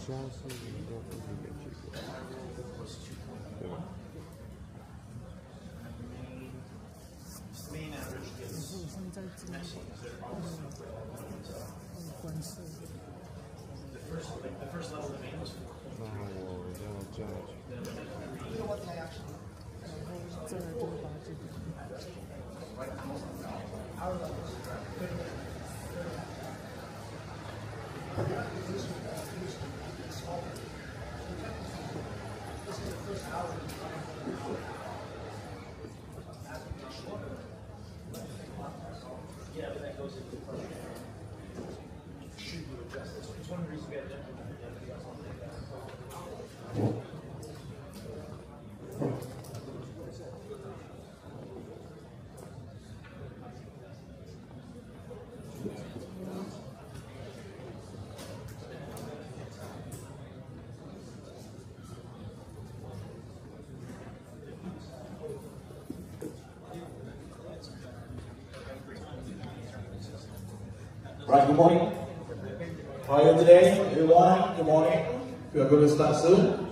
家是应该不是没去过，对吧？那我要这样去。然后再来就把这个。Yeah, but that goes into the question. Should you adjust this? It's one reason we have to implement everything else on the Right, good morning. How are you today, everyone? Good morning. We are going to start soon.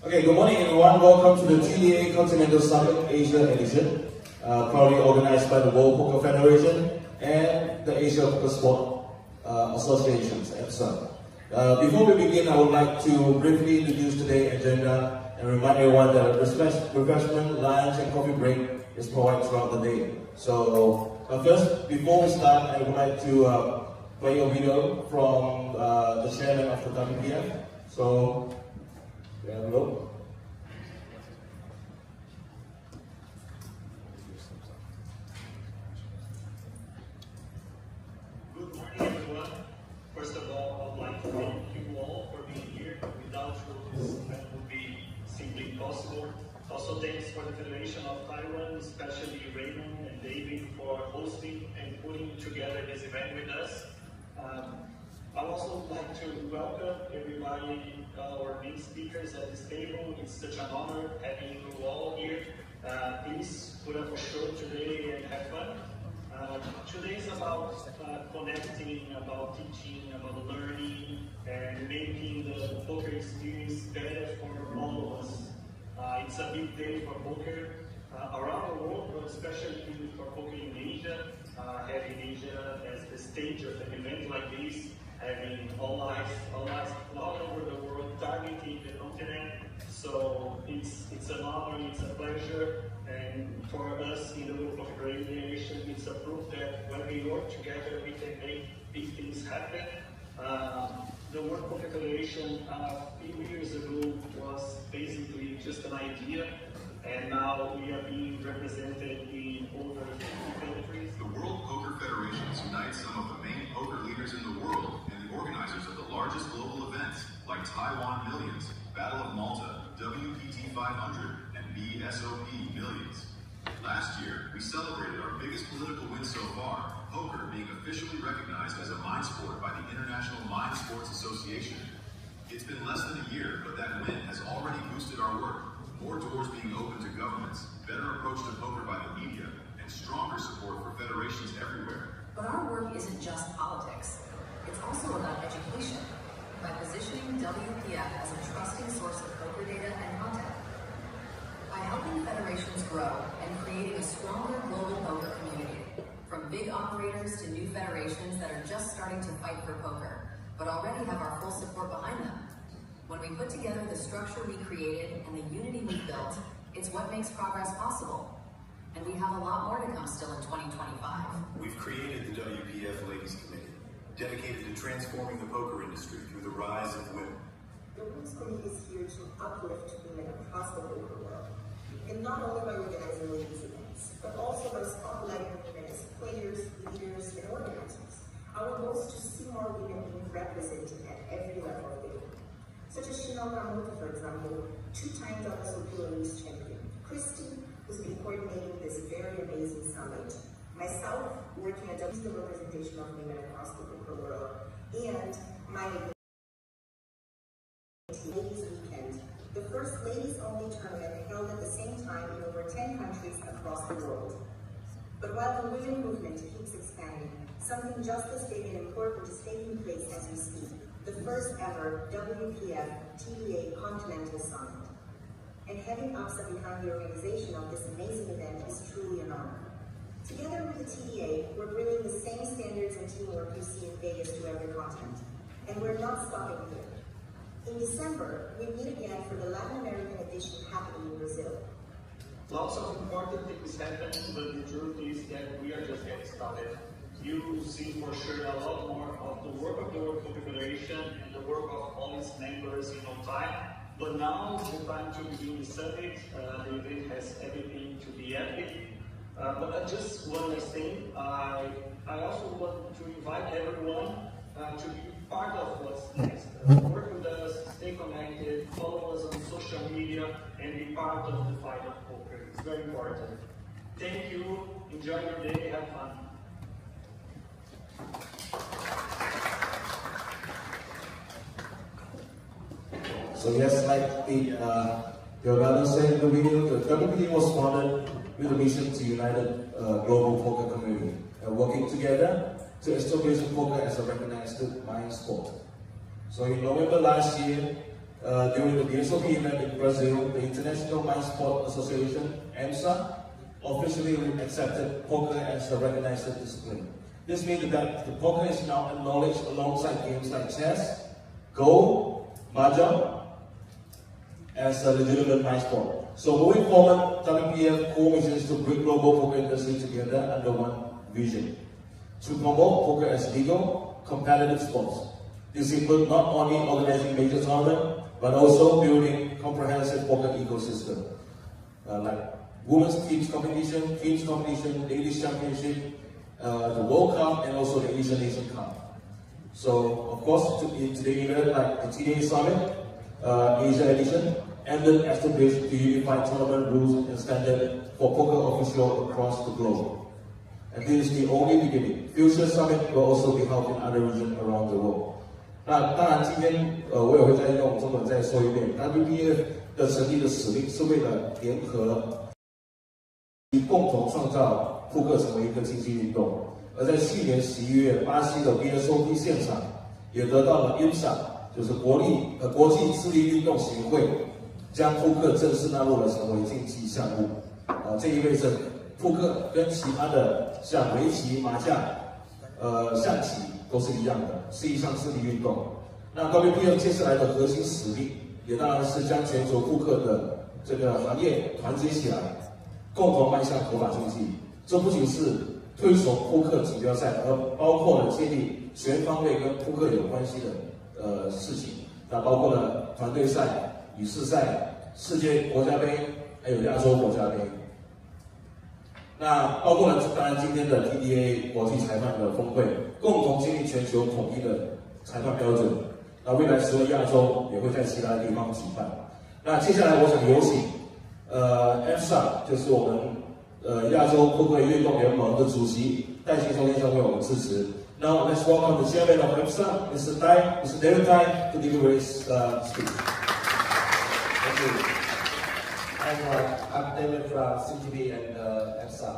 Okay, good morning, everyone. Welcome to the TDA Continental Summit Asia Edition, proudly organized by the World Poker Federation and the Asia Poker Sport Associations, APSA. Before we begin, I would like to briefly introduce today's agenda and remind everyone that refreshment, lunch, and coffee break is provided throughout the day. So, first, before we start, I would like to play a video from the chairman of the WPF. So, there we go. Good morning, everyone. First of all, I would like to thank you all for being here. Without you, this event would be simply impossible. Also, thanks for the Federation of Taiwan, especially Raymond and David, for hosting and putting together this event with us. I also would like to welcome everybody, our main speakers at this table. It's such an honor having you all here. Please put up a show today and have fun. Today is about connecting, about teaching, about learning, and making the poker experience better for all of us. It's a big day for poker around the world, but especially for poker in Asia. Having Asia as the stage of an event like this, having all eyes all over the world targeting the continent. So it's an honor, it's a pleasure, and for us in the World Poker Federation, it's a proof that when we work together, we can make big things happen. The World Poker Federation a few years ago was basically just an idea, and now we are being represented in over 50 countries. The World Poker Federation unites some of the main poker leaders in the world and the organizers of the largest global events like Taiwan Millions, Battle of Malta, WPT 500, and BSOP Millions. Last year, we celebrated our biggest political win so far, poker being officially recognized as a mind sport by the International Mind Sports Association. It's been less than a year, but that win has already boosted our work. More doors being open to governments, better approach to poker by the media, and stronger support for federations everywhere. But our work isn't just politics. It's also about education, by positioning WPF as a trusting source of poker data and content. By helping federations grow and creating a stronger global poker community, from big operators to new federations that are just starting to fight for poker, but already have our full support behind them. When we put together the structure we created and the unity we built, it's what makes progress possible. And we have a lot more to come still in 2025. We've created the WPF Ladies Committee, dedicated to transforming the poker industry through the rise of women. The Women's Committee is here to uplift women across the poker world, and not only by organizing ladies events, but also by spotlighting women as players, leaders, and organizers. Our goal is to see more women being represented at every level of the game. Such as Chiu, for example, two-time WSOP Ladies champion. Christy, who's been coordinating this very amazing summit. Myself, working at the representation of women across the poker world, and my Ladies Weekend, the first ladies-only tournament held at the same time in over 10 countries across the world. But while the women movement keeps expanding, something just as big and important is taking place as we speak, the first ever WPF TDA Continental Summit. And having APSA behind the organization of this amazing event is truly an honor. Together with the TDA, we're bringing the same standards and teamwork you see in Vegas to every continent. And we're not stopping here. In December, we meet again for the Latin American edition happening in Brazil. Lots of important things happen, but the truth is that we are just getting started. You will see for sure a lot more of the work of the World Poker Federation and the work of all its members in no time. But now is the time to begin the summit. The event has everything to be epic. But just one last thing, I also want to invite everyone to be part of what's next. Work with us, stay connected, follow us on social media, and be part of the fight of poker. It's very important. Thank you, enjoy your day, have fun. So yes, like the brother said in the video, the WPF was founded with a mission to unite the global poker community and working together to establish poker as a recognized mind sport. So in November last year, during the BSOP event in Brazil, the International Mind Sport Association, APSA, officially accepted poker as a recognized discipline. This means that the poker is now acknowledged alongside games like chess, Go, Mahjong, as a legitimate mind sport. So moving forward, WPF core mission is to bring global poker industry together under one vision. To promote poker as legal, competitive sports. This includes not only organizing major tournaments, but also building comprehensive poker ecosystem. Like women's teams competition, ladies championship, the World Cup, and also the Asian Nation Cup. So, of course, in today's event, like the TDA Summit, Asia Edition, ended established to unify tournament rules and standards for poker officials across the globe. And this is the only beginning. Future Summit will also be held in other regions around the world. 那当然，今天我也会再用中文再说一遍。WPF 的成立的使命是为了联合，共同创造扑克成为一个竞技运动。而在去年11月，巴西的 BSOP 现场也得到了 APSA， 就是国际智力运动协会将扑克正式纳入了成为竞技项目。这意味着扑克跟其他的像围棋、麻将、象棋都是一样的，是一项智力运动。那 WPF 接下来的核心使命，也当然是将全球扑克的这个行业团结起来，共同迈向合法竞技。这不仅是推崇扑克锦标赛，而包括了建立全方位跟扑克有关系的事情。那包括了团队赛、语式赛、世界国家杯，还有亚洲国家杯。那包括了当然今天的 TDA 国际裁判的峰会，共同建立全球统一的裁判标准。那未来除了亚洲，也会在其他地方举办。那接下来我想有请APSA， 就是我们亚洲扑克运动联盟的主席戴先生为我们致辞。Now let's welcome the chairman of APSA, Mr. David Tai, to deliver his speech. Thank you. I'm David from CGB and APSA,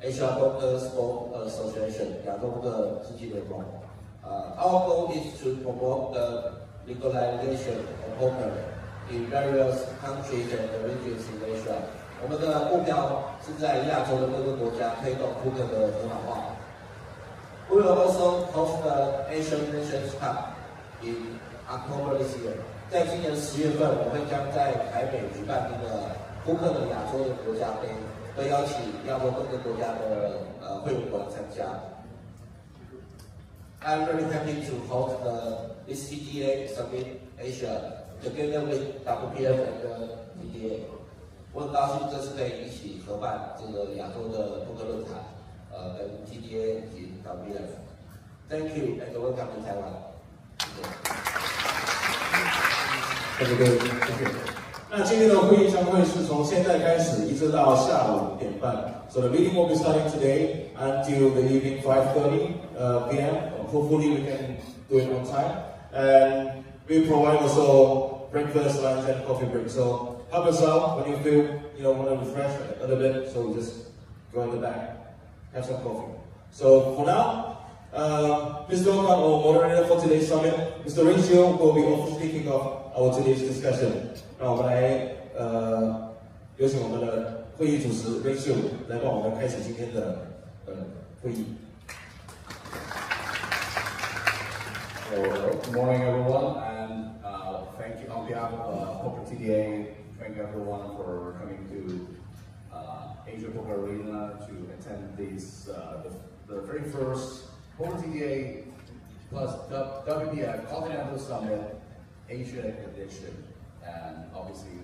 Asia Poker Sport Association, 亚洲扑克竞技联盟。Our goal is to promote the legalization of poker in various countries and regions in Asia. 我们的目标是在亚洲的各个国家推动扑克的合法化。We will also host the Asian Nations Cup in October this year. 在今年10月份，我会将在台北举办一个扑克的亚洲的国家杯，会邀请亚洲各个国家的会员国来参加。I'm very happy to host this TDA Summit Asia together with WPF and TDA. 我很高兴这次可以一起合办这个亚洲的扑克论坛，跟 TDA 以及 WPF。Thank you and welcome to Taiwan. 谢谢。那今天的会议将会是从现在开始一直到下午5点半。So the meeting will be starting today until the evening 5:30 p.m. Hopefully we can do it on time. And we provide also breakfast, lunch, and coffee break. So help us out when you feel want to refresh a little bit. So just go in the back, have some coffee. So for now, please welcome our moderator for today's summit, Mr. Chiu, who will be officially kicking off our today's discussion. 让我们来有请我们的会议主持 Chiu 来帮我们开始今天的会议。Hello, good morning everyone, and thank you on behalf of Poker TDA. Thank you everyone for coming to Asia Poker Arena to attend this the very first Poker TDA plus WPF Continental Summit Asia edition. And obviously,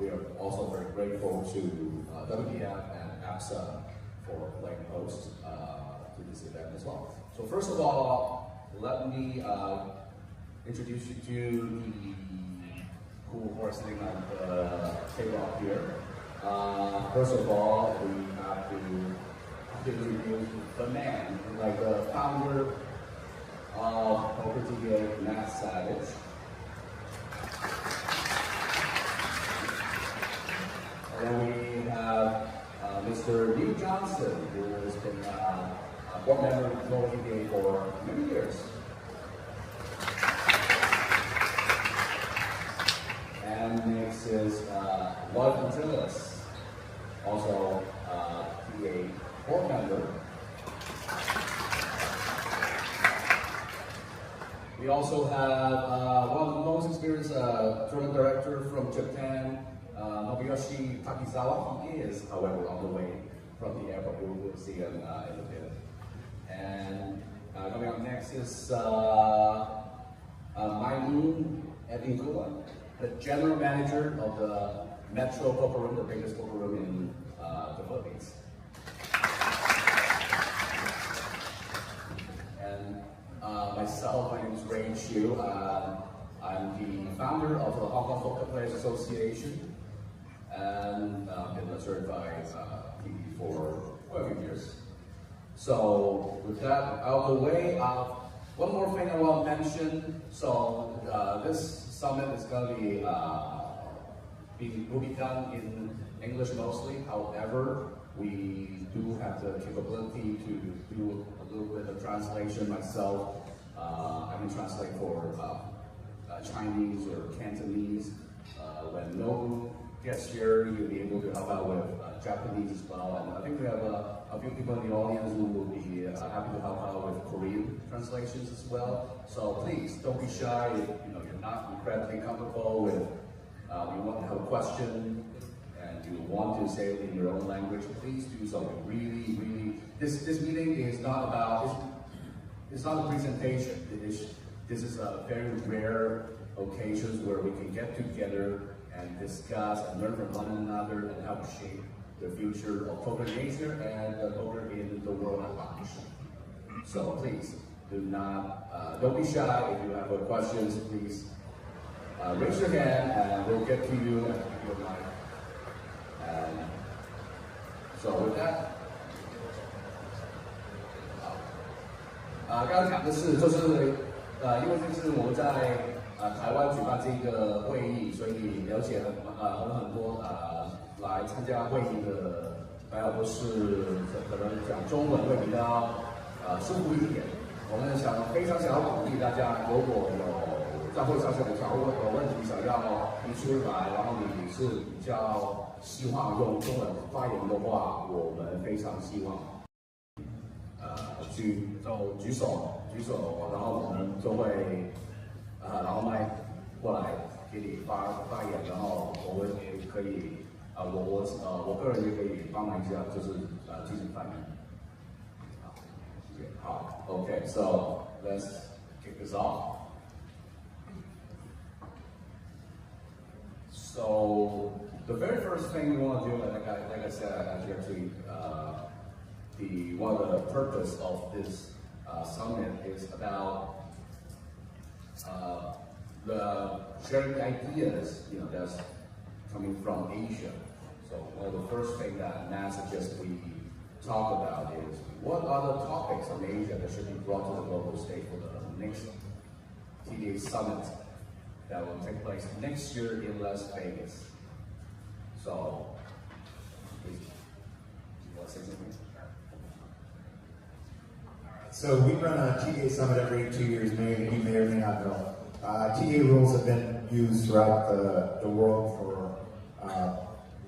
we are also very grateful to WPF and APSA for playing host to this event as well. So first of all, let me introduce you to the who are sitting on the table up here. First of all, we have to introduce the man, like the founder of Poker TDA, Matt Savage. And then we have Mr. Lee Johnson, who has been a board member of Poker TDA for many years. And next is Lloyd Fontillas, also TDA board member. We also have one of the most experienced tournament director from Japan, Nobuyoshi Takizawa. He is, however, on the way from the airport. We will see him in a bit. And coming up next is Mylene Advincula, the general manager of the Metro Poker Room, the biggest poker room in the Philippines. And myself, my name is Chiu. I'm the founder of the Hong Kong Poker Players Association, and been a certified PD for quite a few years. So with that out of the way, one more thing I want to mention. So this summit is going to will be done in English mostly. However, we do have the capability to do a little bit of translation myself. I can translate for Chinese or Cantonese. When Nobu gets here, you'll be able to help out with Japanese as well. And I think we have a few people in the audience who will be happy to help out with Korean translations as well. So please don't be shy. If you're not incredibly comfortable with, you want to have a question and you want to say it in your own language, please do so. Really, this meeting is not about. It's not a presentation. This is a very rare occasions where we can get together and discuss and learn from one another and help shape the future of poker in Asia and poker in the world at large. So please don't be shy. If you have questions, please raise your hand and we'll get to you and give you a mic. And so with that. 刚刚讲的是，因为这是我们在台湾举办这个会议，所以了解很多来参加会议的朋友都是可能讲中文会比较舒服一点。我们非常想要鼓励大家，如果有在会上有问题想要提出来，然后你是比较希望用中文发言的话，我们非常希望。 举手，然后我们就会然后麦过来给你发言，然后我们也可以我个人也可以帮忙一下，就是进行翻译。好，谢谢。好 ，OK， so let's kick this off. So the very first thing we want to do, like I said, actually. One of the purpose of this summit is about the sharing ideas, that's coming from Asia. So one of the first things that Matt suggests we talk about is what are the topics from Asia that should be brought to the global stage for the next TDA summit that will take place next year in Las Vegas. So, please, you want to say something? So we run a TDA Summit every 2 years, you may or may not know. TDA rules have been used throughout the world for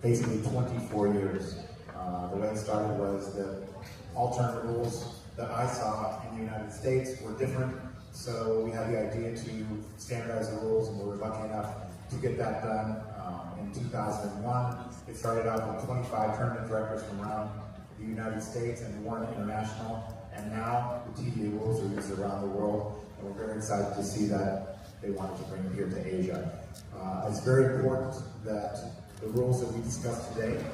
basically 24 years. The way it started was the alternate rules that I saw in the United States were different, so we had the idea to standardize the rules, and we were lucky enough to get that done in 2001. It started out with 25 tournament directors from around the United States and 1 international, and now the TDA rules are used around the world, and we're very excited to see that they wanted to bring it here to Asia. It's very important that the rules that we discussed today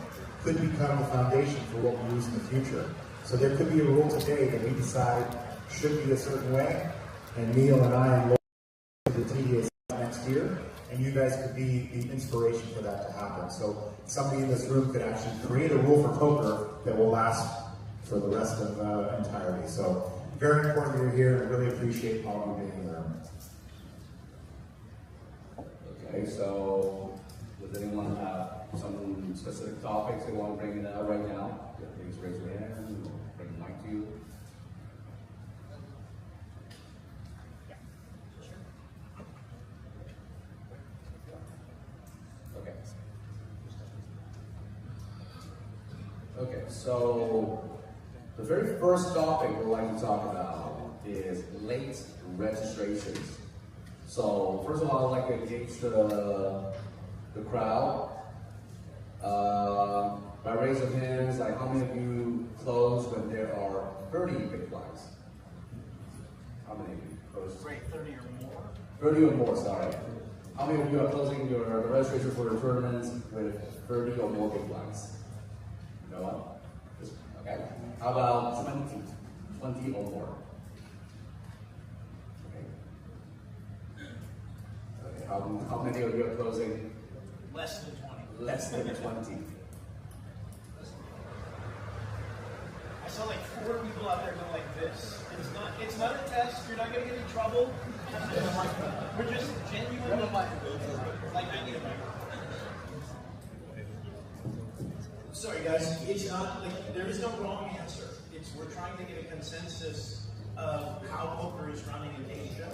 could become the foundation for what we use in the future. So there could be a rule today that we decide should be a certain way, and Neil and I and Lloyd to the TDA next year, and you guys could be the inspiration for that to happen. So somebody in this room could actually create a rule for poker that will last for the rest of entirety. So very important you're here, and really appreciate all of you being there. Okay, so does anyone have some specific topics they want to bring it out right now? Yeah, please raise your hand and bring the mic to you. Okay. Okay, so the very first topic we'd like to talk about is late registrations. So first of all, I'd like to engage the crowd. By raise of hands, like how many of you close when there are 30 big blinds? How many of you close? Great, 30 or more. 30 or more, sorry. How many of you are closing your registration for your tournaments with 30 or more big blinds? No one? Okay. How about 20? 20 or more? Okay. Okay. How many of you are closing? Less than 20. Less than 20. I saw like 4 people out there go like this. It's not a test. You're not going to get in trouble. We're just genuinely like I need a microphone. Sorry guys, it's not like there is no wrong answer. We're trying to get a consensus of how poker is running in Asia.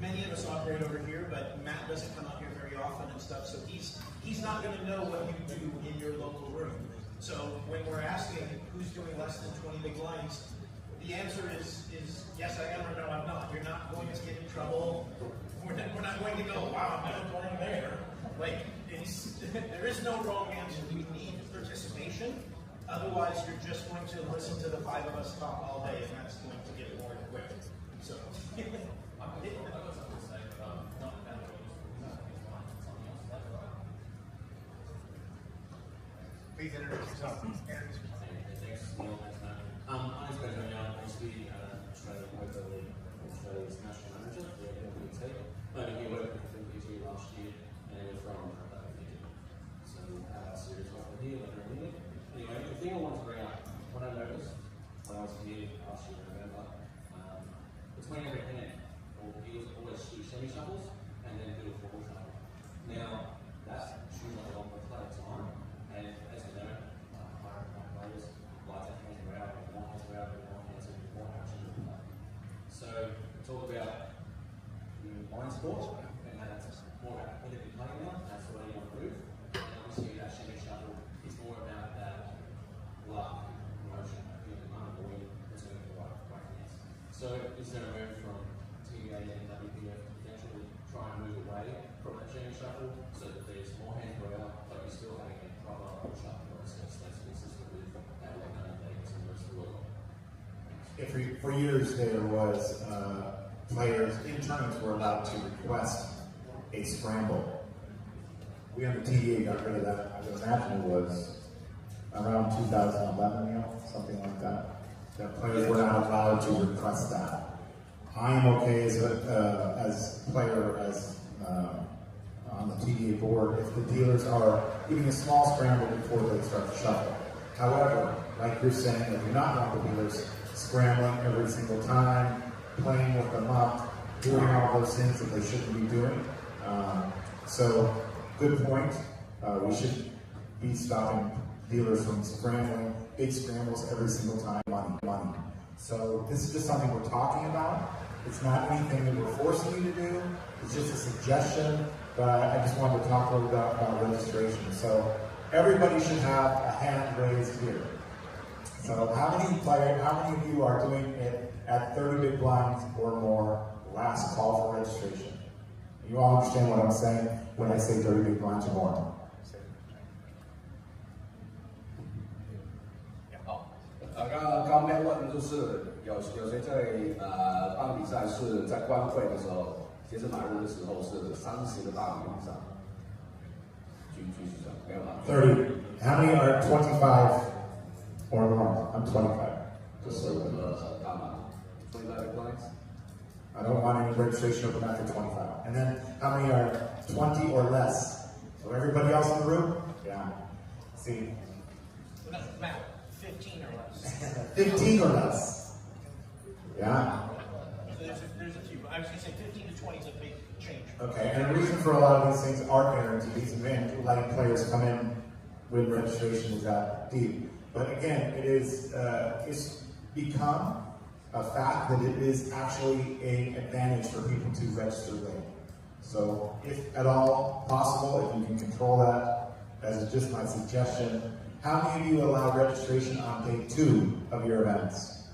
Many of us operate over here, but Matt doesn't come out here very often and stuff, so he's not going to know what you do in your local room. So when we're asking who's doing less than 20 big blinds, the answer is yes I am or no I'm not. You're not going to get in trouble. We're not going to go, wow, I'm not playing there. Like, there is no wrong answer. We need participation. Otherwise, you're just going to listen to the 5 of us talk all day, and that's going to get boring quick. So. Please introduce yourself. Thanks, Neil. My name's Ben Young. I used to be Australian Poker League, Australia's national manager for the LPT. I only worked with the LPT last year, and we're from Fiji. So series over here, later in here. Anyway, the thing I wanted to bring up, what I noticed when I was here last year in November, between every hand, dealers always do semi-shuffles and then do a full shuffle. Now, that seems like a long play of time, and as we know, higher players like to hand around, and more hands around, and more hands and more action. So, talk about mind sport, and that's more about competitive playing now, that's the way you improve. And obviously, that semi-shuffle is more about that luck, emotion, feeling unavoidable, returning the right hands. So, is there a move from TDA and WPF to potentially try and move away from that chain shuffle so that there's more hands per hour, but you're still having a proper shuffle process that's consistent with how we're done in Vegas and the rest of the world? For years, there was players in tournaments were allowed to request a scramble. We on the TDA got rid of that. I would imagine it was around 2011, something like that. That players were not allowed to request that. I am okay as a player, on the TDA board, if the dealers are giving a small scramble before they start to shuffle. However, like you're saying, if you're not want the dealers scrambling every single time, playing with them up, doing all those things that they shouldn't be doing. So, good point. We should be stopping dealers from scrambling, big scrambles every single time, money. So this is just something we're talking about. It's not anything that we're forcing you to do. It's just a suggestion, but I just wanted to talk a little bit about registration. So everybody should have a hand raised here. So how many of you are doing it at 30 big blinds or more? Last call for registration. You all understand what I'm saying when I say 30 big blinds or more? 刚被问就是有谁在办比赛是在关会的时候，截止买入的时候是30个大米以上。举手，没有吗 30. How many are 25 or more? I'm 25. 这是大码 25 blinds. I don't want any registration open after 25. And then how many are 20 or less? So everybody else in the room? Yeah. See. No, Matt, 15 or less. 15 or less. Yeah. So there's a few. I was going to say 15 to 20 is a big change. Okay, and the reason for a lot of these things are guarantees and letting players come in when registration is that deep. But again, it is it's become a fact that it is actually an advantage for people to register late. So if at all possible, if you can control that, as just my suggestion, how many of you allow registration on day 2 of your events?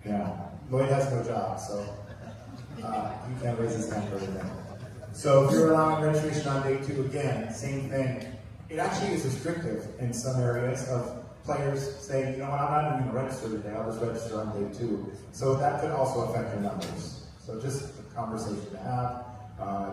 Yeah, Lloyd has no job, so he can't raise his hand for anything. So if you're allowing registration on day 2, again, same thing. It actually is restrictive in some areas of players saying, you know what, I'm not even going to register today, I'll just register on day 2. So that could also affect your numbers. So just a conversation to have.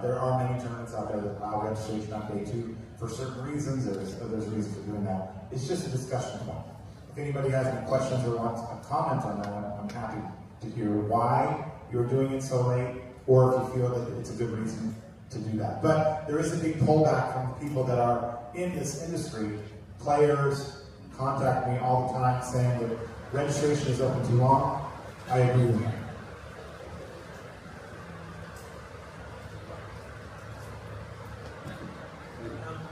There are many tournaments out there that allow registration on day 2 for certain reasons. There's reasons for doing that. It's just a discussion point. If anybody has any questions or wants a comment on that one, I'm happy to hear why you're doing it so late, or if you feel that it's a good reason to do that. But there is a big pullback from people that are in this industry. Players contact me all the time saying that registration is open too long. I agree with that.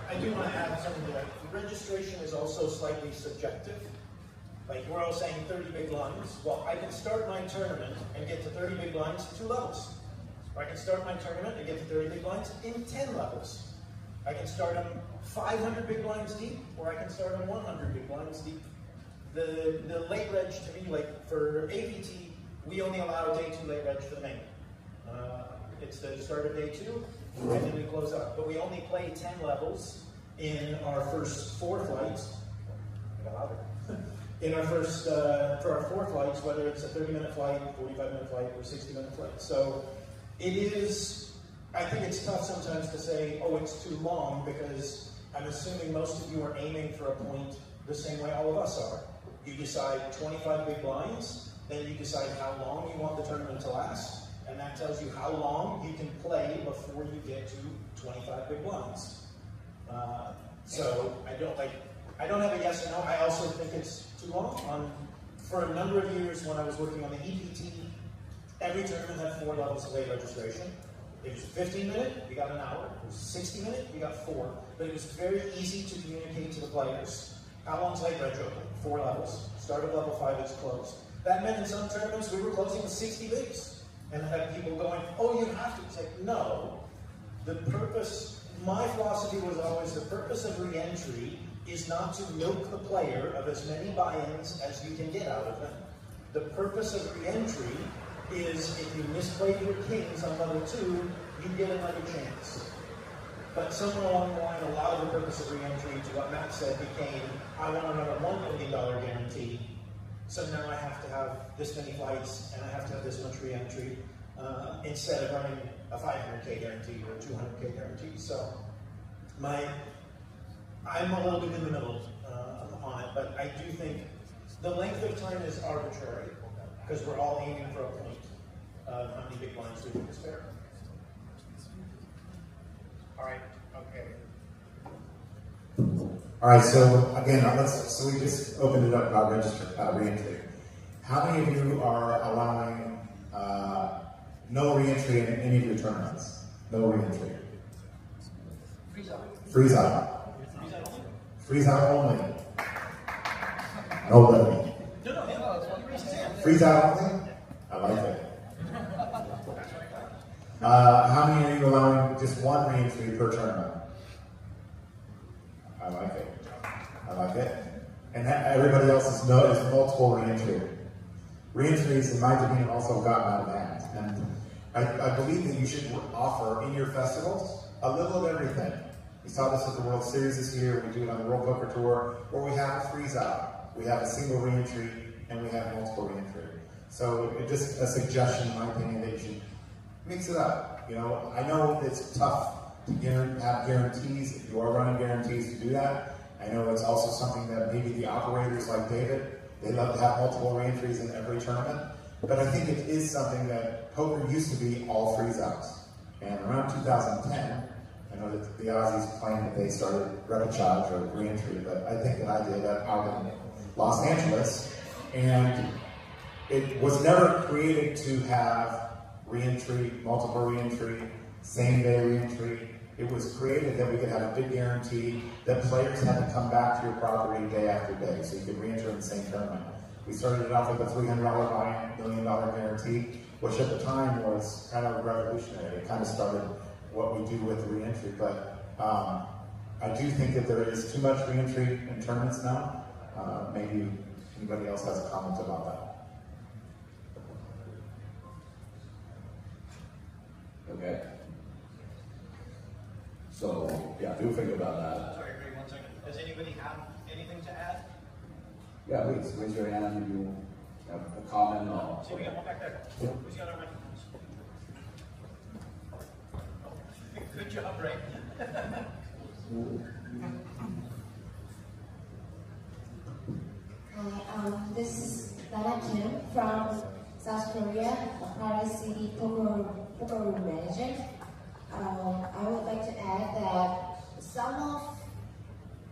I do want to add something to that. Registration is also slightly subjective. Like we're all saying 30 big blinds. Well, I can start my tournament and get to 30 big blinds at 2 levels. Or I can start my tournament and get to 30 big blinds in 10 levels. I can start them 500 big blinds deep, or I can start them 100 big blinds deep. The late reg to me, like for APT, we only allow day 2 late reg for the main. It's the start of day 2, and then we close out. But we only play 10 levels in our first 4 flights. In our first, for our 4 flights, whether it's a 30-minute flight, 45-minute flight, or 60-minute flight. So it is, I think it's tough sometimes to say, oh, it's too long, because I'm assuming most of you are aiming for a point the same way all of us are. You decide 25 big blinds, then you decide how long you want the tournament to last, and that tells you how long you can play before you get to 25 big blinds. So I don't have a yes or no. I also think it's too long. For a number of years when I was working on the EPT, every tournament had 4 levels of late registration. It was 15-minute, we got an hour. It was 60-minute, we got 4. But it was very easy to communicate to the players. How long's late reg open? 4 levels. Start at level 5, it's closed. That meant in some tournaments we were closing with 60 bigs. And had people going, oh, you have to. It's like, no. The purpose, my philosophy was always the purpose of re-entry is not to milk the player of as many buy-ins as you can get out of them. The purpose of re-entry is if you misplayed your kings on level 2, you get another chance. But somewhere along the line, a lot of the purpose of re-entry, to what Matt said, became, I want another $1 million guarantee. So now I have to have this many flights, and I have to have this much re-entry, instead of running a 500K guarantee or a 200K guarantee. So I'm a little bit in the middle on it, but I do think the length of time is arbitrary, because we're all aiming for a point of how many big blinds do we think is fair. All right, okay. All right, so again, so we just opened it up about re-entry. How many of you are allowing no re-entry in any of your tournaments? No re-entry. Freeze out. Freeze out. Freeze out only. Freeze out only. Nobody. No, Freeze out only? I like it. How many are you allowing just one re-entry per tournament? I like it. I like it. And everybody else is multiple re-entry. Re-entries, in my opinion, also gotten out of hand. And I believe that you should offer in your festivals a little of everything. We saw this at the World Series this year. We do it on the World Poker Tour, where we have a freeze out, we have a single re-entry, and we have multiple re-entry. So it's just a suggestion, in my opinion, that you should mix it up. You know, I know it's tough to have guarantees. If you are running guarantees to do that, I know it's also something that maybe the operators like David, they love to have multiple re-entries in every tournament. But I think it is something that poker used to be all freeze outs. And around 2010, I know that the Aussies claim that they started repechage or re-entry, but I think that I did that out in Los Angeles. And it was never created to have re-entry, multiple re-entry, same day re-entry. It was created that we could have a big guarantee that players had to come back to your property day after day, so you could re-enter in the same tournament. We started it off with a $300 million guarantee, which at the time was kind of revolutionary. It kind of started what we do with the re-entry, but I do think that there is too much re-entry in tournaments now. Maybe anybody else has a comment about that. Okay. So, yeah, do think about that. Sorry, Greg, 1 second. Does anybody have anything to add? Yeah, please, raise your hand if you have a comment or... See, we got one back there. Yeah. Who's got our microphones? Good job, Ray. Hi, this is Chiu from South Korea, a private city poker room manager. I would like to add that some of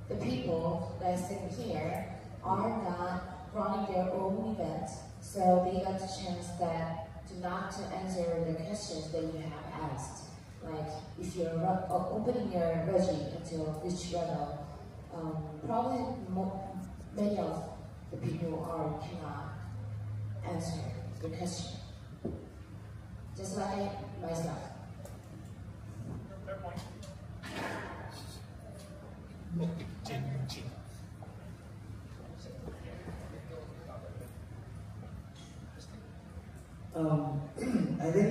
the people that are sitting here are not running their own event, so they got the chance that to answer the questions that you have asked. Like if you're opening your regi until which level, probably many of the people cannot answer the question. Just like myself. Fair point. I think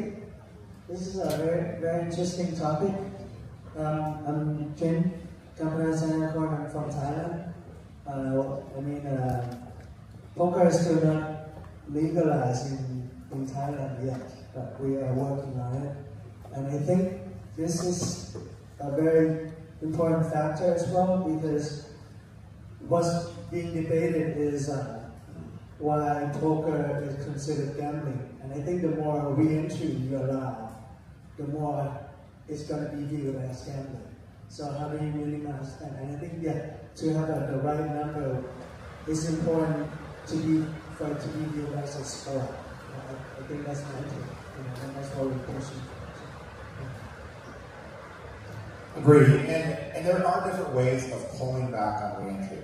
this is a very, very interesting topic. I'm Chiu, I'm from Thailand. Poker is still not legalized in Thailand yet, but we are working on it. And I think this is a very important factor as well, because what's being debated is why poker is considered gambling. And I think the more re-entry you allow, the more it's going to be viewed as gambling. So how do you really understand? And I think, to have the right number is important to be viewed as a sport. I think that's my take, and that's what we're pushing. Agreed, and there are different ways of pulling back on re-entry.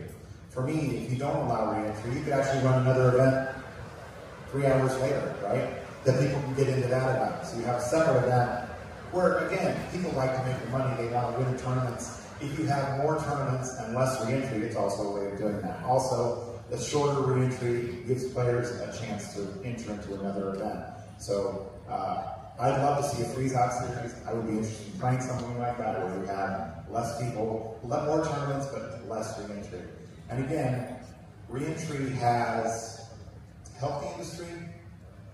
For me, if you don't allow re-entry, you could actually run another event 3 hours later, right? That people can get into that event. So you have a separate event where, again, people like to make the money, they want to win tournaments. If you have more tournaments and less re-entry, it's also a way of doing that. Also, the shorter re-entry gives players a chance to enter into another event. So I'd love to see a freeze-out series. I would be interested in playing something like that where you have less people, more tournaments, but less re-entry. And again, re-entry has helped the industry,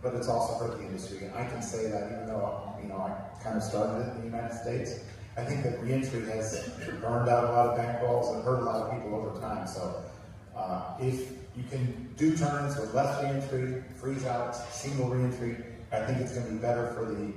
but it's also hurt the industry. And I can say that even though I kind of started it in the United States, I think that re-entry has burned out a lot of bankrolls and hurt a lot of people over time. So if you can do tournaments with less re-entry, freeze-outs, single re-entry, I think it's going to be better for the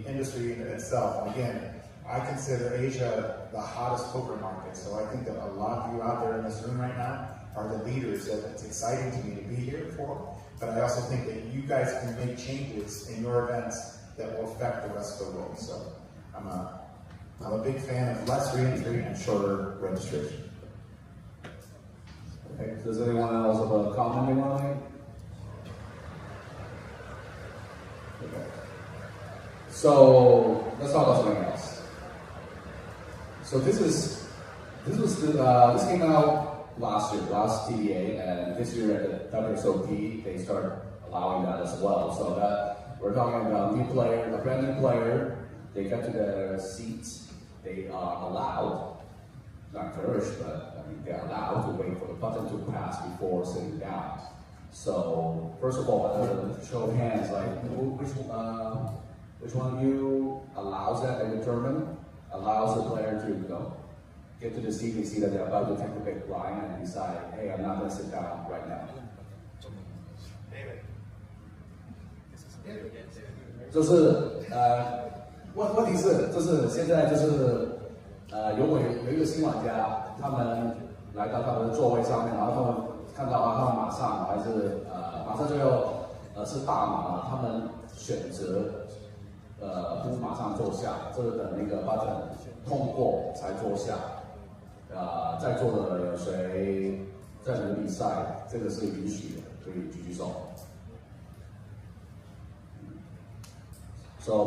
industry in itself. And again, I consider Asia the hottest poker market, so I think that a lot of you out there in this room right now are the leaders that it's exciting to me to be here for. But I also think that you guys can make changes in your events that will affect the rest of the world. So I'm a big fan of less re-entry and shorter registration. Okay. Does anyone else have a comment they want to make? So let's talk about something else. So this came out last year, last TDA, and this year at the WSOP they start allowing that as well. So that we're talking about a new player, a brand new player. They get to their seats. They are allowed, not encouraged, but I mean they're allowed to wait for the button to pass before sitting down. So first of all, show of hands, like which one of you allows that and allows the player to get to the seat and see that they're about to take the big blind and decide, hey, I'm not going to sit down right now. 就是问题是，就是现在就是有一个新玩家，他们来到他们的座位上面，然后他们看到他们马上马上就要是大马，他们选择不马上坐下，就是等那个 button 通过才坐下。在座的有谁在你的比赛，这个是允许的，可以举手。So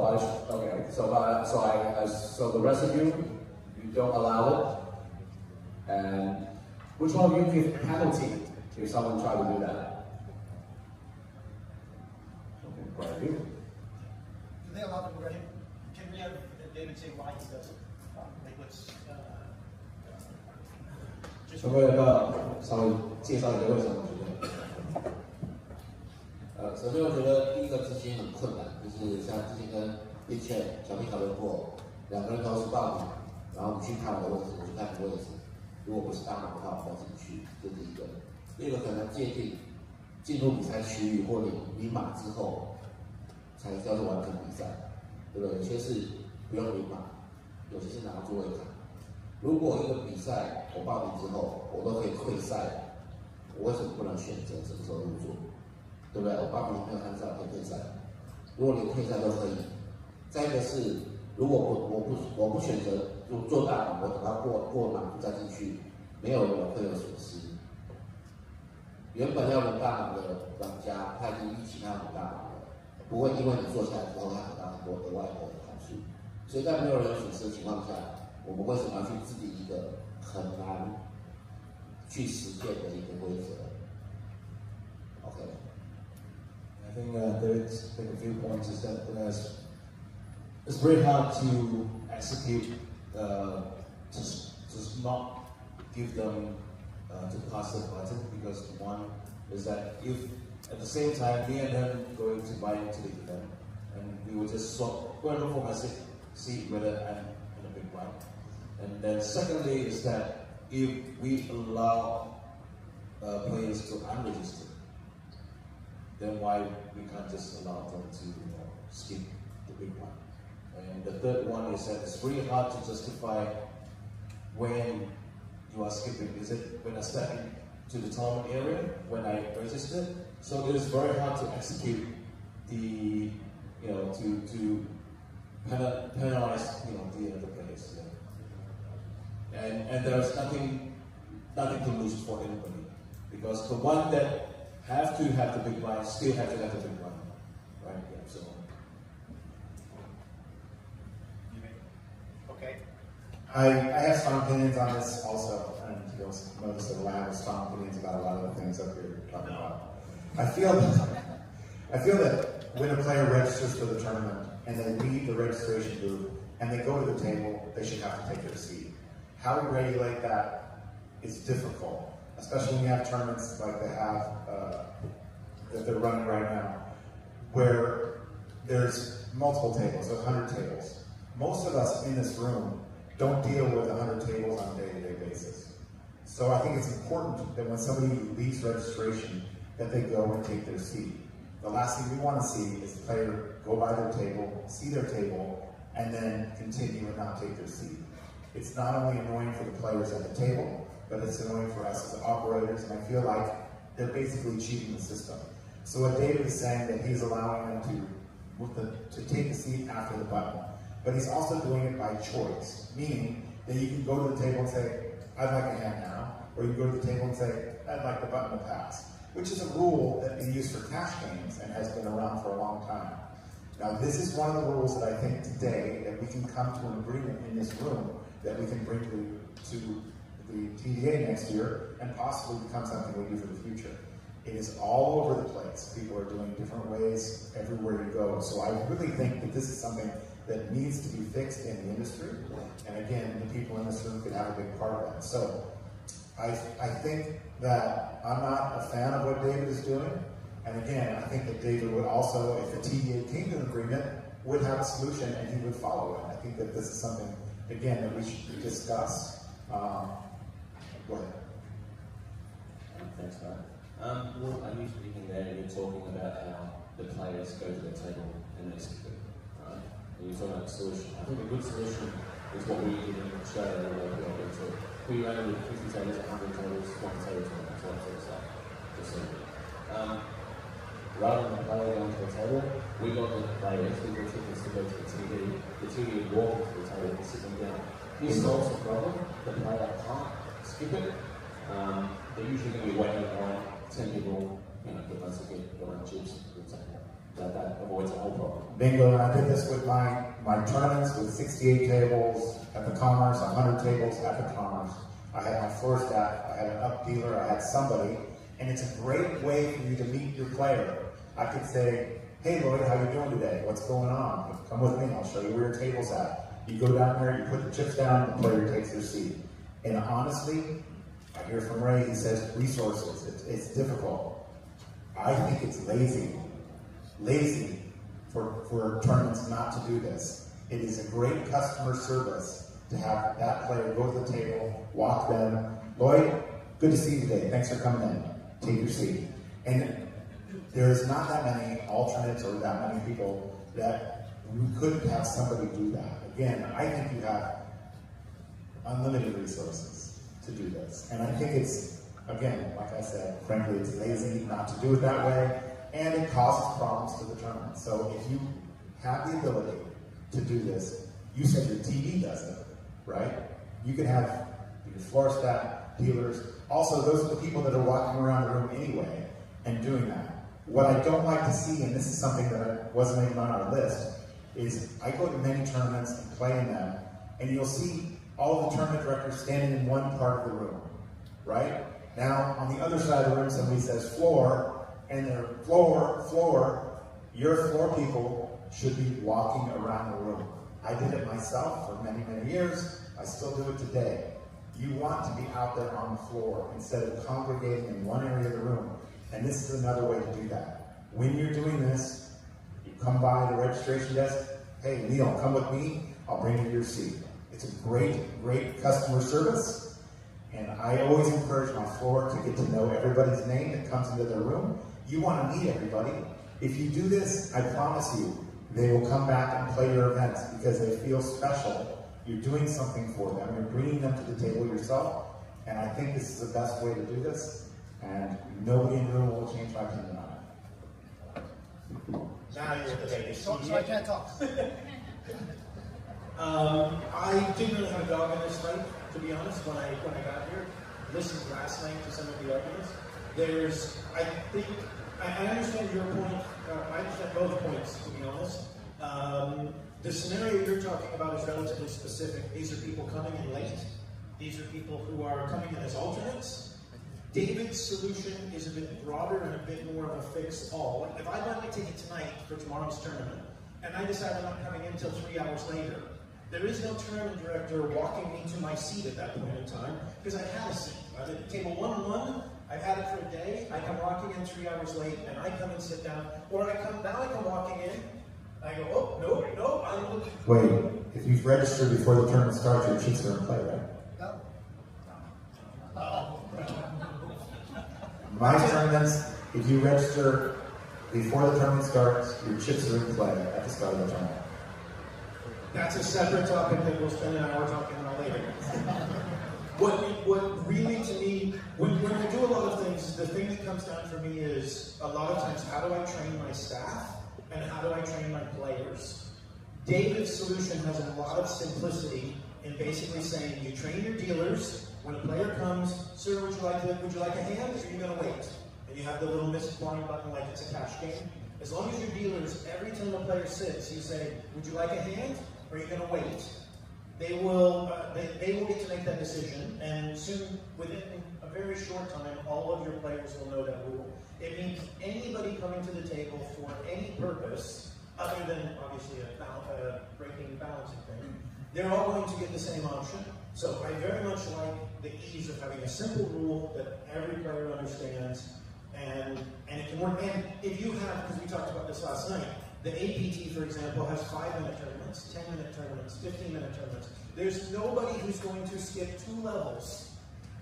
so the rest of you don't allow it. And which one of you give penalty if someone try to do that? Okay, quite a few. Do they allow them already? Can we have David say why he does it? Like what's 可不可以稍微介绍一下为什么觉得？首先我觉得第一个执行很困难，就是像之前跟叶倩、小明讨论过，两个人都是报名，然后你去看我的位置，我去看你的位置，如果不是大马的话，我怎么去？这是第一个。第二个可能界定进入比赛区域或领码之后，才叫做完成比赛，对不对？有些是不用领码，有些是拿座位卡。如果一个比赛我报名之后，我都可以退赛，我为什么不能选择什么时候入座？对不对？我报名没有按照可以退赛，如果连退赛都可以。再一个是，如果我不选择做大码，我等到过码再进去，没有人会有损失。原本要轮大码的玩家，他已经预期他轮大码了，不会因为你坐下来之后，他得到很多额外的好处。所以在没有人损失的情况下，我们为什么要去制定一个很难去实践的一个规则 ？OK。I think David's make a few points is that it's very hard to execute, just not give them to pass the button, because one is that if at the same time me and them going to buy into the event, and we will just swap, go and look for my seat whether I'm in a big blind. And then secondly is that if we allow players to unregister, then why we can't just allow them to skip the big one? And the third one is that it's really hard to justify when you are skipping. Is it when I step into the tournament area, when I register? So it is very hard to execute the, to penalize, the other players. Yeah. And there's nothing to lose for anybody, because the one that have to have the big blind still have to have the big blind, right? Yeah. So. okay? I have strong opinions on this also, and you'll notice that I have strong opinions about a lot of the things up here we're talking about. I feel that when a player registers for the tournament and they leave the registration booth and they go to the table, they should have to take their seat. How we regulate that is difficult, especially when you have tournaments like they have that they're running right now, where there's multiple tables, 100 tables. Most of us in this room don't deal with 100 tables on a day-to-day basis. So I think it's important that when somebody leaves registration, that they go and take their seat. The last thing we want to see is the player go by their table, see their table, and then continue and not take their seat. It's not only annoying for the players at the table, but it's annoying for us as operators, and I feel like they're basically cheating the system. So what David is saying, that he's allowing them to take a seat after the button, but he's also doing it by choice, meaning that you can go to the table and say, I'd like a hand now, or you can go to the table and say, I'd like the button to pass, which is a rule that we use for cash games and has been around for a long time. Now, this is one of the rules that I think today that we can come to an agreement in this room that we can bring to the TDA next year and possibly become something we do for the future. It is all over the place. People are doing different ways everywhere you go. So I really think that this is something that needs to be fixed in the industry. And again, the people in this room could have a big part of that. So I think that I'm not a fan of what David is doing. And again, I think that David would also, if the TDA came to an agreement, would have a solution and he would follow it. I think that this is something, again, that we should discuss. Go ahead. Thanks, Matt. Well, I usually in there you're talking about how the players go to the table and they skip it, right? And you're talking about the solution. I think a good solution is what we did in Australia where we went to. We ran with 50 tables, 100 tables, 1 table, 2 sort of stuff. Just so. Rather than the player going to the table, we got the players, we got tickets to go to the TV. The TV would walk to the table and sit them down. This solves the problem. The player can't skip it. They're usually going to be waiting on 10 people, get lots of chips, for example. That avoids the whole problem. Bingo, and I did this with my tournaments with 68 tables at the Commerce, 100 tables at the Commerce. I had my floor staff, I had an up dealer, I had somebody, and it's a great way for you to meet your player. I could say, hey Lloyd, how you doing today? What's going on? Come with me, I'll show you where your table's at. You go down there, you put the chips down, the player takes their seat. And honestly, I hear from Ray, he says resources, it's difficult. I think it's lazy for tournaments not to do this. It is a great customer service to have that player go to the table, walk them. Lloyd, good to see you today. Thanks for coming in. Take your seat. And there's not that many alternates or that many people that we could have somebody do that. Again, I think you have unlimited resources to do this. And I think it's, again, like I said, frankly, it's lazy not to do it that way, and it causes problems to the tournament. So if you have the ability to do this, you said your TV does it, right? You can have your floor staff, dealers. Also, those are the people that are walking around the room anyway and doing that. What I don't like to see, and this is something that wasn't even on our list, is I go to many tournaments and play in them, and you'll see all of the tournament directors standing in one part of the room, right? Now, on the other side of the room, somebody says floor, and they're floor, your floor people should be walking around the room. I did it myself for many, many years. I still do it today. You want to be out there on the floor instead of congregating in one area of the room. And this is another way to do that. When you're doing this, you come by the registration desk, hey, Neil, come with me, I'll bring you your seat. It's a great, great customer service. And I always encourage my floor to get to know everybody's name that comes into their room. You want to meet everybody. If you do this, I promise you, they will come back and play your events because they feel special. You're doing something for them. You're bringing them to the table yourself. And I think this is the best way to do this. And nobody in the room will change my opinion on it. Now you're at the Vegas. So I can't talk. I didn't really have a dog in this fight, to be honest, when I got here. Listened last night to some of the arguments. I understand your point. I understand both points, to be honest. The scenario you're talking about is relatively specific. These are people coming in late. These are people who are coming in as alternates. David's solution is a bit broader and a bit more of a fix all. If I buy my ticket tonight for tomorrow's tournament, and I decide I'm not coming in until 3 hours later, there is no tournament director walking me to my seat at that point in time, because I had a seat. I'm at table 1-1, I've had it for a day, I come walking in 3 hours late, and I come and sit down, or I come walking in, I go, oh, no, I'm looking. Wait, if you've registered before the tournament starts, your chips are in play, right? My tournaments, if you register before the tournament starts, your chips are in play at the start of the tournament. That's a separate topic that we'll spend an hour talking about later. What really, to me, when I do a lot of things, the thing that comes down for me is, a lot of times, how do I train my staff, and how do I train my players? David's solution has a lot of simplicity in basically saying, you train your dealers. When a player comes, sir, would you like a hand, or are you going to wait? And you have the little misaligned button like it's a cash game. As long as your dealers, every time a player sits, you say, would you like a hand, or are you going to wait? They will get to make that decision, and soon, within a very short time, all of your players will know that rule. It means anybody coming to the table for any purpose, other than obviously a breaking balancing thing, they're all going to get the same option. So I very much like the ease of having a simple rule that every player understands, and it can work. And if you have, because we talked about this last night, the APT, for example, has 5-minute tournaments, 10-minute tournaments, 15-minute tournaments. There's nobody who's going to skip 2 levels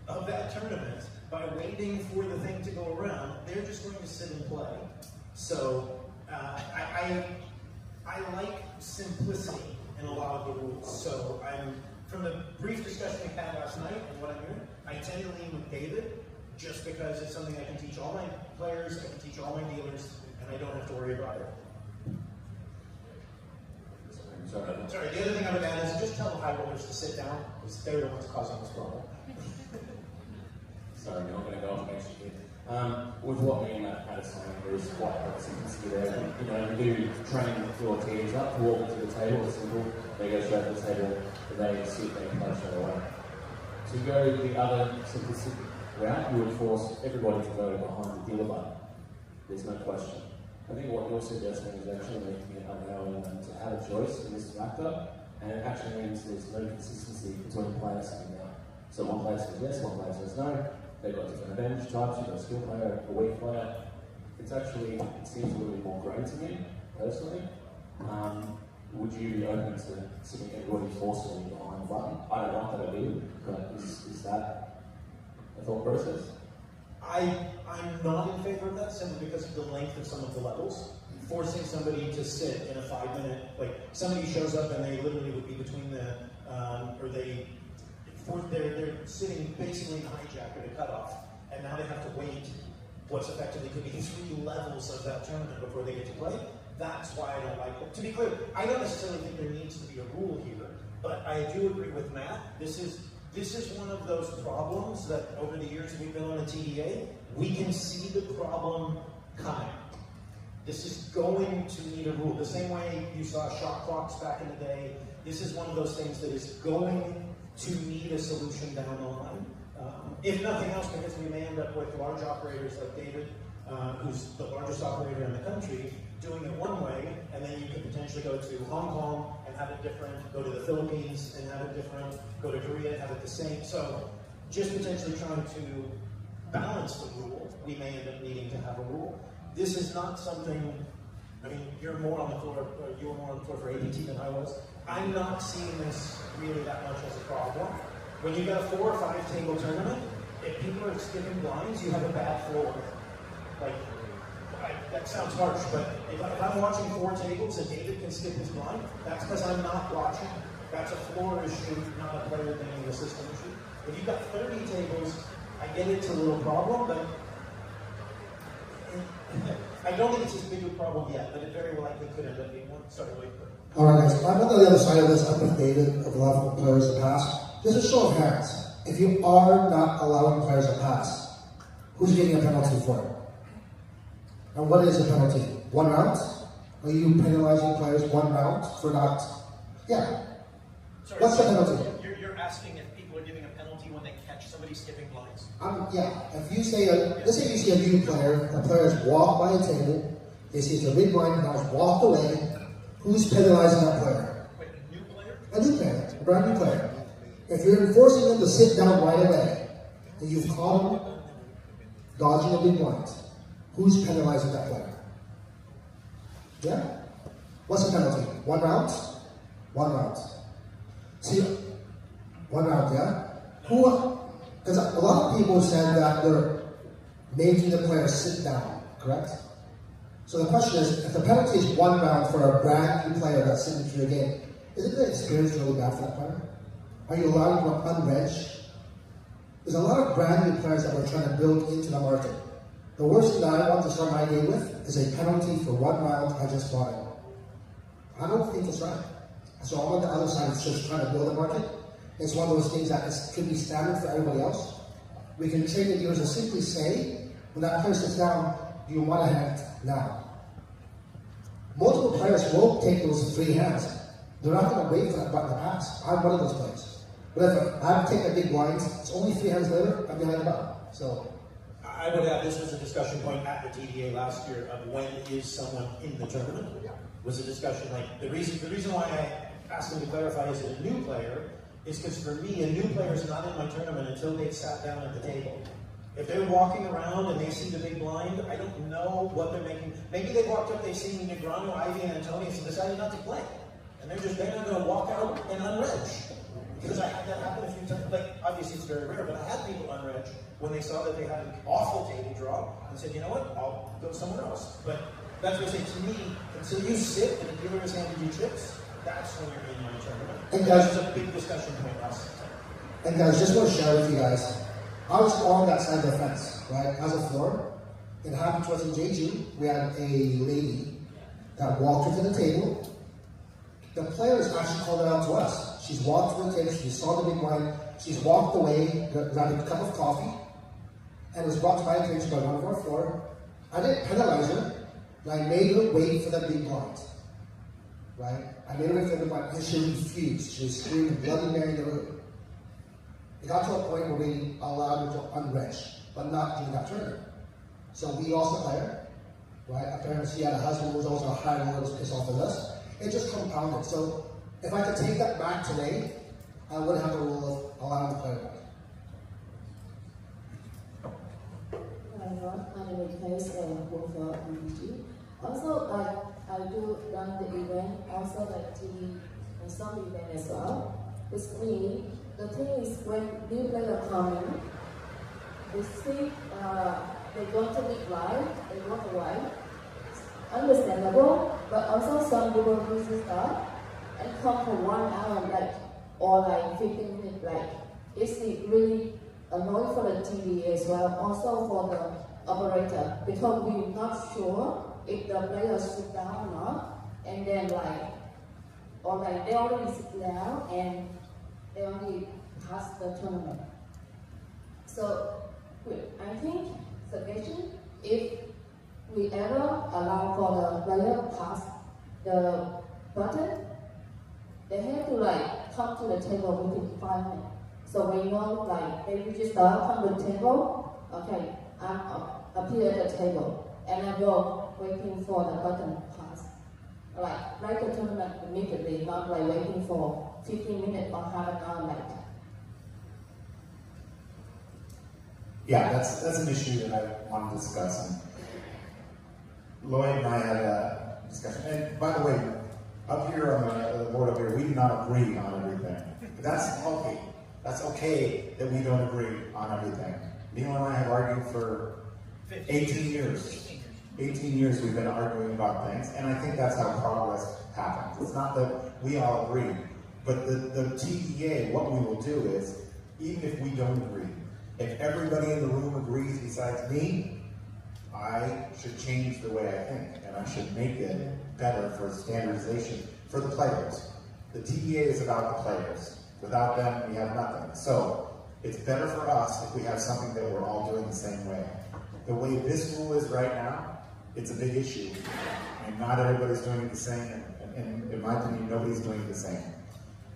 of that tournament by waiting for the thing to go around. They're just going to sit and play. So I like simplicity in a lot of the rules. So from the brief discussion we had last night and what I'm hearing, I tend to lean with David, just because it's something I can teach all my players, I can teach all my dealers, and I don't have to worry about it. Sorry, the other thing I would add is just tell the high rollers to sit down, because they're the ones causing this problem. Sorry, I'm going to go on next year. With what me and Matt had saying, there's quite a lot of simplicity there. You know, you do train your teams up to walk to the table, it's simple. They go straight to the table, and they sit, they play straight away. To go the other simplistic route, you would force everybody to go behind the dealer button. There's no question. I think what you're suggesting is actually making it allowing them to have a choice in this factor, and it actually means there's no consistency between players coming out. So one player says yes, one player says no. They've got different advantage types, you've got a skill player, a weak player. It seems a little bit more grey to me, personally. Would you be open to sitting everybody forcibly behind the button? I don't like that idea, but is that a thought process? I'm not in favor of that simply because of the length of some of the levels. Forcing somebody to sit in a 5-minute, like somebody shows up and they literally would be between the, they're sitting basically in the hijacker to cut off, and now they have to wait what's effectively could be 3 levels of that tournament before they get to play. That's why I don't like it. To be clear, I don't necessarily think there needs to be a rule here, but I do agree with Matt. This is one of those problems that over the years we've been on a TDA, we can see the problem coming. This is going to need a rule. The same way you saw shot clocks back in the day, this is one of those things that is going to need a solution down the line. If nothing else, because we may end up with large operators like David, who's the largest operator in the country, doing it one way, and then you could potentially go to Hong Kong and have it different, go to the Philippines and have it different, go to Korea and have it the same. So just potentially trying to balance the rule, we may end up needing to have a rule. This is not something, I mean, you're more on the floor, you were more on the floor for APT than I was. I'm not seeing this really that much as a problem. When you got a 4 or 5 table tournament, if people are skipping blinds, you have a bad floor. Like, that sounds harsh, but if I'm watching 4 tables and David can skip his blind, that's because I'm not watching. That's a floor issue, not a player thinking the system issue. If you've got 30 tables, I get it's a little problem, but I don't think it's as big a problem yet, but it very likely could end up being one. Sorry, wait. Alright guys, I'm on the other side of this. I'm with David of allowing players to pass. Just a show of hands. If you are not allowing players to pass, who's getting a penalty for it? And what is a penalty? 1 round? Are you penalizing players 1 round for not? Yeah. Sorry, what's the penalty? You're asking if people are giving a penalty when they catch somebody skipping blinds. Yeah. If you say, let's say you see a new player, the player has walked by a table, they see it's a big blind, now it's walked away. Who's penalizing that player? Wait, a new player? A new player, a brand new player. If you're enforcing them to sit down right away, and you've caught them dodging a big blind, who's penalizing that player? Yeah? What's the penalty? 1 round? 1 round. See, 1 round, yeah? Because a lot of people said that they're making the player sit down, correct? So the question is, if the penalty is 1 round for a brand new player that's sitting through the game, isn't the experience really bad for that player? Are you allowing them to unreg? There's a lot of brand new players that we're trying to build into the market. The worst thing that I want to start my day with is a penalty for 1 round I just bought it. I don't think it's right. So I'm on the other side, it's just trying to build a market. It's one of those things that could be standard for everybody else. We can train the dealers to simply say, when that player sits down, do you want a hand now? multiple players will take those 3 hands. They're not going to wait for that button to pass. I'm one of those players. But if I take a big blind, it's only 3 hands later, I'm behind the button. So I would add, this was a discussion point at the TDA last year of when is someone in the tournament. Was a discussion like, the reason why I asked them to clarify is it a new player is because for me, a new player is not in my tournament until they've sat down at the table. If they're walking around and they see the big blind, I don't know what they're making. Maybe they walked up, they've seen Negrano, Ivy, and Antonius and decided not to play. And they're not going to walk out and unreg. Because I had that happen a few times. Like, obviously it's very rare, but I had people unreg when they saw that they had an awful table draw and said, you know what, I'll go somewhere else. But that's what I say, to me, until you sit and the dealer has handed you chips, that's when you're in my tournament. And guys, this is a big discussion point last time. And guys, just want to share with you guys, I was on that side of the fence, right, as a floor. It happened to us in Jeju. We had a lady that walked her to the table. The players actually called it out to us. She's walked to the table, she saw the big blind, she's walked away, grabbed a cup of coffee, and was brought to my attention by one of our floor. I didn't penalize her, but I made her wait for the big blind. Right? I made her wait for the big blind, and she refused. She was screaming Bloody Mary in the room. It got to a point where we allowed her to unreg, but not during that tournament. So we lost the player, right? Apparently she had a husband who was also a high roller, was pissed off with us. It just compounded. So if I could take that back today, I wouldn't have the rule of allowing the player back. Also, I do run the event, also the TV and some event as well. With me, the thing is when new players come in, they see they go to big live, they walk away. Understandable, but also some people lose stuff and come for 1 hour like or like 15 minutes like it's really annoying for the TV as well, also for the operator because we're not sure if the players sit down or not, and then like or like they already sit down and they only pass the tournament. So I think suggestion if we ever allow for the player pass the button, they have to like come to the table within 5 minutes. So we know like they register, come to the table, okay, I'm up here at the table and I go waiting for the button pass. Like the tournament immediately, not like waiting for 15 minutes or half an hour late. Yeah, that's an issue that I want to discuss. And Lloyd and I had a discussion. And by the way, up here on the board up here, we do not agree on everything. But that's okay. That's okay that we don't agree on everything. Neil and I have argued for 18 years. 18 years we've been arguing about things, and I think that's how progress happens. It's not that we all agree, but the TDA, what we will do is, even if we don't agree, if everybody in the room agrees besides me, I should change the way I think, and I should make it better for standardization for the players. The TDA is about the players. Without them, we have nothing. So it's better for us if we have something that we're all doing the same way. The way this rule is right now, it's a big issue, and not everybody's doing it the same, and in my opinion, nobody's doing it the same.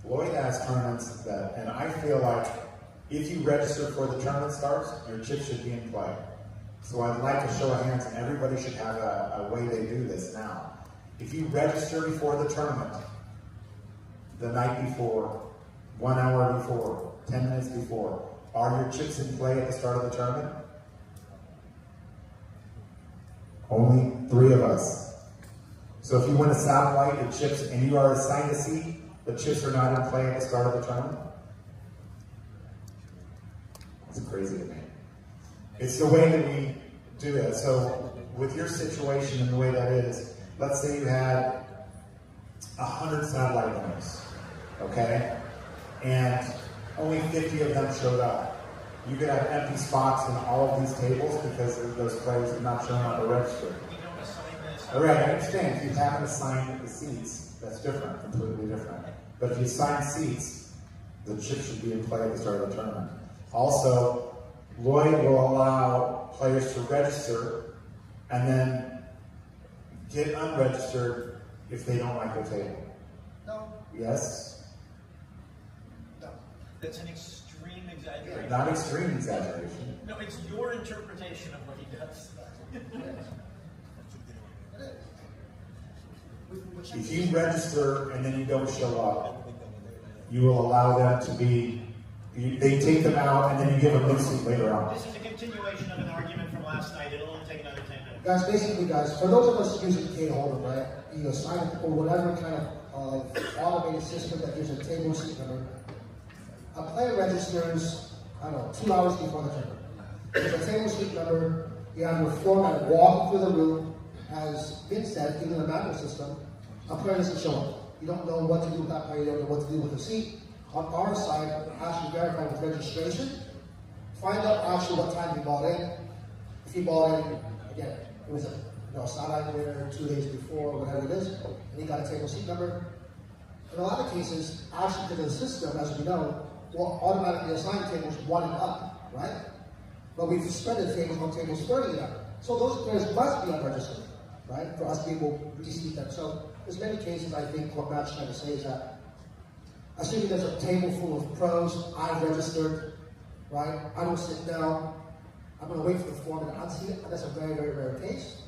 Lloyd has tournaments that, and I feel like if you register before the tournament starts, your chips should be in play. So I'd like to show of hands, and everybody should have a way they do this now. If you register before the tournament, the night before, 1 hour before, 10 minutes before, are your chips in play at the start of the tournament? Only 3 of us. So if you win a satellite, your chips, and you are assigned a seat, the chips are not in play at the start of the tournament? It's crazy to me. It's the way that we do it. So with your situation and the way that is, let's say you had 100 satellite winners, okay? And only 50 of them showed up. You could have empty spots in all of these tables because those players have not shown up or registered. All right, I understand. If you haven't assigned the seats, that's different, completely different. But if you assign seats, the chips should be in play at the start of the tournament. Also, Lloyd will allow players to register and then get unregistered if they don't like their table? No. Yes? No. That's an extreme exaggeration. Not extreme exaggeration. No, it's your interpretation of what he does. If you register and then you don't show up, you will allow them to be, they take them out and then you give them a seat later on. This is a continuation of an argument from last night. It'll only take another 10 minutes. Guys, basically, guys, for those of us using K-Holder, right, you assign or whatever kind of automated system that gives a table seat number, a player registers, I don't know, 2 hours before the tournament. There's a table seat number, you have your format walking through the room. As Vince said, even in the manual system, a player doesn't show up. You don't know what to do with that player, you don't know what to do with the seat. On our side, actually verify with registration, find out actually what time he bought in. If he bought in, again, it was a Saturday winner 2 days before, whatever it is, and he got a table seat number. In a lot of cases, actually because of the system, as we know, will automatically assign tables 1 and up, right? But we've suspended tables on tables 30 and up. So those players must be unregistered, right? For us to be able to receive them. So there's many cases I think what Matt's trying to say is that assuming there's a table full of pros, I've registered, right? I don't sit down. I'm going to wait for the form and unseat it. And that's a very, very rare case.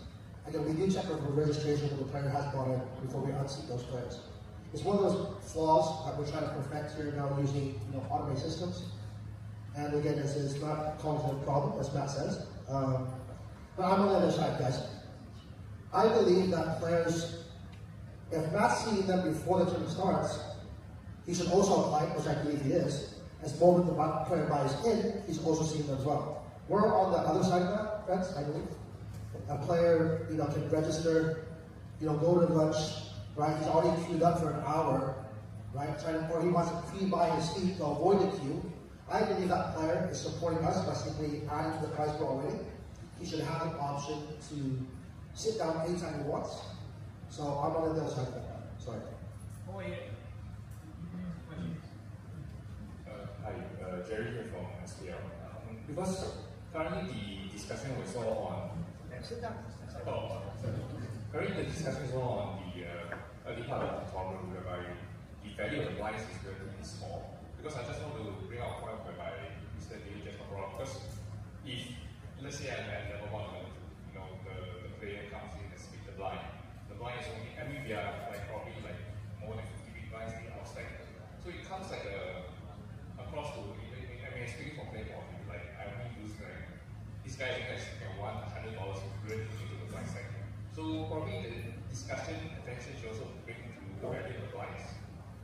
Again, we do check over registration when the player has bought in before we unseat those players. It's one of those flaws that we're trying to perfect here now using automated systems. And again, this is not causing a problem, as Matt says. But I'm on the other side, guys. I believe that players, if Matt's seeing them before the tournament starts, he should also apply, which I believe he is. As the moment the player buys in, he's also seeing them as well. We're on the other side of that, friends, I believe. A player, can register, go to lunch, right? He's already queued up for an hour, right? Or he wants to pre-buy his seat to avoid the queue. I believe that player is supporting us by simply adding to the price pool already. He should have an option to sit down anytime he wants. So I'm on the other side of that. Sorry. Oh, yeah. Hi, Jerry here from SPL. Because currently the discussion was all on. Sit down. Currently the discussion is all on the early part of the problem whereby the value of the blinds is relatively small. Because I just want to bring out a point whereby Mr. Lee just brought up. Because if let's say I'm at level 1, the player comes in and speaks the blind is only, we are probably more than 50 big blinds in our stack. So it comes like across to, speaking from player point of view, I only use this guy is $100 relative to the blind stack. So probably the discussion attention should also bring to the value of the blinds.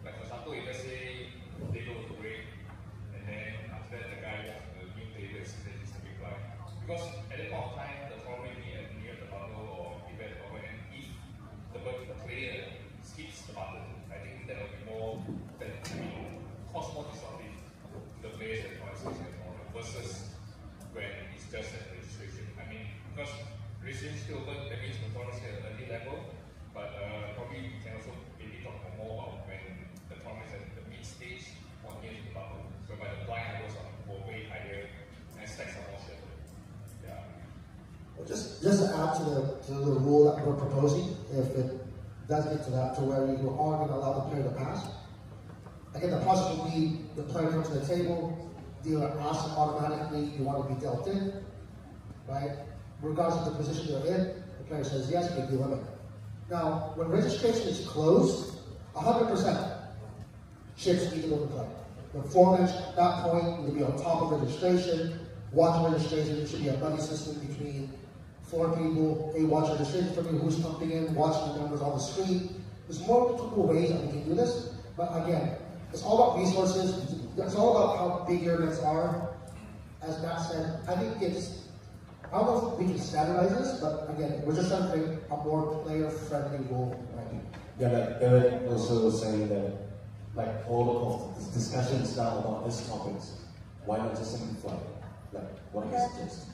For example, if let's say they go to break, and then after that the guy has a new table is just a big blind. Because at that point of time, the problem may be near the bubble or even at the bubble, and if the player skips the button, I think that will be more, cost more disruptive to the players at the tournament versus when it's just at registration. Because registration is still open, that means the tournament is at an early level, but probably we can also maybe talk more about when the tournament is at the mid stage or near to the bubble, whereby the blind levels are way higher and stacks are more settled. Yeah. Well, just to add to the rule that we're proposing, if it does get to that, to where you are going to allow the player to pass. Again, the process will be the player comes to the table, dealer asks automatically, you want to be dealt in, right? Regardless of the position you're in, the player says yes, big deal limit. Now, when registration is closed, 100% chips need to go to play. The format at that point will be on top of registration. Watch registration, it should be a buddy system between 4 people. They watch registration for me, who's pumping in, watching the numbers on the screen. There's multiple ways that we can do this, but again, it's all about resources. It's all about how big your events are. As Matt said, I think I don't know if we can standardize this, but again, we're just trying to create a more player-friendly rule. Right? Yeah, like Eric also was saying that all of the discussions now about these topics, why not just simplify it? What do you suggest?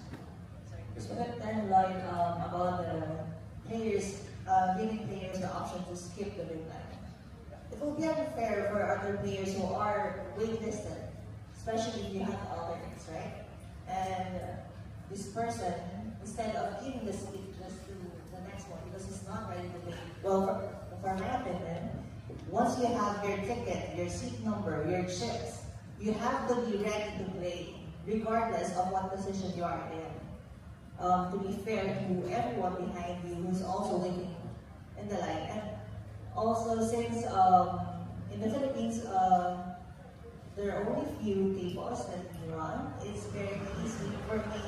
Then about the players, giving players the option to skip the big line. It will be unfair for other players who are waitlisted, especially if you have alternates, right? And this person, instead of giving the seat just to the next one because he's not ready Well, for my opinion, once you have your ticket, your seat number, your chips, you have to be ready to play, regardless of what position you are in. To be fair to everyone behind you who's also waiting in the line. And also, since in the Philippines, there are only few tables that we run, it's very easy for me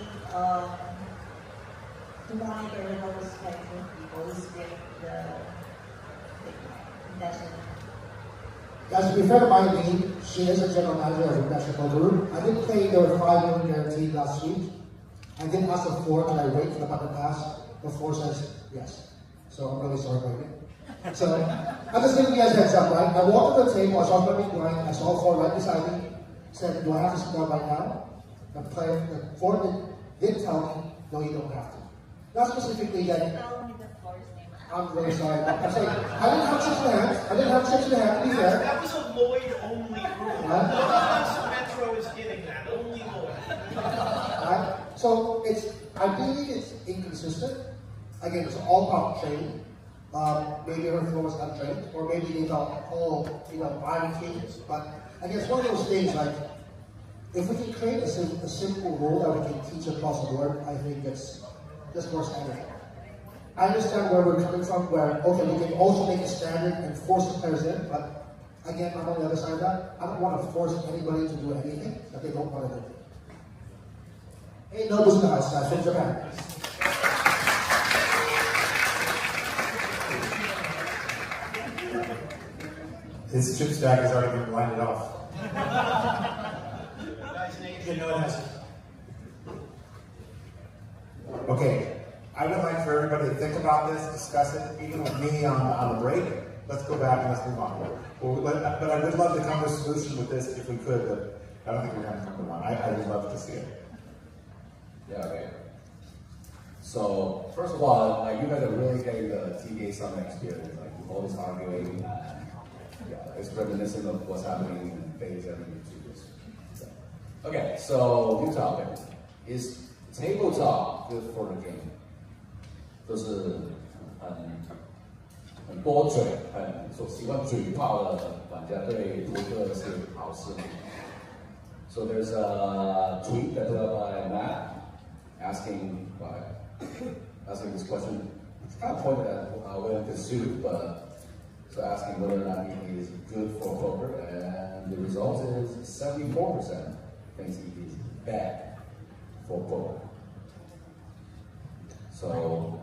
to monitor those kinds of people with the intention. Guys, to be fair to Mylene, she is a general manager of International Poker Room. I did play there were 5 million guaranteed last week. I did ask the floor, can I wait for the button to pass? The floor says yes. So I'm really sorry about it. So I'm just giving you guys a heads up, right? I walked up to the table, I saw my big blind, I saw a floor right beside me, said, do I have to sit down right now? The floor did tell me, no, you don't have to. Not specifically that. I'm really sorry. I'm saying, I didn't have chips in the hand. I didn't have chips in the hand, to be fair. That was a Lloyd only rule. No one else Metro is getting that. Only Lloyd. So I believe it's inconsistent. Again, it's all about training. Maybe her floor was untrained, or maybe they thought, oh, I'm kids. But I guess one of those things, like, if we can create a simple rule that we can teach across the board, I think it's just more standard. I understand where we're coming from, where, okay, we can also make a standard and force the players in, but again, I'm on the other side of that. I don't want to force anybody to do anything that they don't want to do. Hey, Nobu's in the house, guys, from Japan. His chip stack has already been blinded off. Okay. I would like for everybody to think about this, discuss it, even with me on the break. Let's go back and let's move on. But I would love to come to a solution with this if we could, but I don't think we're going to come to one. I would love to see it. Yeah, okay. So, first of all, like, you guys are really getting the TDA Summit experience, like all this arguing, it's reminiscent of what's happening in phase and YouTubers. Okay, so new topic. Is tabletop good for the game? 就是很多嘴、很所习惯嘴炮的玩家对扑克是好事。So there's a tweet that put up by Matt asking this question. It's kind of pointed at William Pursuit, but so asking whether or not he is good for poker, and the result is 74% thinks he is bad for poker. So,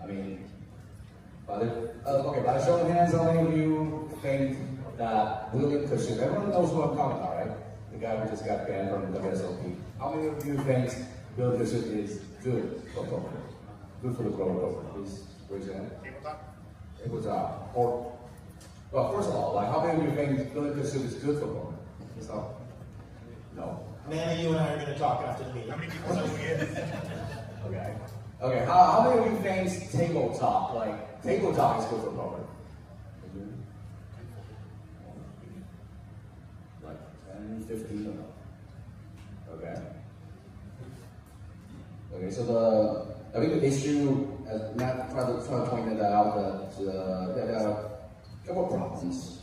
I mean, by a show of hands, how many of you think that William Pursuit, everyone knows who I'm talking about, right? The guy who just got banned from the WSOP. How many of you think William Pursuit is good for poker? Good for the global poker? Please raise your hand. Tabletop. Well, first of all, like, how many of you think William Pursuit is good for poker? So, no. Nana, you and I are going to talk after the meeting. How many people know who he is? Okay. Okay, how many of you think tabletop is good for poker? Like 10, 15 or no? Okay. Okay, so I think the issue, as Matt tried to point it out, that there are a couple of problems.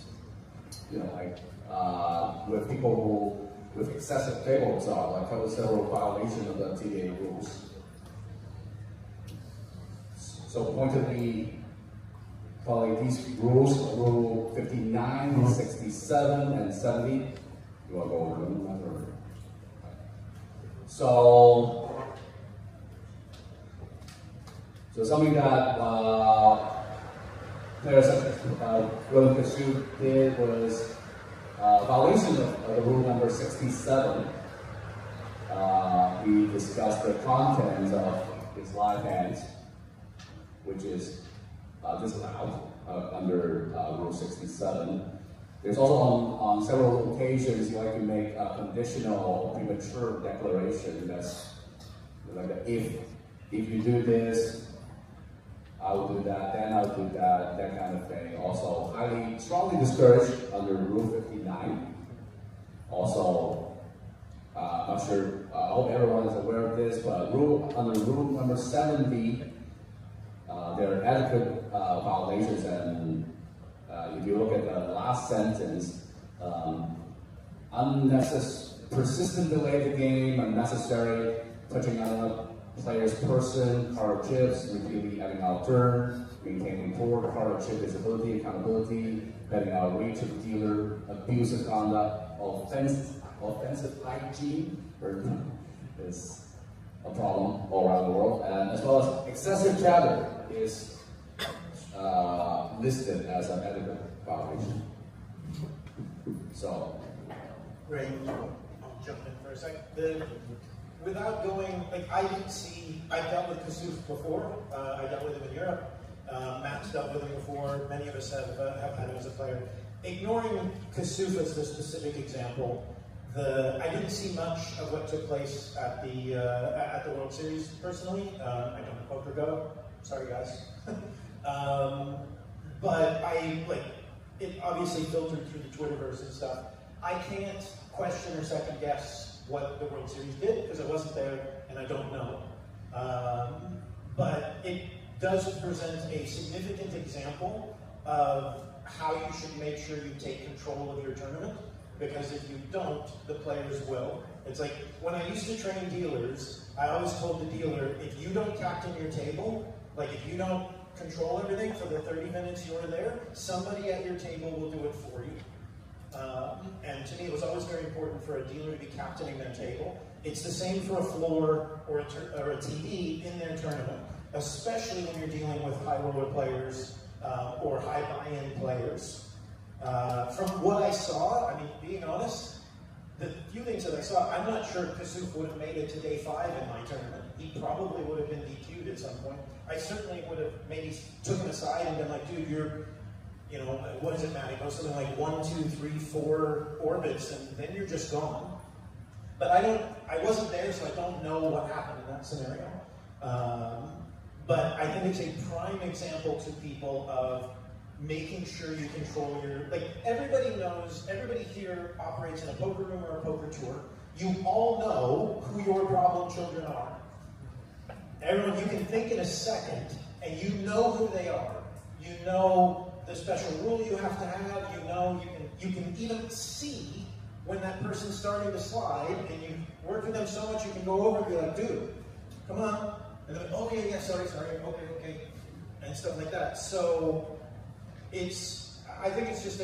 With people with excessive tabletop, like there were several violations of the TDA rules. So pointedly, probably these rules, Rule 59, 67, and 70. You want to go over them? So something that players William Pursuit did was violation of the rule number 67. He discussed the contents of his live hands, which is disallowed under Rule 67. There's also on several occasions you like to make a conditional premature declaration that's like if you do this, I will do that, then I'll do that kind of thing. Also, highly, strongly discouraged under Rule 59. Also, I'm not sure, I hope everyone is aware of this, but under Rule number 70, there are etiquette violations, and if you look at the last sentence, persistent delay the game, unnecessary, touching on a player's person, card chips, repeatedly adding out turn, maintaining poor card chip visibility, accountability, betting out reach of the dealer, abusive conduct, offensive hygiene is a problem all around the world, and as well as excessive chatter is listed as an etiquette violation. So, Great. I'll jump in for a second. Without going, like, I dealt with Kasuf before. I dealt with him in Europe. Matt's dealt with him before. Many of us have had him as a player. Ignoring Kasuf as the specific example, I didn't see much of what took place at the World Series personally. I don't poker go. Sorry, guys. But it obviously filtered through the Twitterverse and stuff. I can't question or second guess what the World Series did because I wasn't there and I don't know. But it does present a significant example of how you should make sure you take control of your tournament, because if you don't, the players will. It's like when I used to train dealers, I always told the dealer, if you don't captain your table, like if you don't control everything for the 30 minutes you're there, somebody at your table will do it for you. And to me, it was always very important for a dealer to be captaining their table. It's the same for a floor or a TD in their tournament, especially when you're dealing with high roller players or high buy-in players. From what I saw, I mean, being honest, the few things that I saw, I'm not sure Kasuf would have made it to day 5 in my tournament. He probably would have been DQ'd at some point. I certainly would have maybe took him aside and been like, dude, you're, you know, what is it, Matt? It goes something like 1, 2, 3, 4 orbits, and then you're just gone. But I wasn't there, so I don't know what happened in that scenario. But I think it's a prime example to people of making sure you control your, like, everybody knows, everybody here operates in a poker room or a poker tour. You all know who your problem children are. Everyone, you can think in a second, and you know who they are. You know the special rule you have to have. You know you can even see when that person's starting to slide, and you work with them so much you can go over and be like, dude, come on. And they're like, okay, yeah, sorry, okay, and stuff like that. So I think it's just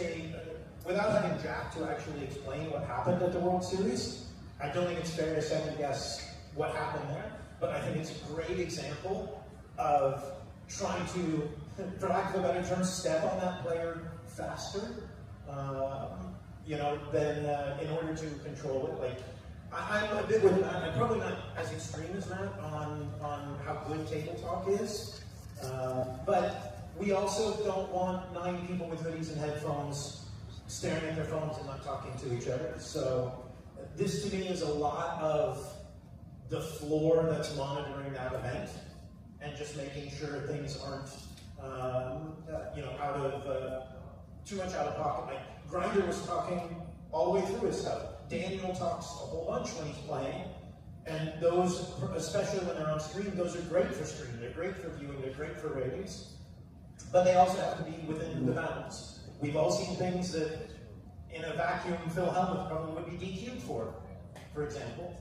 without having Jack to actually explain what happened at the World Series, I don't think it's fair to second guess what happened there. But I think it's a great example of trying to, for lack of a better term, step on that player faster, you know, than in order to control it. Like, I'm a bit with Matt. I'm probably not as extreme as Matt on how good table talk is, but we also don't want 9 people with hoodies and headphones staring at their phones and not talking to each other. So this to me is a lot of the floor that's monitoring that event and just making sure things aren't, you know, out of too much out of pocket. Like Grinder was talking all the way through his stuff. Daniel talks a whole bunch when he's playing, and those, especially when they're on stream, those are great for stream. They're great for viewing. They're great for ratings, but they also have to be within the bounds. We've all seen things that in a vacuum Phil Hellmuth probably would be DQ'd for example.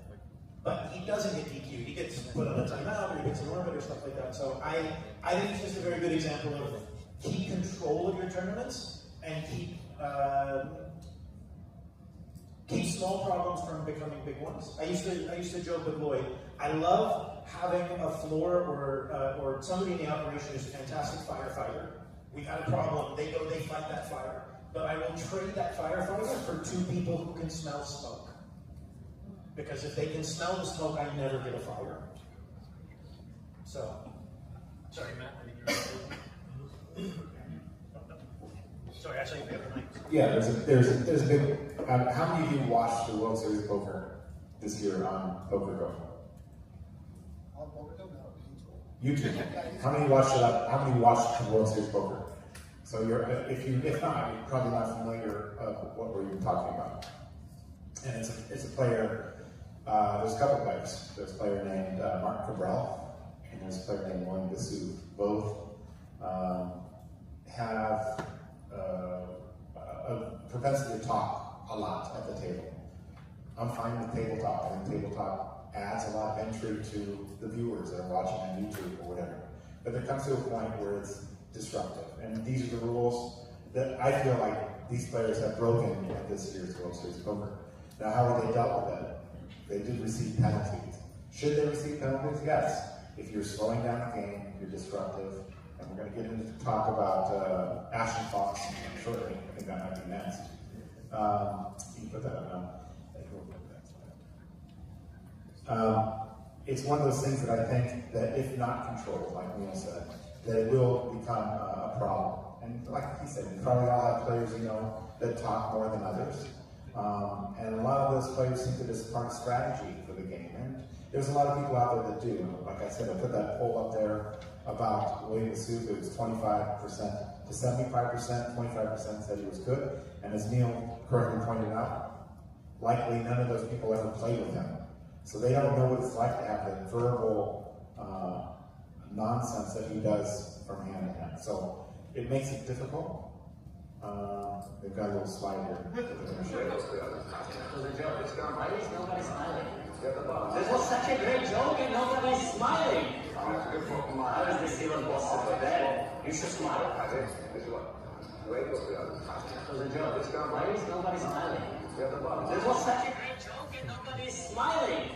But he doesn't get DQ'd. He gets put on a timeout, or he gets an orbit, or stuff like that. So I think it's just a very good example of keep control of your tournaments and keep small problems from becoming big ones. I used to joke with Lloyd. I love having a floor or somebody in the operation who's a fantastic firefighter. We've had a problem. They go, they fight that fire. But I will trade that firefighter for 2 people who can smell smoke. Because if they can smell the smoke, I never get a fire. So, sorry, Matt. Sorry, I saw you have the mic. Yeah, there's a big. How many of you watched the World Series of Poker this year on Poker Go? On Poker Go, no. YouTube. How many watched it? How many watched the World Series of Poker? So if not, you're probably not familiar with what we're even talking about. And it's a player. There's a couple players. There's a player named Mark Cabral, and there's a player named Lloyd Fontillas. Both propensity to talk a lot at the table. I'm fine with table talk. I think table talk adds a lot of intrigue to the viewers that are watching on YouTube or whatever. But there comes to a point where it's disruptive. And these are the rules that I feel like these players have broken at this year's World Series of Poker. Now, how are they dealt with it? They did receive penalties. Should they receive penalties? Yes. If you're slowing down the game, you're disruptive. And we're going to get into talk about action clocks shortly. I think that might be next. You can put that up now. It's one of those things that I think that if not controlled, like Neil said, that it will become a problem. And like he said, you probably all have players, you know, that talk more than others. And a lot of those players think that it's part of strategy for the game. And there's a lot of people out there that do. Like I said, I put that poll up there about William Soup. It was 25% to 75%. 25% said he was good. And as Neil correctly pointed out, likely none of those people ever played with him. So they don't know what it's like to have the verbal nonsense that he does from hand to hand. So it makes it difficult. They've got a little slide here. Nobody's smiling. This was such a great joke and nobody's smiling. How is this even possible? Dad, you should smile. This was a joke. Why is nobody smiling? This was such a great joke and nobody's smiling.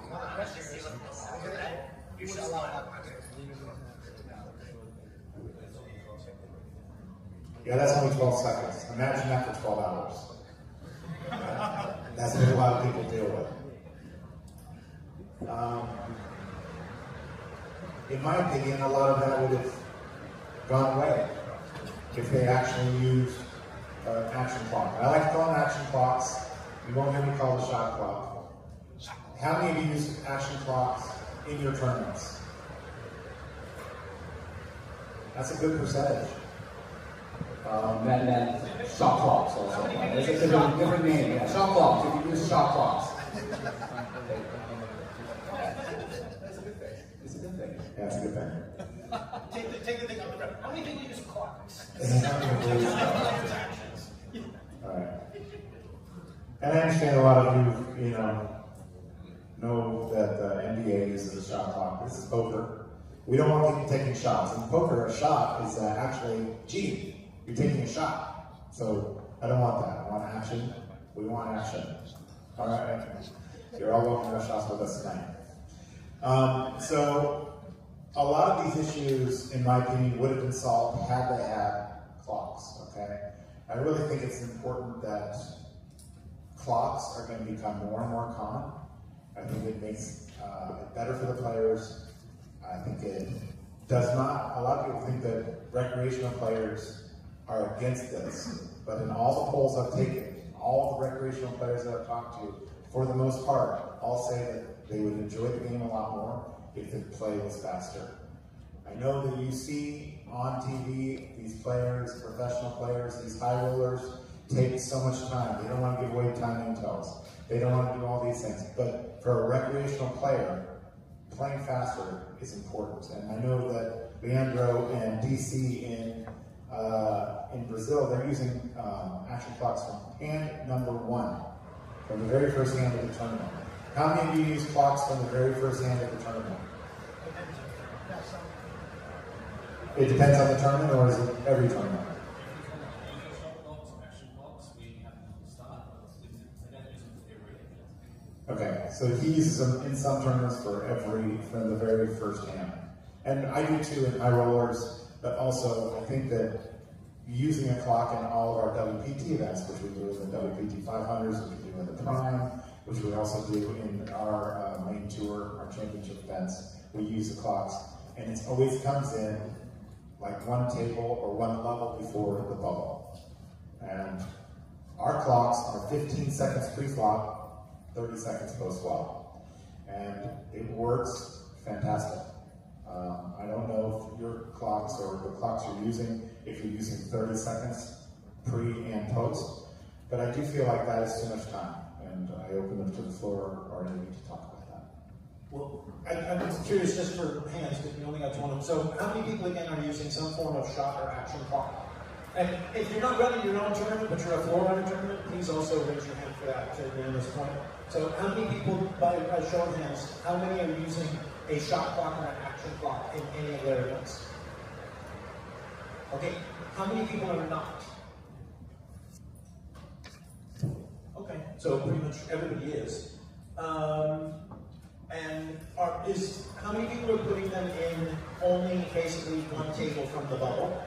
How is this even possible? Dad, you should smile. Yeah, that's only 12 seconds. Imagine that for 12 hours. That's what a lot of people deal with. In my opinion, a lot of that would have gone away if they actually used an action clock. I like to call them action clocks. You won't hear me call the shot clock. How many of you use action clocks in your tournaments? That's a good percentage. Then shot clocks also. There's a different name. Yeah. Shot clocks. If you use shot clocks. That's a good thing. It's a good thing. Yeah, it's a good thing. Take the thing on the ground. How many people use clocks? Alright. And I understand a lot of you, know that the NBA uses a shot clock. This is poker. We don't want people taking shots. In poker, a shot is actually cheating. You're taking a shot. So I don't want that. I want action. We want action. All right. You're all welcome to have shots with us tonight. So a lot of these issues, in my opinion, would have been solved had they had clocks. Okay. I really think it's important that clocks are going to become more and more common. I think it makes it better for the players. I think it does not. A lot of people think that recreational players are against this, but in all the polls I've taken, all the recreational players that I've talked to, for the most part, all say that they would enjoy the game a lot more if the play was faster. I know that you see on TV these players, professional players, these high rollers take so much time. They don't want to give away time intels. They don't want to do all these things. But for a recreational player, playing faster is important. And I know that Leandro and DC in Brazil, they're using action clocks from hand number 1, from the very first hand of the tournament. How many of you use clocks from the very first hand of the tournament? It depends on the tournament, or is it every tournament? Okay, so he uses them in some tournaments from the very first hand. And I do too in high rollers, but also I think that using a clock in all of our WPT events, which we do in the WPT 500s, which we do in the Prime, which we also do in our main tour, our championship events, we use the clocks. And it always comes in like one table or one level before the bubble. And our clocks are 15 seconds pre-flop, 30 seconds post-flop. And it works fantastic. I don't know if your clocks or the clocks you're using, if you're using 30 seconds pre and post, but I do feel like that is too much time. And I open up to the floor or you need to talk about that. Well, I'm curious just for hands, because we only got 2 of them. So how many people again are using some form of shot or action clock? And if you're not running your own tournament, but you're a floor runner tournament, please also raise your hand for that to Nana's point. So how many people, by show of hands, how many are using a shot clock or an action clock in any of their events? Okay, how many people are not? Okay, so pretty much everybody is. How many people are putting them in only basically one table from the bubble?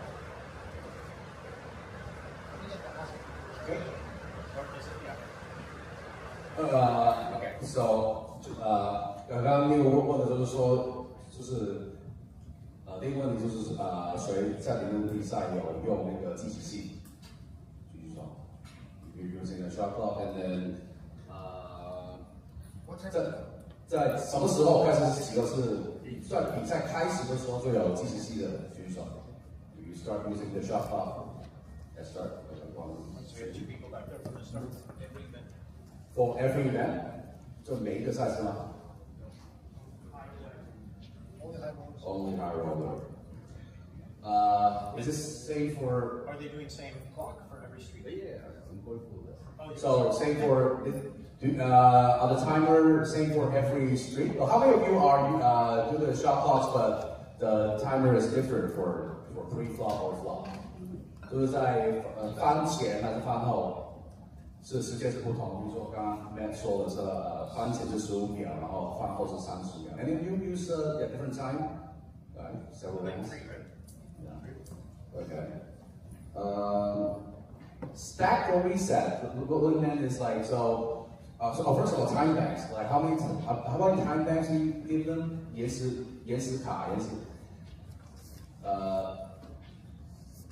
Okay. OK， so 刚刚那个问的就是说，就是第一个问题就是谁在你们的比赛有用那个计时器？就是说 ，you're using a shot clock and then 在什么时候开始几个是在比赛开始的时候就有计时器的举手 ？You start using the shot clock. Let's start. For every event, 就每一个赛事吗 ？Only high roller. Is this same for? Are they doing same clock for every street? Yeah, I'm going for that. So same for are the timer same for every street? Well, how many of you are do the shot clocks, but the timer is different for pre-flop or flop? 就是在翻前还是翻后？ 是时间是不同，比如说刚刚 Matt 说的是翻前是15秒，然后翻后是30秒。And then you use a different time, right? Several rounds. Yeah. Okay. Stack or reset? What we meant is like so. First of all, time banks. Like how many time banks do you give them? 延时卡，延时。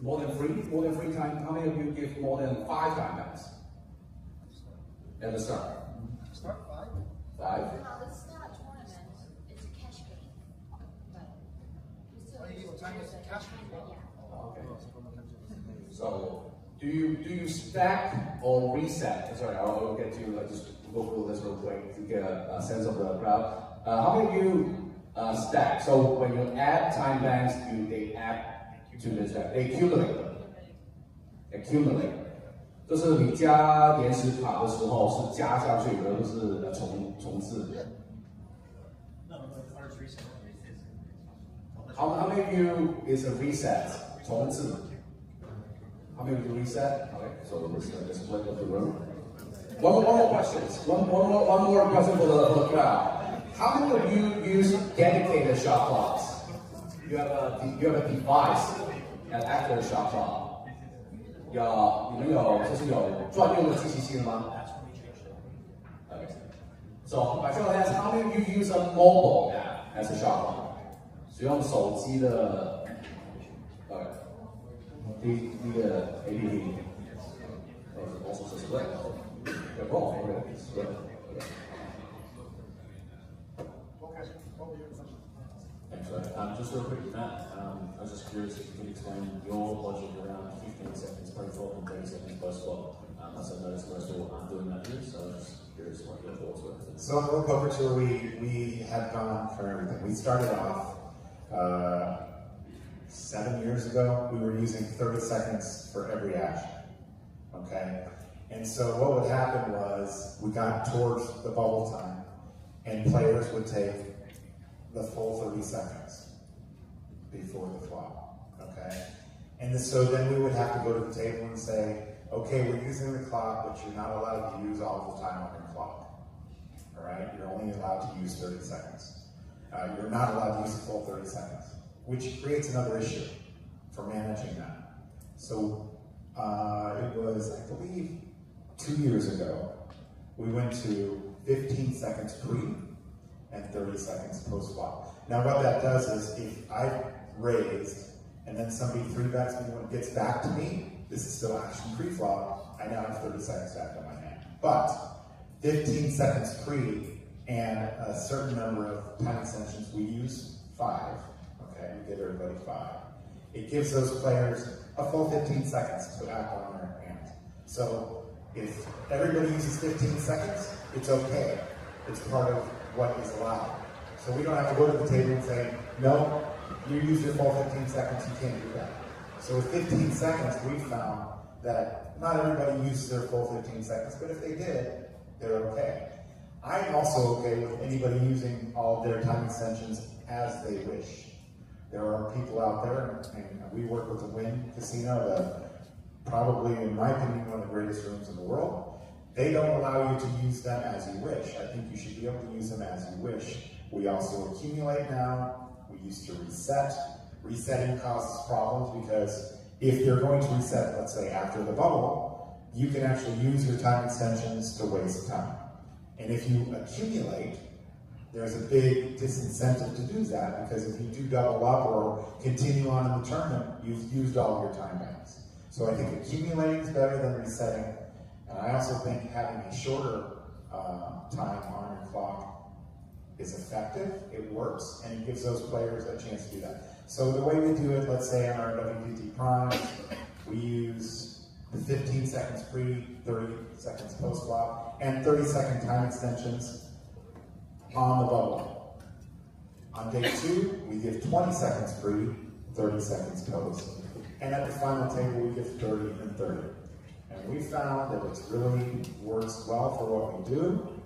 More than three time. How many of you give more than 5 time banks? At the start. Start 5? 5? No, it's not a tournament. It's a cash game. But we still use time is cash game? Yeah. Okay. So, do you stack or reset? Sorry, I'll get to just go through this real quick to get a sense of the crowd. How many of you stack? So when you add time banks, they add to the stack. They accumulate. Accumulate. 就是你加延时卡的时候是加下去，而不是重置。How many of you is a reset 重置 How many of you reset? Okay, so let's split up the room. One more question. One more question for the crowd. How many of you use dedicated shot clocks? You have a device that acts as a shot clock. 你们有专用的计时器了吗 ？Okay. So by show of hands, how many of you use a mobile app as a shot clock? 使用手机的第一个 APP. Also split. They're both already split. Just real quick, Matt, I was just curious if you could explain your logic around 15 seconds pre-flop and 30 seconds post-flop. As I noticed most people aren't doing that here, so I was just curious what your thoughts were. So on the World Poker Tour, we have gone for everything. We started off 7 years ago. We were using 30 seconds for every action, okay? And so what would happen was we got towards the bubble time, and players would take the full 30 seconds before the flop, okay? And so then we would have to go to the table and say, okay, we're using the clock, but you're not allowed to use all the time on your clock, all right? You're only allowed to use 30 seconds. You're not allowed to use the full 30 seconds, which creates another issue for managing that. So it was, I believe, 2 years ago, we went to 15 seconds pre and 30 seconds post-flop. Now what that does is if I raised and then somebody 3-bets me when it gets back to me, this is still action pre-flop, I now have 30 seconds stacked on my hand. But 15 seconds pre and a certain number of time extensions, we use 5, okay, we give everybody 5. It gives those players a full 15 seconds to act on their hand. So if everybody uses 15 seconds, it's okay. It's part of what is allowed. So we don't have to go to the table and say, no, you use your full 15 seconds, you can't do that. So with 15 seconds, we found that not everybody uses their full 15 seconds, but if they did, they're okay. I'm also okay with anybody using all of their time extensions as they wish. There are people out there, and we work with the Wynn Casino, probably, in my opinion, one of the greatest rooms in the world. They don't allow you to use them as you wish. I think you should be able to use them as you wish. We also accumulate now. We used to reset. Resetting causes problems because if you're going to reset, let's say after the bubble, you can actually use your time extensions to waste time. And if you accumulate, there's a big disincentive to do that because if you do double up or continue on in the tournament, you've used all your time banks. So I think accumulating is better than resetting. And I also think having a shorter time on your clock is effective, it works, and it gives those players a chance to do that. So the way we do it, let's say on our WPT Prime, we use the 15 seconds pre, 30 seconds post flop, and 30-second time extensions on the bubble. On day 2, we give 20 seconds pre, 30 seconds post. And at the final table, we give 30 and 30. And we found that it really works well for what we do.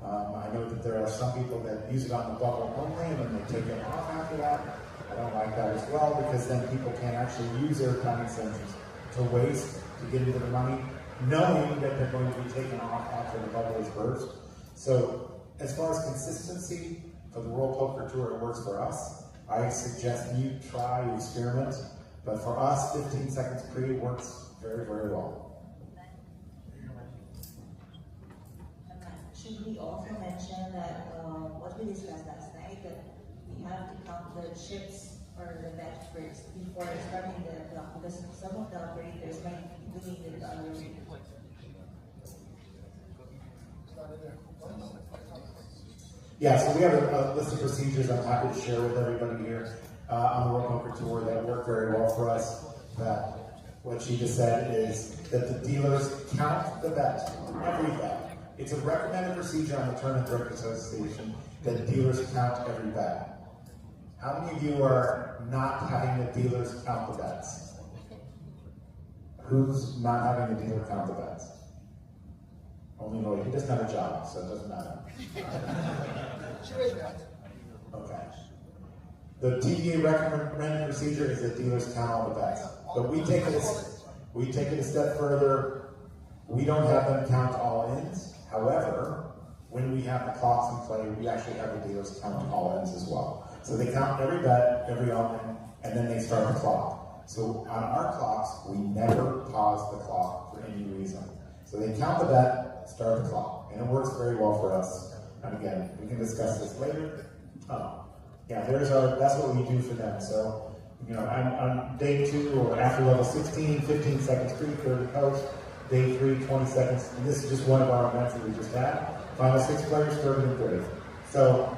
I know that there are some people that use it on the bubble only and then they take it off after that. I don't like that as well because then people can't actually use their time extensions to waste to get into the money, knowing that they're going to be taken off after the bubble is burst. So as far as consistency for the World Poker Tour, it works for us. I suggest you try, you experiment. But for us, 15 seconds pre works very, very well. Should we also mention that what we discussed last night, that we have to count the chips or the bet first before starting the clock, because some of the operators might be doing it the other way. Yeah, so we have a list of procedures I'm happy to share with everybody here on the World Poker Tour that work very well for us. That what she just said is that the dealers count the bet, every bet. It's a recommended procedure on the Tournament Directors Association that dealers count every bet. How many of you are not having the dealers count the bets? Who's not having the dealer count the bets? Only Lloyd. He doesn't have a job, so it doesn't matter. Okay. The TDA recommended procedure is that dealers count all the bets. But we take it a step further. We don't have them count all ins. However, when we have the clocks in play, we actually have the dealers count all ins as well. So they count every bet, every all-in, and then they start the clock. So on our clocks, we never pause the clock for any reason. So they count the bet, start the clock, and it works very well for us. And again, we can discuss this later. Yeah, that's what we do for them. So, on day 2 or after level 16, 15 seconds pre, 30 post. Day 3, 20 seconds. And this is just one of our events that we just had. Final 6 players, 30 and 30. So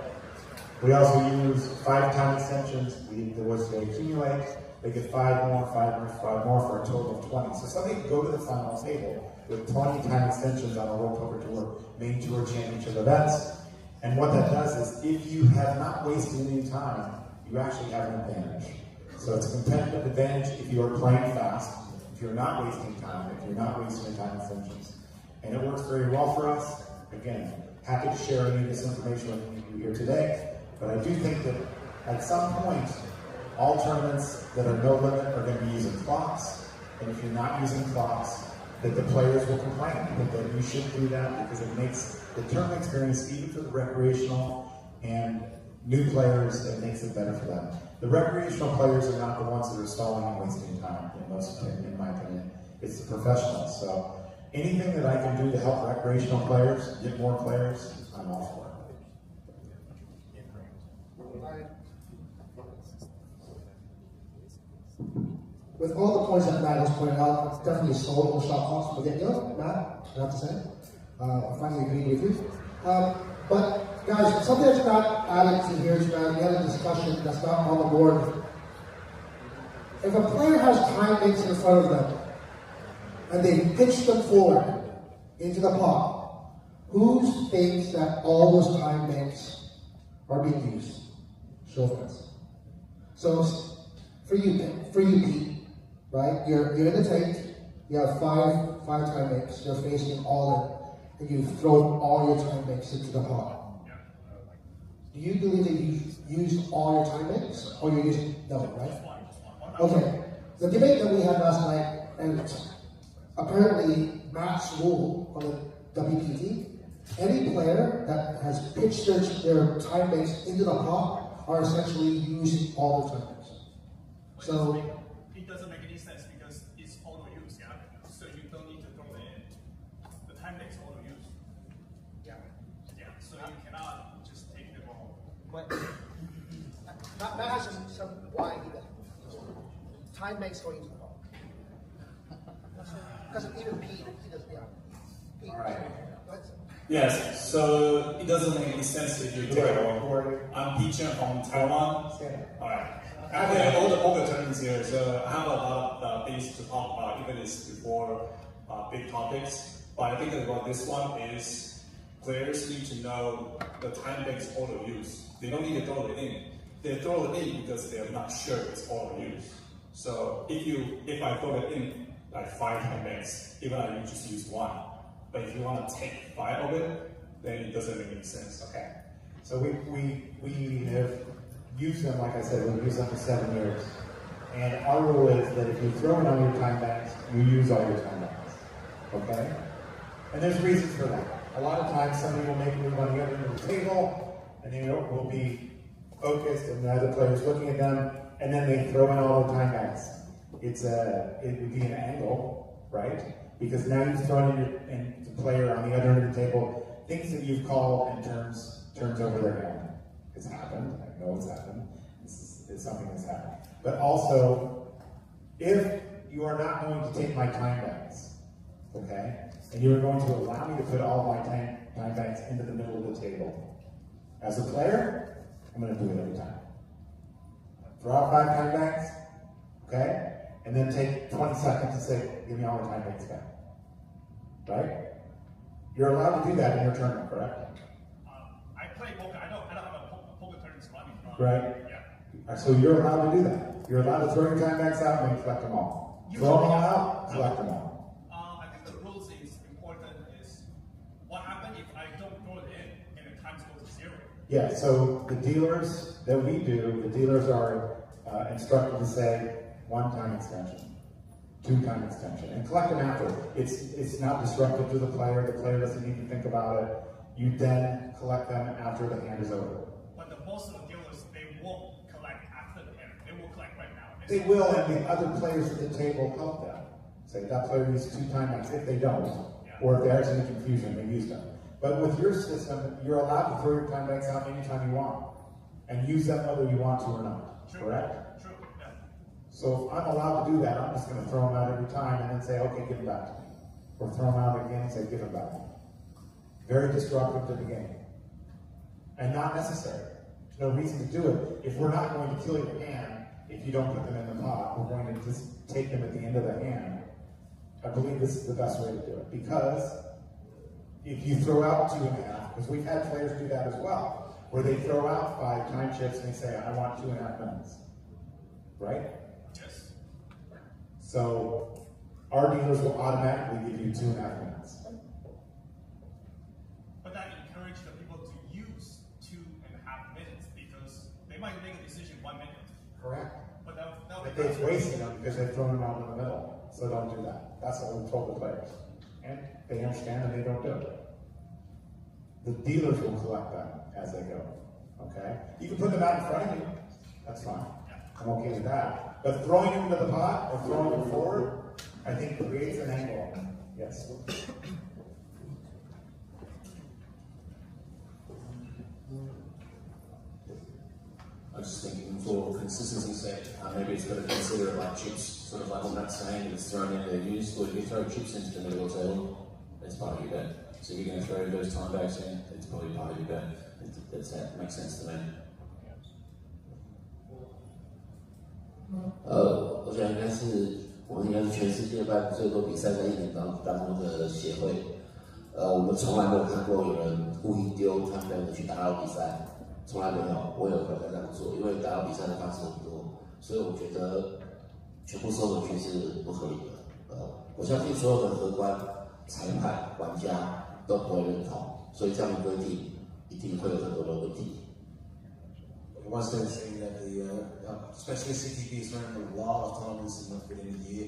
we also use 5 time extensions. They accumulate. They get 5 more, 5 more, 5 more for a total of 20. So somebody can go to the final table with 20 time extensions on a World Poker Tour main tour championship events. And what that does is, if you have not wasted any time, you actually have an advantage. So it's a competitive advantage if you are playing fast, if you're not wasting time, if you're not wasting time extensions. And it works very well for us. Again, happy to share any of this information with you here today. But I do think that at some point, all tournaments that are no limit are going to be using clocks. And if you're not using clocks, that the players will complain. I think that you should do that because it makes the tournament experience, even for the recreational and new players, it makes it better for them. The recreational players are not the ones that are stalling and wasting time, in my opinion. It's the professionals. So anything that I can do to help recreational players get more players, I'm all for it. With all the points that Matt has pointed out, it's definitely sold on shot clocks from the get-go. Matt, I have to say. I finally agree with you. But guys, something that's not added to here is that we had a discussion that's not on the board. If a player has time banks in front of them and they pitch them forward into the pot, who thinks that all those time banks are being used? Show of hands. So for you, Pete, right? You're in the tank, you have five time banks, you're facing all in, and you throw all your time banks into the pot. Do you believe that you used all your time banks, or you're using, no, right? Okay, the debate that we had last night, and apparently Matt's rule on the WPT, any player that has pitched their time banks into the pot are essentially using all their time banks. So it doesn't make any sense because it's auto use, yeah. So you don't need to throw it in. The time banks auto use. Yeah. Yeah. So you cannot just take them all. But Matt has some why he does. Time banks going into the pot. Because even Pete, he does, yeah. Pete. All right. Yes, so it doesn't make any sense if you take I'm Pete Chen from Taiwan. Alright. I have all the poker tournaments here, so I have a lot of things to talk about, even if it's before big topics. But I think about this one is players need to know the time banks auto use. They don't need to throw it in. They throw it in because they're not sure it's auto use. So if I throw it in like 5 time banks, even I just use 1. But if you want to take 5 of it, then it doesn't make any sense. Okay. So we have used them, like I said, we've used them for 7 years. And our rule is that if you throw in all your time banks, you use all your time banks. Okay? And there's reasons for that. A lot of times somebody will make a move on the other end of the table, and they will be focused, and the other player's looking at them, and then they throw in all the time banks. It would be an angle, right? Because now you've thrown in the player on the other end of the table things that you've called and turns over their hand. It's happened. I know it's happened. It's something that's happened. But also, if you are not going to take my time banks, okay, and you are going to allow me to put all my time banks into the middle of the table, as a player, I'm going to do it every time. Throw out 5 time banks, okay? And then take 20 seconds to say, give me all the time banks back. Right? You're allowed to do that in your tournament, correct? I play poker. I don't have a poker tournament running. Right? Yeah. So you're allowed to do that. You're allowed to throw your time banks out and then collect them all. Throw them all out, collect them all. I think the rules is important is what happens if I don't throw it in and the time goes to 0. Yeah, so the dealers that we do, the dealers are instructed to say 1 time extension, 2 time extension, and collect them after. It's not disruptive to the player doesn't need to think about it. You then collect them after the hand is over. But the most of the dealers, they won't collect after the hand. They will collect right now. They will, and the other players at the table help them. Say that player used 2 time banks. If they don't, or if there's any confusion, they use them. But with your system, you're allowed to throw your time banks out anytime you want, and use them whether you want to or not. True. Correct? True. Yeah. So if I'm allowed to do that, I'm just going to throw them out every time and then say, okay, give them back to me. Or throw them out again and say, give them back to me. Very disruptive to the game. And not necessary. There's no reason to do it. If we're not going to kill your hand, if you don't put them in the pot, we're going to just take them at the end of the hand. I believe this is the best way to do it. Because if you throw out 2.5, because we've had players do that as well, where they throw out 5 time chips and they say, I want 2.5 minutes. Right? Yes. So our dealers will automatically give you 2.5 minutes. But that encourages the people to use 2.5 minutes because they might make a decision 1 minute. Correct. But they've wasted them because they've thrown them out in the middle. So don't do that. That's what we've told the players. And they understand and they don't do it. The dealers will collect them as they go. Okay? You can put them out in front of you. That's fine. I'm okay with that. But throwing them into the pot or throwing them forward, I think creates an angle. Yes. I was just thinking for consistency's sake, maybe it's better to consider it like chips, sort of like what Matt's saying, if it's thrown in there used, or if you throw chips into the middle of the table, it's part of your bet. So if you're going to throw those time bags in, it's probably part of your bet. That makes sense to me. 我想我应该是全世界办最多比赛在1年当中的协会。我们从来没有看过有人故意丢他们的去打扰比赛，从来没有。我也会这样做，因为打扰比赛的方式很多，所以我觉得全部收回去是不合理的。我相信所有的荷官、裁判、玩家都不会认同，所以这样的规定一定会有很多的问题。Once they're saying that especially CTB is running a lot of tournaments within a year,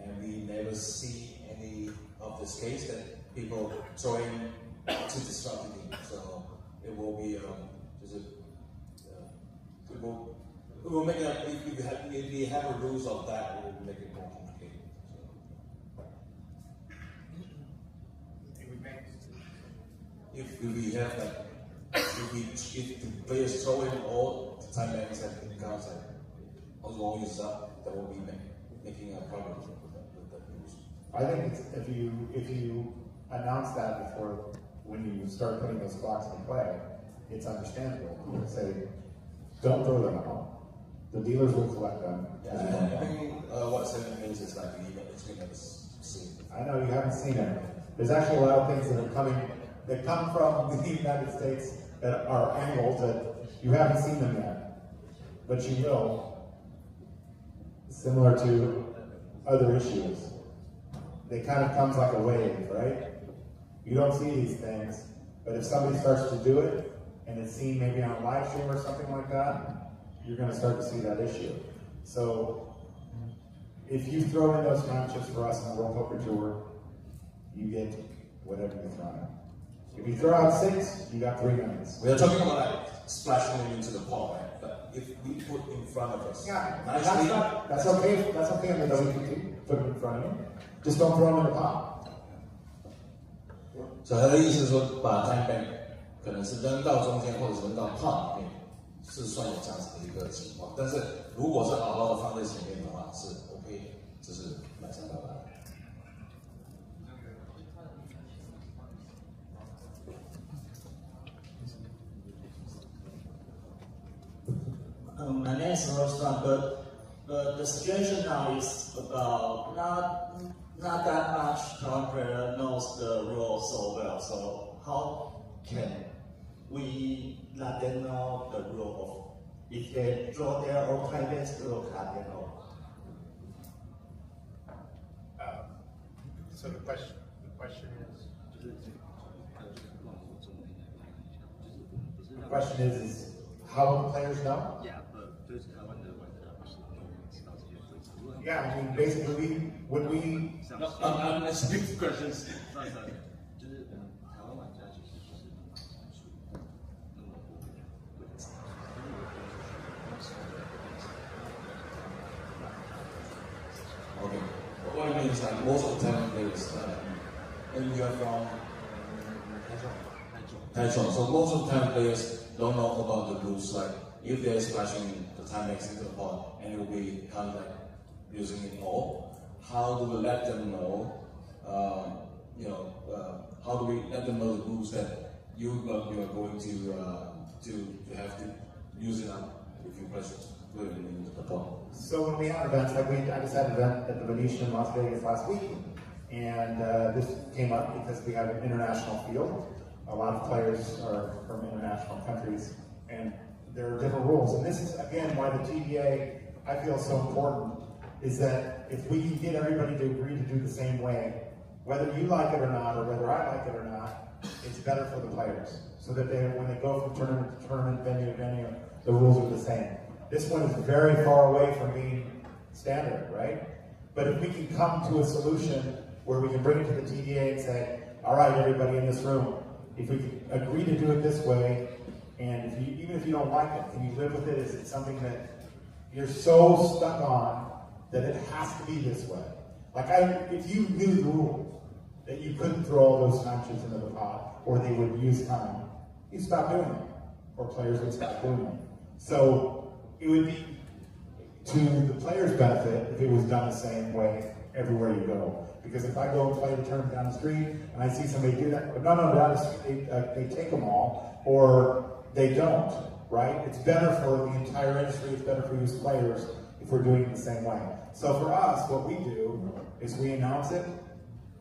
and we never see any of this case that people throwing to disrupt the game. So it will be it will make it if we have a rules of that, it will make it more complicated. If we have like if the players throw in all the time banks and the cards that all uses up, that will be making a problem with that rules. I think if you announce that before when you start putting those blocks in play, it's understandable. You say, don't throw them out. The dealers will collect them. I think what 7 means is like it's going to see. I know you haven't seen it. There's actually a lot of things that are coming that come from the United States that are angles that you haven't seen them yet, but you will. Similar to other issues, it kind of comes like a wave, right? You don't see these things, but if somebody starts to do it and it's seen maybe on a live stream or something like that, you're going to start to see that issue. So if you throw in those matches for us on the World Poker Tour, you get whatever you throw in. If you throw out 6, you got 3 minutes. We are talking about like splashing them into the pot, right? But if we put in front of us, nicely, that's okay. That's okay on the WPT. Put them in front of you. Just don't throw them in the pot. 所以他的意思是说，把 time bank 可能是扔到中间，或者是扔到pot里面，是算有这样子的一个情况。但是如果是好好的放在前面的话，是 OK 的，这是买上到来。My name is Rostan, but the situation now is about not that much current player knows the rules so well. So how can we let them know the rule of if they draw their own time base, we'll let them know? So the question is how will the players know? Yeah, I mean, basically, when we... I'm speaking questions. Okay. What I mean is like most of the time players, and you are from Taiwan, so most of the time players don't know about the rules. Like if they're splashing the time banks into the pot, and it will be kind of like using it all. How do we let them know? How do we let them know the rules that you are going to have to use it up if you press it into the pot? So when we have events, like I just had an event at the Venetian in Las Vegas last week, and this came up because we have an international field. A lot of players are from international countries, and there are different rules. And this is again why the TDA I feel is so important. Is that if we can get everybody to agree to do the same way, whether you like it or not, or whether I like it or not, it's better for the players. So that when they go from tournament to tournament, venue to venue, the rules are the same. This one is very far away from being standard, right? But if we can come to a solution where we can bring it to the TDA and say, all right, everybody in this room, if we can agree to do it this way, and even if you don't like it, can you live with it? Is it something that you're so stuck on that it has to be this way? Like if you knew the rule that you couldn't throw all those punches into the pot, or they would use time, you'd stop doing it, or players would stop doing it. So it would be to the players' benefit if it was done the same way everywhere you go. Because if I go and play the tournament down the street and I see somebody do that, but they take them all, or they don't, right? It's better for the entire industry, it's better for you as players if we're doing it the same way. So for us, what we do is we announce it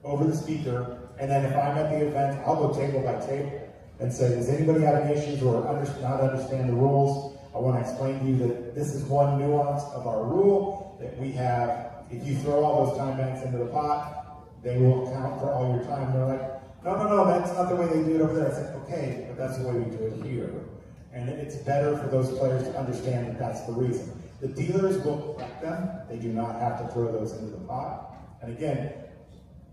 over the speaker, and then if I'm at the event, I'll go table by table and say, does anybody have any issues or not understand the rules? I want to explain to you that this is one nuance of our rule. that we have, if you throw all those time banks into the pot, they will account for all your time. They're like, no, that's not the way they do it over there. I said, okay, but that's the way we do it here. And it's better for those players to understand that that's the reason. The dealers will collect them. They do not have to throw those into the pot. And again,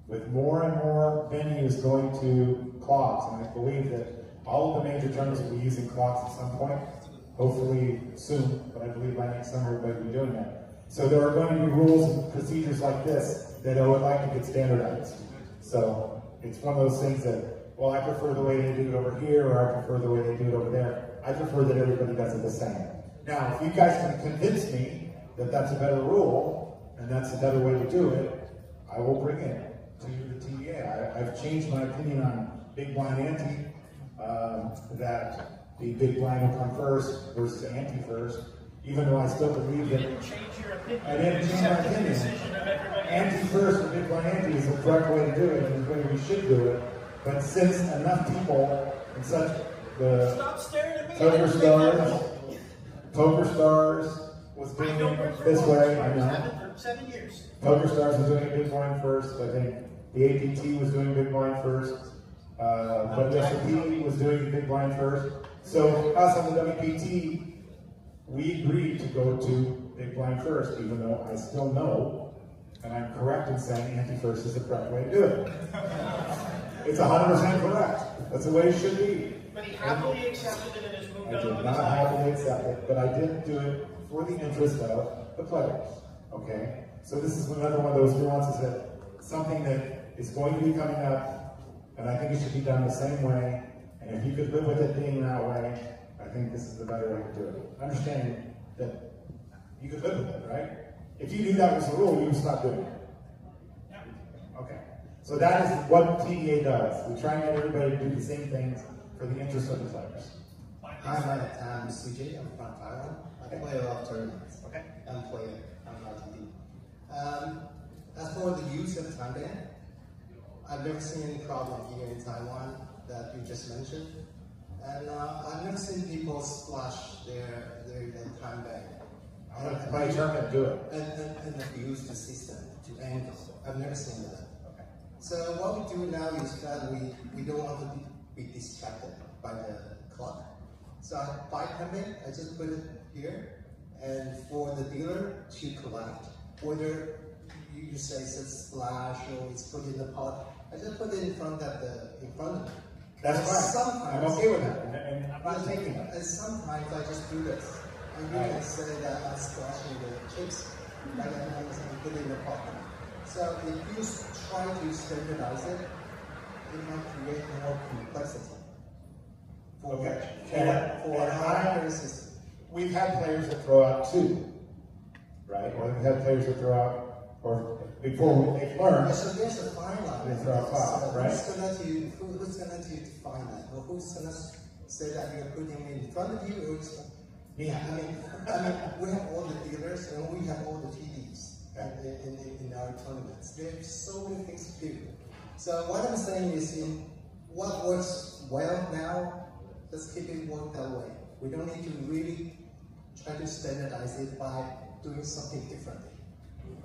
with more and more venues going to clocks, and I believe that all of the major tournaments will be using clocks at some point, hopefully soon, but I believe by next summer everybody will be doing that. So there are going to be rules and procedures like this that I would like to get standardized. So it's one of those things that, well, I prefer the way they do it over here, or I prefer the way they do it over there. I prefer that everybody does it the same. Now, if you guys can convince me that that's a better rule, and that's a better way to do it, I will bring it to the TDA. I've changed my opinion on big blind ante, that the big blind will come first versus ante first, even though I still believe that I didn't change my opinion. Ante first or big blind ante is the correct way to do it, and the way we should do it. But since enough people and such, the Poker Stars was doing it this way, I know. 7 years. Poker Stars was doing it big blind first. I think the APT was doing big blind first. But the WPF was doing big blind first. So us on the WPT, we agreed to go to big blind first, even though I still know, and I'm correct in saying ante-first is the correct way to do it. It's 100% correct. That's the way it should be. But he happily accepted it and has moved on. I did not happily accept it, but I did do it for the interest of the players. Okay? So this is another one of those nuances that something that is going to be coming up, and I think it should be done the same way. And if you could live with it being that way, I think this is the better way to do it. Understanding that you could live with it, right? If you knew that was the rule, you would stop doing it. Okay. So that is what TDA does. We try and get everybody to do the same things for the interest of the players. Hi, I'm CJ. I'm from Taiwan. I play a lot of tournaments. Okay. I'm playing. I'm not TD. As for the use of time ban, I've never seen any problem here in Taiwan that you just mentioned, and I've never seen people splash their time ban. My tournament do it. And abuse the system to angle. I've never seen that. Okay. So what we do now is that we don't want to be distracted by the clock. So I buy time ban, I just put it here, and for the dealer to collect, whether you say it's a splash or it's put in the pot, I just put it in front of me. That's right. I'm okay with that, and I'm not taking it. And sometimes I just do this. And you can say that I'm splashing the chips, and then I'm putting in the pot. So if you try to standardize it, it might create more complexity. We've had players that throw out 2, right? Or we've had players that throw out, or before they've learned. So there's a fine line. They throw out 5, right? Who's going to define that? Or who's going to say that you're putting it in front of you? Or yeah. I mean, we have all the dealers and we have all the TDs in our tournaments. There's so many things to do. So what I'm saying is, in what works well now, let's keep it work that way. We don't need to really try to standardize it by doing something differently.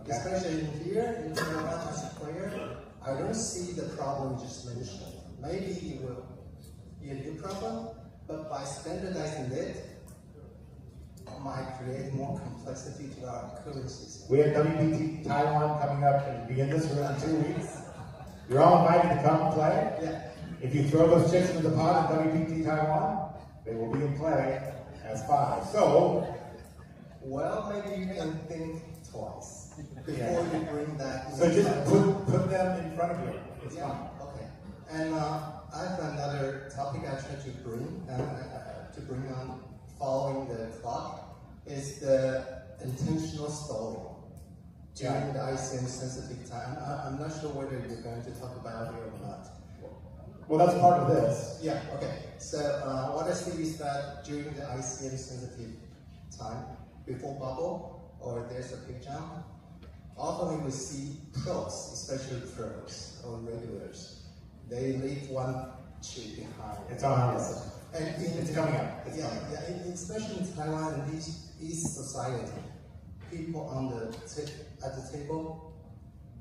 Okay. Especially in here, in Taiwan as a player, I don't see the problem you just mentioned. Maybe it will be a new problem, but by standardizing it, might create more complexity to our current system. We have WPT Taiwan coming up and be in this room in 2 weeks. You're all invited to come and play. Yeah. If you throw those chips into the pot in WPT Taiwan, they will be in play as 5. So, well, maybe you can think twice before you bring that. So just put them in front of you. It's fine. Okay. And I have another topic I try to bring on following the clock is the intentional stalling during the ICM sensitive time. I'm not sure whether you're going to talk about it or not. Well, that's part of this. Yeah, okay. So what I see is that during the ICM sensitive time, before bubble, or there's a big jump, often we see pros, especially pros or regulars, they leave one chip behind. It's on us. And it's coming up. Especially in Taiwan and East society, people at the table,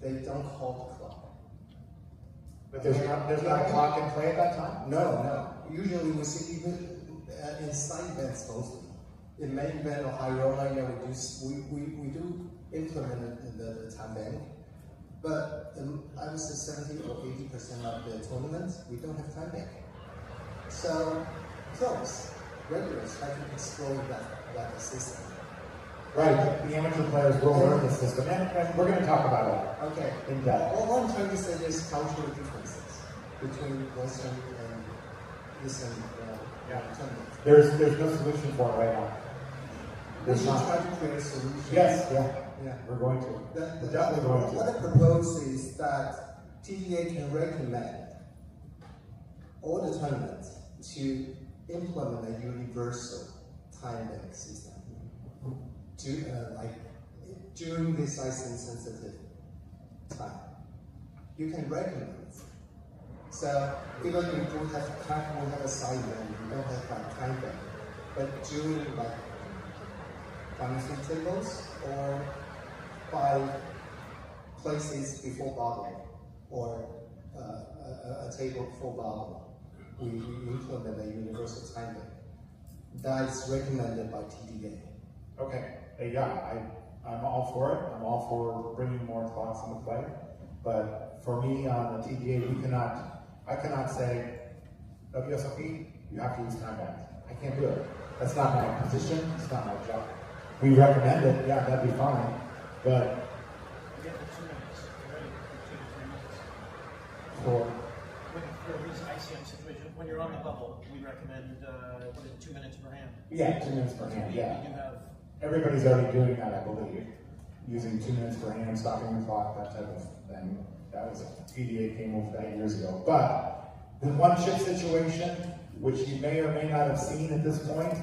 they don't call the clock. But there's not a clock in play at that time? No. Usually we see even in side events mostly. In main event or high roller, we do implement the time bank. But I would say 70 or 80% of the tournaments, we don't have time bank. So pros, regulars try to explore that system. Right, the amateur players will learn the system, and we're going to talk about it. Okay. In depth. All I'm trying to say is cultural differences between Western and Eastern tournaments. There's no solution for it right now. We should try to create a solution. Yes, we're going to. We're definitely going to. What I propose is that TDA can recommend all the tournaments to implement a universal time bank system to during this sensitive time. You can recommend. So even if we have a side event, we don't have time bank, but during financing tables or by places before bottle or a table before bottle, we implement a universal time bank. That is recommended by TDA. Okay, I'm all for it. I'm all for bringing more clocks into play. But for me on the TDA, I cannot say, WSOP, you have to use time bank. I can't do it. That's not my position. It's not my job. We recommend it. Yeah, that'd be fine. But for this ICM situation, when you're on the bubble, we recommend 2 minutes per hand. Yeah, 2 minutes per hand. Yeah. You have Everybody's already doing that, I believe. Using 2 minutes per hand, stopping the clock, that type of thing. That was TDA came over that years ago. But the one chip situation, which you may or may not have seen at this point,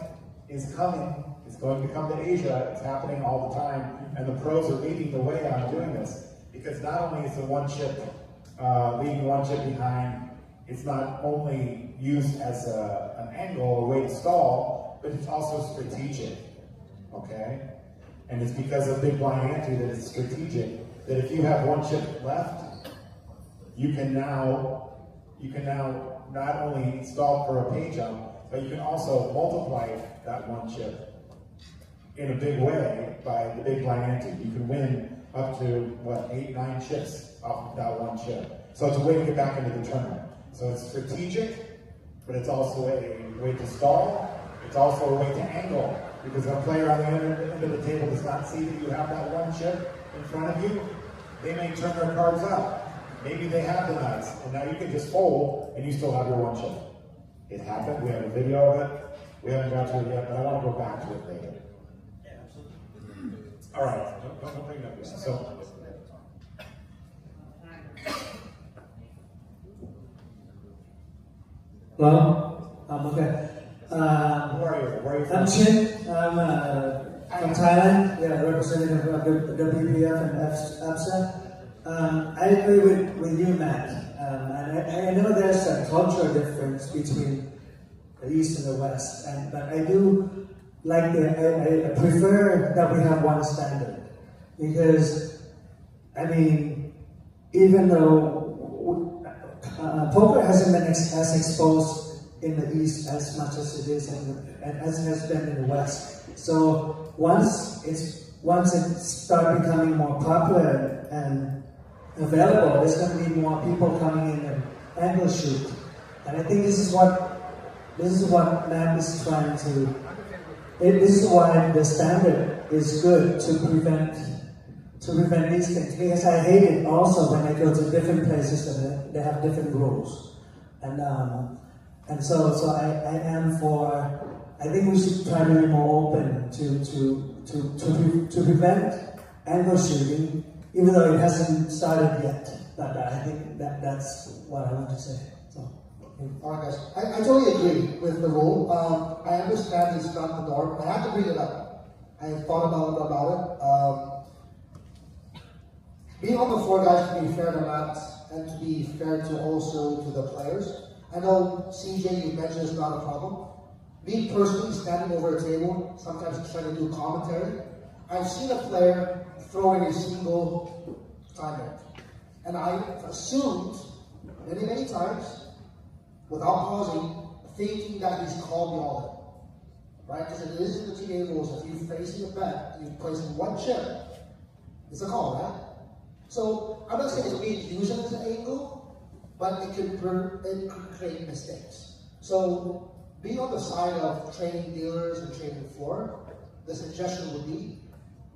is coming. It's going to come to Asia. It's happening all the time, and the pros are leading the way on doing this. Because not only is the one chip leaving one chip behind, it's not only used as an angle, a way to stall, but it's also strategic. Okay? And it's because of big blind ante that it's strategic. That if you have one chip left, you can now not only stall for a pay jump, but you can also multiply that one chip in a big way by the big blind ante. You can win up to, 8, 9 chips off of that one chip. So it's a way to get back into the tournament. So it's strategic, but it's also a way to stall. It's also a way to angle, because a player on the end of the table does not see that you have that one chip in front of you. They may turn their cards up. Maybe they have the nuts, and now you can just fold, and you still have your one chip. It happened. We have a video of it. We haven't got to it yet, but I want to go back to it later. Yeah, absolutely. All right. Don't bring it up yet. So. Hello? Okay. Where are you from? I'm Chiu. I'm from Thailand. Yeah, representative of the WPF and APSA. I agree with you, Matt. And I know there's a cultural difference between the East and the West, but I do like I prefer that we have one standard, because I mean, even though poker hasn't been as exposed in the East as much as it is as it has been in the West, so once it starts becoming more popular and available, there's going to be more people coming in and angle shoot, and I think this is what Matt is trying to. This is why the standard is good to prevent these things. Because I hate it also when I go to different places and they have different rules, and so I am for. I think we should try to be more open to prevent angle shooting, even though it hasn't started yet. But I think that's what I want to say. So. All right, guys. I totally agree with the rule. I understand it's not the norm. I have to bring it up. I thought about it. Being on the floor, guys, to be fair to Matt and to be fair to also to the players. I know CJ, you mentioned it's not a problem. Me personally, standing over a table, sometimes trying to do commentary, I've seen a player throw in a single time break. And I assumed many times, without pausing, thinking that he's called me all in. Right? Because it is in the TDA rules, if you're facing a bet, you're placing one chip, it's a call, right? So I'm not saying it's being used as an angle, but it could create mistakes. So be on the side of training dealers and training the floor. The suggestion would be,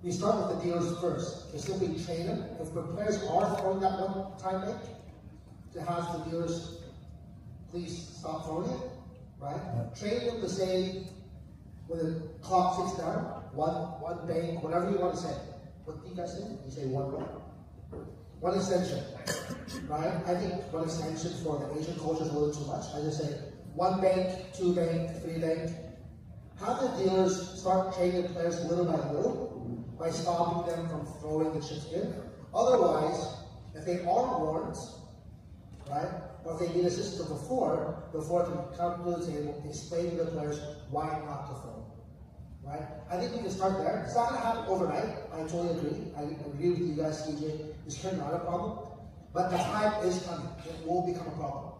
you start with the dealers first. You simply train them. If the players are throwing that one time break, to have the dealers please stop throwing it, right? Train them to say, when the clock ticks down, one bank, whatever you want to say. What do you guys say? You say one extension, right? I think one extension for the Asian culture is a little too much. I just say one bank, two bank, three bank. Have the dealers start training players little by little by stopping them from throwing the chips in. Otherwise, if they are warned, right, or if they need assistance before can come to the table, explain to the players why not to throw. Right? I think we can start there. It's not going to happen overnight. I totally agree. I agree with you guys, CJ. It's currently not a problem. But the time is coming. It will become a problem.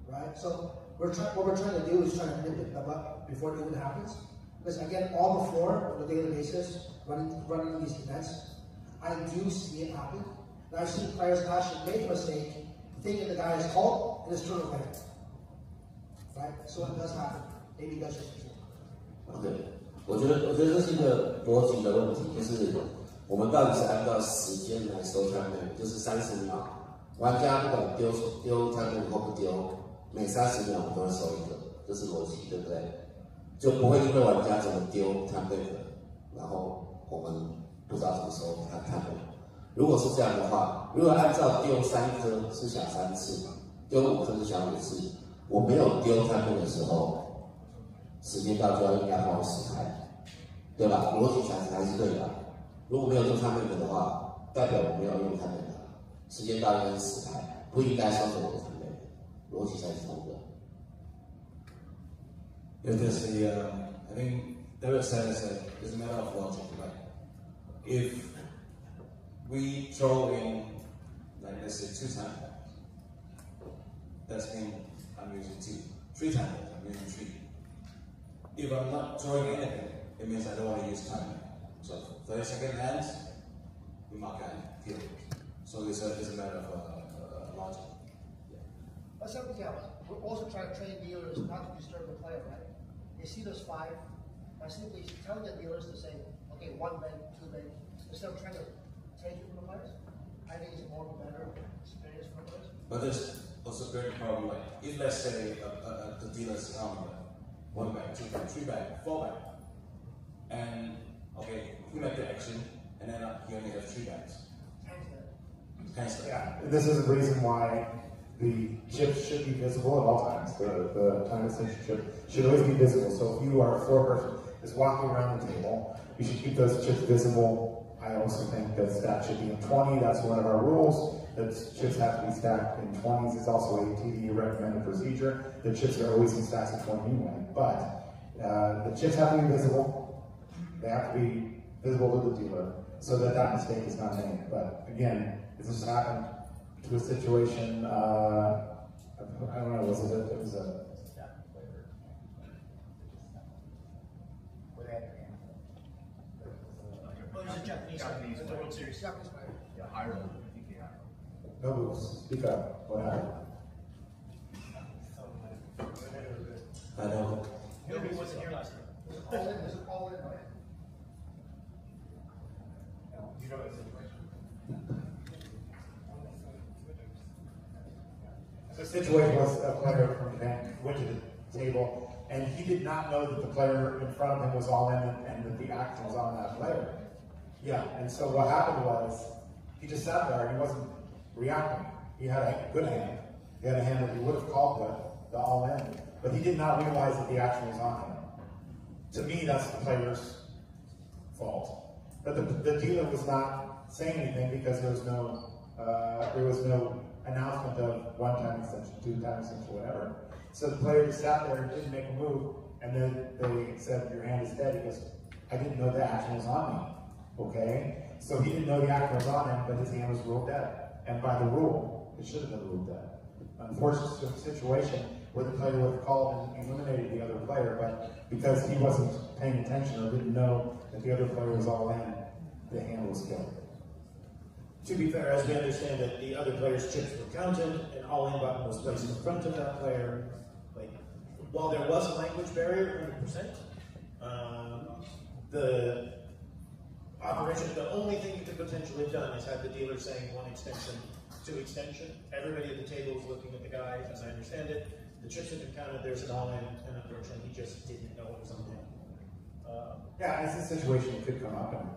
Right? So what we're trying to do is try to nip it in the butt before it even happens. Because again, all before, on a daily basis, running these events, I do see it happen. And I've seen players actually make a mistake thinking the guy is called and it's turn away. Right? So it does happen. Maybe you guys should see it. Okay. 我觉得这是一个逻辑的问题，就是我们到底是按照时间来收摊的，就是30秒，玩家不管丢摊位或不丢，每30秒我们都会收一个，这是逻辑，对不对？就不会因为玩家怎么丢摊位的，然后我们不知道怎么收摊位。如果是这样的话，如果按照丢3颗是想3次，丢5颗是想5次，我没有丢摊位的时候，时间到就要应该换10台。 对吧？逻辑还是对的。如果没有做摊位的话，代表我没有用摊位的，时间到应该是10台，不应该收走我的摊位，逻辑才是通的。Yeah, there's I think Derek said it's a matter of logic, right? If we throw in, like let's say 2 times, that means I'm using 2. 3 times, I'm using 3. If I'm not throwing anything, it means I don't want to use time. So 30-second hands, we mark hand, field. So it's a matter of logic. Let's have a count. We're also trying to train dealers not to disturb the player, right? They see those 5. I simply tell the dealers to say, okay, 1 bank, 2 bank, instead of trying to take it from the players. I think it's more of a better experience for players. But there's also a very problem, like if let's say the dealers come 1 bank, 2 bank, 3 bank, 4 bank. And okay, we make the action, and then you only have 3 banks. Yeah, this is the reason why the chips should be visible at all times. The time extension chip should always be visible. So if you are a floor person is walking around the table, you should keep those chips visible. I also think that stack should be in 20. That's one of our rules. That chips have to be stacked in 20s. It's also a TDA recommended procedure. The chips are always in stacks of 20 anyway. But the chips have to be visible. They have to be visible to the dealer so that mistake is not made. But again, if this happened to a situation, I don't know, was it? It was a. Japanese the World Series. Yeah, Ireland. I think Nobu, speak up. What happened? I know. Nobody wasn't here last year. All in, right? You know the situation. The situation was a player from Japan went to the table, and he did not know that the player in front of him was all in and that the action was on that player. Yeah, and so what happened was he just sat there and he wasn't reacting. He had a good hand. He had a hand that he would have called the all in, but he did not realize that the action was on him. To me, that's the player's fault. But the dealer was not saying anything because there was no announcement of 1 time extension, 2 time extension, whatever. So the player just sat there and didn't make a move, and then they said your hand is dead because I didn't know the action was on me. Okay? So he didn't know the action was on him, but his hand was ruled dead. And by the rule, it should have been ruled dead. Unfortunate situation where the player would have called and eliminated the other player, but because he wasn't paying attention or didn't know that the other player was all in, the hand was killed. To be fair, as we understand it, the other player's chips were counted, an all-in button was placed in front of that player. Like, while there was a language barrier, 100%, the operation, the only thing you could potentially have done is have the dealer saying 1 extension, 2 extension. Everybody at the table is looking at the guy, as I understand it. The chips have been counted, there's an all-in, and unfortunately he just didn't know it was on him. Yeah, it's a situation that could come up, and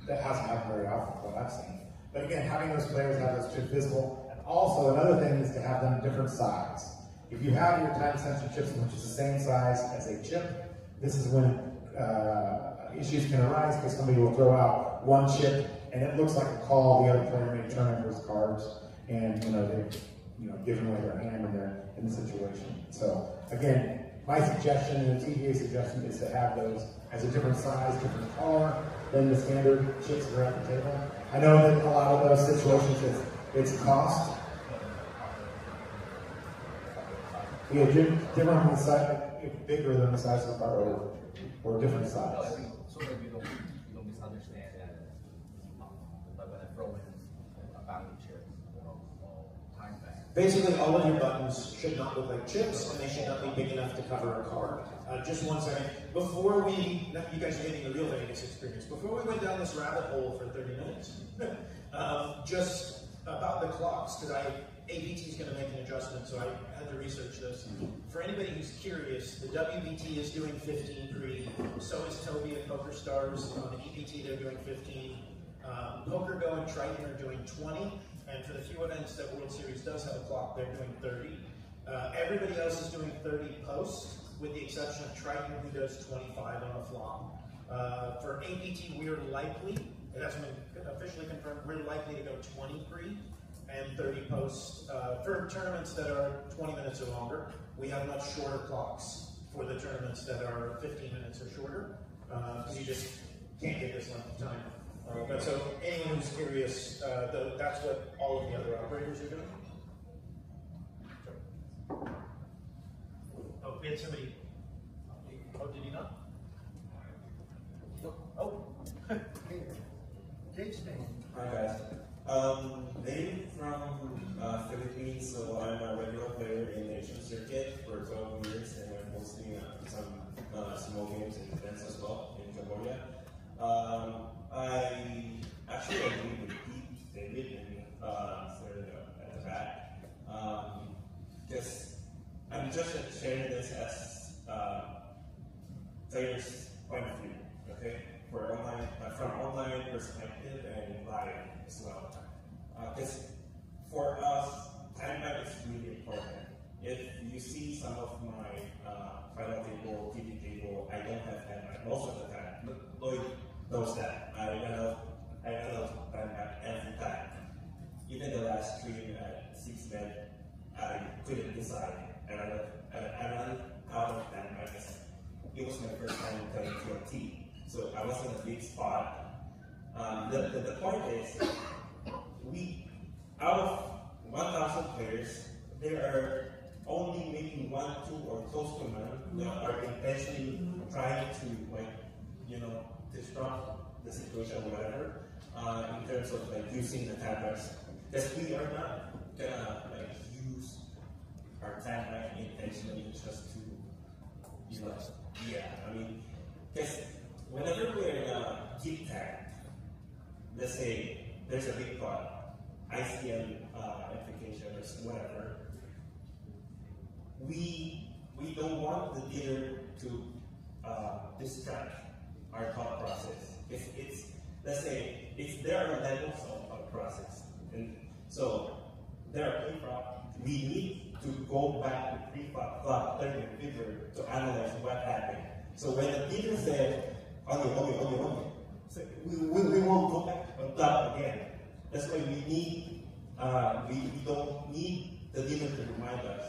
that hasn't happened very often, what I've seen. But again, having those players have those chips visible, and also another thing is to have them different size. If you have your time-sensitive chips, which is the same size as a chip, this is when issues can arise because somebody will throw out one chip and it looks like a call. The other player may turn over his cards, and they've given away their hand when they're in the situation. So again, my suggestion and the TDA suggestion is to have those as a different size, different color than the standard chips that are at the table. I know that a lot of those situations it's cost. Yeah, different than the size, bigger than the size of the card, or different size. So that you don't misunderstand that. But when I throw in a bounty chip, time back. Basically, all of your buttons should not look like chips, and they should not be big enough to cover a card. Just 1 second. Before you guys are getting the real Vegas experience, before we went down this rabbit hole for 30 minutes, just about the clocks, because APT is going to make an adjustment, so I had to research this. For anybody who's curious, the WBT is doing 15 pre, so is Toby and Poker Stars. On the EPT, they're doing 15. Poker Go and Triton are doing 20, and for the few events that World Series does have a clock, they're doing 30. Everybody else is doing 30 post, with the exception of Triton, who does 25 on the flop. For APT, we're likely, and that's been officially confirmed, we're likely to go 20 pre and 30 post. For tournaments that are 20 minutes or longer, we have much shorter clocks for the tournaments that are 15 minutes or shorter, because you just can't get this length of time. But so anyone who's curious, that's what all of the other operators are doing. Oh, we had somebody. Oh, did he not? Oh. Hi guys. Dave from Philippines, so I'm a regular player in the Asian circuit for 12 years, and I'm hosting some small games and events as well in Cambodia. I actually agree with David and at the back, because I'm just sharing this as players' point of view, okay? From online perspective and live as well. Because for us, time back is really important. If you see some of my final table, TV table, I don't have time back most of the time. Lloyd knows that. I run out time back every time. Even the last stream at 6 men, I couldn't decide. And I ran out of time back. It was my first time playing TLT. So I was in a big spot. The point is, out of 1,000 players, there are only maybe 1, 2, or close to none that are intentionally trying to, disrupt the situation or whatever, in terms of using the tablets. Because we are not gonna use our tablet intentionally just to, because whenever we're in a geek tag, let's say there's a big pot, ICM application or whatever, we don't want the dealer to distract our thought process. Let's say there are levels of process, and so there are pre-flop. We need to go back to pre-flop, third and fifth to analyze what happened. So when the dealer said, okay, so we won't go back on top again. That's why we don't need the dealer to remind us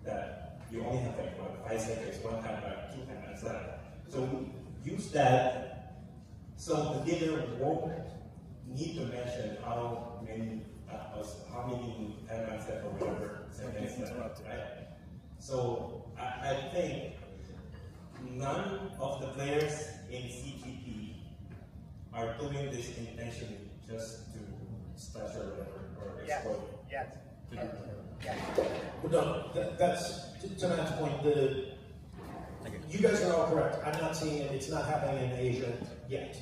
that you only have 5 seconds, 1 time back, 2 time back, etc. So we use that So the dealer won't need to mention how many timelines left or whatever seconds left, right? So I think none of the players in CTP are doing this intentionally just to stretch or whatever or exploit. No, that's to Matt's point. You guys are all correct. I'm not seeing it. It's not happening in Asia yet.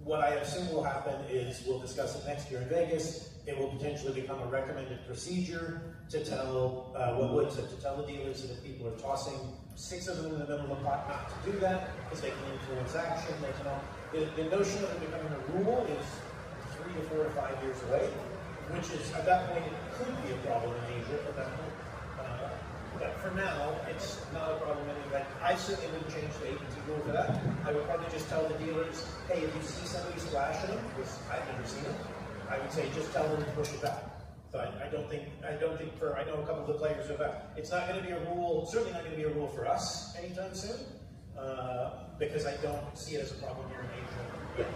What I assume will happen is we'll discuss it next year in Vegas. It will potentially become a recommended procedure to tell to tell the dealers that if people are tossing 6 of them in the middle of the pot, not to do that because they can influence action. They can all. The notion of it becoming a rule is 3 to 4 to 5 years away, which is at that point it could be a problem in Asia at that point. But for now, it's not a problem anyway. I certainly wouldn't change the agency rule for that. I would probably just tell the dealers, hey, if you see somebody splashing them, because I've never seen it, I would say just tell them to push it back. So I don't think I know a couple of the players who have that. It's not going to be a rule, certainly not going to be a rule for us anytime soon, because I don't see it as a problem here in Asia yet.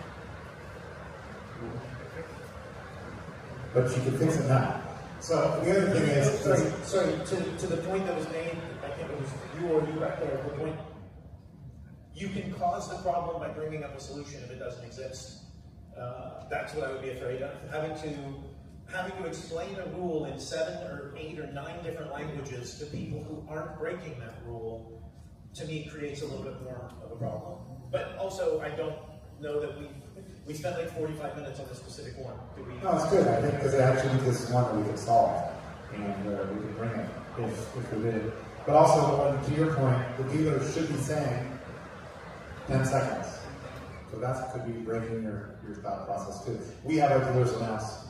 But you can fix it now. So the other thing is, sorry, to the point that was made, I think it was you or you back there, the point, you can cause the problem by bringing up a solution if it doesn't exist. That's what I would be afraid of. Having to explain a rule in 7 or 8 or 9 different languages to people who aren't breaking that rule, to me, creates a little bit more of a problem. But also, I don't know that we spent like 45 minutes on this specific one. No, it's good. I think because actually this is one that we could solve, and we could bring it if we did. But also, to your point, the dealer should be saying 10 seconds. So that could be breaking your thought process too. We have our dealers announce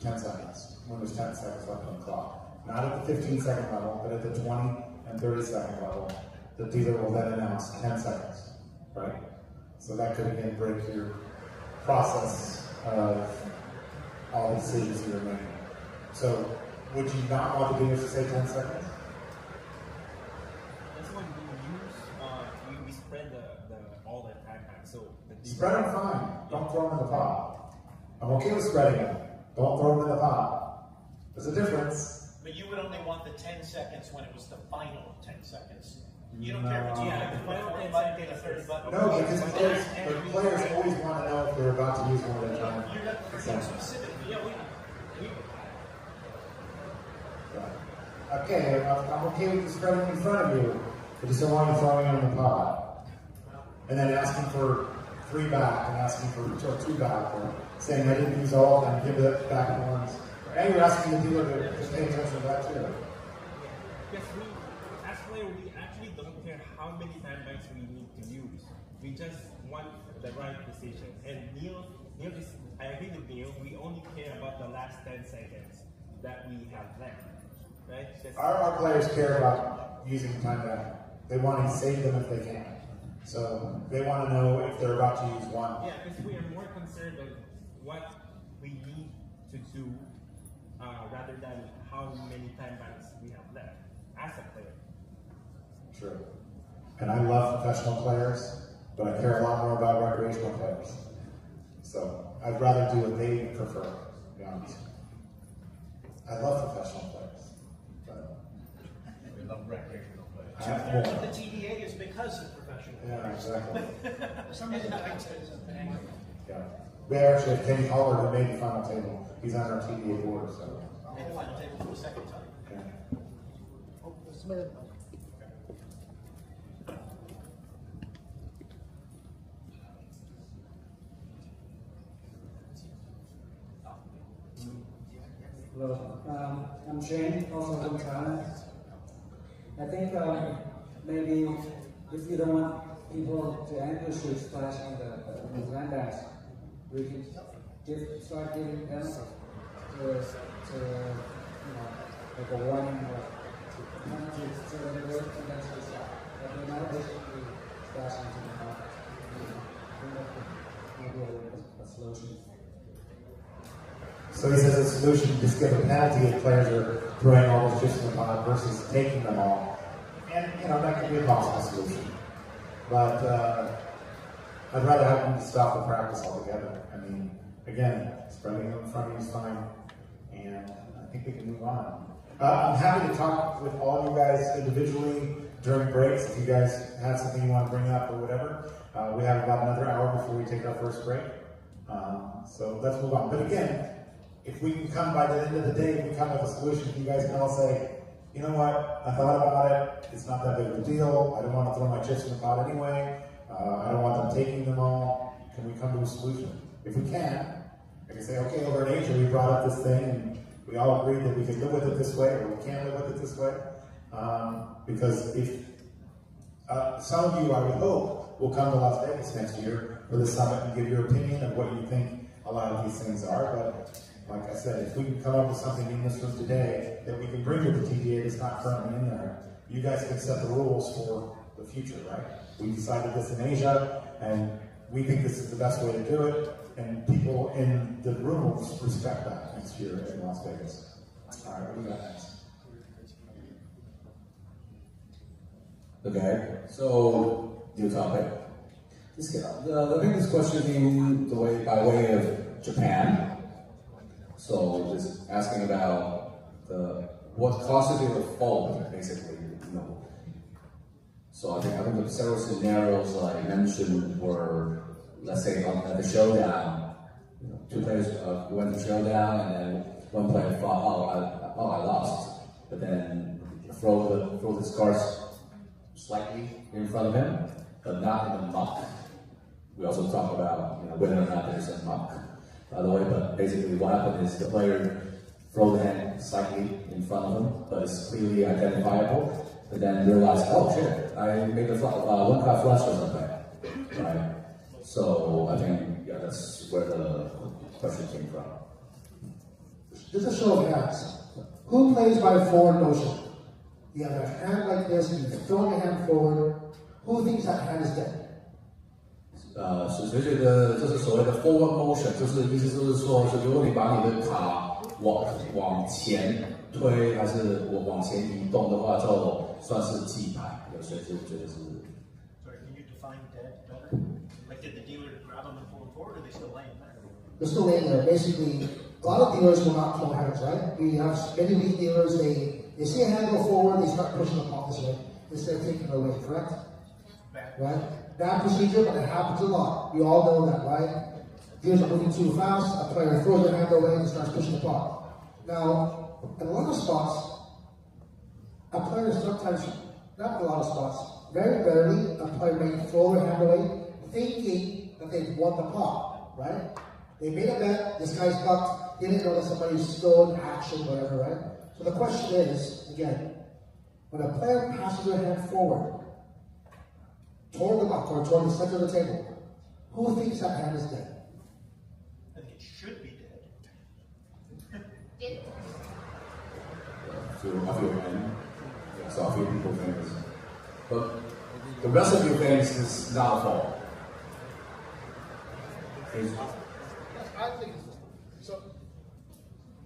10 seconds when there's 10 seconds left on the clock. Not at the 15-second level, but at the 20 and 30-second level. The dealer will then announce 10 seconds, right? So that could again break your process of all the decisions you're making. So would you not want the dealers to say 10 seconds? That's when we use, we spread all the time back. So Spread them fine. Don't throw them in the pot. I'm okay with spreading them. Don't throw them in the pot. There's a difference. But you would only want the 10 seconds when it was the final 10 seconds. You don't care if it's the 40 button, the 30 button. No, because the players always want to know if they're about to use one at a time. You're not specific. Yeah, Okay, I'm okay with you spreading in front of you. I just don't want you throwing it in the pot. And then asking for 3 back and asking for 2 back, or saying I didn't use all and give it back at once. And you're asking the dealer to pay attention to that too. Yes, as players, we actually don't care how many time banks we need to use. We just want the right decision. And Neil is, I agree with Neil, we only care about the last 10 seconds that we have left. Right? Our players care about using time back. They want to save them if they can. So they want to know if they're about to use one. Yeah, because we are more concerned of what we need to do rather than how many time banks we have left as a player. True. And I love professional players, but I care a lot more about recreational players. So I'd rather do what they prefer, to be honest. I love professional players. But we love recreational players. I have more. The TDA is because of professional. Yeah, exactly. For some reason, that makes sense. Yeah. We actually have Kenny Holler who made the final table. He's on our TDA board, so. Made the final table for the second time. Yeah. Oh, Smith. Hello, I'm Shane, also from China. I think maybe if you don't want people to endlessly splash on the landbacks, we can start giving them to like a warning or not to so that they work and then to stop. But they're not basically splashing to the pot. Maybe a solution. So he says a solution, just give a penalty if players are throwing all those chips in the pot versus taking them all. And, that could be a possible solution. But I'd rather have them to stop the practice altogether. I mean, again, spreading them in front of you is fine, and I think we can move on. I'm happy to talk with all of you guys individually during breaks. If you guys have something you want to bring up or whatever, we have about another hour before we take our first break. So let's move on. But again, if we can come by the end of the day, if we come with a solution, you guys can all say, you know what, I thought about it, it's not that big of a deal, I don't want to throw my chips in the pot anyway, I don't want them taking them all, can we come to a solution? If we can, I can say, okay, over in Asia we brought up this thing and we all agreed that we could live with it this way or we can't live with it this way. Because if some of you, I would hope, will come to Las Vegas next year for the summit and give your opinion of what you think a lot of these things are. But like I said, if we can come up with something in this room today that we can bring to the TDA that's not currently in there, you guys can set the rules for the future, right? We decided this in Asia, and we think this is the best way to do it, and people in the room will respect that next year in Las Vegas. All right, what do we got next? Okay, so new topic. I think this question came by way of Japan. So just asking about what constitutes a fold, basically, you know. So I think the several scenarios I mentioned were, let's say, at the showdown, you know, two players went to showdown, and then one player thought, I lost, but then throw his cards slightly in front of him, but not in a muck. We also talk about, you know, whether or not there's a muck, by the way, but basically what happened is the player throw the hand slightly in front of him, but it's clearly identifiable, but then realize, oh shit, I made a one card flush or something, right? So I think, yeah, that's where the question came from. Just a show of hands. Who plays by forward motion? You have a hand like this, and you're throwing your hand forward. Who thinks that hand is dead? 所以这个就是所谓的 forward motion， 就是意思就是说，是如果你把你的卡往前推，还是往前移动的话，就算是记牌。有些就觉得是。Sorry, can you define dead better? Like, did the dealer grab them and pull them forward, or are they still laying there? They're still laying there. Basically, a lot of dealers will not throw hands, right? We have many of these dealers, they see a hand go forward, they start pushing the pot this way instead of taking it away, correct? Right? Bad procedure, but it happens a lot. We all know that, right? Dealers are moving too fast, a player throws their hand away and starts pushing the pot. Now, in a lot of spots, a player sometimes, not in a lot of spots, very rarely, a player may throw their hand away thinking that they've won the pot, right? They made a bet, this guy's bucked, they didn't know that somebody's still in action, whatever, right? So the question is, again, when a player passes their hand forward, toward the buck or toward the center of the table, who thinks that hand is dead? I think it should be dead. I feel man. So I feel people think this. But the rest of you things is not a fault. I think so.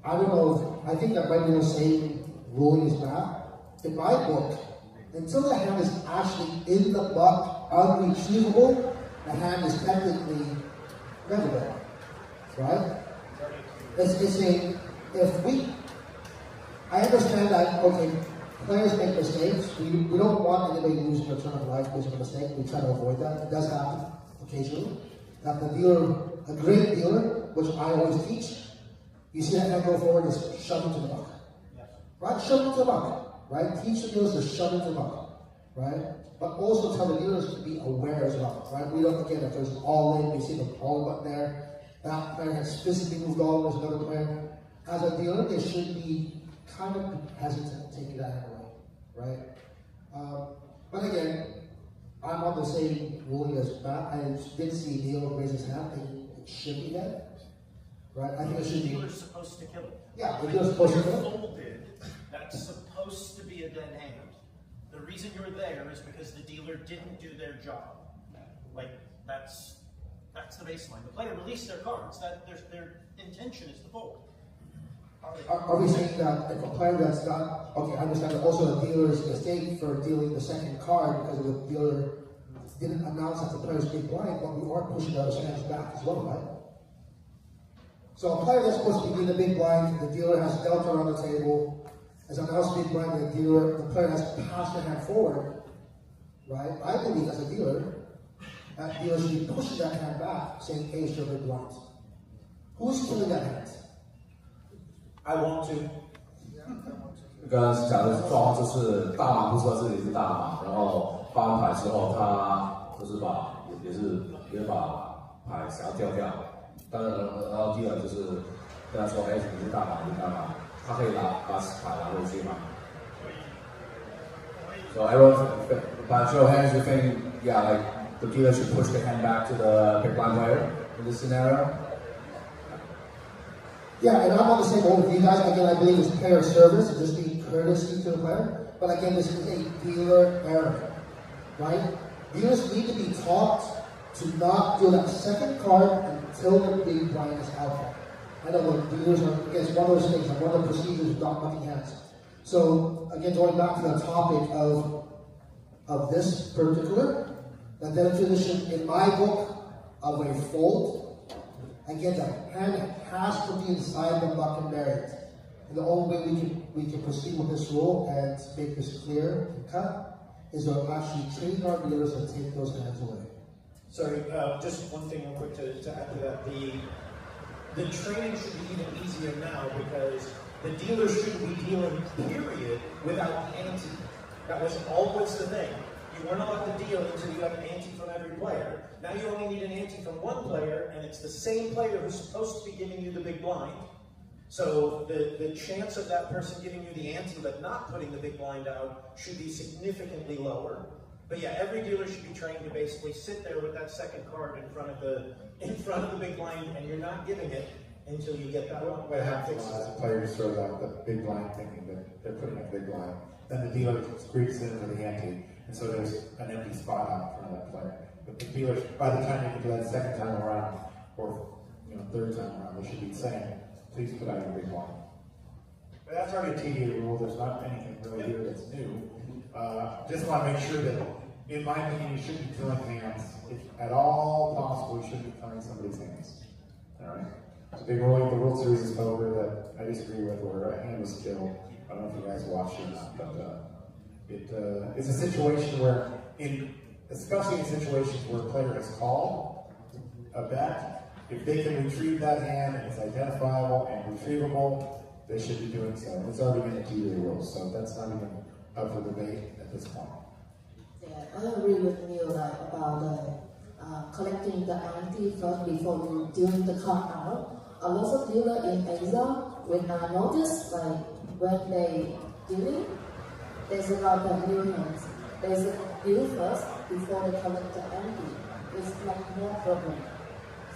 I don't know. I think that might be the same ruling is bad. In my book, until the hand is actually in the buck, unretrievable, the hand is technically regular, right? I understand that, okay, players make mistakes. We don't want anybody losing their turn of life because of a mistake. We try to avoid that. It does happen occasionally. That the dealer, a great dealer, which I always teach, you see that hand go forward, is shove into the buck. Right? Shove into the buck. Right? Teach the dealers to shove into the buck. Right? But also tell the dealers to be aware as well. Right? We don't forget if there's an all-in, we see the all button there, that player has physically moved all, there's another player. As a dealer, they should be kind of hesitant to take that hand away. Right? But again, I'm on the same ruling as Matt. I did see Neil raise his hand, thinking it should be dead. Right? I think it should be. The dealer's supposed to kill it. Yeah, the dealer's supposed to kill it. Folded, that's supposed to be a dead hand. The reason you're there is because the dealer didn't do their job. Like, that's the baseline. The player released their cards. Their intention is to fold. Are we saying that if a player that's not, okay, I understand that also the dealer's mistake for dealing the second card because of the dealer didn't announce that the player's big blind, but we are pushing those hands back as well, right? So a player that's supposed to be in the big blind, the dealer has delta on the table, has announced big blind, the player has passed their hand forward, right? I believe as a dealer, that dealer should be pushing that hand back, saying ace or big blind. Who's killing that hand? I want to. 刚讲的状况就是大马不知道这里是大马，然后发完牌之后，他就是也把牌想要掉掉，当然然后第二就是跟他说，哎，你是大马，你是大马，他可以把牌拿回去吗 ？So everyone, by show of hands, you think, yeah, like the dealer should push the hand back to the big blind player in this scenario? Yeah, and I'm on the same boat with you guys. Again, I believe it's player service, and just being courtesy to the player. But again, this is a dealer error, right? Dealers need to be taught to not deal that second card until the big blind is out. I know the dealers are, again, it's one of those things, like one of the procedures is not mucking hands. So, again, going back to the topic of this particular, the definition in my book of a fold, again, the hand has to be inside the muck and bury it. And the only way we can proceed with this rule and make this clear and cut is to actually train our dealers to take those hands away. Sorry, just one thing real quick to add to that. The training should be even easier now because the dealer shouldn't be dealing, period, without ante. That was always the thing. You weren't allowed to deal until you got an ante from every player. Now you only need an ante from one player, and it's the same player who's supposed to be giving you the big blind. So the chance of that person giving you the ante but not putting the big blind out should be significantly lower. But yeah, every dealer should be trained to basically sit there with that second card in front of the big blind, and you're not giving it until you get that one. What happens is the player just throws out the big blind thinking that they're putting a big blind. Then the dealer creeps in for the ante, and so there's an empty spot out in front of that player. But the dealer, by the time they get to that second time around, or third time around, they should be saying, please put out your big blind. But that's already a TDA rule. There's not anything really here that's new. Just want to make sure that, in my opinion, you shouldn't be killing hands. If at all possible, you shouldn't be killing somebody's hands. All right? It's a big ruling. The World Series is over that I disagree with, where a hand was killed. I don't know if you guys watched it or not, but it's a situation where, especially in situations where a player has called a bet, if they can retrieve that hand and it's identifiable and retrievable, they should be doing so. It's already in the TDA rules, so that's not even up for debate at this point. Yeah, I agree with Neil about collecting the ante first before doing the card out. A lot of dealers in Asia, when I notice, like when they dealing, there's a lot of new hands. There's a deal first before they collect the ante. It's like no problem.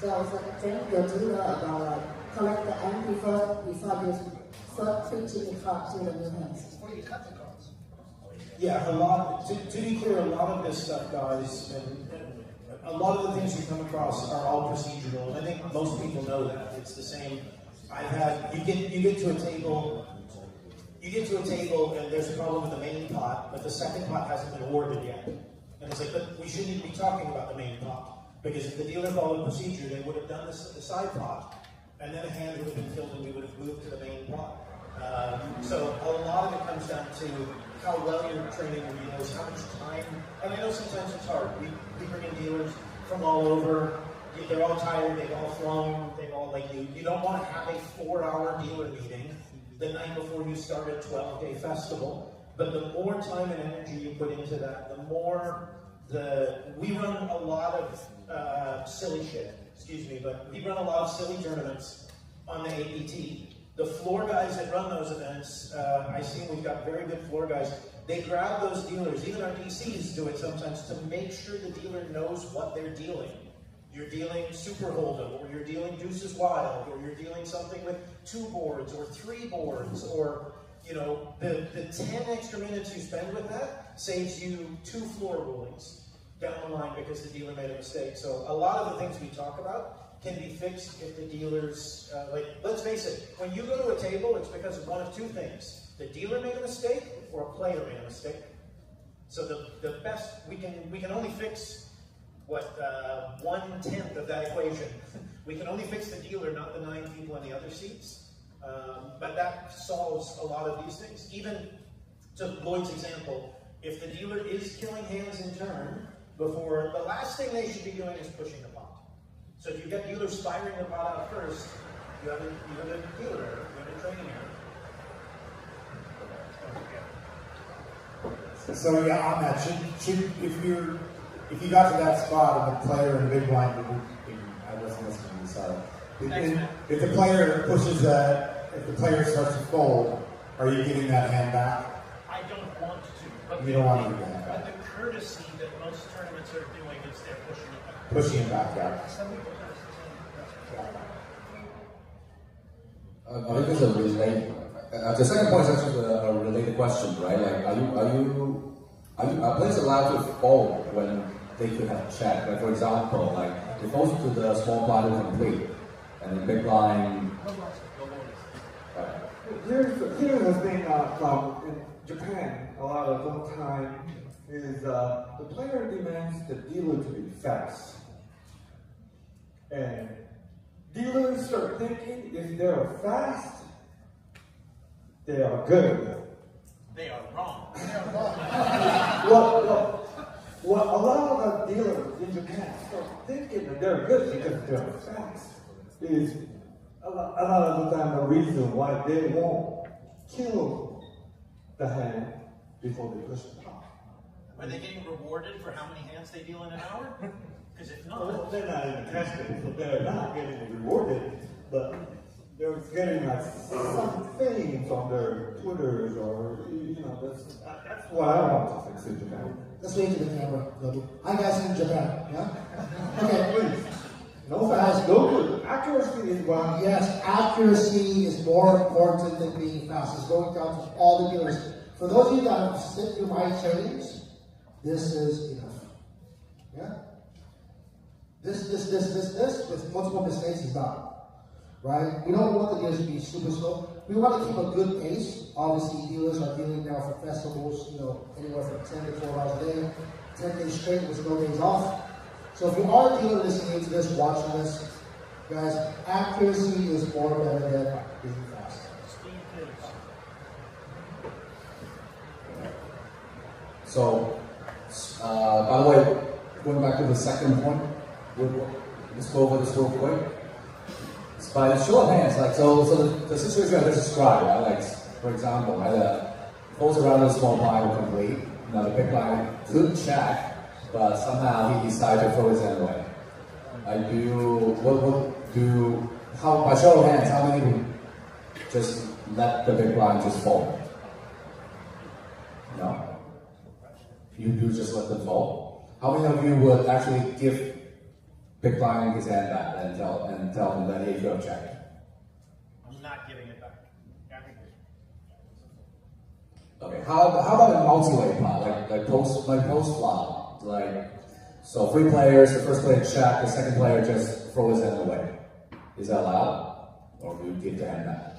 So I was like train your dealer about like collect the ante first before you start pitching the card to the new hands. Before you cut the cards. Yeah, to be clear, a lot of this stuff, guys, and a lot of the things you come across are all procedural. I think most people know that. It's the same. You get to a table and there's a problem with the main pot, but the second pot hasn't been awarded yet. And it's like, but we shouldn't even be talking about the main pot, because if the dealer followed procedure, they would have done the side pot, and then a hand would have been filled and we would have moved to the main pot. So a lot of it comes down to how well you're training your dealers, how much time, and I know sometimes it's hard. We bring in dealers from all over, they're all tired, they've all flown, they've all like you don't want to have a 4-hour dealer meeting the night before you start a 12-day festival. But the more time and energy you put into that, the more we run a lot of silly shit, but we run a lot of silly tournaments on the APT. The floor guys that run those events, I see we've got very good floor guys. They grab those dealers, even our DCs do it sometimes, to make sure the dealer knows what they're dealing. You're dealing Super Hold'em, or you're dealing Deuces Wild, or you're dealing something with 2 boards, or 3 boards, or, the 10 extra minutes you spend with that saves you 2 floor rulings down the line because the dealer made a mistake. So a lot of the things we talk about can be fixed if the dealers, let's face it, when you go to a table, it's because of one of 2 things. The dealer made a mistake, or a player made a mistake. So the best, we can only fix 1/10 of that equation. We can only fix the dealer, not the 9 people in the other seats. But that solves a lot of these things. Even to Lloyd's example, if the dealer is killing hands in turn, before the last thing they should be doing is pushing the pot. So if you get dealers firing the pot out first, you have a dealer error, you have a training error. So yeah, on that, if you got to that spot and the player in the big blind, I wasn't listening to you, sorry. If the player pushes that, if the player starts to fold, are you getting that hand back? I don't want to. But You don't want to get the hand back. But the courtesy that most tournaments are doing is they're pushing it back. Pushing it back, yeah. I think it's a related. The second point is actually a related question, right? Like, are players allowed to fold when they could have checked? Like, for example, like they fold to the small blind to complete, and the big blind. Here's the thing from in Japan a lot of the time is the player demands the dealer to be fast, and dealers start thinking if they're fast, they are good. They are wrong. They are wrong. What a lot of dealers in Japan start thinking that they're good because they're fast is a lot of the time the reason why they won't kill the hand before they push the top. Are they getting rewarded for how many hands they deal in an hour? Because if not, Well, they're not even tested, so they're not getting rewarded, but they're getting like some things on their Twitters or that's what I want to fix in Japan. Let's wait to the camera, Nobu. Hi guys in Japan, yeah? Okay, please. No fast, no good. Accuracy is one. Yes, accuracy is more important than being fast. It's going down to all the dealers. For those of you that have sit through my trainings, this is enough. Yeah? This with multiple mistakes is not. Right? We don't want the dealers to be super slow. We want to keep a good pace. Obviously, dealers are dealing now for festivals, anywhere from 10 to 12 hours a day, 10 days straight with no days off. So if you are a dealer listening to this, watching this, guys, accuracy is more better than being fast. So, by the way, going back to the second point, let's go over this real quick. It's by the show of hands, like so the situation I just described, right? Like for example, right, goes around the small blind will complete. Now the big blind could check, but somehow he decided to throw his hand away. How by show of hands, how many would just let the big blind just fold? No. You do just let them fall. How many of you would actually give big blind his hand back and tell him that he could have checked? I'm not giving it back. Okay. How about a multi-way pot, like post flop, so 3 players, the first player check, the second player just throw his hand away. Is that allowed, or do you give the hand back?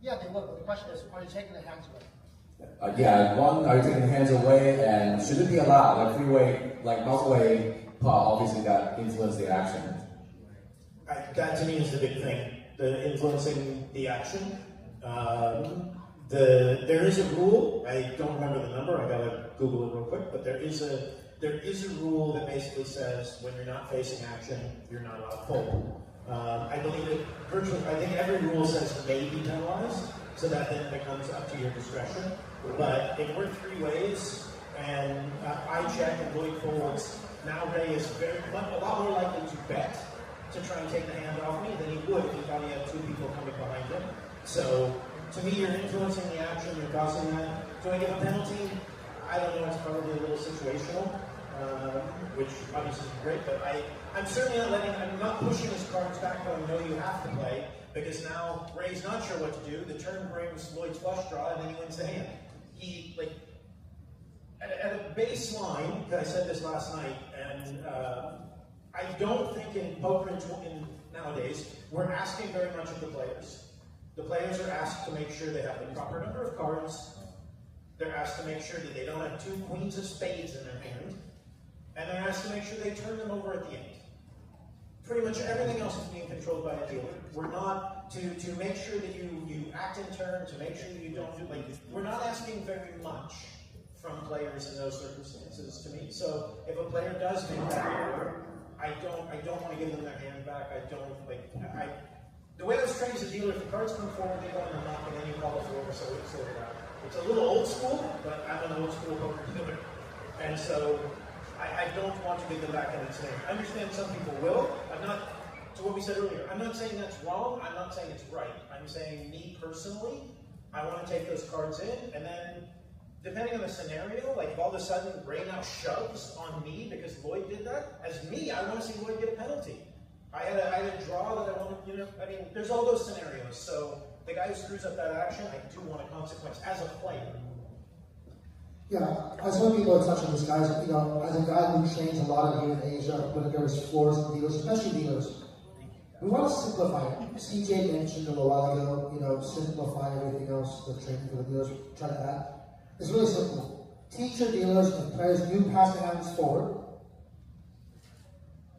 Yeah, they would, but the question is, are you taking the hands away? Are you taking the hands away, and should it be allowed? Like 3-way, like multi-way pot, obviously that influence the action. That to me is the big thing, the influencing the action. There is a rule, I don't remember the number, I gotta Google it real quick, but there is a rule that basically says when you're not facing action, you're not allowed to fold. I believe it I think every rule says may be penalized, so that then becomes up to your discretion. But if we're 3 ways, and I check and Lloyd folds, now Ray is a lot more likely to bet to try and take the hand off me than he would if he thought he had 2 people coming behind him. So, to me, you're influencing the action, you're causing that. Do I give a penalty? I don't know, it's probably a little situational, which obviously is great, but I'm certainly I'm not pushing his cards back, but I know you have to play, because now Ray's not sure what to do. The turn brings Lloyd's flush draw, and then he wins the hand. At a baseline, because I said this last night, and I don't think in poker nowadays, we're asking very much of the players. The players are asked to make sure they have the proper number of cards. They're asked to make sure that they don't have 2 queens of spades in their hand. And they're asked to make sure they turn them over at the end. Pretty much everything else is being controlled by a dealer. We're not, to make sure that you act in turn, to make sure that you don't do, like, we're not asking very much from players in those circumstances to me. So if a player does make that error, I don't want to give them their hand back. The way I was trained as a dealer, if the cards come forward, they go in the knock, and then you call it forward, so it's sorted out. It's a little old school, but I'm an old school poker dealer. And so I don't want to give them back in its name. I understand some people will. To what we said earlier, I'm not saying that's wrong, I'm not saying it's right. I'm saying, me personally, I want to take those cards in, and then, depending on the scenario, like if all of a sudden Ray now shoves on me because Lloyd did that, as me, I want to see Lloyd get a penalty. I had a draw that I wanted, I mean, there's all those scenarios. So the guy who screws up that action, I do want a consequence as a player. Yeah, as some people are touching this, guys, as a guy who trains a lot of here in Asia, when there's floors and dealers, especially dealers, we want to simplify it. CJ mentioned a little while ago, simplify everything else, the training for the dealers, try to add. It's really simple. Teach your dealers and players do pass the hands forward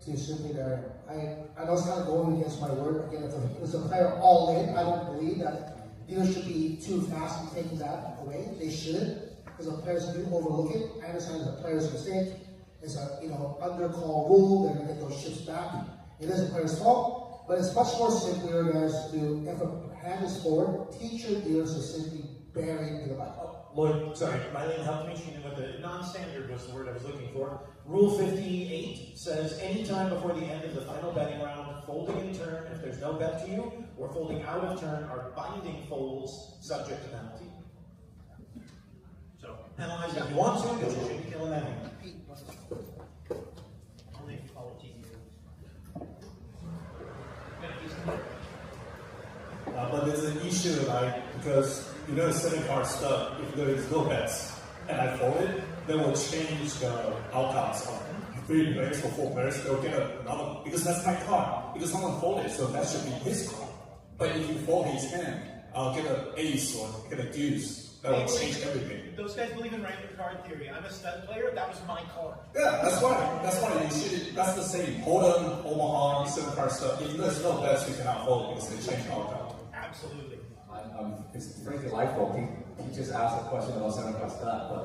to simply there. I know it's kind of going against my word. Again, if it's a player all in, I don't believe that dealers should be too fast in taking that away. They shouldn't. Because the players do overlook it. I understand it's a player's mistake. It's a undercall rule. They're going to get those chips back. It is a player's fault, but it's much more simpler, guys, to if a hand is forward, teach your dealers to simply bury into the back. Lloyd, sorry, Mylene helped me. She knew what the non-standard was the word I was looking for. Rule 58 says any time before the end of the final betting round, folding in turn if there's no bet to you, or folding out of turn are binding folds subject to penalty. So, analyze if you want to, but you shouldn't be killing that hand. Only if you follow TDA. But there's an issue, because selling card stuff, if there is no bets and I fold it, they will change the outcomes of 3 players or 4 players. They'll get another, because that's my card. Because someone folded, so that should be his card. But if you fold his hand, I'll get an ace or get a deuce. That will change everything. Those guys believe in random card theory. I'm a stud player, that was my card. Yeah, that's why you should, that's the same. Hold'em, Omaha, selling card stuff. If there's no bets, you cannot fold because they change the outcome. Absolutely. It's pretty delightful. He just asked a question about 7 card stuff, but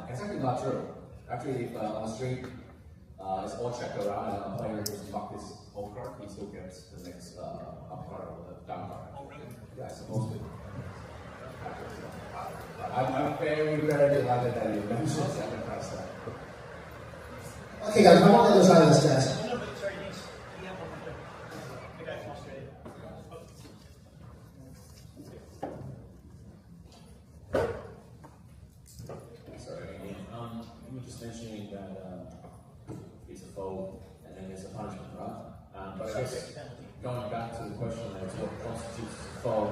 it's actually not true. Actually, if on the street, it's all checked around and a player just marked his whole card, he still gets the next up card or the down card. Oh, really? Yeah, it's supposed to. I'm very, very delighted that you mentioned 7 card stuff. Okay, guys, I'm on the other side of this, guys. No, but sorry, he had one more thing. The guy from Australia. Sorry, you were just mentioning that it's a fold and then there's a punishment, right? But I guess going back to the question of what constitutes a fold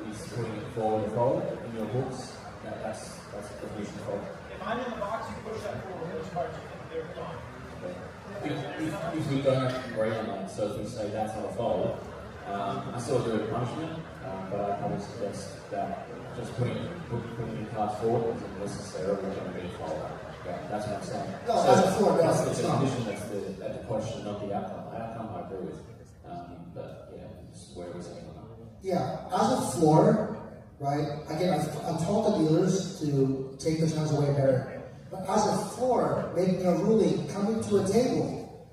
is putting it forward a fold in your books. That's a definition of fold. If I'm in the box, you push that forward, those cards they're gone. If we don't have to worry on that, so if we say that's not a fold, I still do a punishment, but I would suggest that just putting the cards forward isn't necessarily going to be a fold. Yeah, that's what I'm saying. No, so that's a fold. That's the definition, that's the question, not the outcome. The outcome I agree with, but yeah, it's where we're saying on that. Yeah, as a floor, right? Again, I've told the dealers to take the chance away better. But as a floor, making a ruling, coming to a table,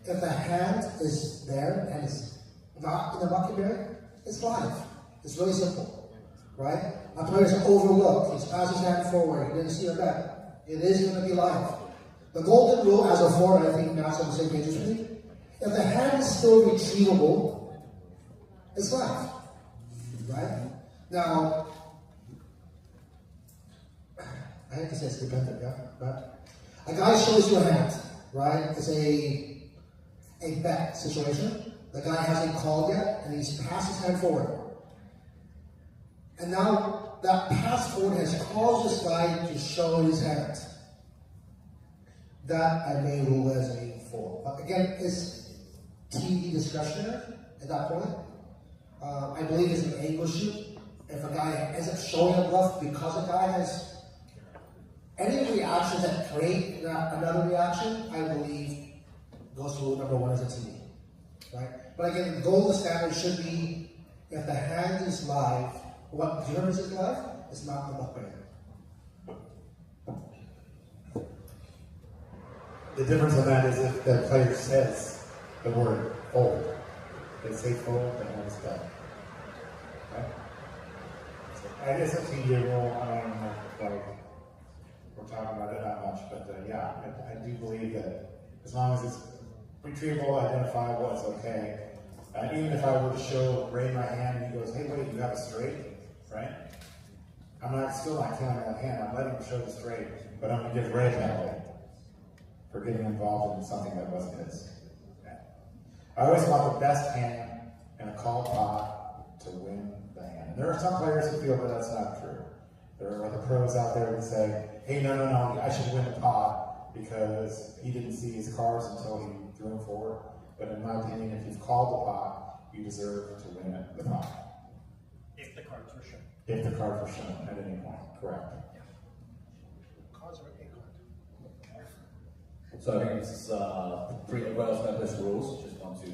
if the hand is there and it's not in the bucket barrier, it's live. It's really simple, right? A player's overlooked, he's passed his hand forward, he didn't see a bet. It is going to be live. The golden rule as a floor, I think Matt's on the same page as me, if the hand is still retrievable, it's live, right? Now, I hate to say it's dependent, yeah, but a guy shows you a hand, right? It's a bet situation. The guy hasn't called yet, and he's passed his hand forward. And now that pass forward has caused this guy to show his hand. That I may rule as a fold. But again, it's TD discretionary at that point. I believe is an angle shoot. If a guy ends up showing a bluff because a guy has any reactions that create another reaction, I believe goes to rule number one as a TD. Right? But again, the gold standard should be if the hand is live, what determines is live? It's not the bluff player. The difference on that is if the player says the word fold. They say fold, then hand is done. Right? So, I guess a TD rule, I don't know if we're talking about it that much, but yeah, I do believe that as long as it's retrievable, identifiable, it's okay. Even if I were to show Ray my hand and he goes, hey, wait, you have a straight, right? I'm still not counting that hand. I'm letting him show the straight, but I'm going to give Ray that way for getting involved in something that wasn't his. Okay. I always want the best hand in a call pot to win the hand. And there are some players who feel that that's not true. There are other pros out there that say, hey, no, I should win the pot because he didn't see his cards until he threw them forward. But in my opinion, if you've called the pot, you deserve to win the pot. If the cards were shown. If the cards were shown at any point, correct. Yeah. Cards are a card. So I think this is pretty well established rules. Just want to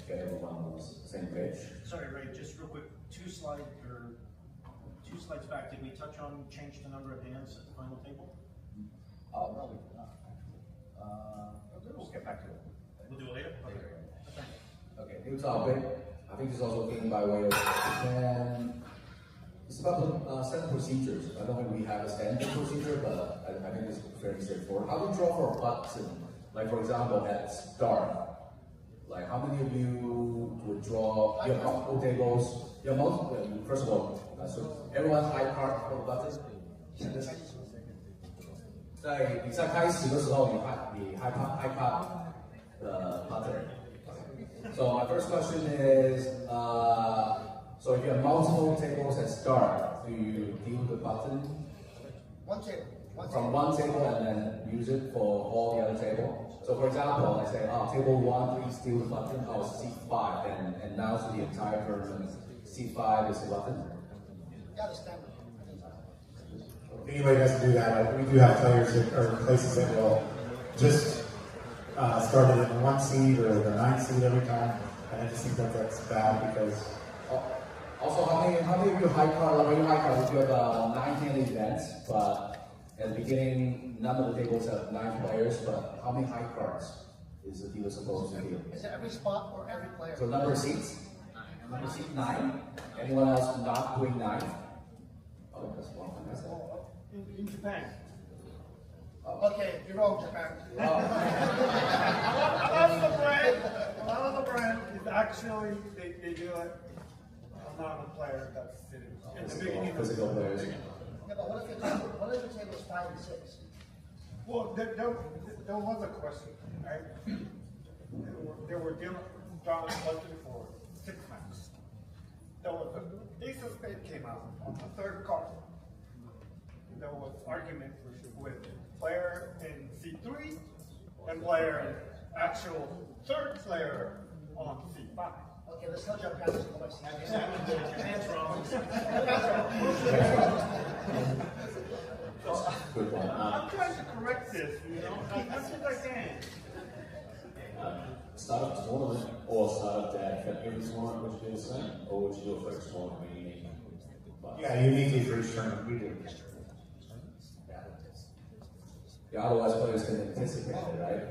get everyone on the same page. Sorry, Ray, just real quick, two slides back, did we touch on change the number of hands at the final table? Oh, no, we did not. We'll get back to it. We'll do it later? Okay, new topic. I think this is also came by way of it's about the set procedures. I don't think we have a standard procedure, but I think it's fairly straightforward. How do you draw for a button? Like for example, at start. Like how many of you would draw? You have multiple tables. You have multiple. First of all, so everyone high card for the button. 在比赛开始的时候，你high card the button. So my first question is, so if you have multiple tables at start, do you deal the button? One table. From one table and then use it for all the other table. So for example, I say, table 1, please deal the button, C5, and now to the entire tournament, C5 is the button. If anybody doesn't do that, we do have players or places that will just start it in one seed or the 9th seed every time, and I just think that that's bad because. Also, how many of you high card, like high card, if you have a 9-hand event, but at the beginning, none of the tables have 9 players, but how many high cards is the dealer supposed to deal? Is it every spot or every player? So number of seats? Number of seats 9? Anyone else not doing 9? Oh, that's one. In Japan. Okay, you're wrong, Japan. A lot of the brand is actually, they do it among the players that's sitting in the beginning. Physical players. Yeah, but what if your table is 5 and 6? Well, there was a question, right? They were drawing a question for 6 matches. There was an ace of spades came out on the 3rd card. There was argument with player in C3 and player in actual 3rd player on C5. Okay, let's tell Japan this question. Japan's wrong. I'm trying to correct this, as much as I can. Start of tournament or start of day for every tournament, would you do the same? Or would you do it for each tournament unique? Yeah, uniquely for each tournament, we do. Yeah, otherwise players can anticipate it, right?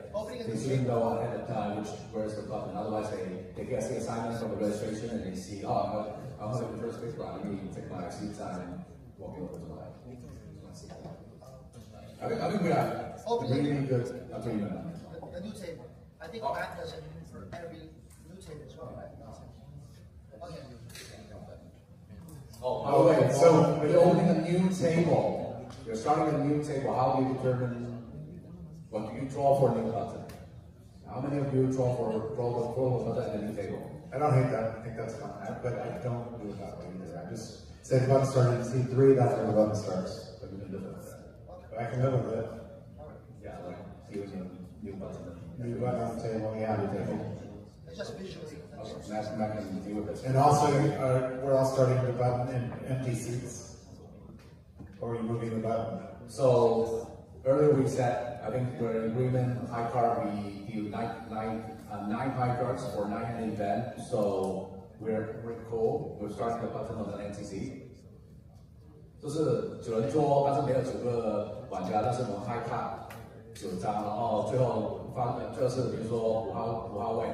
They shouldn't know ahead of time where's the button. Otherwise they get the assignment from the registration and they see, oh, I'm going to the first pick, but I need to take my seat time and walk over to my I think we have really good agreement. The new table. I think Matt does it for every new table as well, right? Okay. Oh, wait, so when you're opening a new table, you're starting a new table, how do you determine what do you draw for a new button? How many of you draw the button at a new table? I don't hate that. I think that's fine, but I don't do it that way either. I just say the button started in C3, that's where the button starts. But you can live with that. But I can live with it. Yeah, like using a new button. New button on the table, yeah, new table. Just visually. Matt can deal with it. And also, we're all starting the button in empty seats. Or are you moving the button? So earlier we said, I think we're in agreement, high card, we do nine high cards for 9-hand event. So we're cool. We're starting the button on the NTC. 就是9人桌，但是没有9个玩家，但是我们 high card 9张，然后最后就是比如说5号位，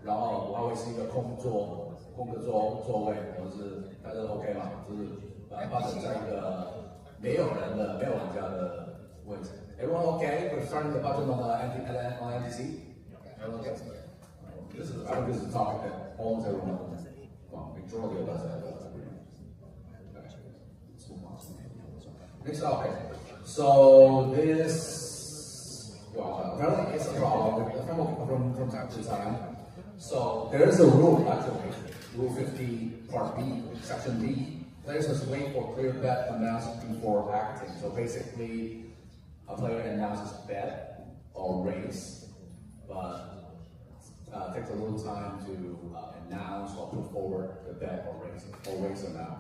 然后5号位是一个空的座位，或者是大家 OK 嘛，就是把它在一个没有玩家的位置。Everyone okay? We're starting the button on the NTC. Everyone okay? This is a topic that almost everyone, well, majority of us have. Next topic. So this, well, apparently it's a problem from time to time. So there is a rule actually, Rule 50, Part B, Section B. Players must wait for clear bet amounts before acting. So basically, a player announces bet or raise, but takes a little time to announce or put forward the bet or raise amount.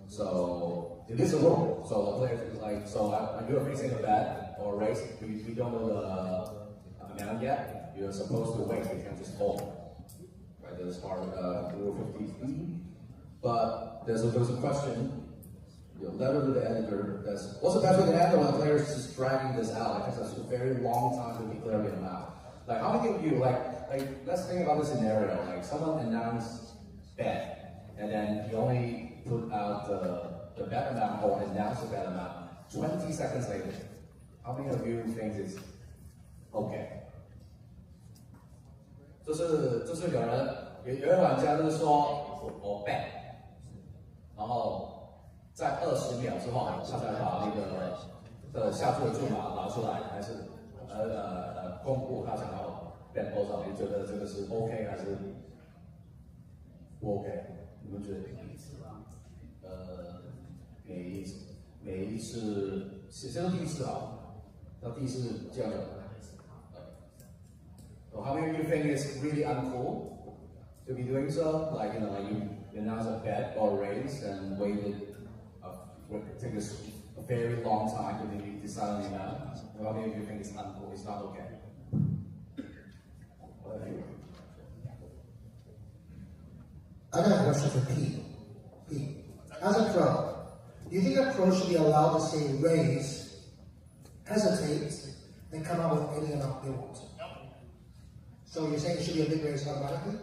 So it is a rule. So the player is like, so you're raising a bet or raise. We don't know the amount yet. You're supposed to wait. You can't just fold. Right? This is part of Rule 50B. But there's a question. Your letter to the editor. What's the best way to handle when the player is just dragging this out? Like that's a very long time to declare the amount. Like how many of you like let's think about this scenario. Like someone announced bet, and then you only put out the bet amount or announce the bet amount 20 seconds later. How many of you think it's okay? 就是有人玩家就是说我 bet， 然后在20秒之后他才把那个下注的注码拿出来，还是公布他想要 bet 多少？你觉得这个是 OK 还是不 OK？ 你们觉得？每一次，先说第一次啊，那第一次这样的。So how many of you think it's really uncool to be doing so? Like you announce a bet or raise and waited, take a very long time to decide on the amount. How many of you think it's uncool? It's not okay. What have you? I got a question for Pete. Pete, as a pro, do you think a pro should be allowed to say raise, hesitate, and come out with any amount they want? No. So you're saying it should be a big raise automatically?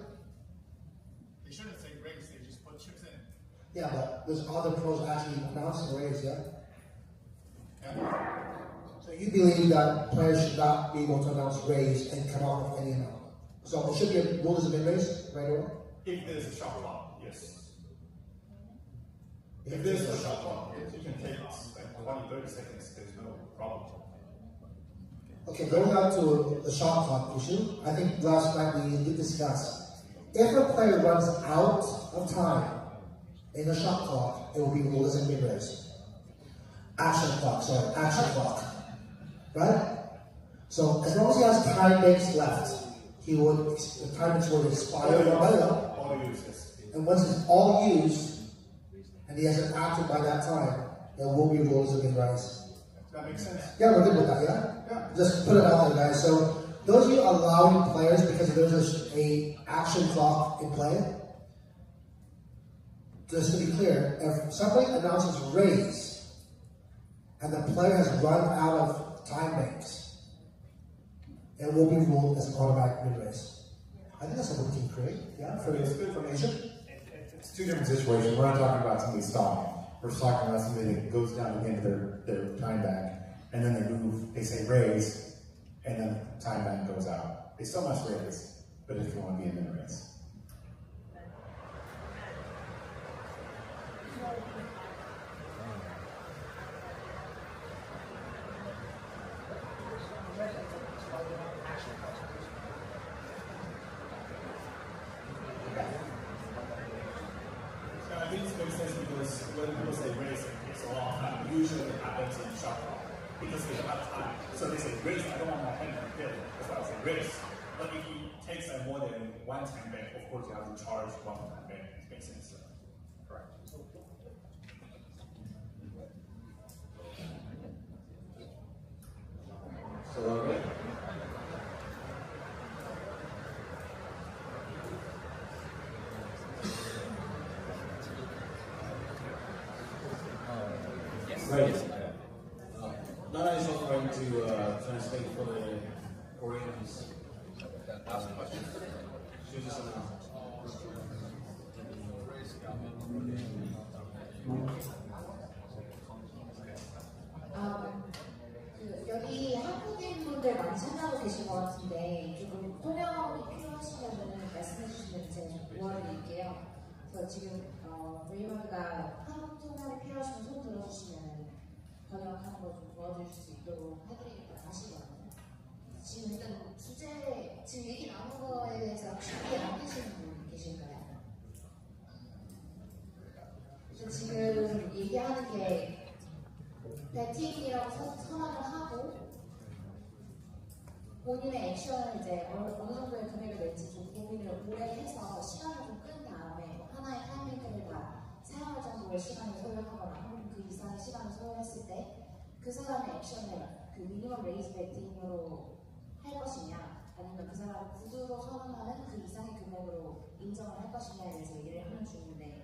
They shouldn't say raise, they just put chips in. Yeah, but there's other pros actually announcing raise, yeah? So you believe that players should not be able to announce raise and come out with any amount? So it should be a rule as a big raise right away? If there's a shot clock, yes. If there's a shot clock, you can take like 20-30 seconds, there's no problem. Okay, going back to the shot clock issue, I think last night we did discuss. If a player runs out of time in the shot clock, it will be ruled as a mid-raise. Action clock, right? So as long as he has time banks left, the time banks will expire. All uses. And once it's all used, and he hasn't acted by that time, there will be rules of mid-raise. That makes sense. Yeah, we're good with that, yeah? Just put it out there, guys. So those of you allowing players, because there's a action clock in play, just to be clear, if somebody announces raise, and the player has run out of time banks, it will be ruled as an automatic mid-raise. I think that's a good team create, yeah? It's good information. It's two different situations. We're not talking about somebody stalling. We're talking about somebody that goes down to the end of their time bank, and then they move, they say raise, and then time bank goes out. They still must raise, but if you want to be in the raise. I think it makes sense because when people say raise, it takes a long time. Usually it happens in shot clock because they don't have time. So they say raise, I don't want my hand to be killed. That's why I say raise. But if it takes more than one time bank, of course you have to charge one time bank. It makes sense. Correct. So, okay. Right. Nana is not going to translate for the Koreans. Ask the question. She just announced. 여기 한국인 분들 많이 참여하고 계신 것 같은데 조금 통역이 필요하시면 말씀해 주시면 제가 좀 도와드릴게요. 그래서 지금 웨이먼가 한국 통역이 필요하시면 손 들어주시면 번역하는 거 좀 도와줄 수 있도록 해드리겠다 하시거든요. 지금 일단 주제, 지금 얘기 나눈 거에 대해서 혹시 이해 안 되시는 분 계실까요? 지금 얘기하는 게 배팅이라고 선언을 하고 본인의 액션을 이제 어느 정도의 금액을 낼지 좀 고민을 오래 해서 시간을 좀 끈 다음에 하나의 타이밍을 다 사용할 정도의 시간을 소요하거나 혹은 그 이상의 시간을 소요했을 때 그 사람의 액션을 그 미니멈 레이즈 배팅으로 할 것이냐 아니면 그 사람 구두로 선언하는 그 이상의 금액으로 인정을 할 것이냐에 대해서 얘기를 하는 중인데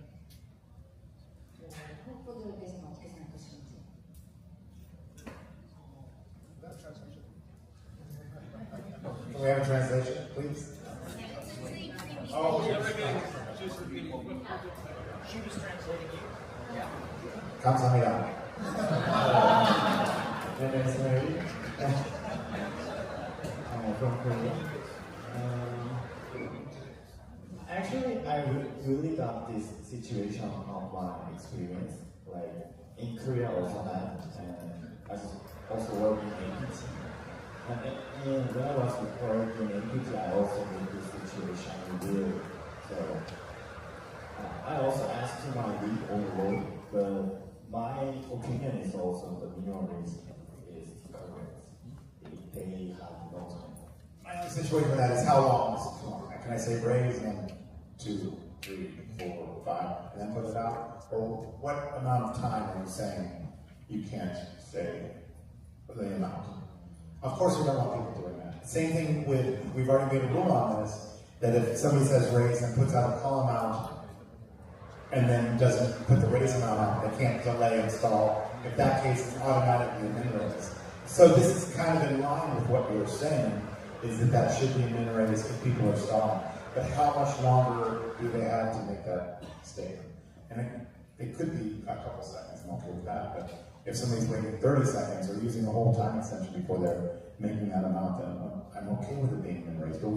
한국 분들에 대해서는 어떻게 생각하시는지? Can we have a translation, please? Oh, she's repeating. She was translating you. 감사합니다. My name is Mary. I'm from Korea. Actually, I really got this situation of my experience. Like in Korea also had, and I was also working in APSA. And when I was working in APSA, I also made this situation real. So I also asked my lead overall, but my opinion is also the minimum raise is correct. They have no time. My only situation with that is how long is it long? Can I say raise and 2, 3, 4, 5, and then put it out? Or what amount of time are you saying you can't say the amount? Of course we don't want people doing that. Same thing with, we've already made a rule on this, that if somebody says raise and puts out a call amount, and then doesn't put the raise amount out, they can't delay install. If that case, it's automatically a min raise. So this is kind of in line with what you're saying, is that that should be a min raise if people are stalling. But how much longer do they have to make that statement? And it could be a couple seconds, I'm okay with that, but if somebody's waiting 30 seconds or using the whole time extension before they're making that amount, then I'm okay with it being min raised. But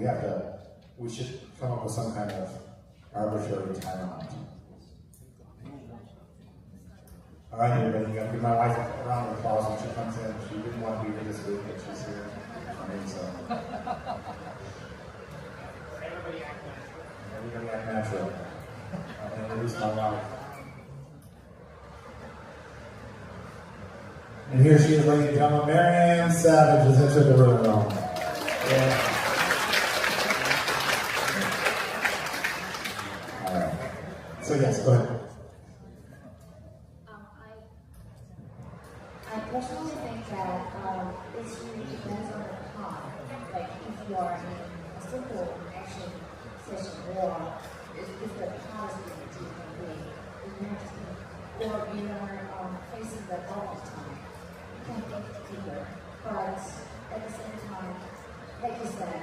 we should come up with some kind of arbitrary time amount. All right, everybody, you got to give my wife a round of applause when she comes in. She didn't want to be here this week, but she's here. I mean, so. Everybody act natural. Everybody act natural. I'm going to introduce my wife. And here she is, ladies and gentlemen, Marianne Savage has entered the room. Yeah. All right. So yes, go ahead. I personally think that it really depends on the time. Like if you are in a simple action session or if the time is being too big, if you have to, or you are facing the bubble time, you can think deeper. But at the same time, like you said,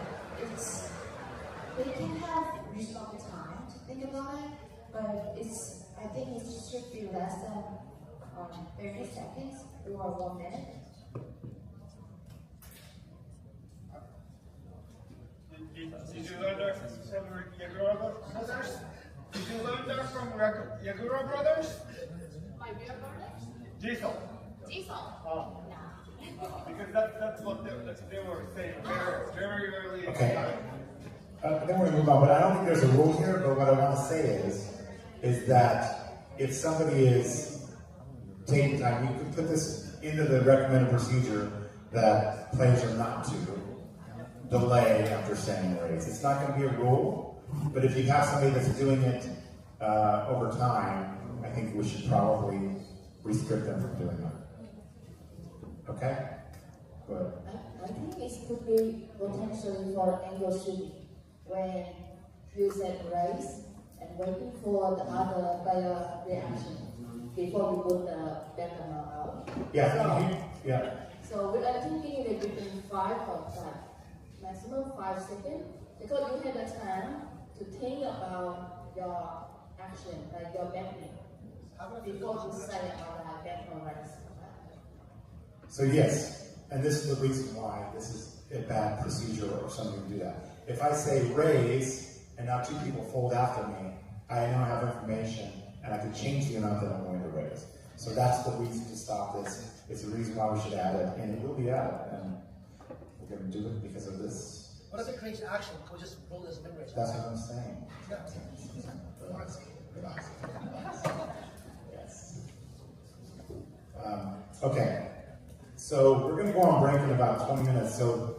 they can have reasonable time to think about it, but I think it should be less than 30 seconds or 1 minute. Did you learn that from Yagura brothers? Did you learn that from Yagura brothers? My beer brothers? Diesel. Diesel? Oh. Because that's what they were saying very early. Okay. Then we're going to move on, but I don't think there's a rule here, but what I want to say is that if somebody is taking time, we could put this into the recommended procedure that players are not to delay after saying raise. It's not going to be a rule, but if you have somebody that's doing it over time, I think we should probably restrict them from doing it. Okay? Go ahead. I think it could be potentially for angle shooting, when you set raise and waiting for the other player reaction before we put the bet amount out. Yeah. Yeah. So we are thinking that between 5 or 5, maximum 5 seconds, because you have the time to think about your action, like your betting, before you say about bet or raise. So yes, and this is the reason why this is a bad procedure or something to do that. If I say raise, and now 2 people fold after me, I now have information, and I can change the amount that I'm going to raise. So that's the reason to stop this. It's the reason why we should add it, and it will be added, and we're going to do it because of this. What if it creates action? Can we just roll this min range? That's what I'm saying. Yeah. Relax. Yes. Okay. So we're going to go on break in about 20 minutes. So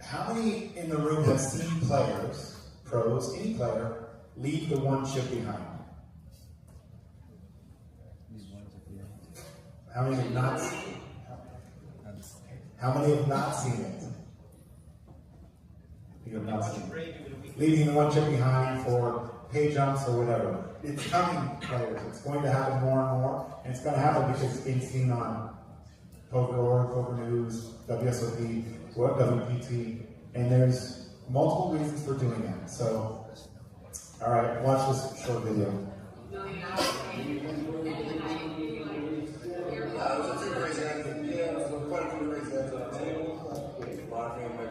how many in the room have seen players, pros, any player, leave the 1 chip behind? How many have not seen it? How many have not seen it? You have not seen it. Leaving the 1 chip behind for pay jumps or whatever. It's coming, players. It's going to happen more and more. And it's going to happen because it's being seen on Poker.org, Poker News, WSOP, WPT, and there's multiple reasons for doing it. So, all right, watch this short video. The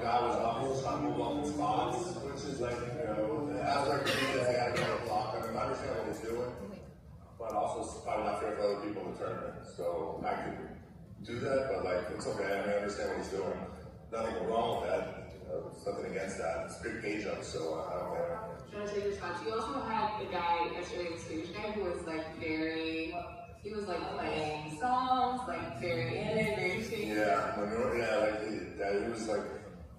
guy was obvious trying to move up in spots, which is like, you know, as like I gotta go to block. I mean, I understand what he's doing, but also it's probably not fair for other people in the tournament. So I could do that, but like, it's okay. I mean, I understand what he's doing. Nothing wrong with that. There's nothing against that. It's a big page up, so I don't care. Trying to take your shots. You also had a guy yesterday, the Swedish guy, who was like he was like playing songs, like very in it, very interesting. Yeah, he was like,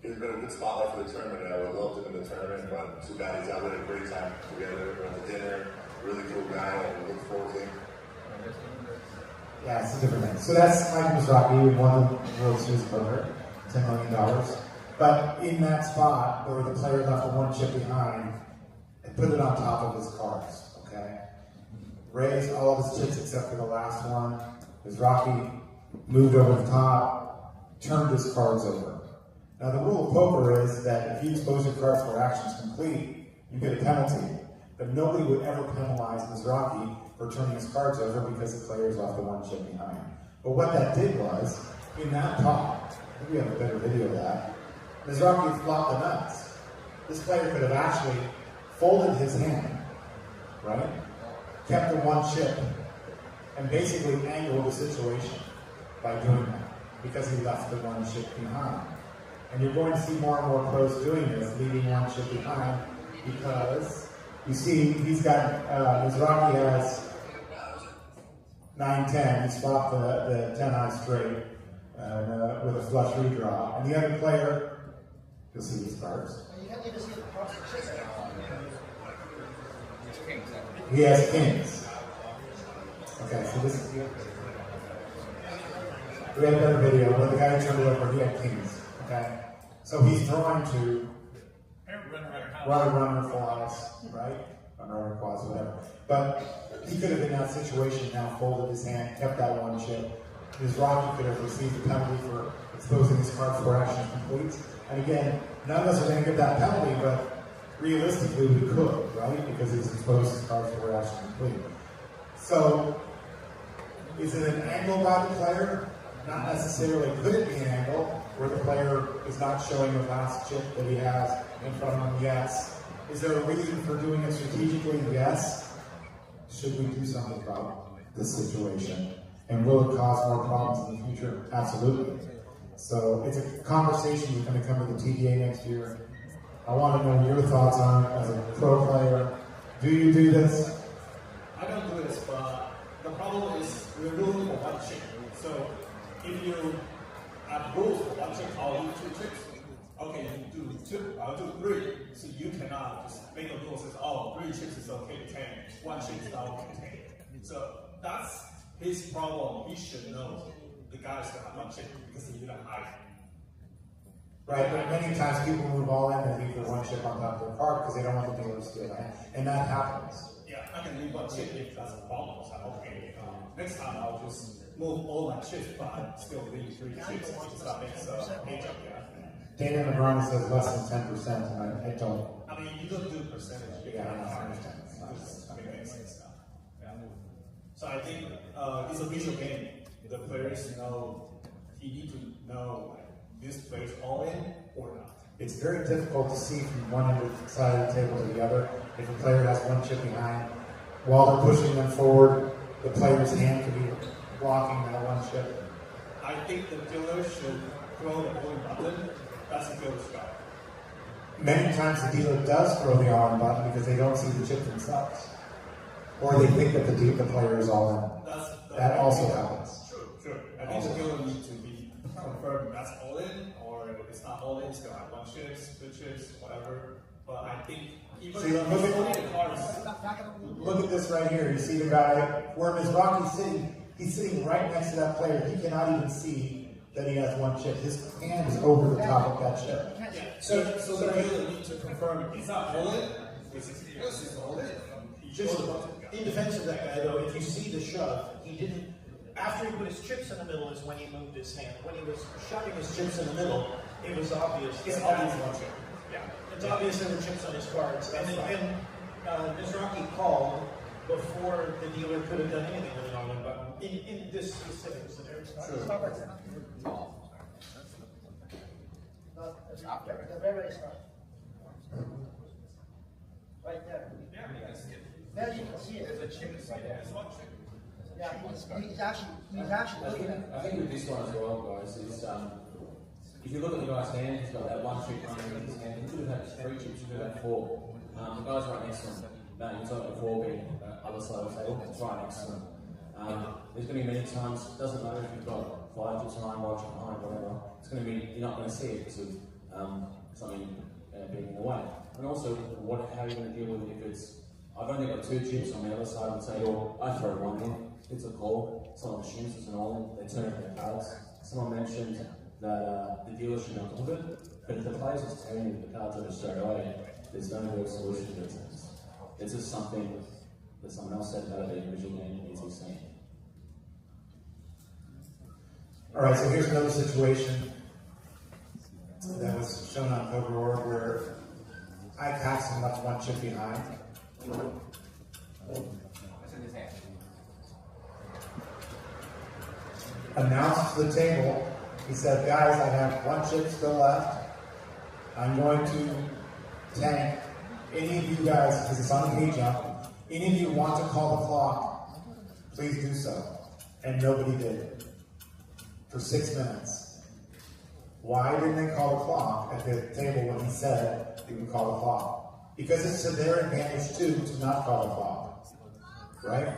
he's been a good spotlight for the tournament, and I would love to win the tournament, but too bad he's out. We had a great time together. We went to dinner, really cool guy, and we look forward to him. Yeah, it's a different thing. So that's Mike Mizraki, who won the World Series of Poker, $10 million. But in that spot where the player left the 1 chip behind, and put it on top of his cards, okay? Raised all of his chips except for the last one. Mizraki moved over the top, turned his cards over. Now the rule of poker is that if you expose your cards for actions complete, you get a penalty. But nobody would ever penalize Mizraki for turning his cards over because the players left the 1 chip behind. But what that did was, in that pot, we have a better video of that, Mizraki flopped the nuts. This player could have actually folded his hand, right? Kept the 1 chip, and basically angled the situation by doing that, because he left the 1 chip behind. And you're going to see more and more pros doing this, leaving 1 chip behind, because you see he's got, Mizraki has 9-10, he swapped the 10-high straight with a flush redraw. And the other player, you'll see these cards. He has kings. Okay, so this is we had another video where the guy turned it over, he had kings. Okay? So he's drawing to runner quads, right? Runner quads, whatever. But he could have in that situation now folded his hand, kept that 1 chip. Mizraki could have received a penalty for exposing his cards for action complete. And again, none of us are going to get that penalty, but realistically we could, right? Because he's exposed his cards for action complete. So, is it an angle by the player? Not necessarily. Could it be an angle where the player is not showing the last chip that he has in front of him? Yes. Is there a reason for doing it strategically? Yes. Should we do something about this situation? And will it cause more problems in the future? Absolutely. So it's a conversation that's going to come to the TDA next year. I want to know your thoughts on it as a pro player. Do you do this? I don't do this, but the problem is we're ruling for 1 chip. So if you have rules for 1 chip, I'll leave 2 chips. okay, you do 2, I'll do 3. So you cannot just make a rule that says, oh, 3 chips is okay to 10, 1 chip is not okay to 10. So that's his problem. He should know the guy is going to have 1 chip because he didn't hide. Right, but many times people move all in and leave the 1 chip on top of their card because they don't want the dealer to steal it. And that happens. Yeah, I can leave 1 chip if that's a problem. So, okay, next time I'll just move all my chips, but I still leave 3 chips. So that makes a major Dana Negroni says less than 10%, and I don't. I mean, you don't do percentage. Yeah, I understand. Yeah. So I think it's a visual game. The players know, you need to know this player's all in or not. It's very difficult to see from one end of the side of the table to the other. If a player has 1 chip behind, while they're pushing them forward, the player's hand could be blocking that 1 chip. I think the dealer should throw the all-in button. That's the dealer's job. Many times the dealer does throw the all-in button because they don't see the chip themselves. Or they think that the player is all in. That also happens. True. I think the dealer needs to be confirmed that's all in, or if it's not all in, it's going to have 1 chip, 2 chips, whatever. But I think even See, look at this right here. You see the guy where Mizrachi's sitting. He's sitting right next to that player. He cannot even see that he has 1 chip. His hand is over the top of that chip. Yeah. So the dealer needs to confirm it's not all in. Yes, it's all in. Just in defense of that guy, though, if you see the shove, he didn't. After he put his chips in the middle is when he moved his hand. When he was shoving his chips in the middle, it was obvious. It's obvious 1 chip. Yeah, it's obvious there were chips on his cards. And Mizrachi called before the dealer could have done anything with an all-in button in this specific scenario. The very start. Right there. There you can see it. There's a chip inside there. There's 1 chip. Yeah, he's actually looking at it. I think with this one as well, guys, is if you look at the guy's hand, he's got that 1 chip running in his hand. He could have had 3 chips, he could have had 4. The guy's right next to him. Now, he's on the 4 being other side of the table, it's right next to him. There's going to be many times, it doesn't matter if you've got 5 chips behind, 1 chip behind, whatever, it's going to be, you're not going to see it because of something being in the way. And also, how are you going to deal with it if it's, I've only got 2 chips on the other side of the table, I throw 1 in, it's a call, someone assumes it's an all-in, they turn over their cards. Someone mentioned that the dealer should not do it, but if the player's just telling you the cards over straight away, there's no real solution to it. It's just something that someone else said about the original game needs to be seen. All right, so here's another situation that was shown on Poker.org where I cast him left 1 chip behind. Announced to the table, he said, guys, I have 1 chip still left. I'm going to tank. Any of you guys, because it's on the pay jump, any of you want to call the clock, please do so. And nobody did. For 6 minutes. Why didn't they call the clock at the table when he said he would call the clock? Because it's to their advantage too to not call the clock. Right?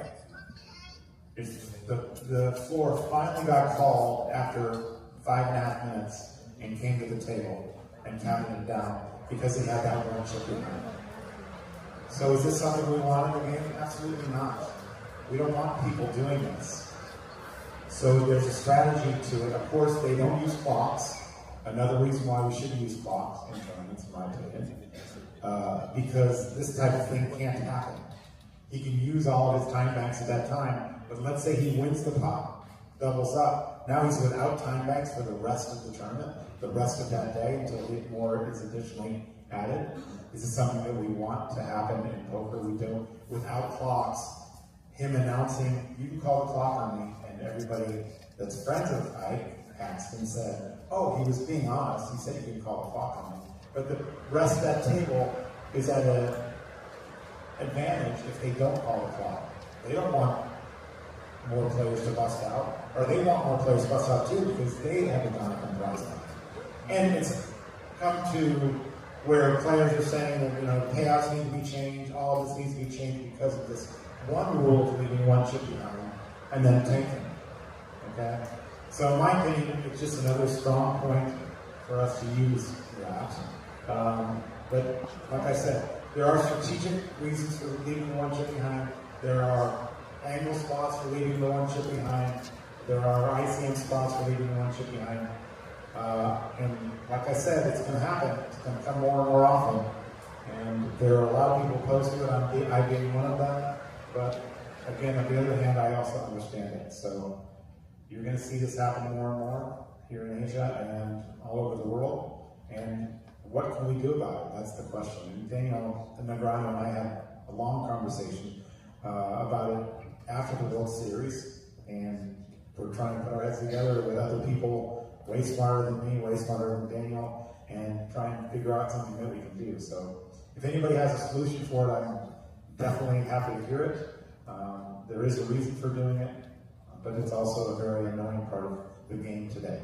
The floor finally got called after 5.5 minutes and came to the table and counted it down because he had that 1 chip behind. So is this something we want in the game? Absolutely not. We don't want people doing this. So there's a strategy to it. Of course, they don't use clocks. Another reason why we shouldn't use clocks in tournaments, in my opinion, because this type of thing can't happen. He can use all of his time banks at that time, but let's say he wins the pot, doubles up. Now he's without time banks for the rest of the tournament, the rest of that day, until more is additionally added. This is something that we want to happen in poker. We don't, without clocks, him announcing, you can call the clock on me, and everybody that's friends with Ike asked and said, oh, he was being honest. He said he could call the clock on me. But the rest of that table is at an advantage if they don't call the clock. They don't want more players to bust out, or they want more players to bust out too because they haven't done it on prize money. And it's come to where players are saying that payouts need to be changed, all of this needs to be changed because of this one rule of leaving 1 chip behind and then tanking. Okay? So in my opinion, it's just another strong point for us to use Yeah, absolutely. But like I said, there are strategic reasons for leaving the one chip behind. There are angle spots for leaving the one chip behind. There are ICM spots for leaving the one chip behind. And like I said, it's going to happen. It's going to come more and more often. And there are a lot of people opposed to it. I being one of them. But again, on the other hand, I also understand it. So you're going to see this happen more and more here in Asia and all over the world. And what can we do about it? That's the question. And Daniel Negreanu and I had a long conversation about it after the World Series. And we're trying to put our heads together with other people way smarter than me, way smarter than Daniel, and try and figure out something that we can do. So if anybody has a solution for it, I'm definitely happy to hear it. There is a reason for doing it, but it's also a very annoying part of the game today.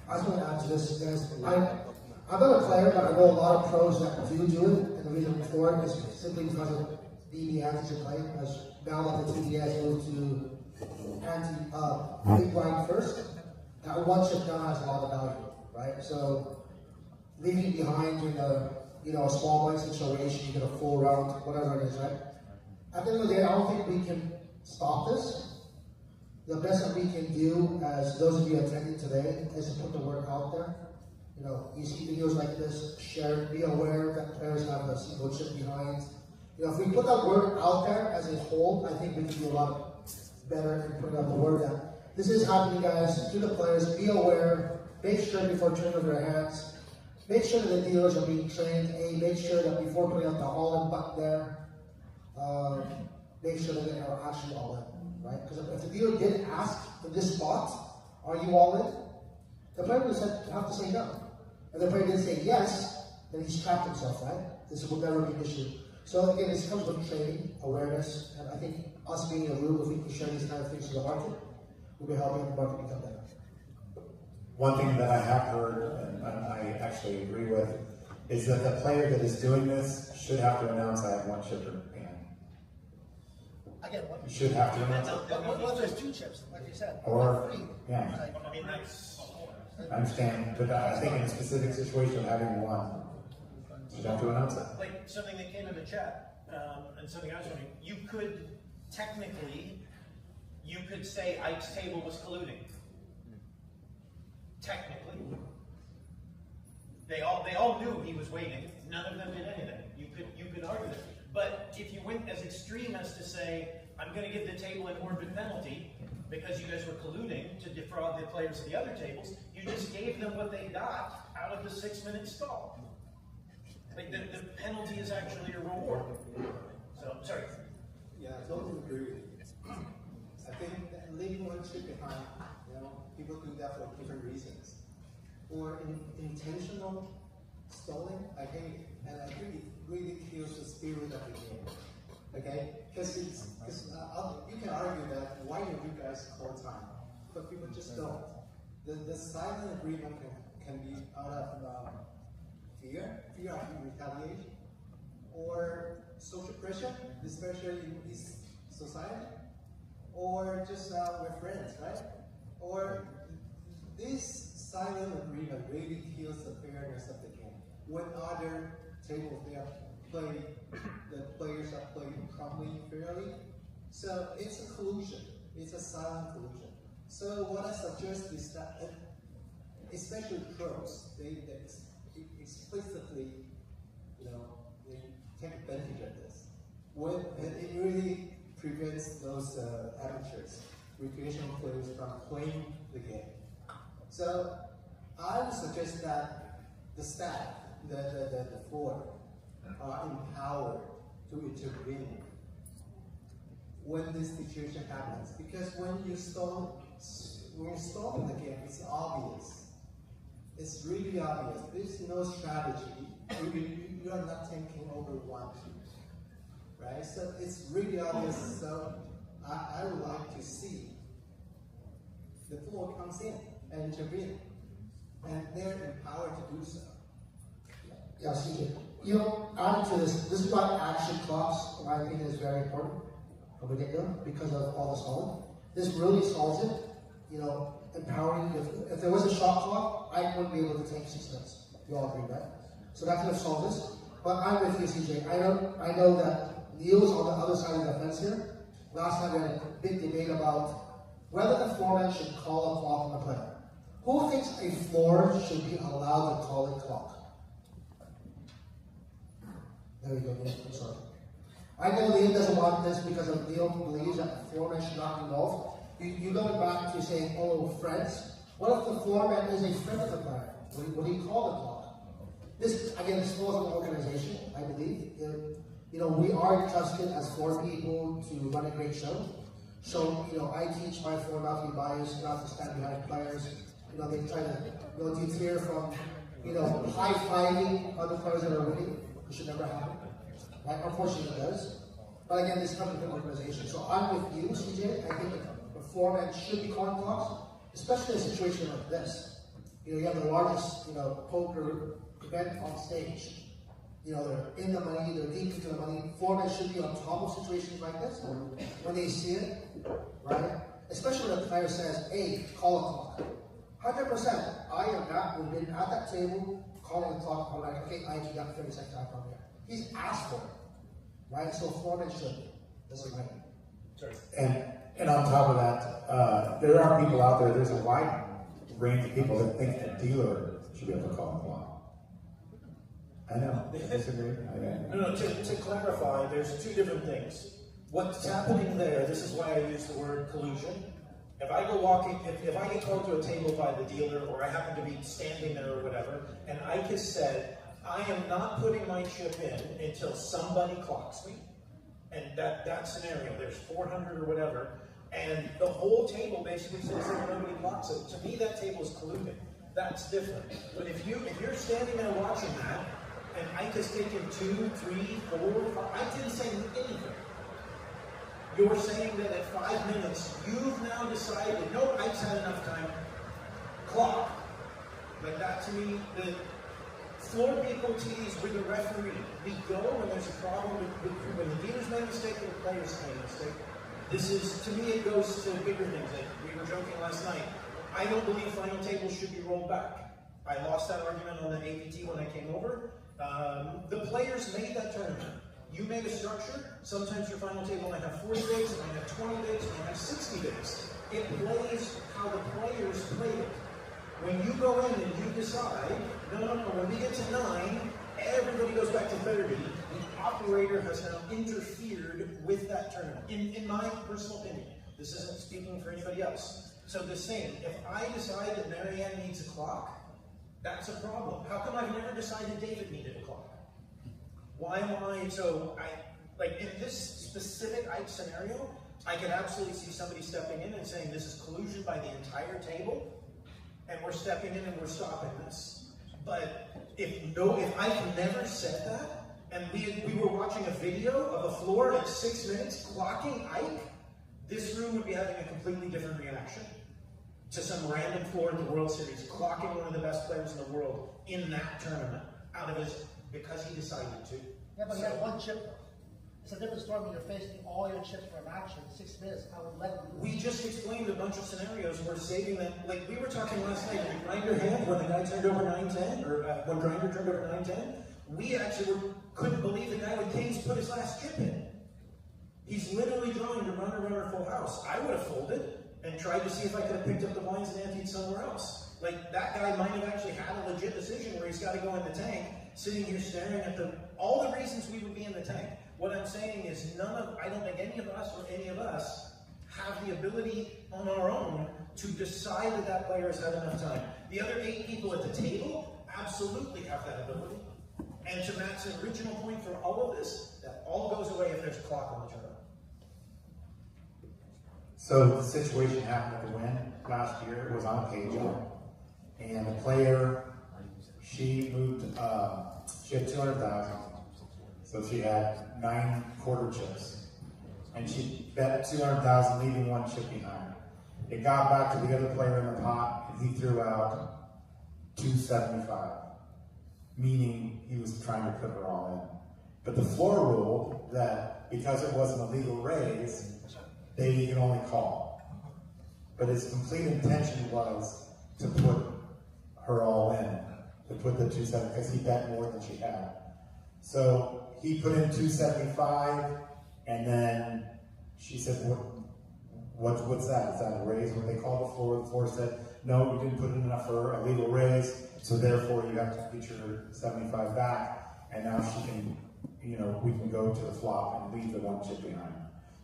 I just want to add to this, guys. I'm not a player, but I know a lot of pros that do it, and the reason for it is simply because of the anti play. As now that the TDA has moved to big blind first, that one chip now has a lot of value, right? So leaving behind in a small blind situation, you get a full round, whatever it is, right? At the end of the day, I don't think we can stop this. The best that we can do, as those of you attending today, is to put the word out there. You know, you see videos like this, share, be aware that players have a single chip behind. You know, if we put that word out there as a whole, I think we can do a lot better in putting out the word that this is happening, guys. To the players, be aware, make sure before turning over their hands, make sure that the dealers are being trained, make sure that before putting out the all-in button there, make sure that they are actually all in, right? Because if the dealer did ask in this spot, are you all in? The player would have to say no. And the player did say yes, then he's trapped himself, right? This will never be an issue. So again, this comes with training, awareness, and I think us being in a room, if we can share these kind of things to the market, we'll be helping the market become better. One thing that I have heard, and I actually agree with, is that the player that is doing this should have to announce I have one chip in hand. Again, what? You should have to announce it. What there's two chips, like you said. Or, three. yeah. I mean, that's... I understand, but I think in a specific situation of having one, you have to announce it. Like something that came in the chat, and something I was wondering, you could technically, you could say Ike's table was colluding. Technically. They all knew he was waiting. None of them did anything. You could argue that. But if you went as extreme as to say, I'm going to give the table an orbit penalty because you guys were colluding to defraud the players of the other tables, you just gave them what they got out of the 6-minute stall. Like the penalty is actually a reward. So, sorry. Yeah, I totally agree with you. I think that leaving one chip behind, people do that for different reasons. Or intentional stalling, I think it really kills the spirit of the game. Okay? Because you can argue that why don't you guys call time? But people just don't. The silent agreement can be out of fear of retaliation, or social pressure, especially in this society, or just we're friends, right? Or this silent agreement really kills the fairness of the game. When other tables the players are playing properly, fairly. So it's a collusion. It's a silent collusion. So what I suggest is that, especially pros, they explicitly, they take advantage of this. It really prevents those amateurs, recreational players from playing the game. So I would suggest that the staff, the floor, are empowered to intervene when this situation happens. Because when you're stalling the game, it's obvious. It's really obvious. There's no strategy. You are not taking over one, right? So it's really obvious. So I would like to see the floor comes in and intervene, and they're empowered to do so. Yeah, CJ. Adding to this is why action clocks, in my opinion, is very important from the get-go because of all the stalling. This really solves it. empowering. If there was a shot clock, I wouldn't be able to take 6 minutes. You all agree, right? So that could have solved this. But I'm with you, CJ. I know that Neil's on the other side of the fence here. Last time we had a big debate about whether the floorman should call a clock on the player. Who thinks a floor should be allowed to call a clock? There we go, Neil. I'm sorry. I know Liam doesn't want this because Neil believes that the floorman should not be involved. You going back to saying, oh, friends. What if the floorman is a friend of the player? Would he call the clock? This, again, this falls on the organization, I believe. You know, we are trusted as floor people to run a great show. So, you know, I teach my floor not to be biased, not to stand behind players. You know, they try to, you know, deter from, you know, high-fiving other players that are winning. It should never happen. Right? Unfortunately, it does. But again, this comes from the organization. So I'm with you, CJ. I think the floorman should be calling clocks, especially in a situation like this. You know, you have the largest, you know, poker event on stage. You know, they're in the money, they're deep into the money. Floormen should be on top of situations like this when they see it, right? Especially when the player says, hey, call a clock. 100%. I am not, we've been at that table calling the clock. I'm like, okay, Ike, you got 30 seconds out from here. He's asked for it, right? So floormen should. This is my opinion. Sorry. And on top of that, there are people out there, there's a wide range of people that think a dealer should be able to call a clock. I know. I disagree. No, to clarify, there's two different things. What's happening there, this is why I use the word collusion. If I go walking, if I get called to a table by the dealer, or I happen to be standing there or whatever, and Ike has said, I am not putting my chip in until somebody clocks me. And that scenario, there's 400 or whatever, and the whole table basically says that nobody clocks it. To me, that table is colluding. That's different. But if you're standing there watching that, and Ike has taken 2, 3, 4, 5, Ike didn't say anything. You're saying that at 5 minutes, you've now decided, no, Ike's had enough time. Clock. Like that to me, the floor people tease with the referee. We go when there's a problem when the dealer's made a mistake or the player's made a mistake. This is, to me, it goes to bigger things. Like we were joking last night. I don't believe final tables should be rolled back. I lost that argument on the APT when I came over. The players made that tournament. You made a structure. Sometimes your final table might have 40 days, it might have 20 days, it might have 60 days. It plays how the players played it. When you go in and you decide, no, when we get to 9, everybody goes back to 30. The operator has now interfered with that tournament. In my personal opinion, this isn't speaking for anybody else. So the same, if I decide that Marianne needs a clock, that's a problem. How come I've never decided David needed a clock? Why am I, like in this specific Ike scenario, I could absolutely see somebody stepping in and saying this is collusion by the entire table, and we're stepping in and we're stopping this. But if Ike never said that, and we were watching a video of a floor at 6 minutes clocking Ike, this room would be having a completely different reaction to some random floor in the World Series, clocking one of the best players in the world in that tournament, because he decided to. Yeah, but you have one chip. It's a different story when you're facing all your chips for a match in 6 minutes. I would let them do it. We just explained a bunch of scenarios where saving them, like we were talking last night, did Grinder hand when the guy turned over 9-10, or when Grinder turned over 9-10, we actually couldn't believe the guy with kings put his last chip in. He's literally drawing to runner full house. I would have folded and tried to see if I could have picked up the blinds and anteed somewhere else. Like, that guy might have actually had a legit decision where he's got to go in the tank, sitting here staring at all the reasons we would be in the tank. What I'm saying is I don't think any of us have the ability on our own to decide that that player has had enough time. The other 8 people at the table absolutely have that ability. And to Matt's original point for all of this, that all goes away if there's a clock on the tournament. So the situation happened at the win last year. It was on a page, and the player, she moved. She had 200,000, so she had 9 quarter chips, and she bet 200,000, leaving 1 chip behind. It got back to the other player in the pot, and he threw out 275, meaning he was trying to put her all in. But the floor ruled that because it wasn't a legal raise, they can only call. but his complete intention was to put her all in, to put the 270, because he bet more than she had. So he put in 275, and then she said, what's that? Is that a raise? When they called the floor, the floor said, no, you didn't put in enough for a legal raise, so therefore you have to get your 75 back, and now she can, you know, we can go to the flop and leave the one chip behind.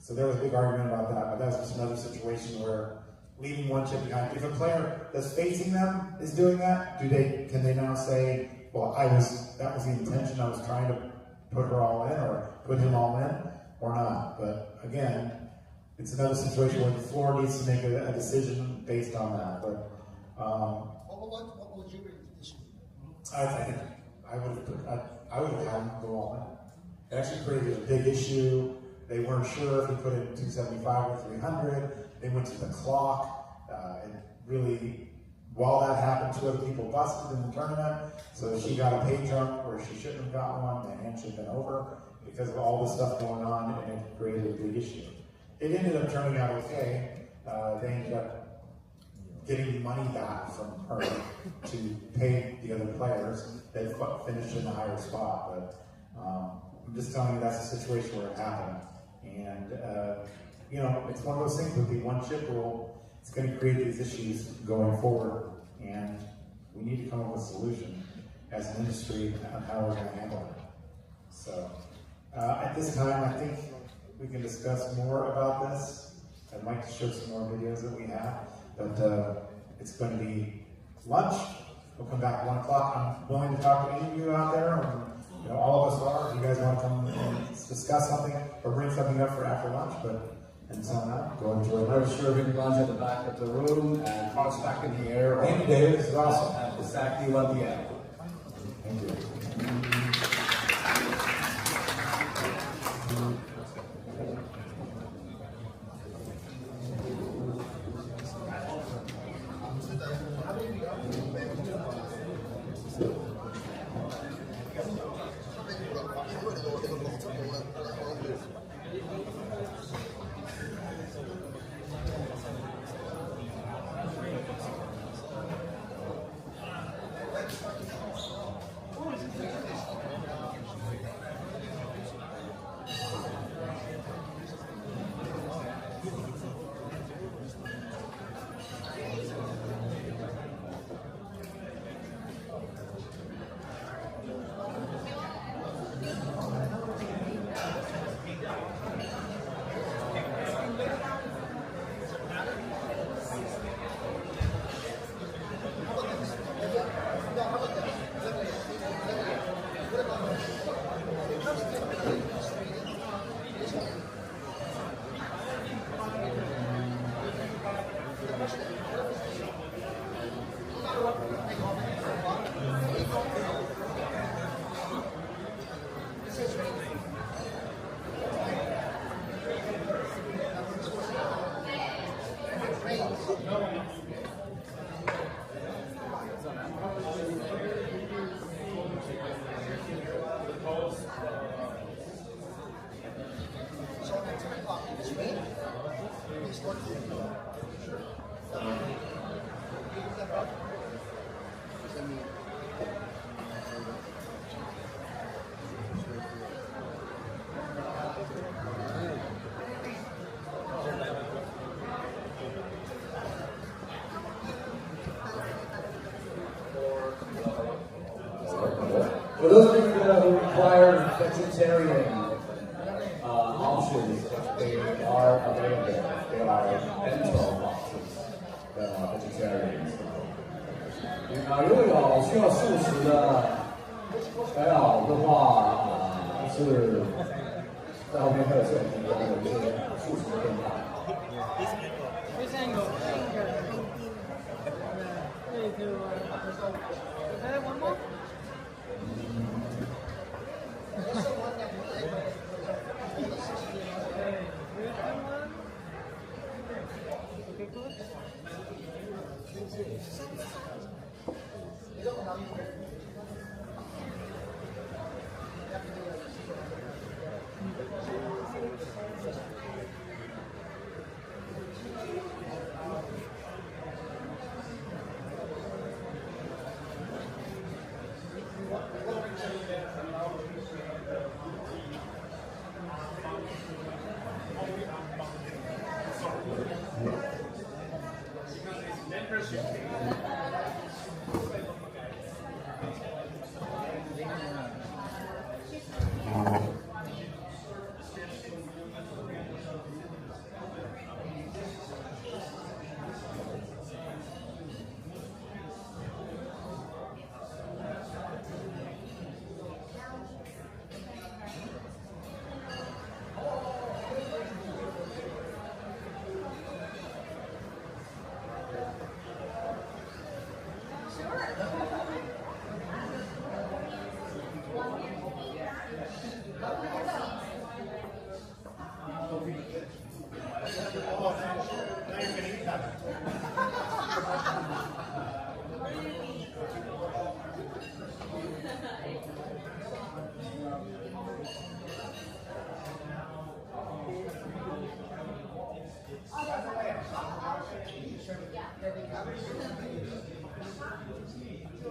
So there was a big argument about that, but that's just another situation where leaving one chip behind. If a player that's facing them is doing that, can they now say, well, that was the intention, I was trying to put her all in, or put him all in, or not? But again, it's another situation where the floor needs to make a decision based on that. But what would you rate this? I think I would have had him go all in. It actually created a big issue. They weren't sure if he put in 275 or 300. They went to the clock. And really, while that happened, 2 other people busted in the tournament. So she got a pay jump where she shouldn't have gotten one. The hand should have been over because of all this stuff going on, and it created a big issue. It ended up turning out okay. They ended up getting money back from her to pay the other players that finished in the higher spot. But I'm just telling you that's a situation where it happened. And, you know, it's one of those things with the one chip rule, it's going to create these issues going forward. And we need to come up with a solution as an industry on how we're going to handle it. So, at this time, I think we can discuss more about this. I'd like to show some more videos that we have, but it's going to be lunch. We'll come back at 1 o'clock. I'm willing to talk to any of you out there, or, you know, all of us are. If you guys want to come and discuss something or bring something up for after lunch, but until now, go enjoy We're lunch. serving lunch at the back of the room and hearts back in the air. Thank you, David. This is awesome. At exactly 1 p.m. Thank you. For those of you who require vegetarian options, they are available. There are bento options that are vegetarian. 如果有需要素食的干扰的话，是在后面会有摄影提供有一些素食的便当。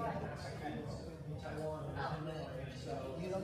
in Taiwan and Hanoi. So you know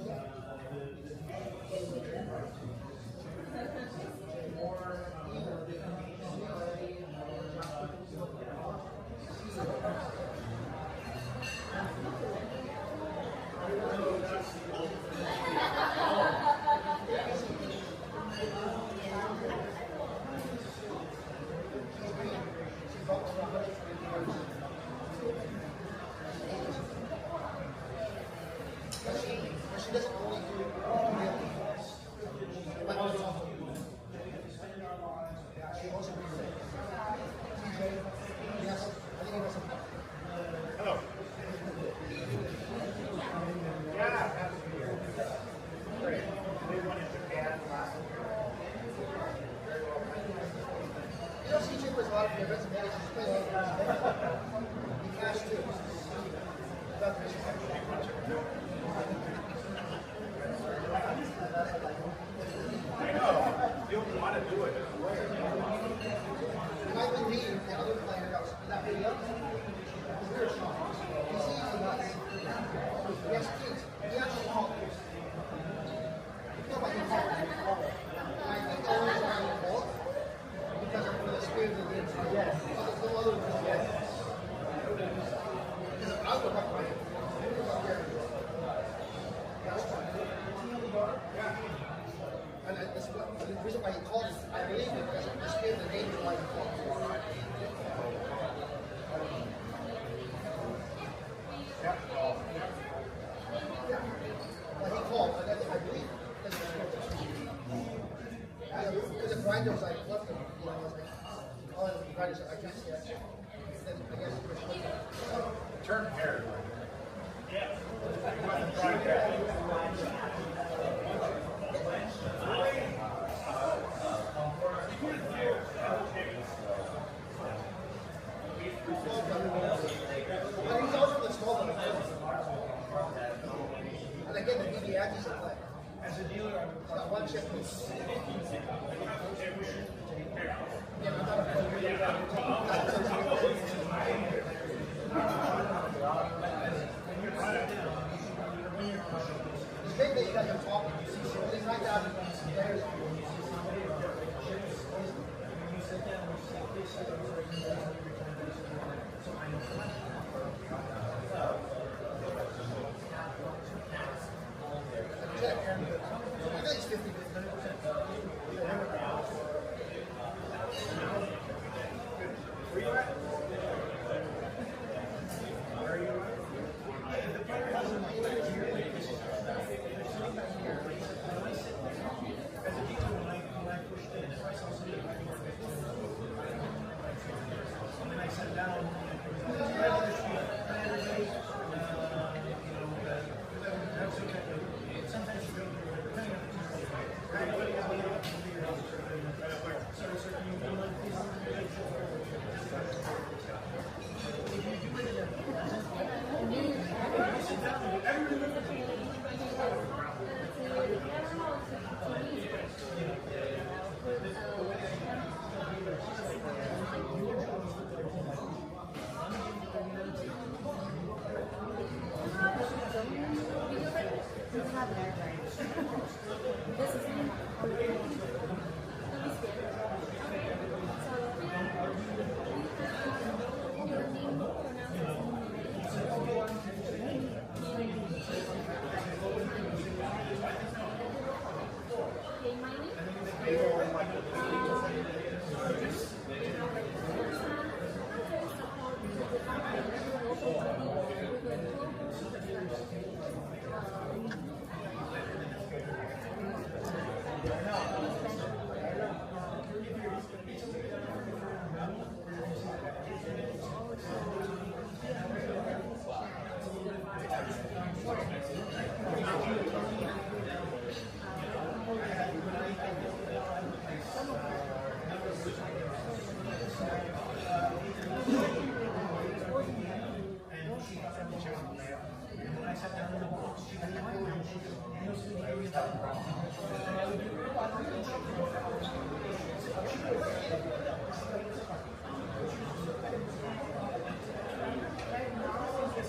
Turn hair. Yeah. And again, the DBA is play. As a dealer, I'm not one chip. Yeah, I'm not a it's big that you guys are talking. It's right down there.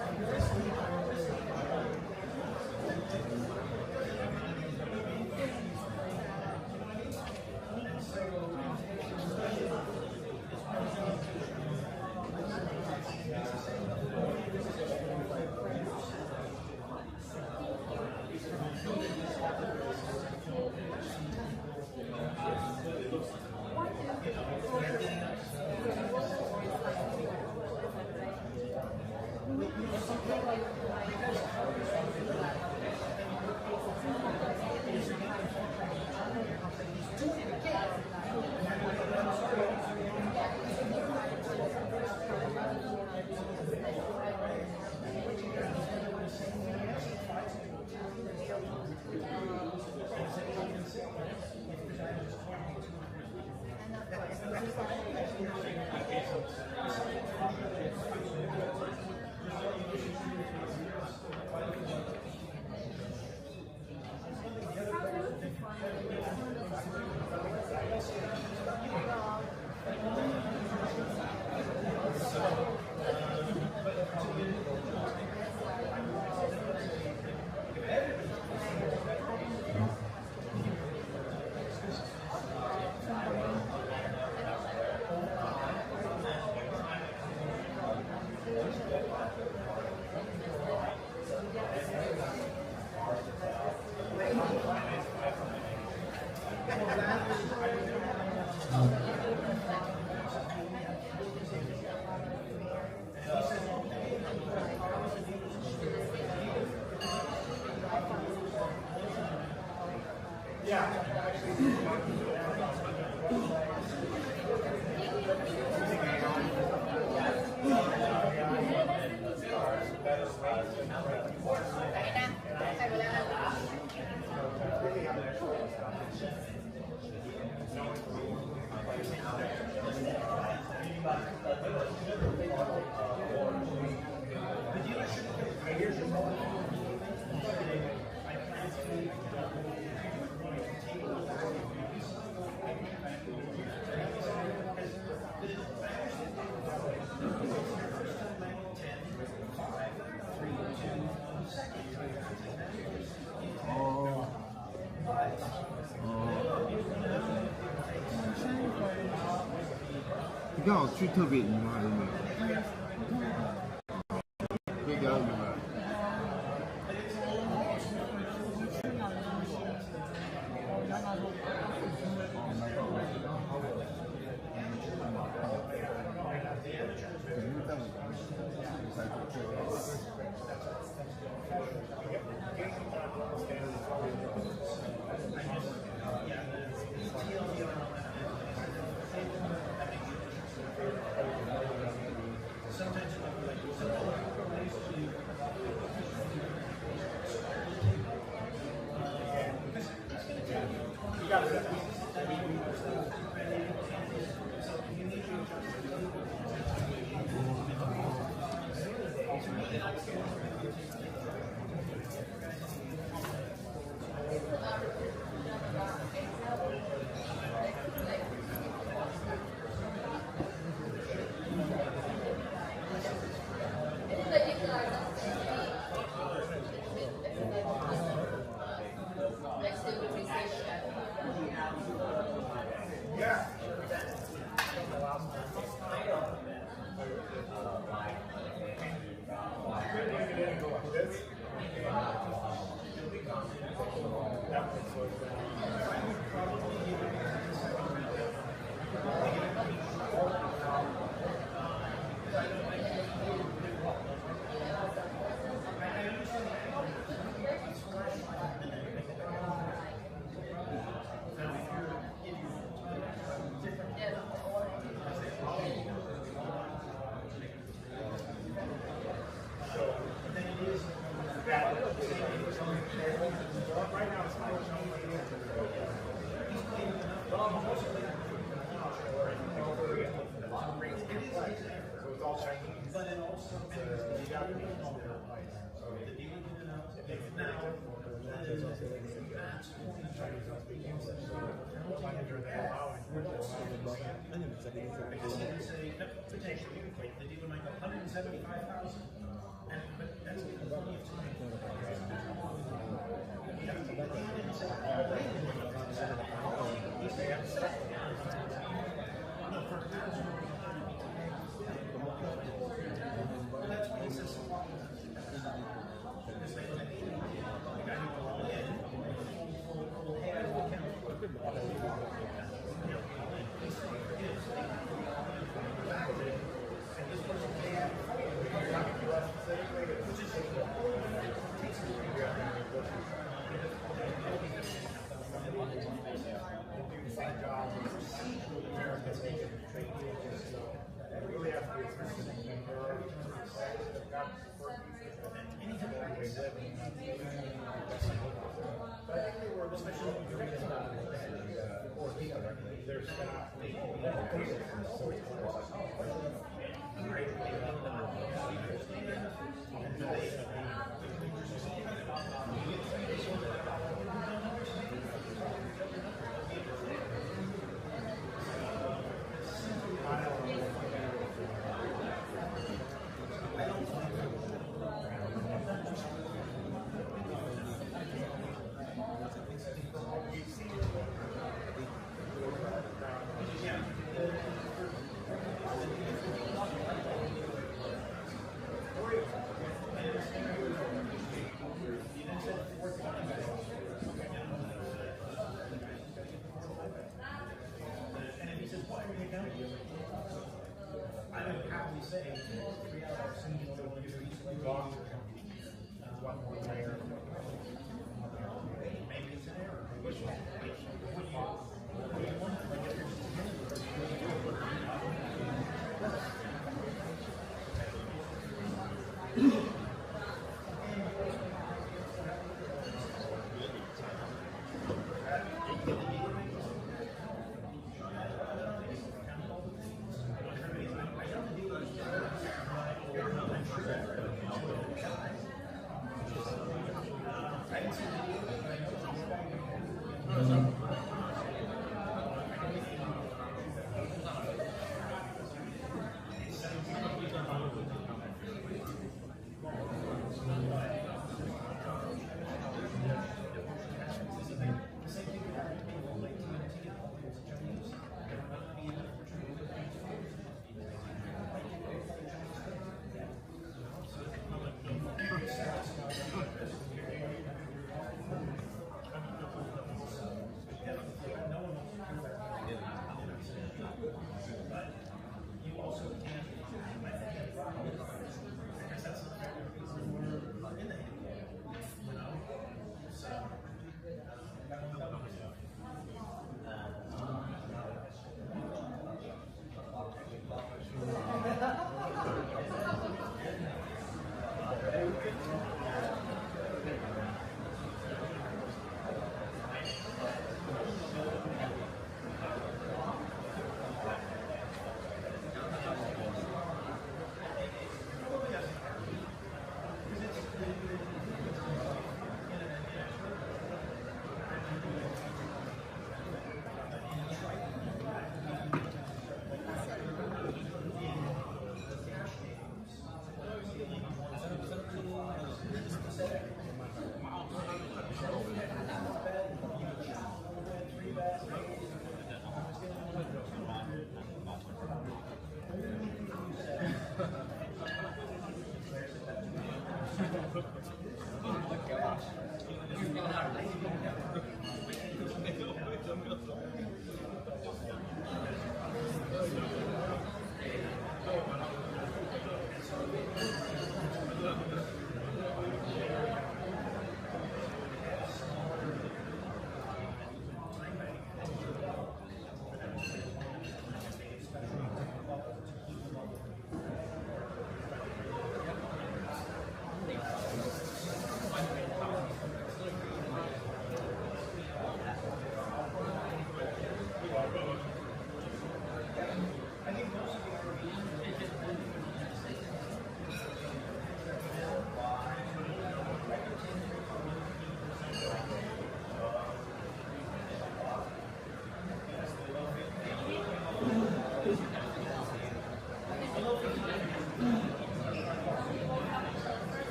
Thank you. 你刚好去特别营吗？还是没有？可以给他营了。The dealer might go 175,000, and but that's plenty of time.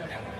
Yeah.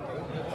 Thank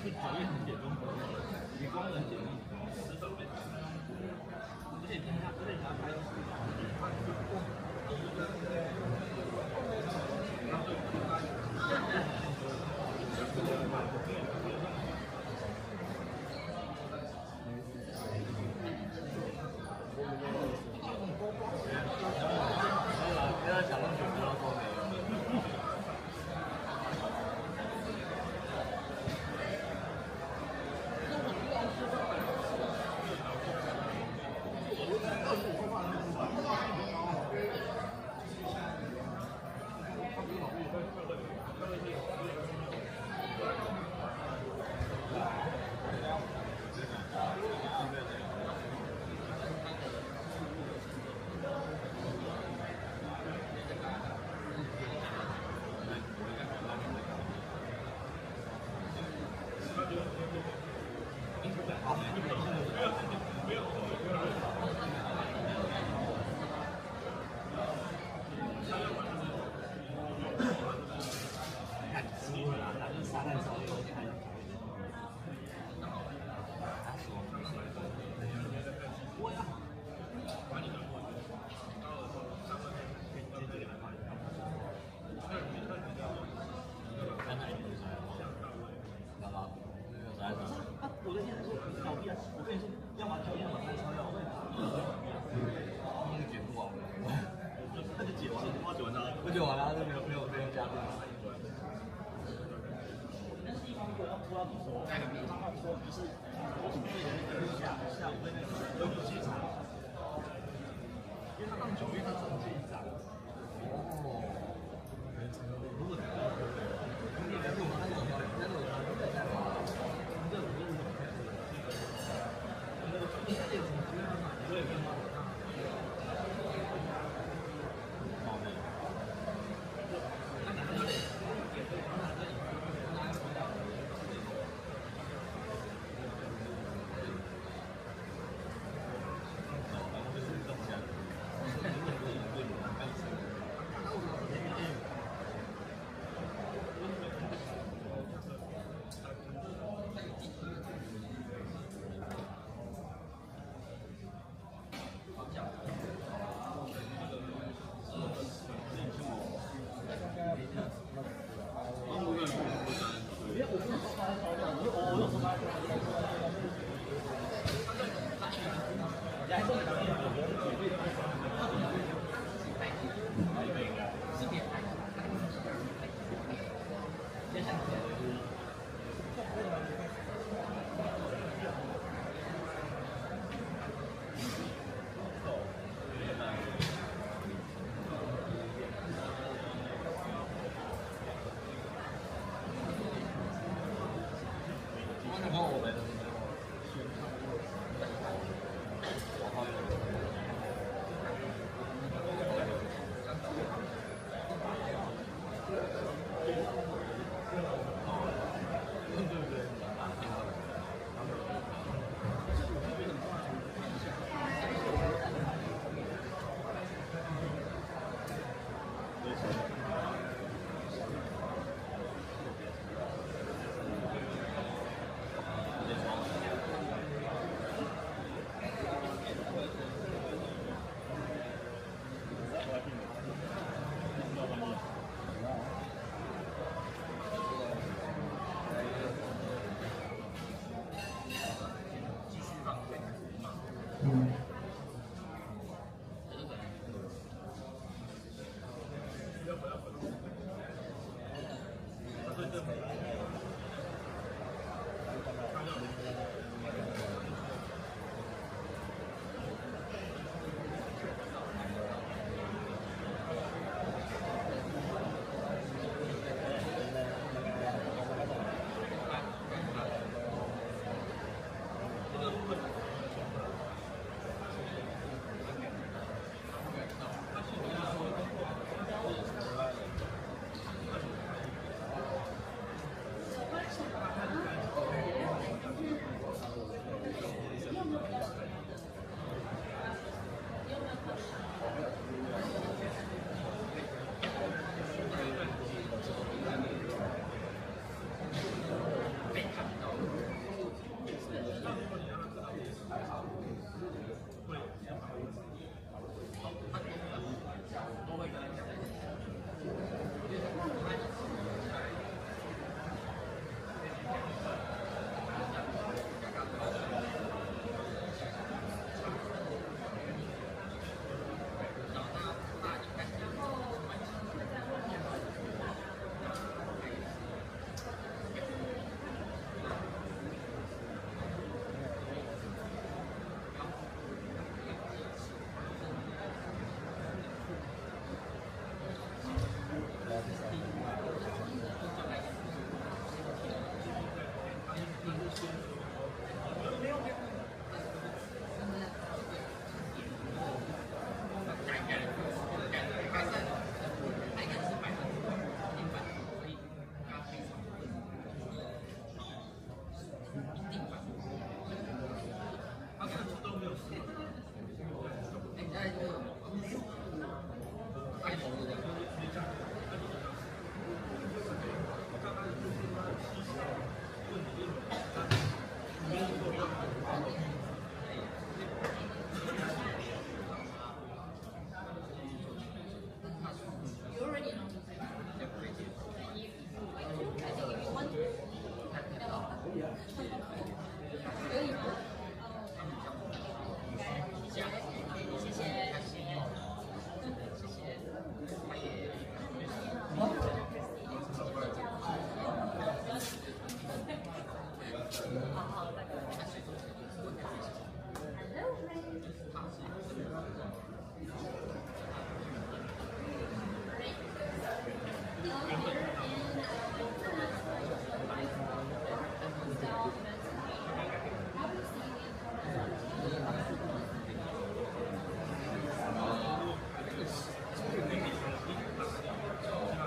Thank you.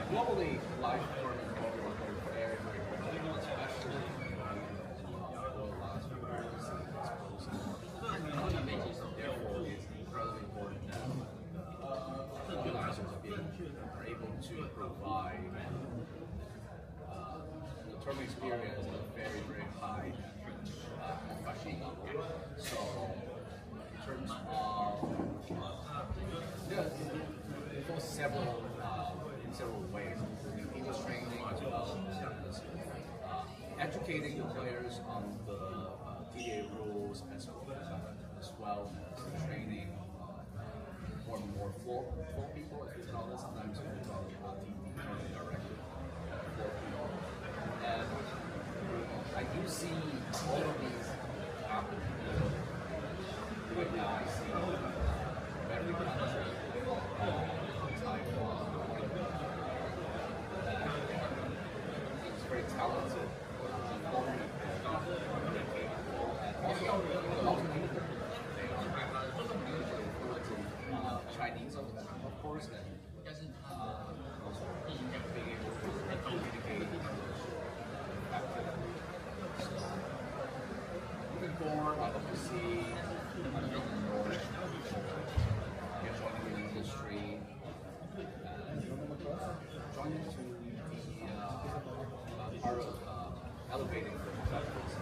Globally, live tournament poker was very, very popular, especially over the last few years. Therefore, it's incredibly important that organizers are able to provide the tournament experience at a very, very high professional level. So, in terms of there's several ways, English training as well as educating the players on the TDA rules as well as training more floor people, as we call it. Sometimes we call it TD directly, floor people. And I do see all of these happening. Right now I see every country, Taiwan, it's very talented, Chinese of course, and also being able to communicate English effectively. So, moving forward, I hope to see more joining the industry, joining to the part of elevating the professionals.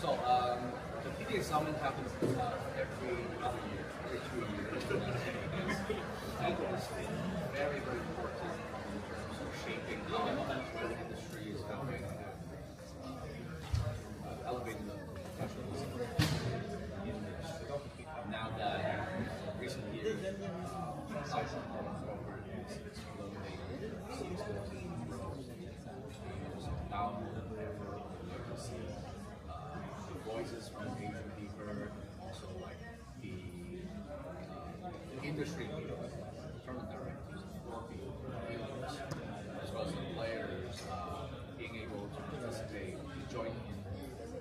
So, the TDA Summit happens every other year, every 2 years. And it's very, very important in terms of shaping how the industry is elevating the professionalism in the industry. Now that in recent years, size of poker is exploding, now more than ever, you see voices from Asian people, also like the industry people, tournament directors, floor people, as well as the players being able to participate, join in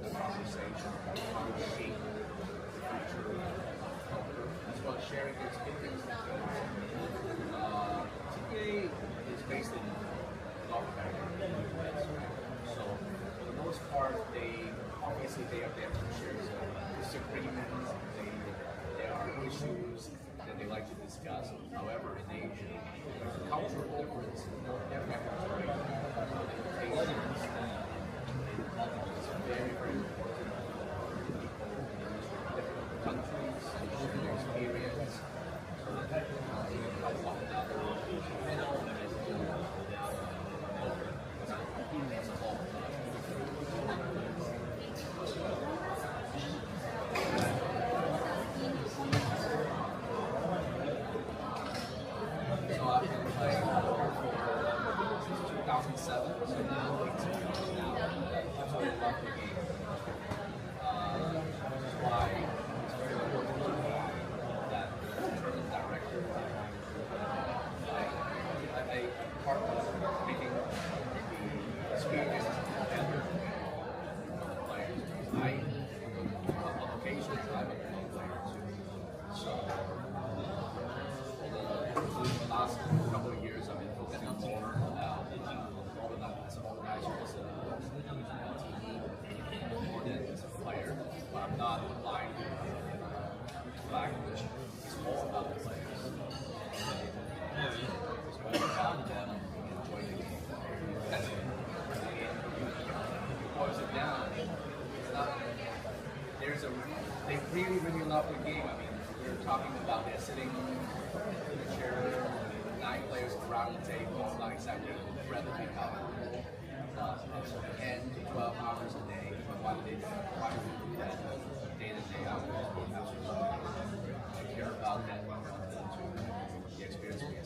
the conversation, how to shape the future of poker, as well as sharing their experience. TDA is based in North America, in the US, right? So for the most part, obviously they have their shares of disagreements, there are issues that they like to discuss. However, in Asia, there's a cultural difference in their regulatory limitations. It's very, very important for people in different countries to share their experience so that they can help one another So now 18 years now, that's what I love the game. really, really love the game. I mean, we were talking about it, sitting in a chair, 9 players around the table, like exactly rather than having 10 to 12 hours a day. But why do we do that day in and day out? I care about that, the experience we get.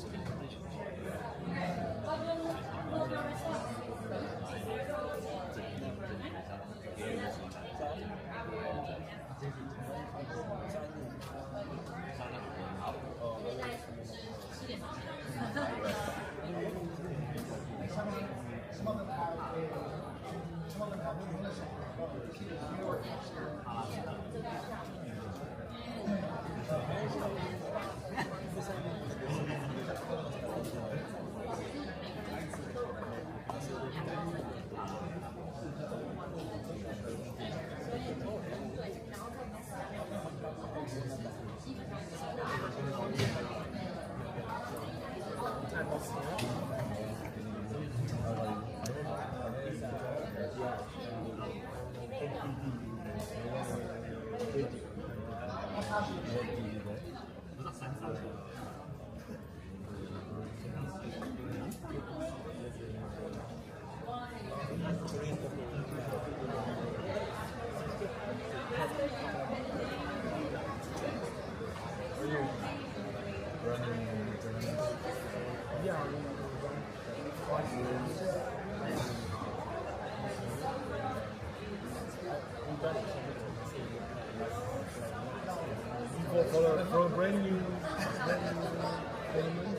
For a brand new element.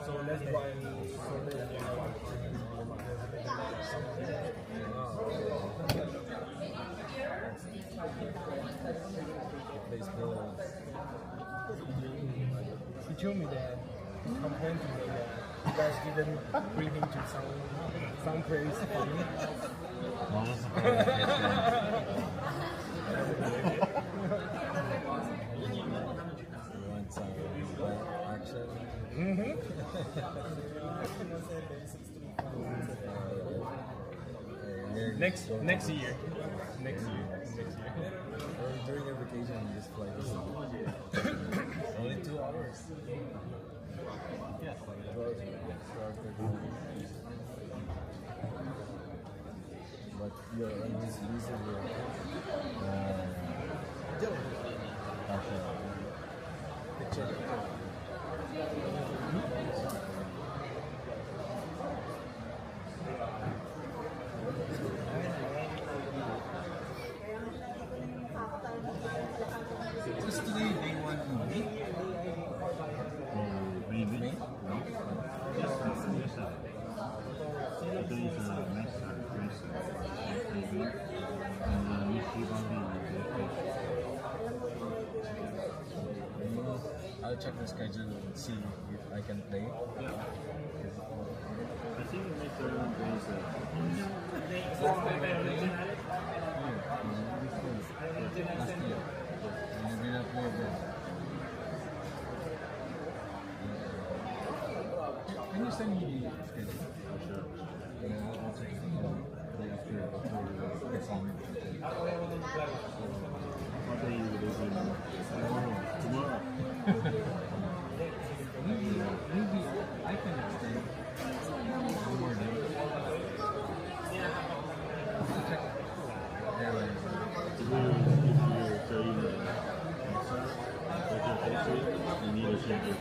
So that's why he told me that he complained to me that you guys didn't bring him to some place for me. Next year. During your vacation, this flight is only 2 hours. Yeah, 2 hours. But you're on this visa. Just today, day 1 in May. Maybe. Yes, sir. Today is next race. Maybe. And we keep on I'll check the schedule and see if I can play. Yeah. I think we make the race. Last year. And you didn't play again. Can you send me the schedule? Sure. Yeah, I'll check the day after the summit. What day you will do? Tomorrow. Maybe I can extend one more day. I'll check airlines. If you tell you that you need a change your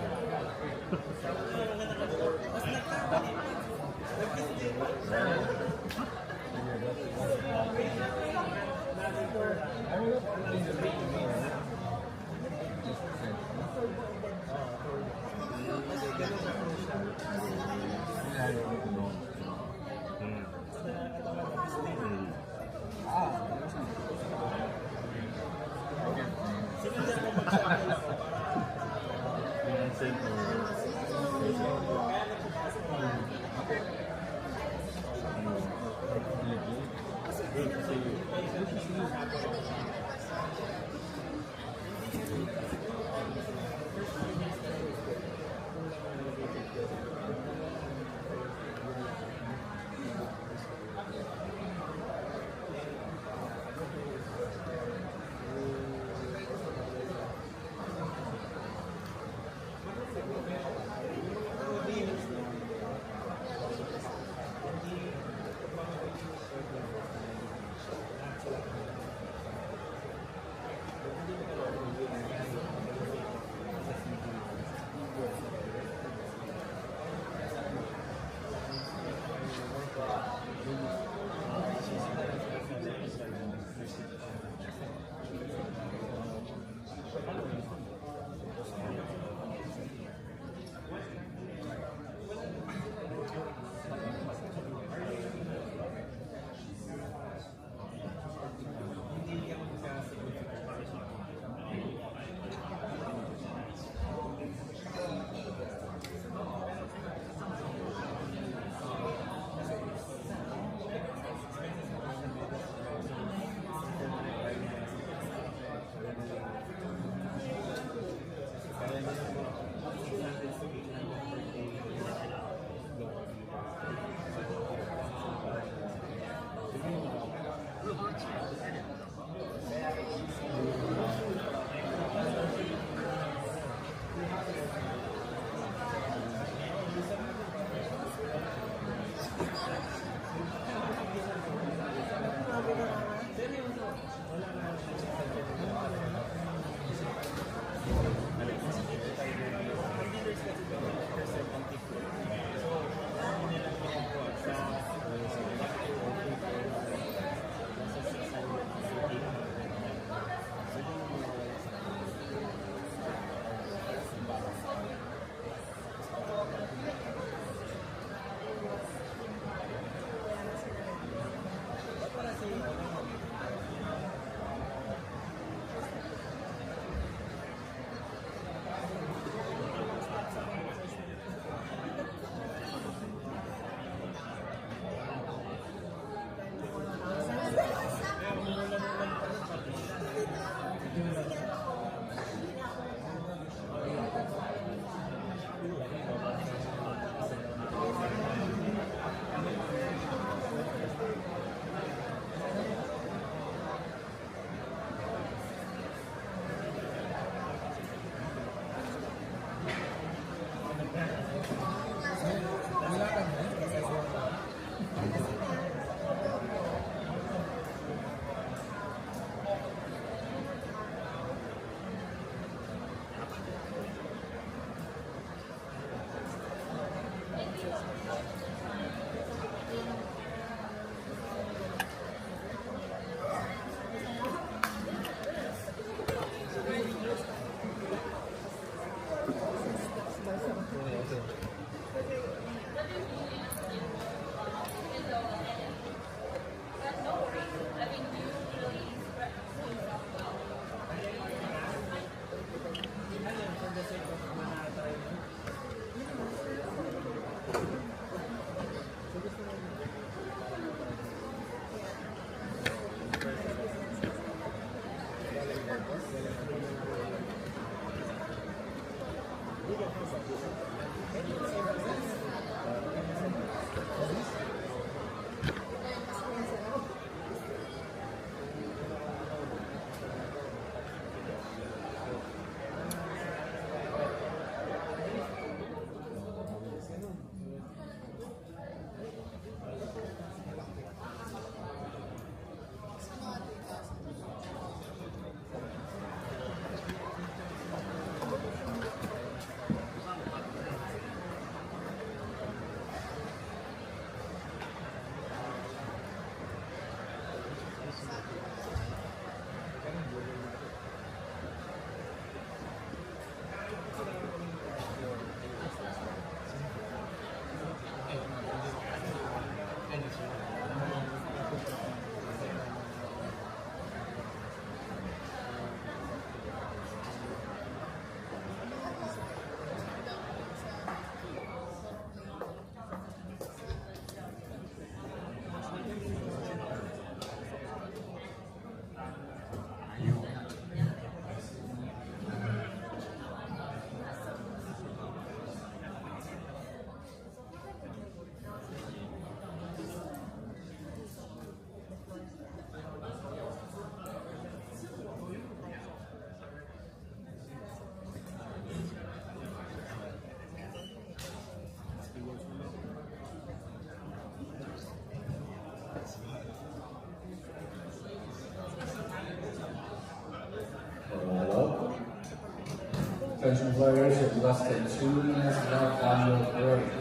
Attention players, with less than 2 minutes left on your break,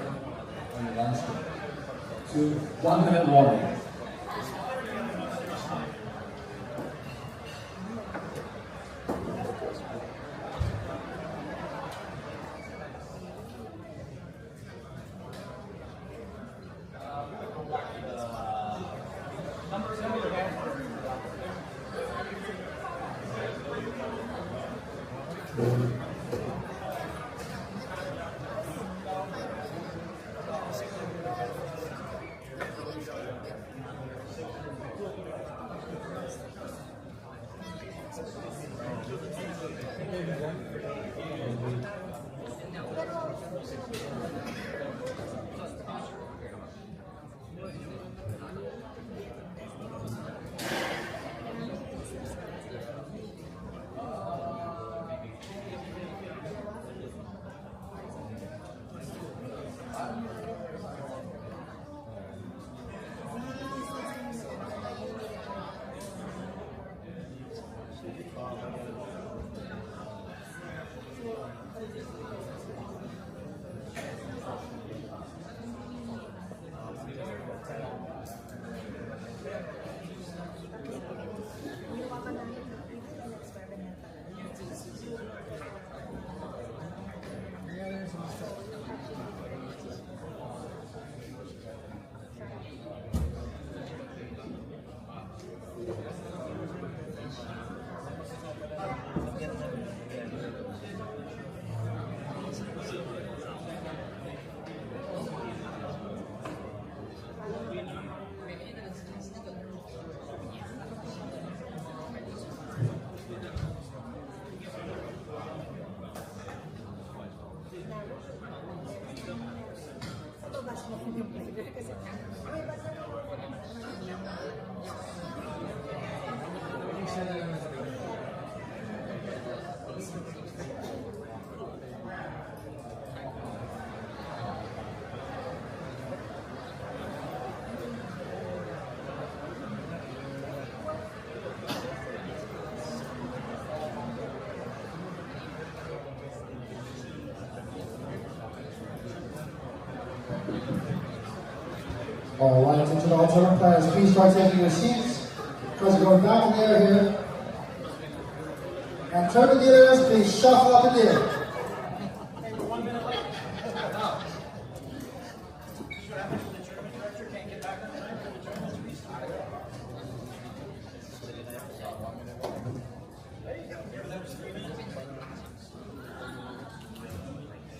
on your lunch break. 1 minute warning. All right, attention all tournament players, please start taking your seats because we're going back in the air here. And tournament dealers, please shuffle up in the air.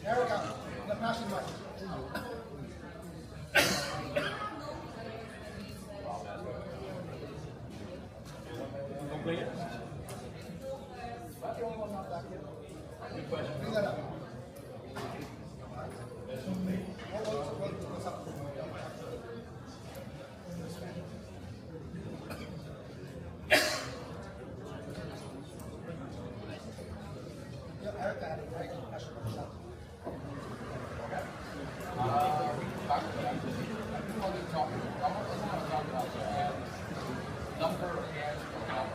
There we go. The passing button. Bring that up. adding, right? Action clock. Number of hands per hour.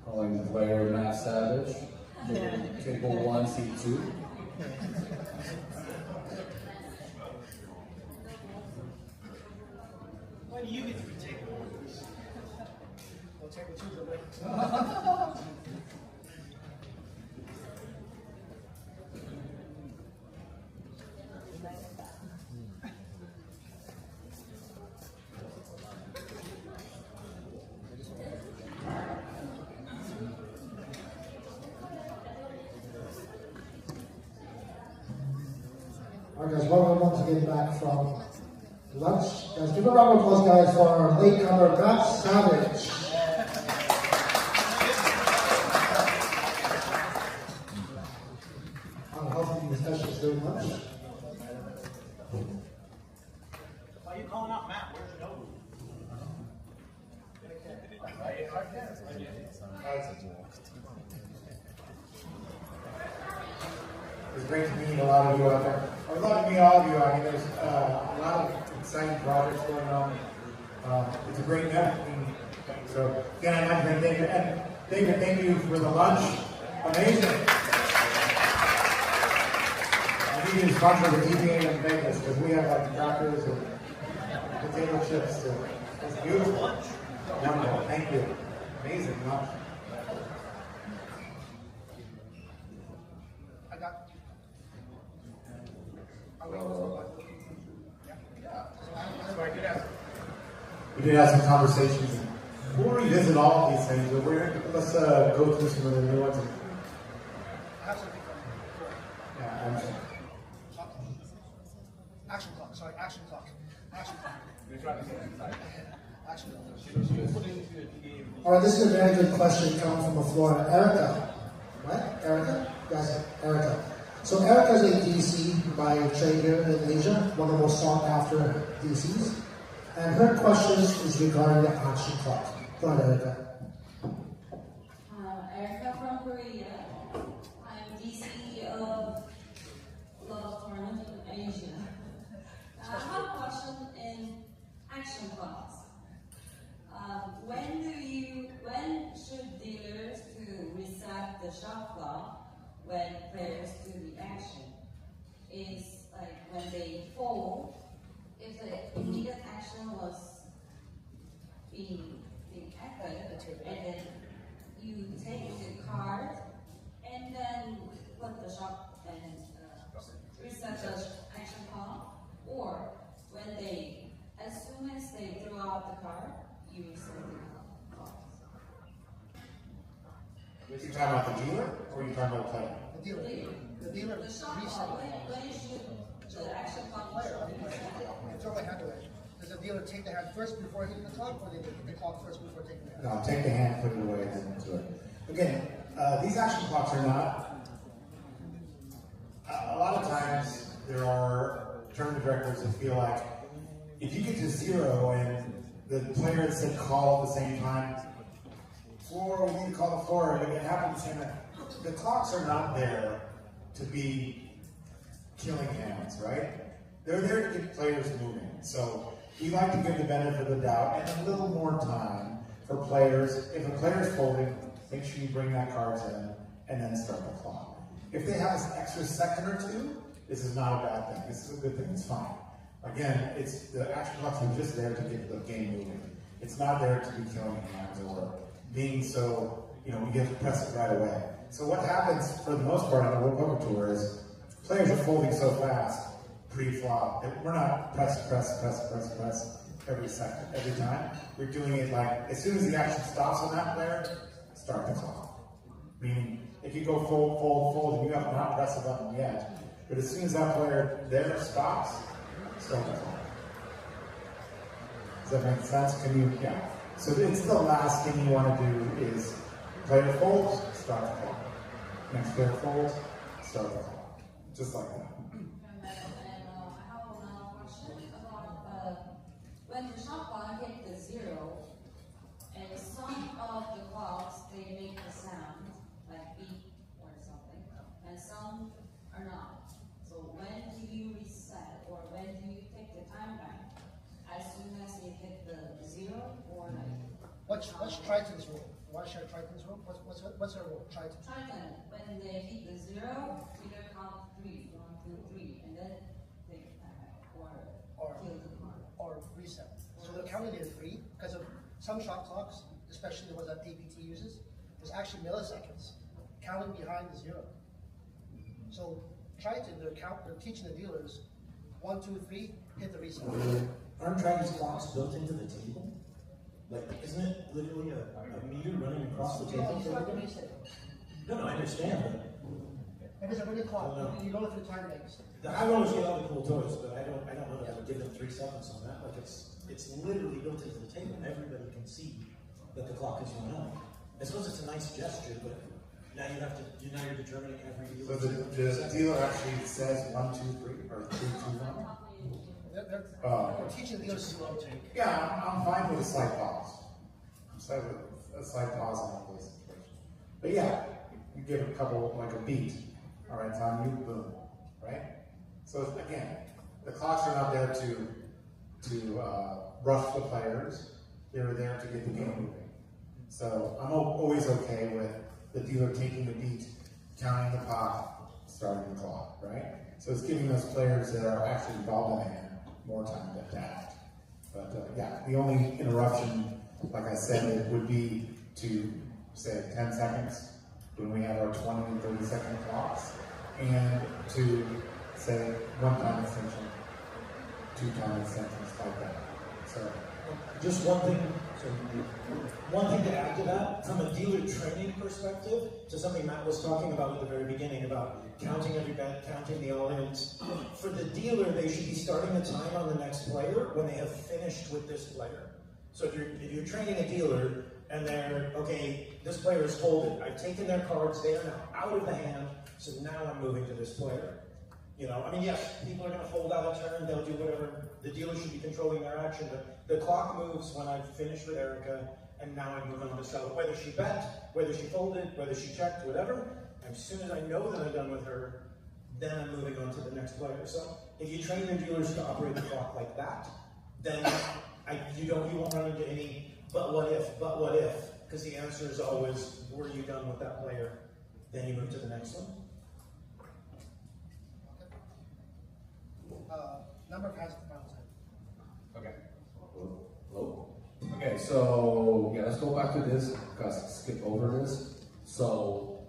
Calling the player Matt Savage, table 1C2. Why do you get to be table one? Well, table 2's the way. Alright guys, welcome once again back from lunch. Guys, give a round of applause, guys, for our latecomer, Matt Savage. Unhealthy discussions during lunch. Why are you calling out Matt? Where's Nobu? It's great to meet a lot of you out there. I would love to meet all of you. I mean, there's a lot of exciting projects going on. It's a great networking. So, again, I'd like to thank David. And David, thank you for the lunch. Amazing. I need you to sponsor the TDA in Vegas because we have like crackers and potato chips. So it's beautiful. Wonderful. Thank you. Amazing lunch. I got. We did have some conversations. We'll revisit all of these things, but let's go through some of the new ones. I have something for Yeah, action clock. Sorry, action clock. Action clock. Action clock. Alright, this is a very good question coming from Florida. Erica. What? Erica? Yes, Erica. So Erica is a DC by trade here in Asia, one of the most sought after DCs. And her question is regarding the action clock. Go ahead, Erica. Erica from Korea. I'm DC of a lot of tournaments in Asia. I have a question in action clocks. When should dealers to reset the shot clock when players do the action? Is like when they fold, if the immediate action was being echoed, and then you take the card and then put the shot and reset the action clock, or when they, as soon as they throw out the card, you reset the clock. Are you talking about the dealer, or are you talking about the player? The dealer. The dealer The shot clock, when should the action clock player. It's all I have to it. Does the dealer take the hand first before hitting the clock, or they hit the clock first before taking the hand? No, take the hand, put it away, and then do it. Again, these action clocks are not. A lot of times there are tournament directors that feel like if you get to zero and the player that said call at the same time, floor, we need to call the floor, and it happened the same time. The clocks are not there to be killing hands, right? They're there to get players moving. So we like to give the benefit of the doubt and a little more time for players. If a player's folding, make sure you bring that cards in and then start the clock. If they have an extra second or two, this is not a bad thing. This is a good thing. It's fine. Again, it's the action clocks are just there to get the game moving. It's not there to be killing hands or being so, we get to press it right away. So what happens for the most part on the World Poker Tour is players are folding so fast pre-flop that we're not press every second, every time. We're doing it like, as soon as the action stops on that player, start the clock. Meaning, if you go fold, and you have not pressed the button yet, But as soon as that player there stops, start the clock. Does that make sense? Can you, yeah. So it's the last thing you want to do is player folds, start the clock. Next player folds, start the clock. Just like that. I have another question about when the shot clock hit the 0, and some of the clocks they make a sound like beep or something, and some are not. So when do you reset, or when do you take the time back? As soon as you hit the 0, or like? What's Triton's rule? Why should Triton's rule? What's her rule? Triton. Triton, when they hit the 0, either count 3, 1, 2, 3, and then take the time back, or kill the clock. Or reset. So they're counting it 3 because of some shot clocks, especially the ones that APT uses, is actually milliseconds, counting behind the 0. So Triton, they're teaching the dealers 1, 2, 3, hit the reset. Aren't Triton's clocks built into the table? Like, isn't it literally a meter running across the table? No, I understand, but it is a really clock. You go through time banks. I've always got all the cool toys, but I don't know if I would give them 3 seconds on that. Like it's literally built into the table. Everybody can see that the clock is going on. I suppose it's a nice gesture, but now you're determining every dealer. So the dealer actually says 1, 2, 3, or 3, 2, 1. They're teaching the dealers to rotate. Yeah, I'm fine with a slight pause. I'm fine with a slight pause in all those situations. But yeah, you give a couple, like a beat. All right, it's on you, boom, right? So again, the clocks are not there to rush the players. They're there to get the game moving. So I'm always okay with the dealer taking the beat, counting the pot, starting the clock, right? So it's giving those players that are actually involved in the hand more time to adapt. But yeah, the only interruption, like I said, it would be to say 10 seconds when we have our 20 and 30 second clocks, and to say 1 time extension, 2 time extensions, like that. So just one thing to add to that, from a dealer training perspective, to something Matt was talking about at the very beginning about counting every bet, counting the all-ins. For the dealer, they should be starting the time on the next player when they have finished with this player. So if you're training a dealer and they're, okay, this player is folded, I've taken their cards, they are now out of the hand, so now I'm moving to this player. You know, I mean, yes, people are going to fold out a turn, they'll do whatever. The dealer should be controlling their action, but the clock moves when I've finished with Erica, and now I'm moving on to Stella. Whether she bet, whether she folded, whether she checked, whatever, as soon as I know that I'm done with her, then I'm moving on to the next player. So if you train your dealers to operate the clock like that, then you won't run into any but what if, because the answer is always, were you done with that player? Then you move to the next one. Number of hands at the final time. Okay. Hello? Okay, so yeah, let's go back to this, because skip over this. So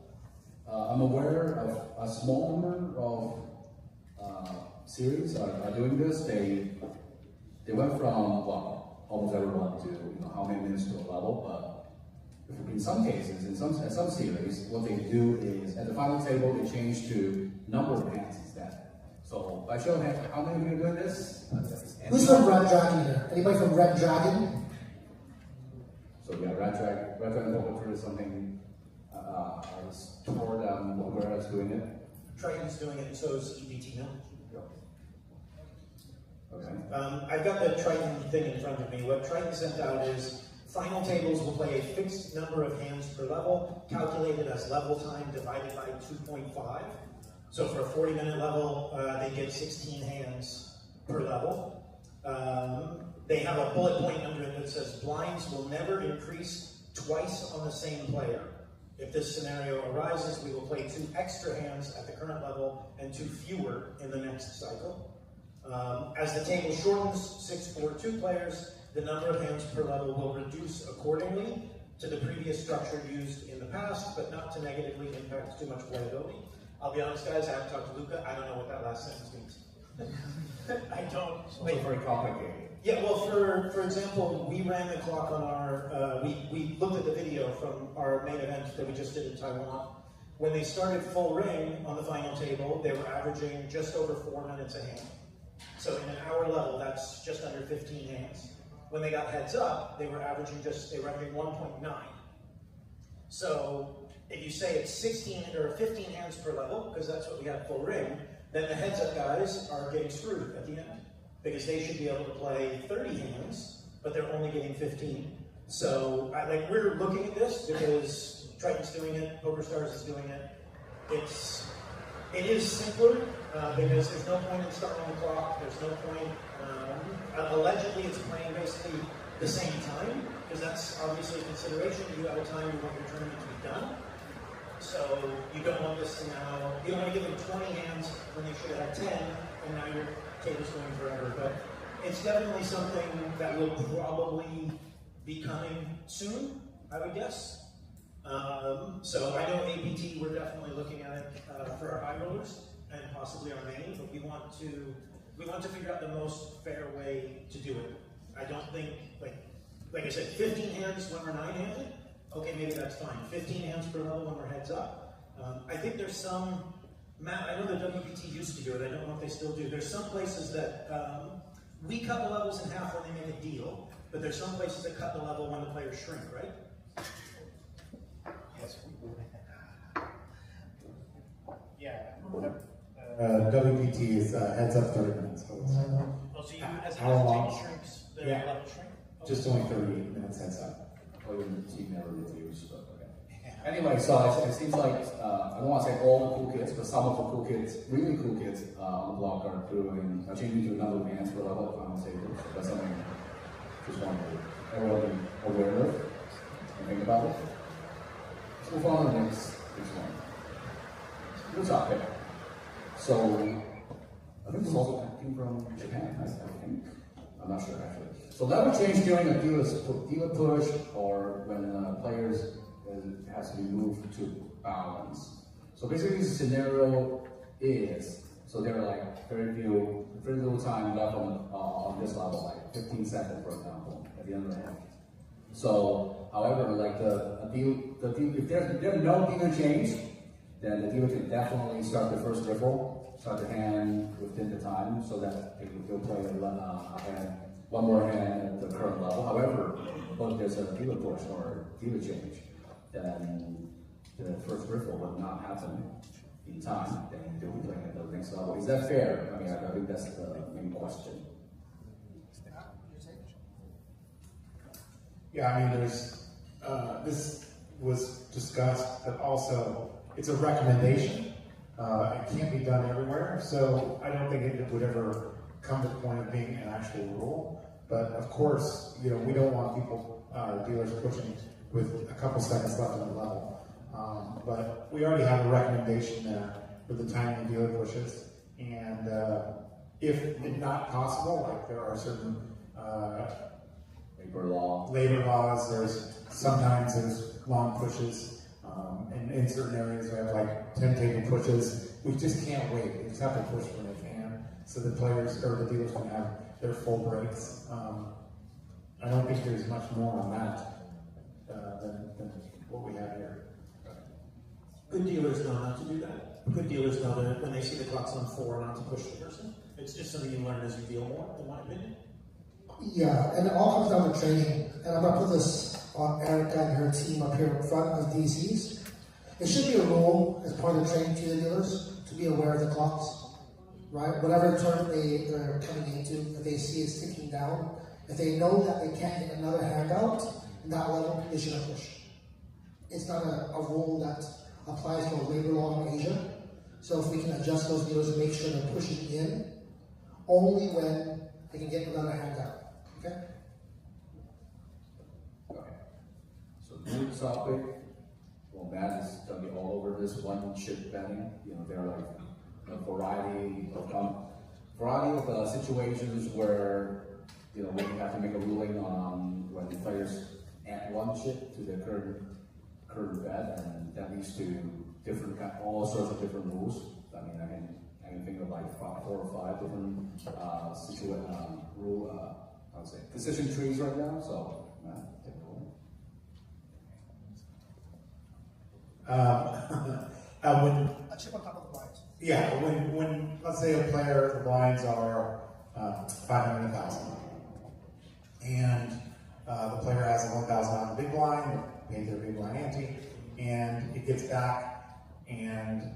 I'm aware of a small number of series are doing this. They went from, well, almost everyone to how many minutes to a level, but in some cases, in some series, what they do is at the final table they change to number of hands instead. So by show of hands, how many of you are doing this? Who's from Red Dragon here? Anybody from Red Dragon? So yeah, Red Dragon Poker Tour is something I was toward where I was doing it. Triton's doing it, and so is EBT now. Okay. I've got the Triton thing in front of me. What Triton sent out is final tables will play a fixed number of hands per level, calculated as level time divided by 2.5. So for a 40-minute level, they get 16 hands per level. They have a bullet point under it that says blinds will never increase twice on the same player. If this scenario arises, we will play 2 extra hands at the current level and 2 fewer in the next cycle. As the table shortens, 6 for 2 players, the number of hands per level will reduce accordingly to the previous structure used in the past, but not to negatively impact too much playability. I'll be honest, guys, I haven't talked to Luca. I don't know what that last sentence means. I don't. It's very complicated. Yeah, well, for example, we ran the clock on our, we looked at the video from our main event that we just did in Taiwan, When they started full ring on the final table, they were averaging just over 4 minutes a hand. So in an hour level, that's just under 15 hands. When they got heads up, they were averaging 1.9. So if you say it's 16 or 15 hands per level, because that's what we have full ring, then the heads up guys are getting screwed at the end, because they should be able to play 30 hands, but they're only getting 15. So we're looking at this because Triton's doing it, PokerStars is doing it. It is simpler because there's no point in starting the clock. There's no point. Allegedly, it's playing basically the same time because that's obviously a consideration. You have a time you want your tournament to be done. So you don't want this to now. You don't want to give them 20 hands when they should have had 10, and now your table's going forever. But it's definitely something that will probably be coming soon, I would guess. So I know APT, we're definitely looking at it for our high rollers and possibly our main, but we want to figure out the most fair way to do it. I don't think, like I said, 15 hands when we're 9-handed, okay, maybe that's fine. 15 hands per level when we're heads up. I think there's some, I know the WPT used to do it, I don't know if they still do. There's some places that we cut the levels in half when they make a deal, but there's some places that cut the level when the players shrink, right? Yes. Yeah. WPT is heads up 30 minutes. So so you, as the table shrinks, the level shrink? Okay. Just only 30 minutes heads up. Or even team never reviews, but okay. Anyway, so it seems like, I don't want to say all the cool kids, but some of the cool kids, really cool kids on the block are changing to another advanced level at final table. So that's something I just want everyone to be aware of and think about it. Let's move on to the next one. Good topic. So, I think this also came from Japan, I think. I'm not sure actually. So level change during a dealer push or when players has to be moved to balance. So basically the scenario is, so there are like very little time left on this level, like 15 seconds for example, at the end of the hand. So, however, like if there's no dealer change, then the dealer can definitely start the first riffle, start the hand within the time, so that they'll play one more hand at the current level. However, if there's a dealer push or dealer change, then the first riffle would not happen in time, then they'll be playing at the next level. Is that fair? I mean, I think that's the main question. Yeah, I mean, there's, this was discussed, but also it's a recommendation. It can't be done everywhere, so I don't think it would ever come to the point of being an actual rule. But of course, we don't want people, dealers pushing with a couple seconds left on the level. But we already have a recommendation there for the time the dealer pushes. And if it's not possible, like there are certain labor laws, sometimes there's long pushes. In certain areas we have like 10 table pushes. We just can't wait. We just have to push when they can, so the players or the dealers can have their full breaks. I don't think there's much more on that than what we have here. Good dealers know not to do that. Good dealers know that when they see the clock's on 4, not to push the person. It's just something you learn as you deal more, in my opinion. Yeah, and it all comes down to training. And I'm going to put this on Erica and her team up here in front of DCs. It should be a rule as part of the training to the dealers to be aware of the clocks, right? Whatever tournament they're coming into, if they see it's ticking down, if they know that they can't get another handout in that level, they shouldn't push. It's not a rule that applies to labor law in Asia. So if we can adjust those dealers and make sure they're pushing in only when they can get another handout. Okay? Okay. So new topic. Well, Matt is going to be all over this one chip betting. There are like a variety of situations where we have to make a ruling on when the players add one chip to their current bet, and that leads to all sorts of different rules. I mean, I can think of like 4 or 5 different decision trees right now. So, Matt, take it away. A chip on top of the blinds. Yeah, when let's say a player, the blinds are 500,000, and the player has a 1,000 on the big blind, paid their big blind ante, and it gets back, and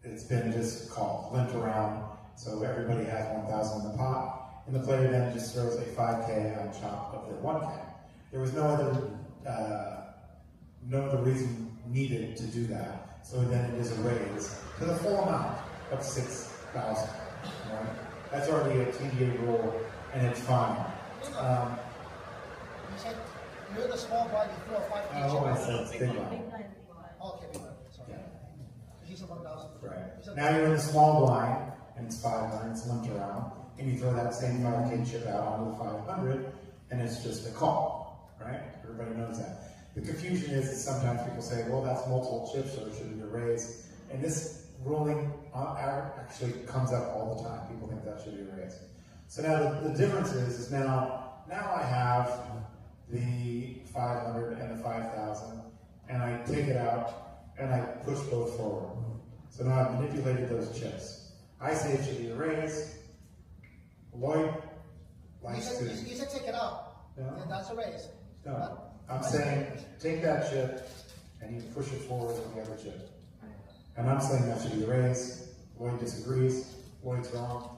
it's been just called, limped around, so everybody has 1,000 in the pot, and the player then just throws a 5K on top of their 1K. There was no other reason needed to do that, so then it is a raise to the full amount of 6,000. Right? That's already a TDA rule, and it's fine. You said you're the small blind, you throw a 5K chip. Oh, I said it's big blind. Okay, big blind. Sorry. Yeah. He's a 1,000. Right. Now you're in the small blind, and it's 500, it's limped around, and you throw that same 5K chip out onto the 500, and it's just a call, right? Everybody knows that. The confusion is that sometimes people say, well, that's multiple chips, so it should be a raise. And this ruling actually comes up all the time. People think that should be a raise. So now the difference is now I have the 500 and the 5,000, and I take it out, and I push both forward. So now I've manipulated those chips. I say it should be a raise. Lloyd likes to... You said take it out, and that's a raise. No, I'm saying take that chip, and you push it forward with the other chip. And I'm saying that should be a raise. Lloyd disagrees. Lloyd's wrong.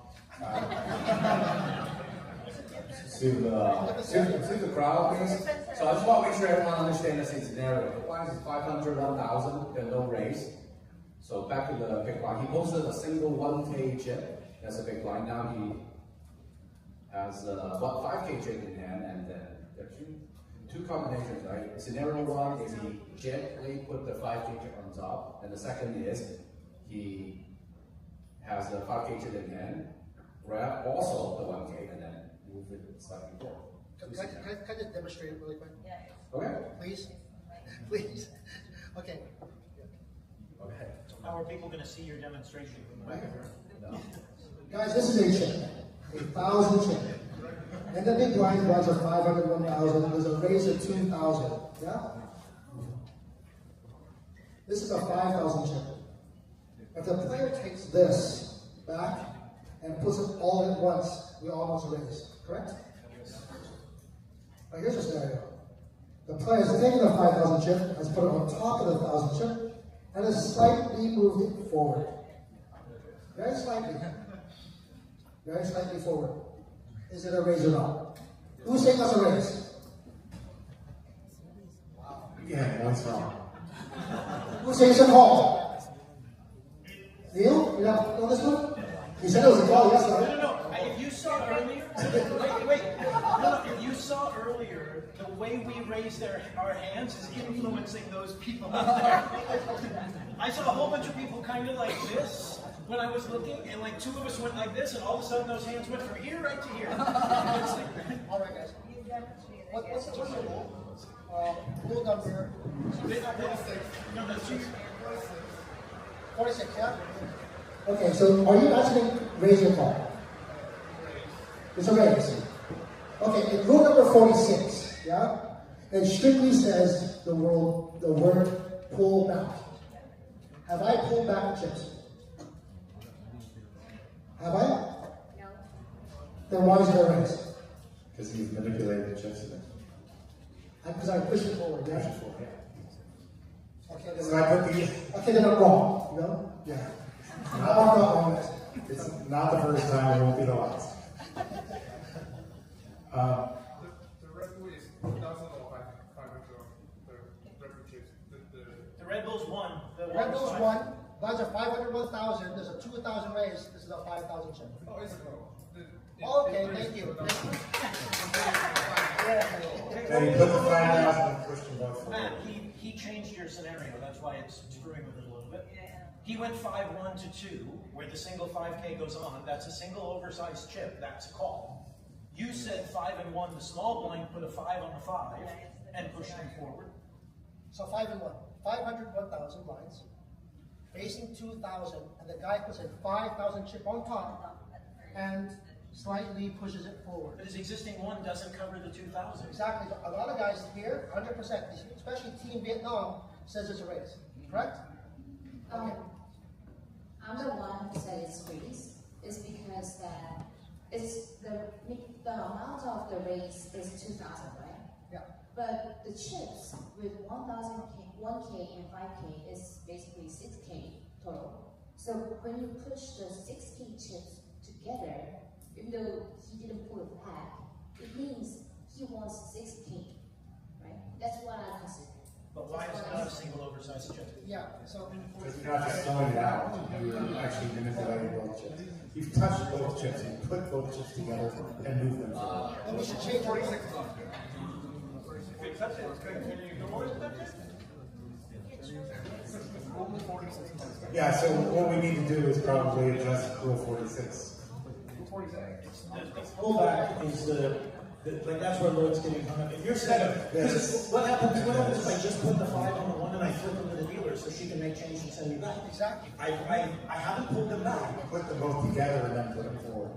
To the crowd, please. So I just want to make sure everyone understands the scenario. The blind is 500, 1,000, then no raise. So back to the big blind. He posted a single 1K chip. That's a big blind. Now he has a 5K chip in hand, and then there are two combinations, right? Scenario one is he gently put the 5K chip on top, and the second is he has the 5K chip in hand, grab also the 1K, and then move it slightly forward. Can I just demonstrate it really quick? Yeah. Okay. Please? Please? Okay. Okay. How are people going to see your demonstration? No. Guys, this is a chip. 1,000 chip. And the big blind blinds are 500, 1,000. There's a raise of 2,000. Yeah? This is a 5,000 chip. If the player takes this back and puts it all at once, we almost raise. Correct? Now here's a scenario. The player has taken the 5,000 chip, has put it on top of the 1,000 chip, and has slightly moved it forward. Very slightly. Very slightly forward. Is it a raise or not? Who's saying that's a raise? Yeah, that's wrong. Who's saying it's a call? Neil? You not know this one? You said it was a call, yes, right? No. If you saw earlier, wait. No, if you saw earlier, the way we raise our hands is influencing those people out there. I saw a whole bunch of people kind of like this when I was looking, and like two of us went like this, and all of a sudden those hands went from here right to here. All right, guys. What's the tournament rule? Rule number 46, yeah? Okay, so are you actually raise your call? It's a raise. Okay, in rule number 46, yeah? It strictly says the word pull back. Have I pulled back the chips? Have I? No. Then why is it a raise? Because he's manipulated the chips in it. Because I pushed it forward, yeah? Push it forward, yeah. Okay, then, So I put these. okay, then I'm wrong, you know? Yeah. I'm not wrong. It's not the first time, it won't be the last. The Red Bull is 1,000 or 500 the Red Bull chips. The Red Bulls won. The Red Bulls won. Blinds are 500, 1,000. There's a 2,000 raise. This is a 5,000 chip. Oh, is it? Okay, thank you. Now you put the 5,000 and pushed them both forward. Matt, he changed your scenario. That's why it's screwing with it a little bit. He went 5-1 to 2, where the single 5K goes on. That's a single oversized chip. That's a call. You said 5 and 1. The small blind put a 5 on the 5 and pushed them forward. So 5 and 1. 500, 1,000 blinds. Facing 2,000, and the guy puts a 5,000 chip on top and slightly pushes it forward. But his existing one doesn't cover the 2,000. Exactly. A lot of guys here, 100%, especially Team Vietnam, says it's a raise. Correct? I'm the one who said it's raised. It's because that it's the amount of the raise is 2,000, right? Yeah. But the chips with 1K and 5K is basically 6K total. So when you push the 6K chips together, even though he didn't pull it back, it means he wants 6K, right? That's what I consider. But why is it not a single oversized chip? Yeah, so... Because you're not just throwing it out, you're actually manipulating both chips. You've touched both chips, and you put both chips together and move them forward. Then we should change 46. Yeah, so what we need to do is probably adjust Rule 46. The pullback is like that's where Lloyd's getting hung up. If you're saying, what happens if I just put the 5 on the one and I flip them to the dealer so she can make change and send me back? Exactly. I haven't pulled them back. Put them both together and then put them forward.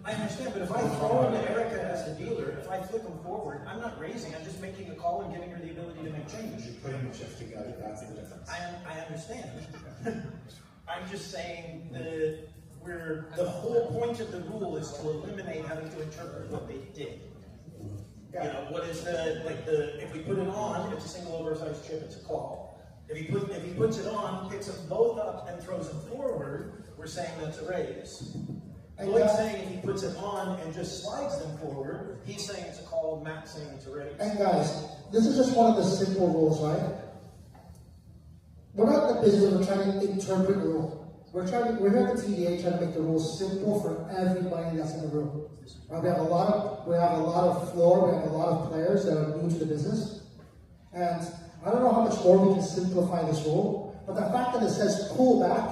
I understand, but if I throw them to Erica as the dealer, if I flip them forward, I'm not raising, I'm just making a call and giving her the ability to make change. You're putting the chips together, that's the difference. I understand. I'm just saying that the whole point of the rule is to eliminate having to interpret what they did. You know, what is if we put it on, it's a single oversized chip, it's a call. If he puts it on, picks them both up and throws them forward, we're saying that's a raise. Lloyd's saying if he puts it on and just slides them forward, he's saying it's a call, Matt's saying it's a raise. And guys, this is just one of the simple rules, right? We're not in the business of trying to interpret the rule. We're here at the TDA trying to make the rules simple for everybody that's in the room. We have a lot of floor, we have a lot of players that are new to the business. And I don't know how much more we can simplify this rule, but the fact that it says pull back,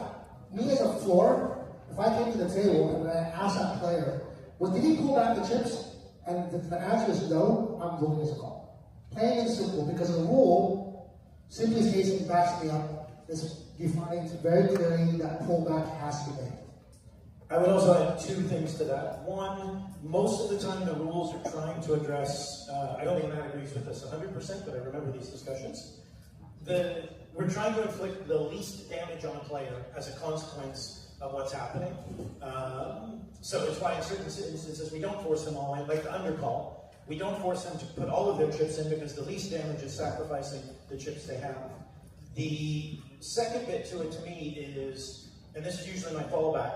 me as a floor, if I came to the table and I asked that player, did he pull back the chips? And the answer is no, I'm ruling as a call. Plain and simple, because the rule simply states and backs me up. This defines very clearly that pullback has to be made. I would also add 2 things to that. One, most of the time the rules are trying to address, I don't think Matt agrees with this 100%, but I remember these discussions. We're trying to inflict the least damage on a player as a consequence of what's happening. So it's why in certain instances we don't force them all in, like the undercall. We don't force them to put all of their chips in because the least damage is sacrificing the chips they have. The second bit to it to me is, and this is usually my fallback,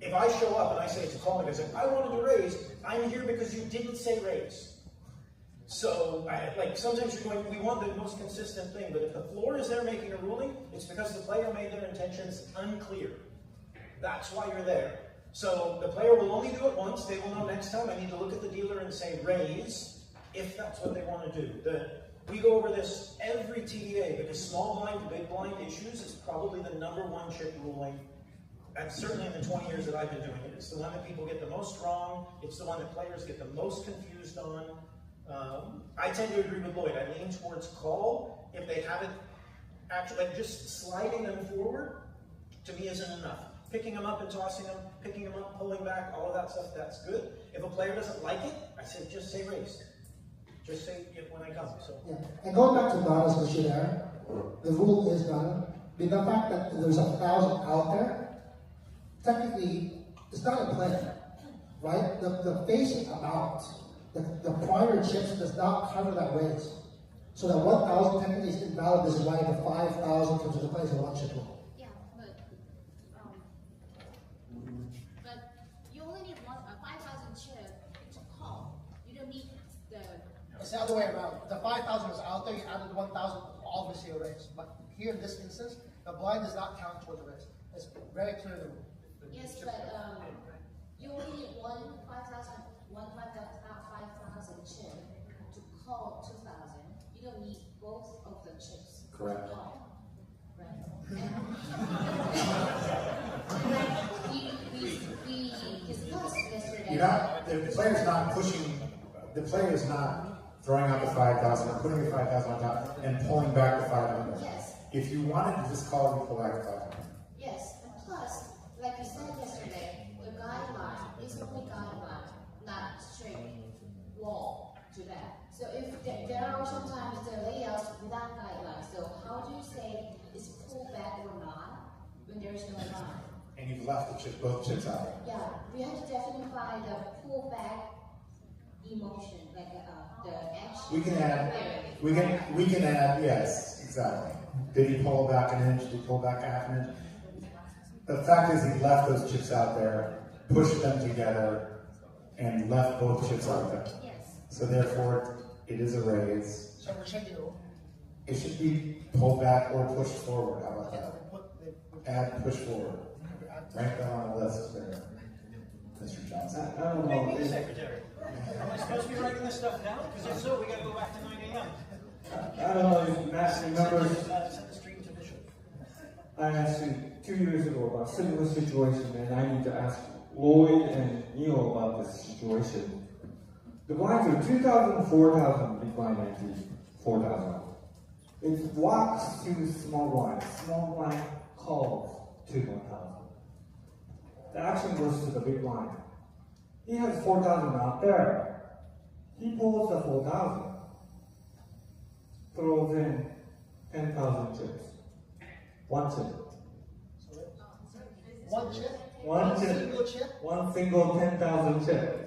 if I show up and I say it's a call and I say, I wanted to raise, I'm here because you didn't say raise. So, sometimes you're going, we want the most consistent thing, but if the floor is there making a ruling, it's because the player made their intentions unclear. That's why you're there. So, the player will only do it once, they will know next time I need to look at the dealer and say raise, if that's what they want to do. We go over this every TDA, because small blind to big blind issues is probably the #1 chip ruling, and certainly in the 20 years that I've been doing it. It's the one that people get the most wrong, it's the one that players get the most confused on. I tend to agree with Lloyd. I lean towards call if they haven't actually, just sliding them forward to me isn't enough. Picking them up and tossing them, picking them up, pulling back, all of that stuff, that's good. If a player doesn't like it, I say just say raise. Just say it when I come. So. Yeah. And going back to Donna's issue there, the rule is done. The fact that there's 1,000 out there, technically, it's not a play, right? The face amount, the prior chips does not cover that raise. So that 1,000 technically is invalid. This is why the 5,000 comes into play as a 1 chip rule. Yeah, but you only need a 5,000 chip to call. You don't need the. It's the other way around. The 5,000 is out there. You added 1,000, obviously a raise. But here in this instance, the blind does not count towards the raise. It's very clear. Yes, but you only need one 5,000 chip to call 2,000. You don't need both of the chips. Correct. To call, right? we discussed yesterday. The player's not throwing out the 5,000 or putting the 5,000 on top and pulling back the 500. Yes. If you wanted to just call, you pull back the 500. Yes, and plus, like you said yesterday, the guideline is only guideline, not straight wall to that. So if there are sometimes the layouts without guidelines, so how do you say is pulled back or not when there is no line. And you've left the chip, both chips out. Yeah, we have to definitely the pull back emotion, like the action. We can add, yes, exactly. Did he pull back an inch? Did he pull back half an inch? The fact is he left those chips out there, pushed them together, and left both chips out there. Yes. So therefore, it is a raise. So we're changing the rule. It should be pulled back or pushed forward. How about that? Add, push forward. Rank that on the list there, Mr. Johnson. I don't know. Make me secretary. Am I supposed to be writing this stuff down? Because if so, we got to go back to 9 a.m. I don't know if Matt remembers. Set the stream to Bishop. I asked you 2 years ago about similar situation, and I need to ask Lloyd and Neil about this situation. The blinds are 2,000, 4,000, big blind ante, 4,000. It walks to small blind calls to 1,000. The action goes to the big blind. He has 4,000 out there. He pulls the 4,000, throws in 10,000 chips. One chip. One chip? One chip. Single chip? One single 10,000 chip.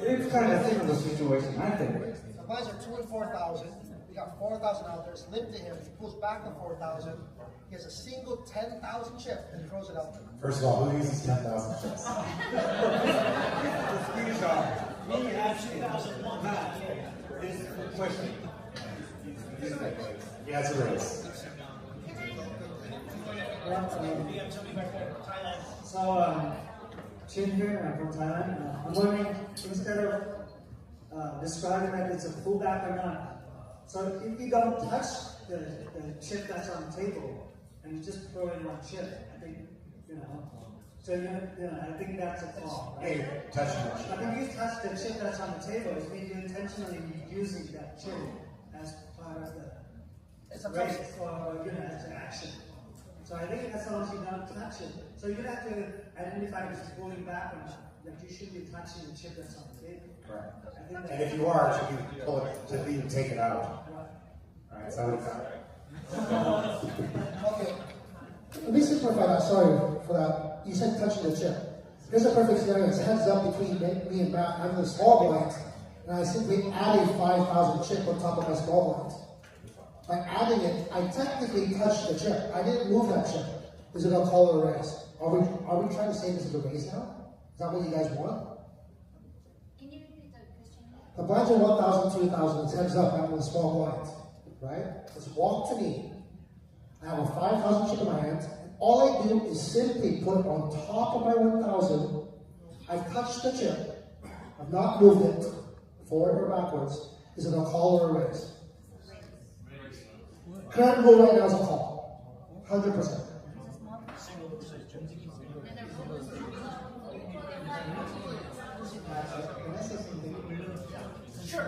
It's kind of similar situation, I think. The blinds are 2 and 4,000. We got 4,000 out there. It's limp to him. He pulls back the 4,000. He has a single 10,000 chip and throws it out there. First of all, who uses 10,000 chips? Me at 2001. This question. Yeah, it's a race. So, Chiu here, I'm from Thailand. I'm wondering, instead of describing that it's a pullback or not, so if you don't touch the chip that's on the table, and you just throw in one chip, I think, so I think that's a flaw, right? Hey, touching the chip. But if you touch the chip that's on the table, it means you're intentionally using that chip as part of the race or as an action. So I think as long as you don't touch it, so you have to identify if it's pulling back or not. Like you should be touching the chip that's on the table. Correct. And if you are, it should be pull it to even take it out. All right, so Okay. Let me simplify that. Sorry for that. You said touching the chip. Here's a perfect scenario. It's heads up between me and Matt. I'm the small blinds, and I simply add a 5,000 chip on top of my small blinds. By adding it, I technically touched the chip. I didn't move that chip. Is it a call or a raise? Are we trying to say this is a raise now? Is that what you guys want? Can you repeat the question? The blinds are 1,000, 2,000. It's heads up. I'm the small blinds, right? It's walk to me. I have a 5,000 chip in my hand. All I do is simply put on top of my 1,000. I've touched the chip. I've not moved it forward or backwards. Is it a call or a raise? Current rule right now is a call. 100%. Sure.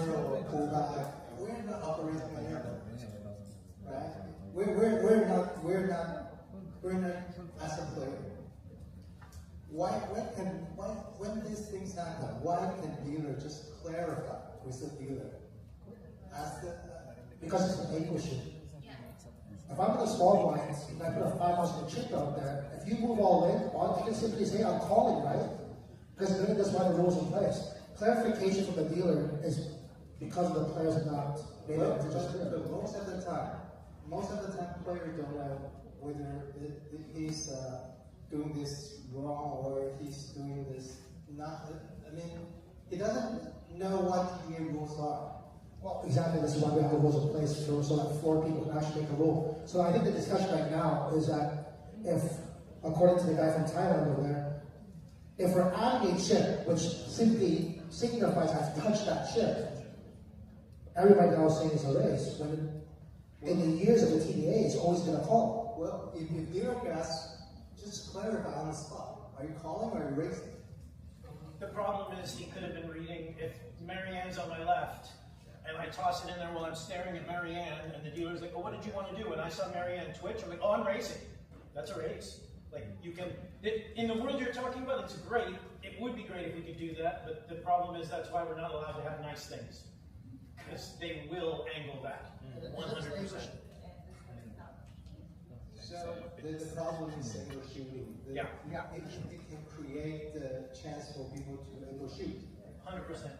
Or pull back. We're not operating like that, right? We're not as a player. When these things happen, why can dealer just clarify with the dealer? Because it's a paper machine. If I'm in the small blinds and I put a 5,000 chip out there, if you move all in, all I can simply say I'm calling, right? Because then that's why the rules in place. Clarification from the dealer is because the players have not made it to just clear. But most of the time, players don't know whether he's doing this wrong or he's doing this not. I mean, he doesn't know what the rules are. Well, exactly. This is why we have the rules in place so that 4 people can actually make a rule. So I think the discussion right now is that if, according to the guy from Thailand over there, if we're adding a chip, which simply signifies I've touched that chip, everybody now is saying it's a raise. When in the years of the TDA, it's always been a call. Well, if you dealer asks, just clarify on the spot. Are you calling or are you raising? The problem is he could have been reading, if Marianne's on my left, and I toss it in there while I'm staring at Marianne, and the dealer's like, oh, what did you want to do? And I saw Marianne twitch. I'm like, oh, I'm racing. That's a race. Like, you can, in the world you're talking about, it's great. It would be great if we could do that, but the problem is that's why we're not allowed to have nice things. Because they will angle that 100%. So the problem is single shooting. Yeah. It can create the chance for people to able shoot. 100%.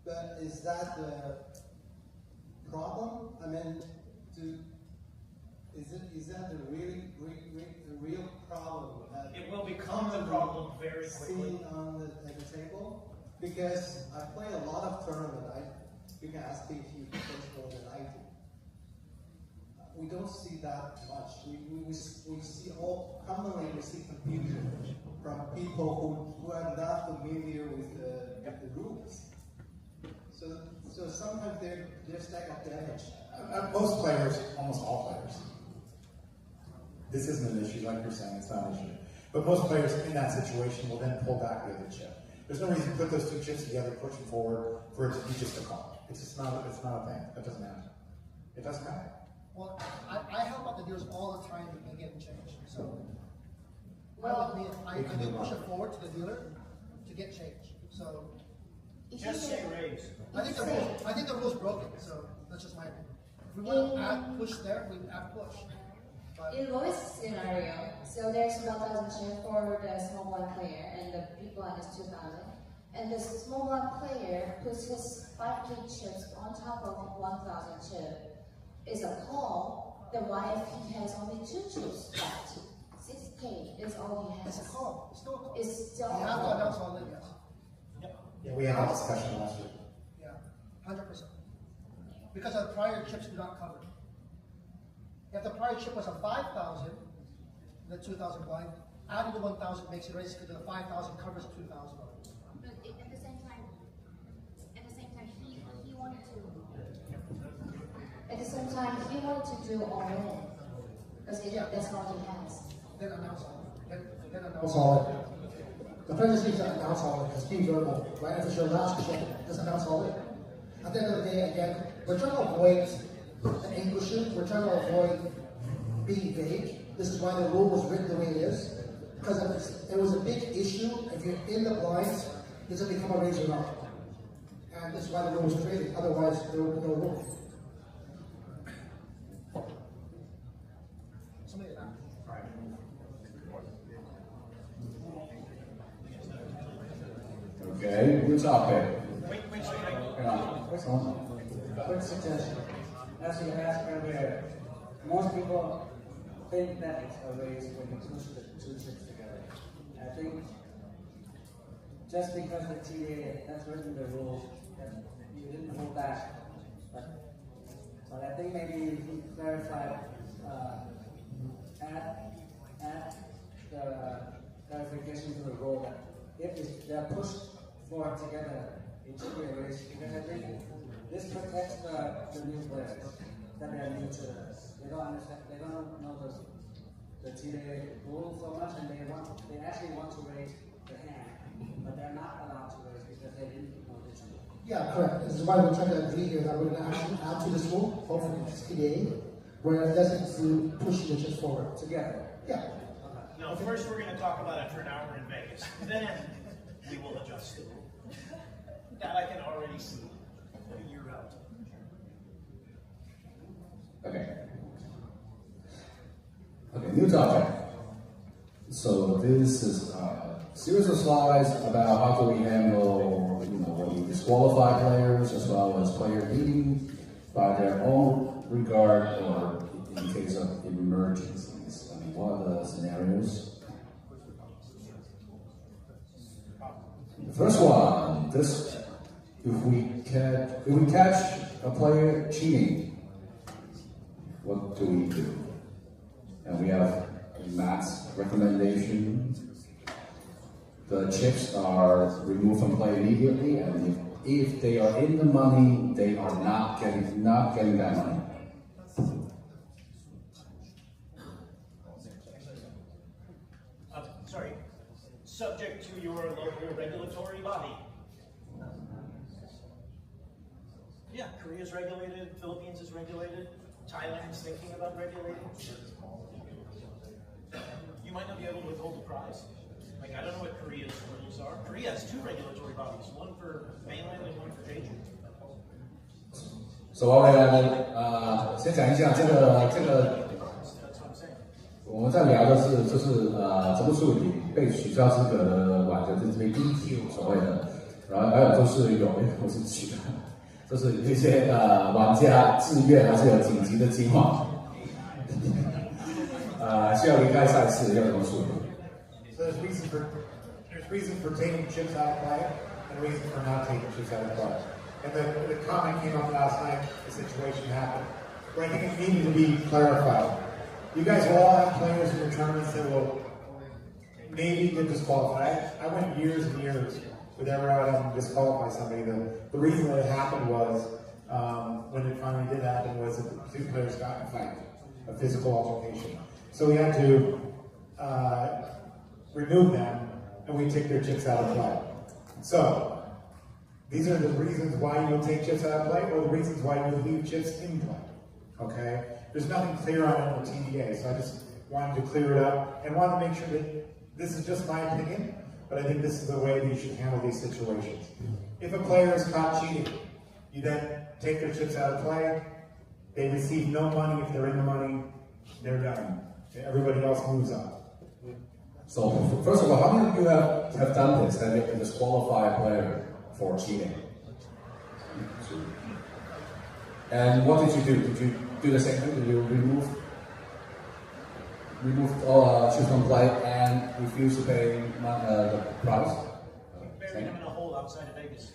But is that the problem? I mean, is that the real problem? It will become the problem very quickly. Seen at the table? Because I play a lot of tournaments. You can ask me if he plays more than I do. We don't see that much. We see commonly we see confusion from people who are not familiar with the rules. So sometimes there's like a damage. Most players, almost all players. This isn't an issue, like you're saying, it's not an issue. But most players in that situation will then pull back the other chip. There's no reason to put those two chips together, push them forward, for it to be just a call. It's just not a thing. That doesn't happen. It doesn't happen. Well, I help out the dealers all the time in getting change. So I can push it forward to the dealer to get change. So just say raise. I think the rule's broken, so that's just my opinion. If we want to add push there, we add push. But in Lloyd's scenario, so there's 1,000 chips for the small blind player, and the big blind is 2,000. And the small blind player puts his 5K chips on top of 1,000 chips. Is a call. Then why if he has only 2 chips left? 6K is all he has. It's a call. It's still a call. It's still you have to announce all in, yes. Yeah, we had that discussion last week. Yeah, 100%. Because the prior chips do not cover. If the prior chip was a 5,000, the 2,000 blind, adding the 1,000 makes it race because the 5,000 covers 2,000. But at the same time, he wanted to. At the same time, he wanted to do all in because that's all he has. Then announce all. Then announce That's all. The president needs to announce all it, because Steve Verbal, right after your last check, just announce all it. At the end of the day, again, we're trying to avoid the Englishes, we're trying to avoid being vague. This is why the rule was written the way it is. Because it was a big issue, if you're in the blinds, does it become a raise or not? And this is why the rule was created, otherwise there would be no rule. Somebody that. Okay, new topic. Wait. Quick suggestion. As you asked earlier, most people think that it's a race when you push the 2 chips together. I think just because the TDA has written the rules, that you didn't hold back. But I think maybe if you clarify, add the clarification to the rule that if they're pushed forward together, it should be a race. Because I think this protects the new players that they are new to this. They don't understand. They don't know the TDA rule so much, and they actually want to raise the hand, but they're not allowed to raise because they didn't know this rule. Yeah, correct. This is why we're trying to agree here that we're going to actually add to this rule, hopefully it's TDA, where it doesn't include pushing the chips forward. Together. Yeah. No, first we're going to talk about it for an hour in Vegas. Then we will adjust the rule. That I can already see a year out. Okay, new topic. So this is a series of slides about how do we handle, when we disqualify players as well as player beating by their own regard or in case of emergencies. I mean, what are the scenarios? The first one, if we catch a player cheating, what do we do? And we have Matt's recommendation. The chips are removed from play immediately, and if they are in the money, they are not getting that money. Sorry, subject to your local regulatory body. Korea is regulated, Philippines is regulated, Thailand is thinking about regulating. You might not be able to withhold the prize. Like, I don't know what Korea's rules are. Korea has 2 regulatory bodies, one for mainland and one for Jeju. 所以我们先讲一下这个，我们在聊的是就是怎么处理被取消资格的玩家，就是被 DQ 所谓的，然后还有就是我是取的，就是有一些玩家自愿还是有紧急的情况，需要离开赛事要怎么处理？ So there's reason for taking chips out of play and reason for not taking chips out of play. And the comment came up last night, the situation happened, where I think it needed to be clarified. You guys will all have players in your tournaments that will maybe get disqualified. I went years and years without having to disqualify somebody. The reason that it happened was, when it finally did happen, was that the 2 players got in a fight, a physical altercation. So we had to remove them, and we take their chips out of play. So, these are the reasons why you'll take chips out of play, or the reasons why you leave chips in play. Okay? There's nothing clear on it in the TDA, so I just wanted to clear it up and wanted to make sure that this is just my opinion, but I think this is the way that you should handle these situations. If a player is caught cheating, you then take their chips out of play. They receive no money. If they're in the money, they're done. Everybody else moves on. So first of all, how many of you have done this? Have you disqualified a player for cheating? And what did you do? Did you do the same thing? Did you remove all chips from play and refuse to pay the prize? Bury them in a hole outside of Vegas.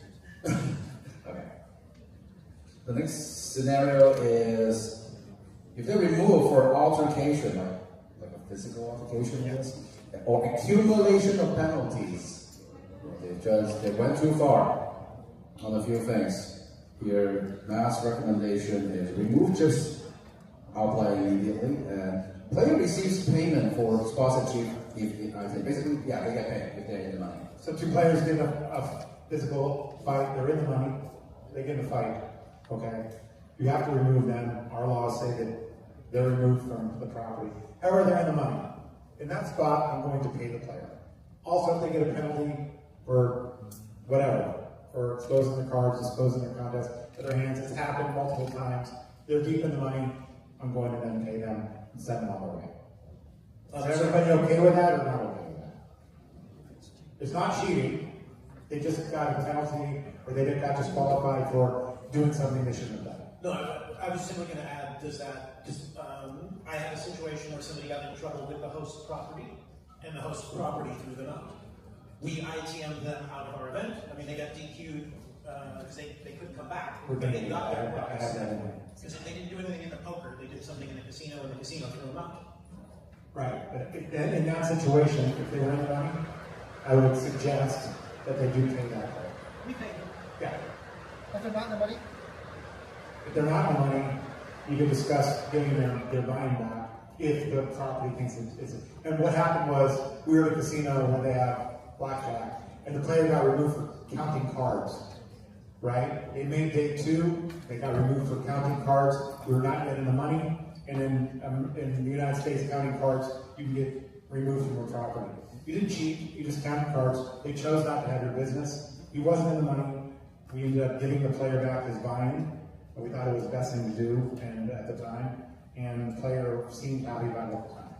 Okay. The next scenario is if they remove for altercation, like a physical altercation, yes, or accumulation of penalties. They went too far on a few things. Your mass recommendation is remove chips outplay immediately, and player receives payment for sponsorship if I think basically, yeah, they get paid if they're in the money. So 2 players get a physical fight, they're in the money, they get in a fight, okay? You have to remove them. Our laws say that they're removed from the property. However, they're in the money. In that spot, I'm going to pay the player. Also, if they get a penalty for whatever, for exposing the cards, disposing their contest to their hands, it's happened multiple times. They're deep in the money. I'm going to then pay them and send them on their way. Is everybody okay with that or not okay with that? It's not cheating. They just got a penalty or they got disqualified for doing something they shouldn't have done. No, I was simply going to add, I had a situation where somebody got in trouble with the host property, and the host property threw them out. We ITM'd them out of our event. I mean, they got DQ'd because they couldn't come back. But they got their prize. Because they didn't do anything in the poker, they did something in the casino, and the casino threw them out. Right, but in that situation, if they were in the money, I would suggest that they do pay that way. We pay them. Yeah. If they're not in the money? If they're not in the money, you can discuss giving them their money back if the property thinks it's. And what happened was, we were at a casino where they have blackjack, and the player got removed for counting cards. Right? They made day 2, they got removed for counting cards. We were not yet in the money, and in the United States, counting cards, you can get removed from your property. You didn't cheat, you just counted cards. They chose not to have your business. He wasn't in the money. We ended up giving the player back his buy-in. We thought it was the best thing to do, and at the time, and the player seemed happy about it at the time.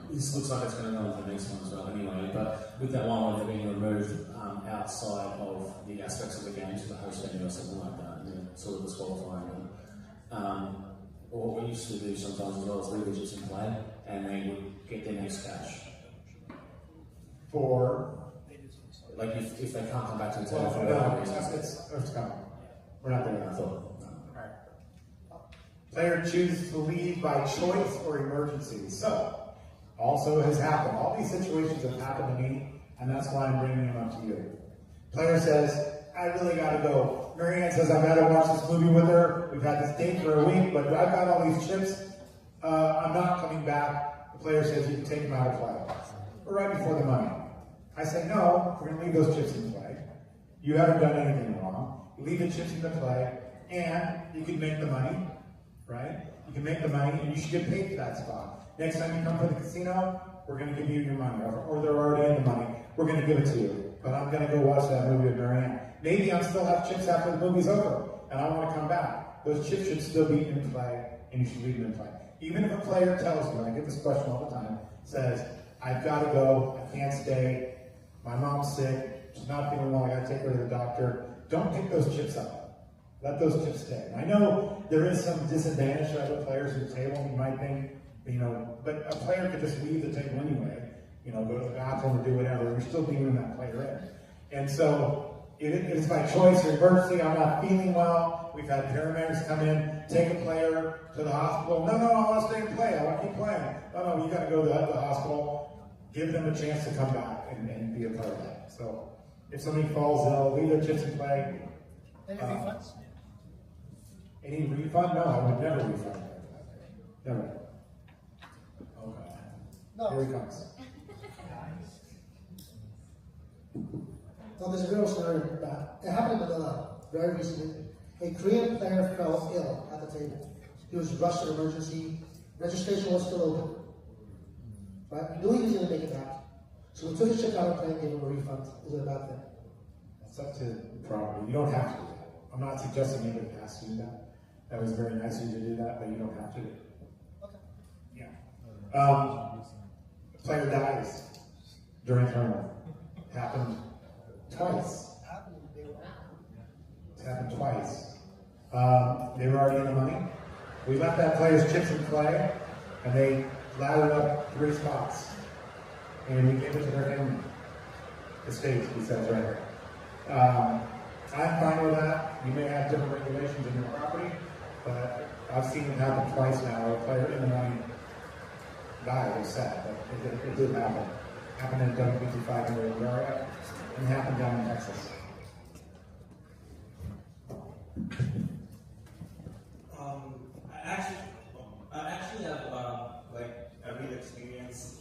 This looks like it's going to go into the next one as well anyway, but with that one where they're being removed outside of the aspects of the game to the host venue or something like that, and sort of disqualifying them. Or what we used to do sometimes as well is leave the chips in play, and they would get their next cash. For? Like if they can't come back to the table Well, for no, whatever reason. it's coming. We're not there yet. I thought. Player chooses to leave by choice or emergency. So, also has happened. All these situations have happened to me, and that's why I'm bringing them up to you. Player says, I really gotta go. Marianne says, I gotta watch this movie with her. We've had this date for a week, but I've got all these chips. I'm not coming back. The player says, you can take them out of play. Or right before the money. I say, no, we're gonna leave those chips in play. You haven't done anything wrong. You leave the chips in the play, and you can make the money, right? You can make the money, and you should get paid for that spot. Next time you come to the casino, we're going to give you your money, or they're already in the money. We're going to give it to you. But I'm going to go watch that movie with Marianne. Maybe I still have chips after the movie's over, and I want to come back. Those chips should still be in play, and you should leave them in play. Even if a player tells you, and I get this question all the time, says, I've got to go, I can't stay, my mom's sick, she's not feeling well, I got to take her to the doctor. Don't pick those chips up. Let those chips stay. And I know there is some disadvantage to other players at the table. You might think, but a player could just leave the table anyway, go to the bathroom or do whatever. You're still dealing that player in. And so it is my choice or emergency. I'm not feeling well. We've had paramedics come in, take a player to the hospital. No, I want to stay and play. I want to keep playing. No, you got to go to the hospital. Give them a chance to come back and be a part of that. So if somebody falls ill, leave their chips in play. Any refunds? Any refund? No, I would never refund. Never. Okay. No. Here he comes. Well, there's a real story about that. It happened in Manila very recently. A Korean player fell ill at the table. He was rushed to emergency. Registration was still open. Right? He knew he was going to make it back. So we took his chip out of play and gave him a refund. Is it a bad thing? It's up to the property. You don't have to do that. I'm not suggesting anybody has to do that. That was very nice of you to do that, but you don't have to. Okay. Yeah. A player dies during tournament. Happened twice. It's happened twice. They were already in the money. We left that player's chips in play, and they laddered up 3 spots. And we gave it to their family. Estate, he says right here. I'm fine with that. You may have different regulations in your property, but I've seen it happen twice now. A player in the money died. It was sad, but it did happen. Happened in WPT 500 area, and happened down in Texas. I actually have a real experience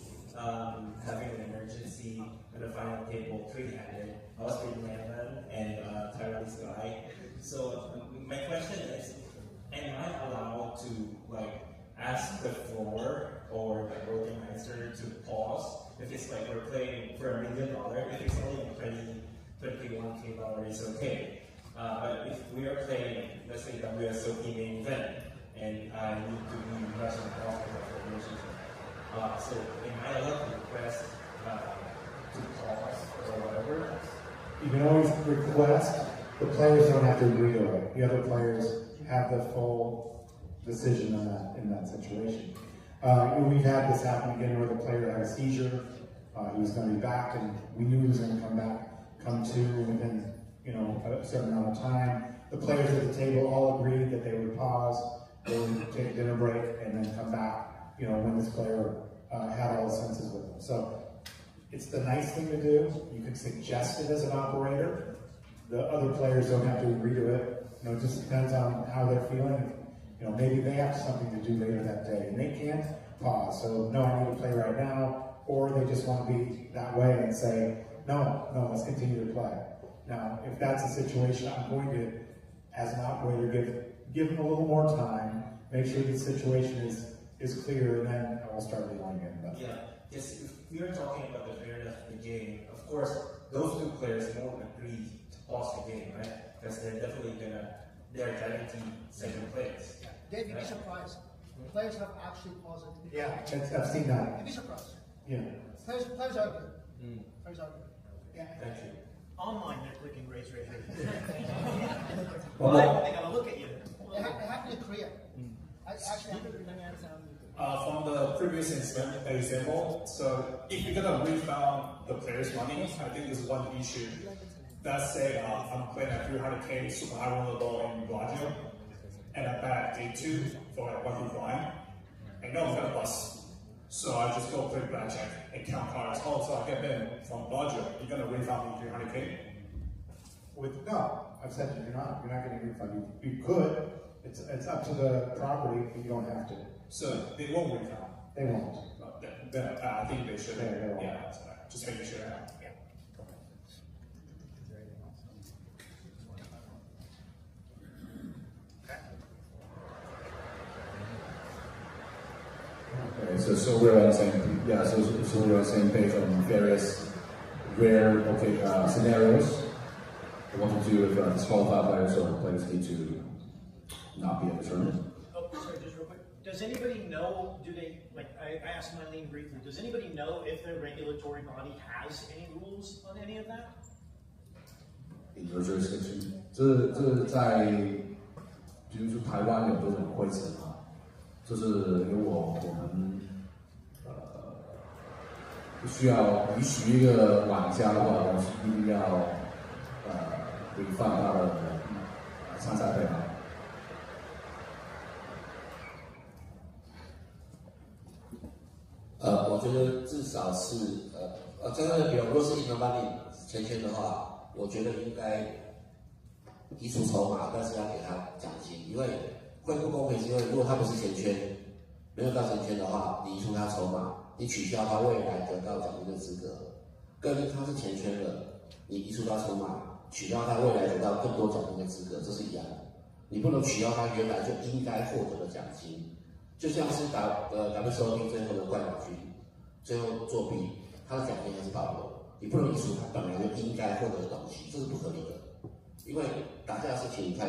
having an emergency in the final table 3-handed. I was with Landman and Taiwanese guy. So my question is, am I allowed to ask the floor or the organizer to pause if it's we're playing for $1 million? If it's only a $21K, it's okay. But if we are playing, let's say, WSOP main event, and I need to be Russian hospital for a relationship, so am I allowed to request to pause or whatever? You can always request. The players don't have to agree to it. The other players have the full decision on in that situation. We've had this happen again where the player had a seizure. He was going to be back, and we knew he was going to come to within a certain amount of time. The players at the table all agreed that they would pause, they would take a dinner break, and then come back. When this player had all the senses with them. So it's the nice thing to do. You can suggest it as an operator. The other players don't have to agree to it. It just depends on how they're feeling. Maybe they have something to do later that day, and they can't pause. So no, I need to play right now, or they just want to be that way and say, no, let's continue to play. Now, if that's a situation, I'm going to, as an operator, give them a little more time, make sure the situation is clear, and then I will start dealing again. Yeah, yes, if we are talking about the fairness of the game, of course, those 2 players won't agree to pause the game, right? Because they're definitely they're guaranteed second place. Yeah. Dave, you'd be surprised. Players have actually paused it. Yeah, I've seen that. You'd be surprised. Yeah. Players are good. Players are good. Yeah. Thank you. Online, they're clicking raise right here. Well, they gotta look at you. It happened in Korea. From the previous example, so if you're gonna refund the player's money, I think there's one issue. Let's say I'm playing at 300K super high rollable in Bellagio, and I bet day 2 for 1 big blind. I know I'm gonna bust, so I just go play blackjack and count cards. Oh, so I get in from Bellagio. You're gonna refund me 300K? No, I've said you're not getting a refund. You could. It's up to the property, but you don't have to. So they won't refund? They won't. Then I think they should. They won't. Yeah, just making sure. Okay, so we're on the same, yeah, so we're on the same page on various rare scenarios. I want to do with disqualified players or players need to not be in the tournament. Oh, sorry, just real quick. Does anybody know, I asked Mylene briefly, does anybody know if their regulatory body has any rules on any of that? In your jurisdiction? 这在比如说台湾有这种规则啊，就是因为我们需要允许一个玩家的话，我们一定要规范他的参赛费嘛。我觉得至少是真的，比如若是银行帮你签签的话，我觉得应该移除筹码，但是要给他奖金，因为会不公平，是因为如果他不是钱圈，没有到钱圈的话，你移除他筹码，你取消他未来得到奖金的资格，跟他是钱圈的，你移除他筹码，取消他未来得到更多奖金的资格，这是一样的。你不能取消他原来就应该获得的奖金。就像是WSOP 最后的冠亚军，最后作弊，他的奖金还是保留，你不能移除他本来就应该获得的东西，这是不合理的。因为打架的事情太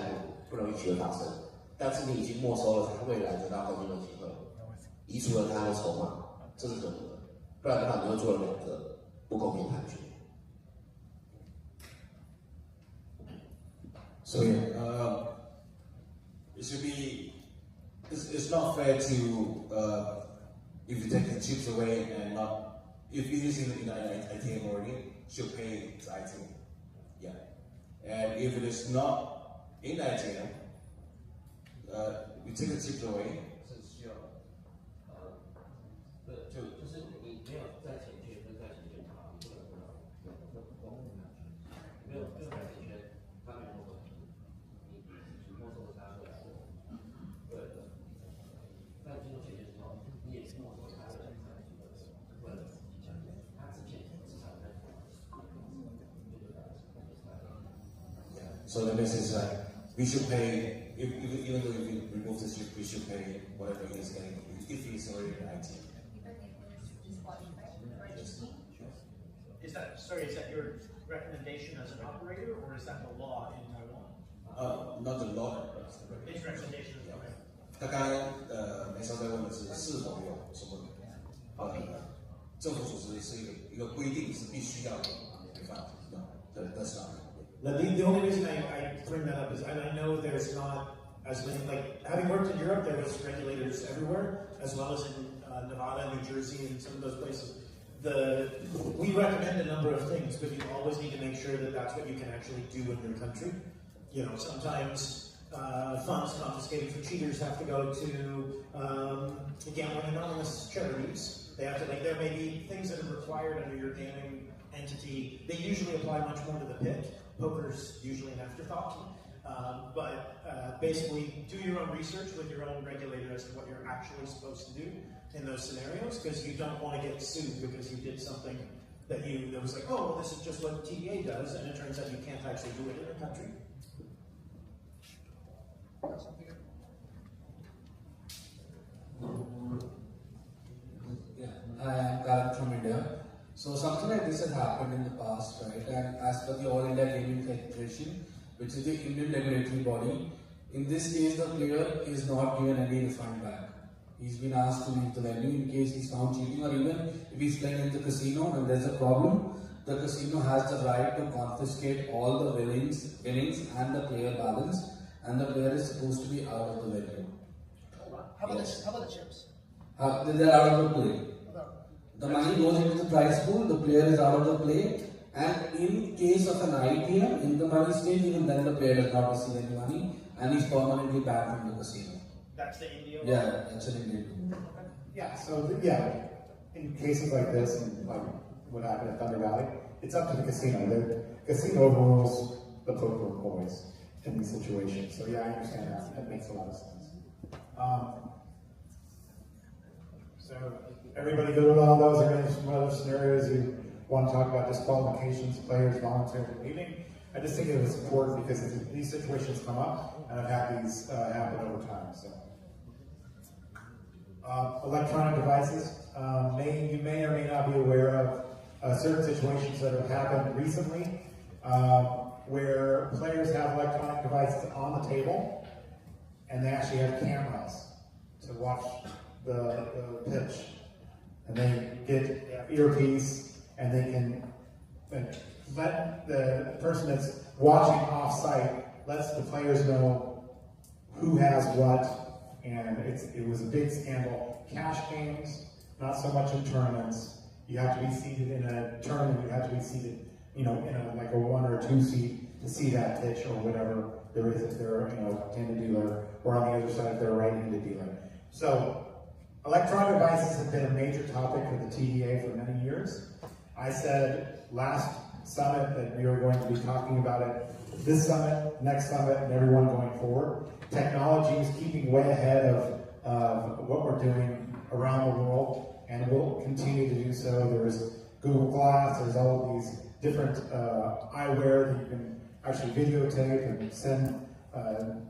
不容易取得发生，但是你已经没收了他未来得到冠军的机会，移除了他的筹码，这是合理的。不然的话，你会做了两个不公平判决。So it should be. It's not fair to if you take the chips away and not if you're using the ITM already, should pay the ITM. Yeah, and if it is not in ITM, you take the chips away. 就是你没有在前圈跟在前圈差，你不能没有在前圈，他没有没收了他未来的，对。但进入前圈之后，你也是没收他的未来的他之前至少在。So the message is we should pay even though if you remove the chip, we should pay whatever he is getting if he is already in ITM. Is that your recommendation as an operator, or is that the law in Taiwan? Not the law. It's recommendation as well. 他刚刚梅少在问的是是否有什么政府组织是一个规定是必须要违反的 that's not. The only reason I bring that up is I know there's not as many, like having worked in Europe, there was regulators everywhere, as well as in Nevada, New Jersey, and some of those places. We recommend a number of things, but you always need to make sure that that's what you can actually do in your country. You know, sometimes funds confiscated for cheaters have to go to gambling anonymous charities. They have to, there may be things that are required under your gaming entity. They usually apply much more to the pit. Poker's usually an afterthought. But basically, do your own research with your own regulator as to what you're actually supposed to do in those scenarios, because you don't want to get sued because you did something that was like, oh, well, this is just what TDA does, and it turns out you can't actually do it in your country. Yeah, I am Karan from India. So something like this has happened in the past, right? And as per the All India Gaming Federation, which is the Indian regulatory body, in this case the player is not given any refund back. He's been asked to leave the venue in case he's found cheating, or even if he's playing in the casino and there's a problem, the casino has the right to confiscate all the winnings and the player balance, and the player is supposed to be out of the venue. How about the chips? They're out of the play. The money goes into the prize pool, the player is out of the play, and in case of an ITM, in the money stage, even then the player does not receive any money, and he's permanently banned from the casino. That's the India? Yeah, that's an Indian. Yeah, so in cases like this, and like what happened at Thunder Valley, it's up to the casino. The casino overrules the poker boys in these situations. So yeah, I understand that. That makes a lot of sense. So everybody good with all those? Are there some other scenarios you want to talk about? Disqualifications, players voluntarily leaving? I just think it was important because these situations come up, and I've had these happen over time. So. Electronic devices. You may or may not be aware of certain situations that have happened recently where players have electronic devices on the table and they actually have cameras to watch the pitch. And they get earpiece and they can let the person that's watching off-site lets the players know who has what, and it was a big scandal. Cash games, not so much in tournaments. You have to be seated in a tournament. You have to be seated, in like a 1 or 2 seat to see that pitch or whatever there is if they're, in a dealer, or on the other side if they're right-handed dealer. So, electronic devices have been a major topic for the TDA for many years. I said last summit that we were going to be talking about it this summit, next summit, and everyone going forward. Technology is keeping way ahead of what we're doing around the world, and will continue to do so. There's Google Glass, there's all of these different eyewear that you can actually videotape and send,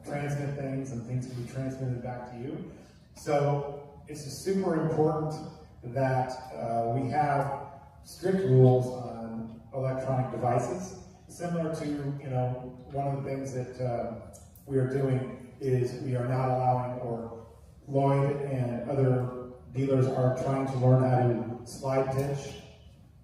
transmit things, and things can be transmitted back to you. So it's super important that we have strict rules on electronic devices. Similar to, one of the things that we are doing is we are not allowing, or Lloyd and other dealers are trying to learn how to slide pitch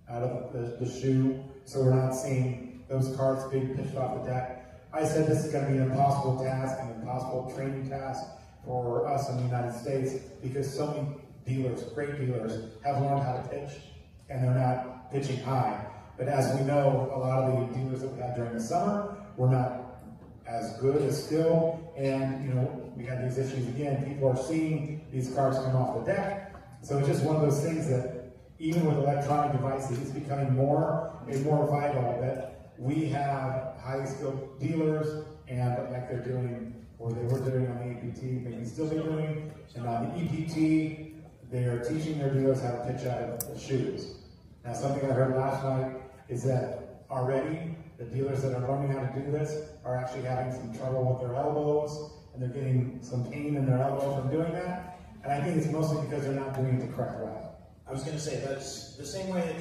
out of the shoe, so we're not seeing those cards being pitched off the deck. I said this is going to be an impossible task, an impossible training task for us in the United States, because so many dealers, great dealers, have learned how to pitch, and they're not pitching high. But as we know, a lot of the dealers that we had during the summer were not as good as skilled, and we had these issues again. People are seeing these cards come off the deck, so it's just one of those things that even with electronic devices, it's becoming more and more vital that we have highly skilled dealers, and like they're doing, or they were doing on the APT, maybe still be doing, and on the EPT, they are teaching their dealers how to pitch out of the shoes. Now, something I heard last night is that already the dealers that are learning how to do this are actually having some trouble with their elbows, and they're getting some pain in their elbow from doing that. And I think it's mostly because they're not doing it the correct way. I was going to say, that's the same way that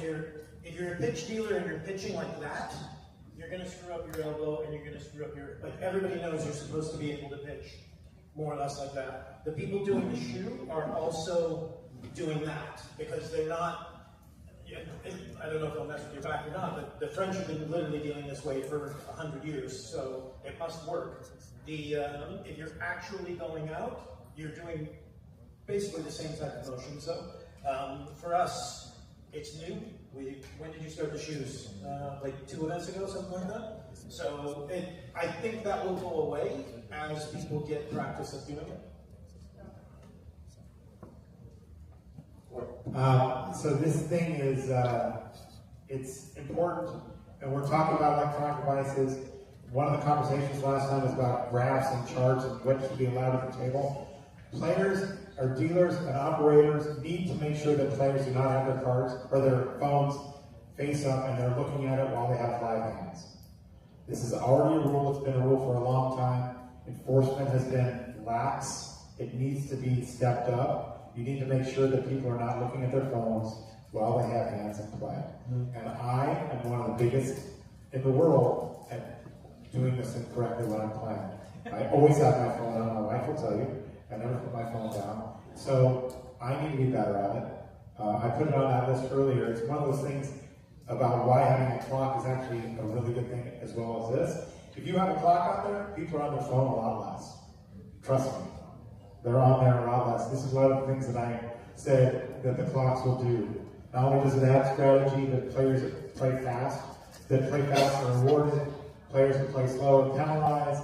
if you're a pitch dealer and you're pitching like that, you're going to screw up your elbow, and you're going to screw up everybody knows you're supposed to be able to pitch more or less like that. The people doing the shoe are also doing that, because they're not, I don't know if they'll mess with your back or not, but the French have been literally dealing this way for 100 years, so it must work. If you're actually going out, you're doing basically the same type of motion. So for us, it's new. When did you start the shoes? Like 2 events ago, something like that? So I think that will go away as people get practice of doing it. So this thing is, it's important, and we're talking about electronic devices. One of the conversations last time was about graphs and charts and what should be allowed at the table. Players, or dealers and operators need to make sure that players do not have their cards or their phones face up and they're looking at it while they have live hands. This is already a rule. It's been a rule for a long time. Enforcement has been lax. It needs to be stepped up. You need to make sure that people are not looking at their phones while they have hands in play. And I am one of the biggest in the world at doing this incorrectly when I'm playing. I always have my phone on. My wife will tell you. I never put my phone down. So I need to be better at it. I put it on that list earlier. It's one of those things about why having a clock is actually a really good thing as well as this. If you have a clock out there, people are on their phone a lot less. Trust me. They're on there a lot less. This is one of the things that I said that the clocks will do. Not only does it add strategy that players that play fast are rewarded, players that play slow are penalized,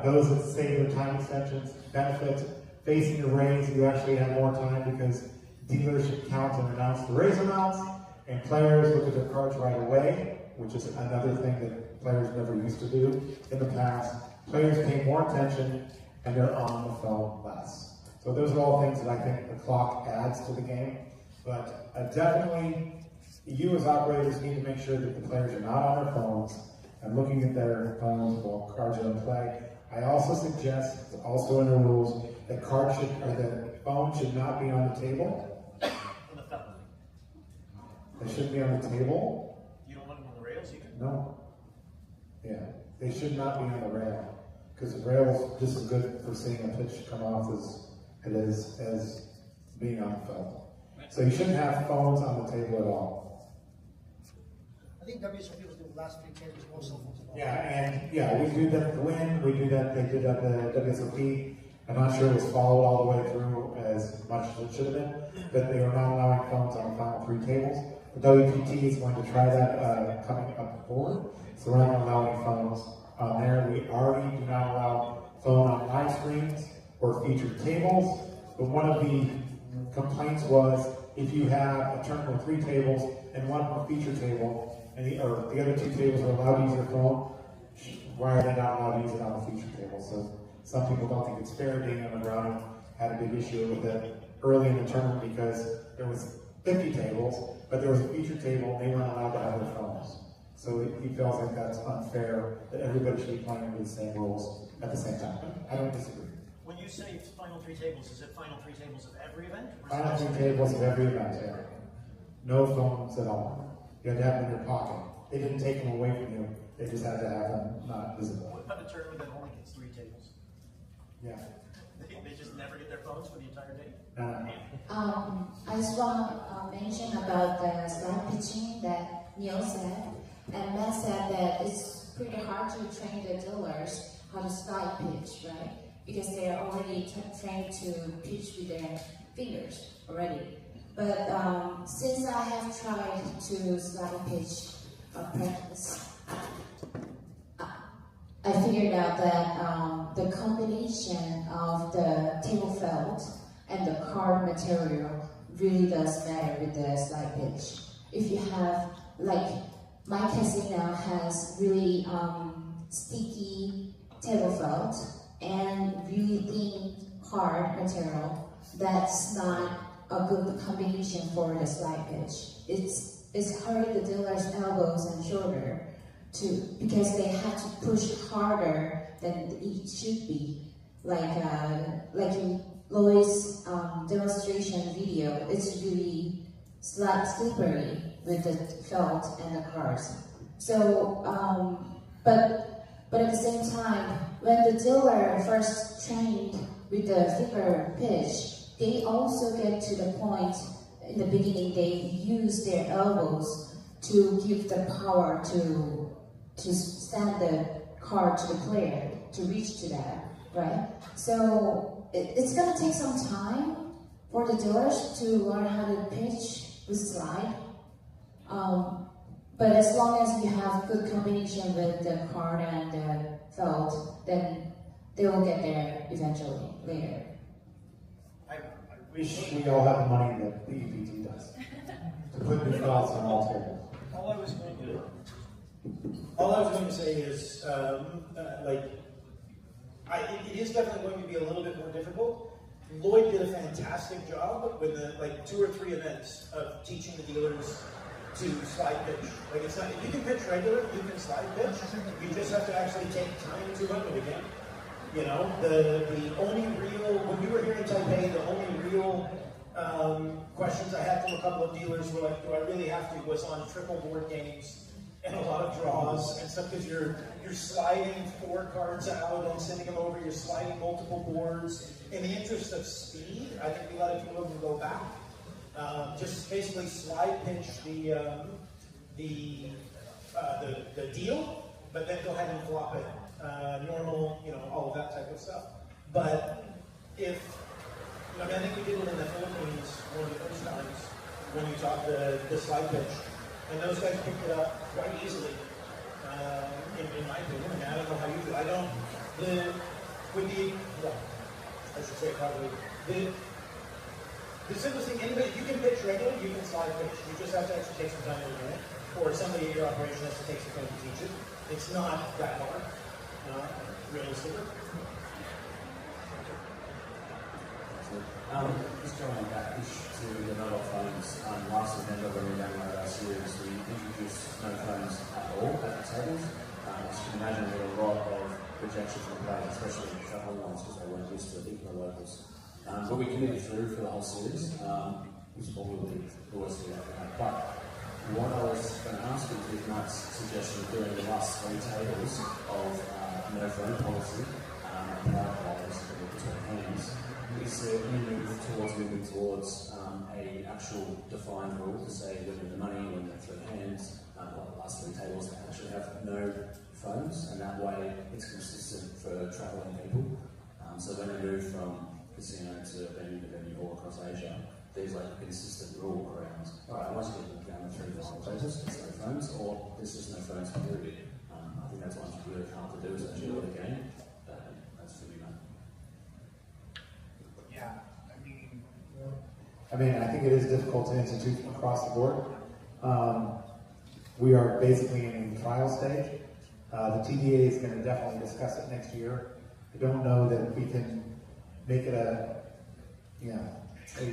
those that save their time extensions benefit. Facing the raise, you actually have more time because dealers should count and announce the raise amounts, and players look at their cards right away, which is another thing that players never used to do in the past. Players pay more attention, and they're on the phone less. So those are all things that I think the clock adds to the game. But definitely, you as operators need to make sure that the players are not on their phones and looking at their phones while cards are in play. I also suggest, also in the rules, that cards should, or the phone should not be on the table. They shouldn't be on the table. You don't want them on the rails either? No. Yeah, they should not be on the rail. Because the rail is just as good for seeing a pitch come off as it is as being on the felt. So you shouldn't have phones on the table at all. I think WSOP was the last 3 tables, no cell phones at all. Yeah, and yeah, we do that at the Win, we do that, they did that at the WSOP. I'm not sure it was followed all the way through as much as it should have been, but they were not allowing phones on the final 3 tables. The WPT is going to try that coming up forward, so we're not going to allow any phones on there. We already do not allow phone on live screens or featured tables, but one of the complaints was if you have a tournament with 3 tables and one feature table, and the other 2 tables are allowed to use your phone, why are they not allowed to use it on the feature table? So some people don't think it's fair. Being on the ground had a big issue with it early in the tournament because there was 50 tables, but there was a feature table and they weren't allowed to have their phones. So he feels like that's unfair, that everybody should be playing with the same rules at the same time. I don't disagree. When you say final 3 tables, is it final 3 tables of every event? Final 3 tables of every event, yeah. No phones at all. You had to have them in your pocket. They didn't take them away from you. They just had to have them not visible. What about a tournament that only gets 3 tables? Yeah. They just never get their phones for the entire day? I just want to mention about the slide pitching that Neil said. And Matt said that it's pretty hard to train the dealers how to slide pitch, right? Because they're already trained to pitch with their fingers already. But since I have tried to slide pitch practice, I figured out that the combination of the table felt and the card material really does matter with the slide pitch. If you have, like, my casino has really sticky table felt and really thin card material, that's not a good combination for the slide pitch. It's hurting the dealer's elbows and shoulder because they have to push harder than it should be. Like in Lloyd's demonstration video, it's really slippery with the felt and the cards. So, but at the same time, when the dealer first trained with the finger pitch, they also get to the point in the beginning they use their elbows to give the power to send the card to the player to reach to that, right? So it's gonna take some time for the dealers to learn how to pitch with slide. But as long as you have good combination with the card and the felt, then they will get there eventually later. I wish we all had the money that the EPT does to put new felts on all tables. All I was going to say is, it is definitely going to be a little bit more difficult. Lloyd did a fantastic job with the 2 or 3 events of teaching the dealers to slide pitch. Like, it's not, if you can pitch regular, you can slide pitch. You just have to actually take time to learn it again. You know, the only real, when we were here in Taipei, the only real questions I had from a couple of dealers were like, do I really have to, was on triple board games and a lot of draws and stuff, because you're sliding 4 cards out and sending them over, you're sliding multiple boards. In the interest of speed, I think we let a few of them go back. Just basically slide pitch the deal, but then go ahead and flop it. Normal, all of that type of stuff. But I think we did it in the Philippines one of the first times when you taught the slide pitch. And those guys picked it up quite easily, in my opinion. I mean, I don't know how you do. I should say probably, the simplest thing, anybody, if you can pitch regular, you can slide pitch. You just have to actually take some time to learn it. Or somebody at your operation has to take some time to teach it. It's not that hard, realistically. Just going back to the mobile phones, last November when we ran one of our series, we introduced no phones at all at the tables. As you can imagine, there were a lot of rejection from players, especially shuffle ones, because they weren't used to it, even the locals. But we committed through for the whole series, which is probably the worst thing I've ever had. But what I was going to ask you with Mike's suggestion of doing the last 3 tables of no phone policy, power players between hands, is there any move moving towards a actual defined rule to say whether the money when they're through hands, like the last 3 tables, actually have no phones, and that way it's consistent for travelling people. So when they move from casino to venue to venue all across Asia, there's like a consistent rule around, alright, once you get down to 3 tables, it's no phones, or there's just no phones period. I think that's one that's really hard to do, is actually let a game. That's for me, man. Yeah, I mean, I think it is difficult to institute across the board. We are basically in the trial stage. The TDA is going to definitely discuss it next year. I don't know that we can make it a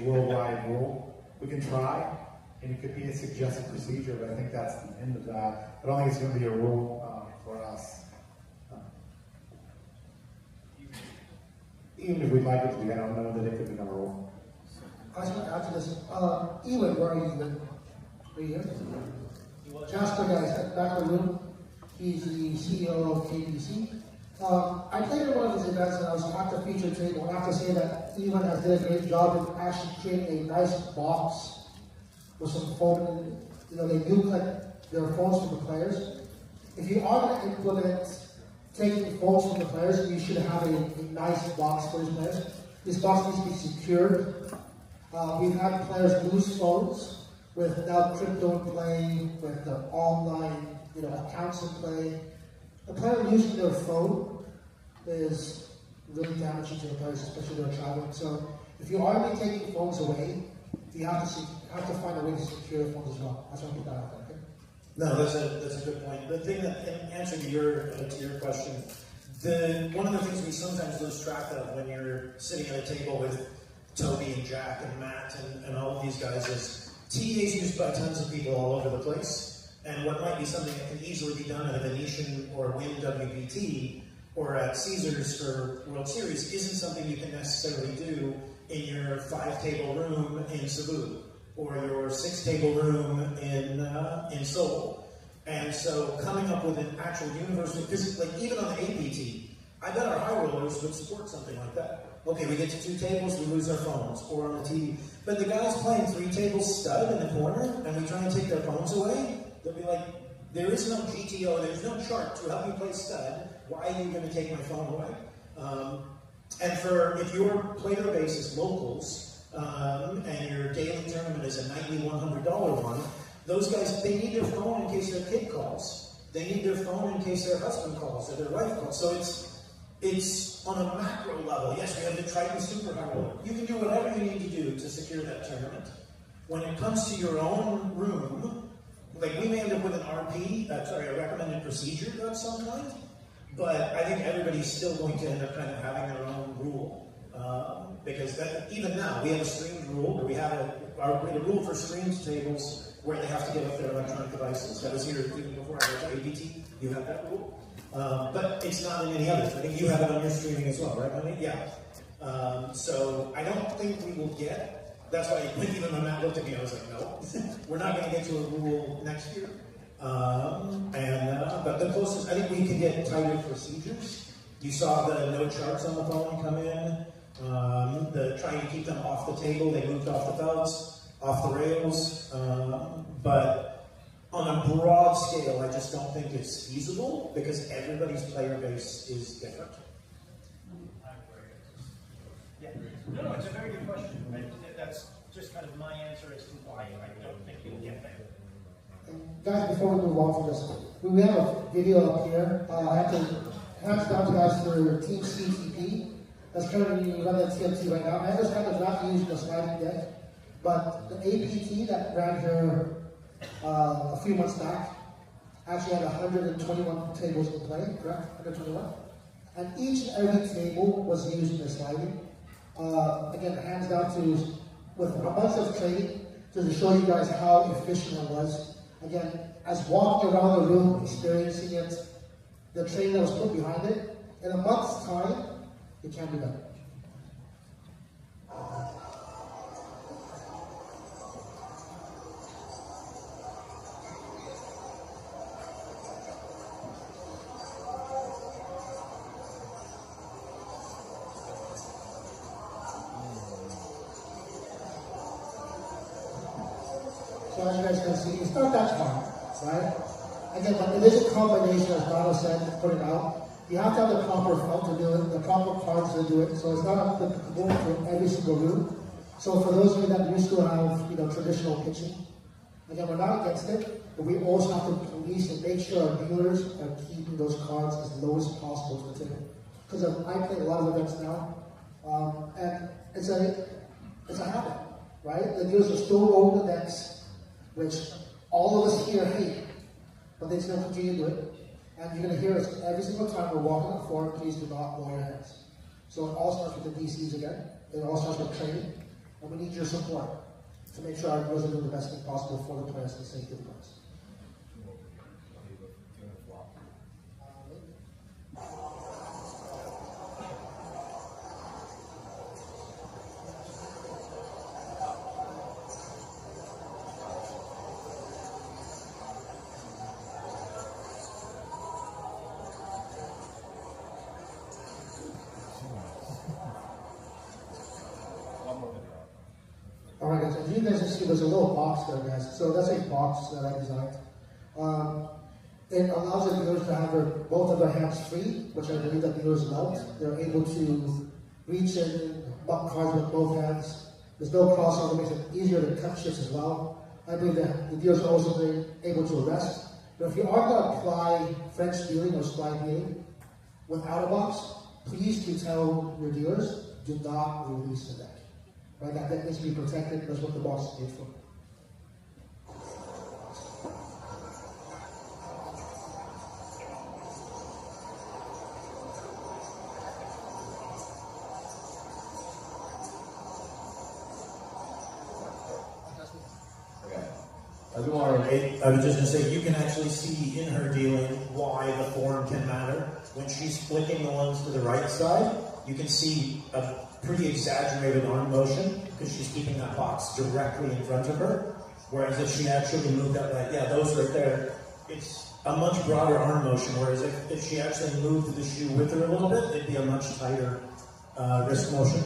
worldwide rule. We can try, and it could be a suggested procedure, but I think that's the end of that. I don't think it's going to be a rule for us. Even if we'd like it to be, I don't know that it could become a rule. I just want to add to this. Ewan, where are you, Ewan? Are you here? Jasper, guys, back in the room. He's the CEO of KBC. I played at one of his events and I was at the feature table, and I have to say that Ewan has done a great job in actually creating a nice box with some phone. They do collect their phones from the players. If you are going to implement taking phones from the players, you should have a nice box for these players. This box needs to be secured. We've had players lose phones with now crypto in play, with the online accounts in play. A player using their phone is really damaging to the players, especially when they're traveling. So if you are taking phones away, you have to find a way to secure the phones as well. That's what I put that out there. Okay? No, that's a good point. The thing that, in answer to your question, one of the things we sometimes lose track of when you're sitting at a table with Toby and Jack and Matt and all of these guys is TDA is used by tons of people all over the place. And what might be something that can easily be done at a Venetian or Wynn WPT or at Caesars for World Series isn't something you can necessarily do in your 5-table room in Cebu or your 6-table room in Seoul. And so coming up with an actual universal, because like even on the APT, I bet our high rollers would support something like that. Okay, we get to 2 tables, we lose our phones, or on the TV. But the guys playing 3 tables stud in the corner, and we try and take their phones away, they'll be like, there is no GTO, there's no chart to help you play stud. Why are you going to take my phone away? And if your player base is locals, and your daily tournament is a $90, $100 one, those guys, they need their phone in case their kid calls. They need their phone in case their husband calls or their wife calls. So it's on a macro level. Yes, we have the Triton Super High Roller. You can do whatever you need to do to secure that tournament. When it comes to your own room, like we may end up with an RP, a recommended procedure of some kind, but I think everybody's still going to end up kind of having their own rule. Because even now, we have a streamed rule, where we have a rule for streamed tables where they have to give up their electronic devices. That was here even before I went to APT. You have that rule. But it's not in any others. I think you have it on your streaming as well, right, Mylene? Yeah. So I don't think we will get, that's why even when Matt looked at me, I was like, no, we're not going to get to a rule next year. But the closest, I think we can get tighter procedures. You saw the no charts on the phone come in, trying to keep them off the table, they moved off the felts, off the rails, but on a broad scale, I just don't think it's feasible because everybody's player base is different. Yeah. No, it's a very good question. That's just kind of my answer as to why I don't think you'll get there. Guys, before we move on from this, we have a video up here. I have to hands down to guys for Team CTP. That's currently running at TMT right now. I understand it's not used in the sliding deck, but the APT that ran here a few months back actually had 121 tables in play, correct? 121. And each and every table was used in the sliding. Again, hands down to, with a bunch of training to show you guys how efficient it was. Again, as walking around the room, experiencing it, the training that was put behind it, in a month's time, it can be done. So as you guys can see, it's not that hard, right? Again, but it is a combination, as Donald said, put it out. You have to have the proper felt to do it, the proper cards to do it, so it's not applicable for every single room. So for those of you that used to have, traditional pitching, again, we're not against it, but we also have to police and make sure our dealers are keeping those cards as low as possible to the table. Because I play a lot of events now, and it's a habit, right? The dealers are still rolling the decks, which all of us here hate, but they still continue to do it. And you're going to hear us every single time we're walking the floor, please do not lower your hands. So it all starts with the DCs again. It all starts with training. And we need your support to make sure our dealers are doing the best thing possible for the players and safety of the players. Alright guys, as you guys can see, there's a little box there, guys. So that's a box that I designed. It allows the dealers to have both of their hands free, which I believe that dealers love. They're able to reach in, buck cards with both hands. There's no crossover, makes it easier to cut chips as well. I believe that the dealers are also able to rest. But if you are going to apply French dealing or slide dealing without a box, please do tell your dealers, do not release the deck. Right, that deck needs to be protected. That's what the box is made for. I was just going to say, you can actually see in her dealing why the form can matter. When she's flicking the ones to the right side, you can see a pretty exaggerated arm motion because she's keeping that box directly in front of her. Whereas if she actually moved that way, yeah, those right there, it's a much broader arm motion. Whereas if she actually moved the shoe with her a little bit, it'd be a much tighter wrist motion.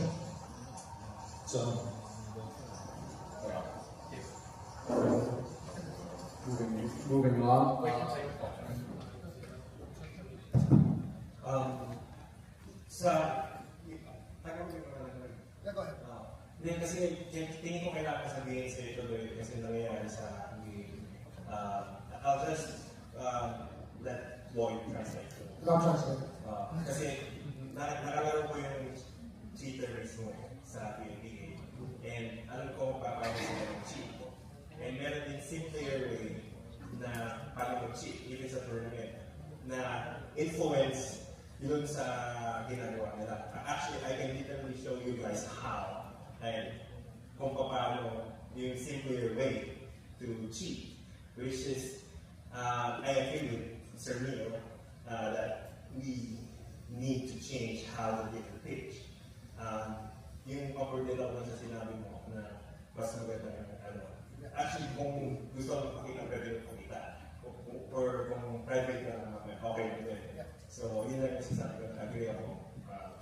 So. Moving on. Yeah, go ahead. Hindi, kasi tingin ko kailangan sabihin sa ito kasi nangyayari sa akin. I'll just let Lloyd translate. I'll translate. Kasi nakalaro ko yung cheater mismo sa PNPA. And alam ko paano sila mag-cheat. And meron din simpler way na paano mag-cheat, even sa tournament, na influence yun sa ginagawa nila. Actually, I can literally show you guys how and kung paano yung simpler way to cheat, which is, I agree with Sir Neo that we need to change how the different pitch. Yung opportunity lang sa sinabi mo na mas maganda yung actually, kung gusto mo pakita, pwede mo pakita. Or kung private na naman, okay na din. So, yun lang yung sasabi ko. Agree ako.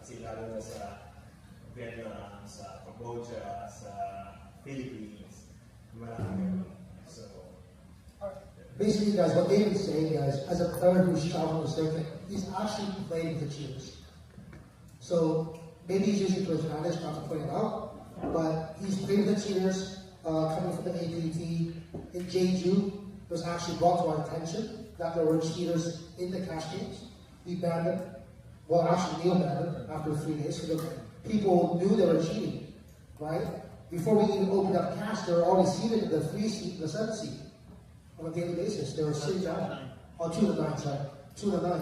Kasi lalo na sa Vietnam, sa Cambodia, sa Philippines, marami. So, basically, guys, what David's saying, guys, as a player who's traveling the circuit, he's actually playing with the cheaters. So, maybe he's using it to his advantage, not to point it out, but he's playing with the cheaters. Coming from the APT in Jeju, it was actually brought to our attention that there were cheaters in the cash games. We banned them. Well, actually, Neil banned them after 3 days because people knew they were cheating, right? Before we even opened up cash, they were already seated in the 3 seat, the 7 seat on a daily basis. They were sitting down. Oh, 2 to 9, sorry. 2 to 9.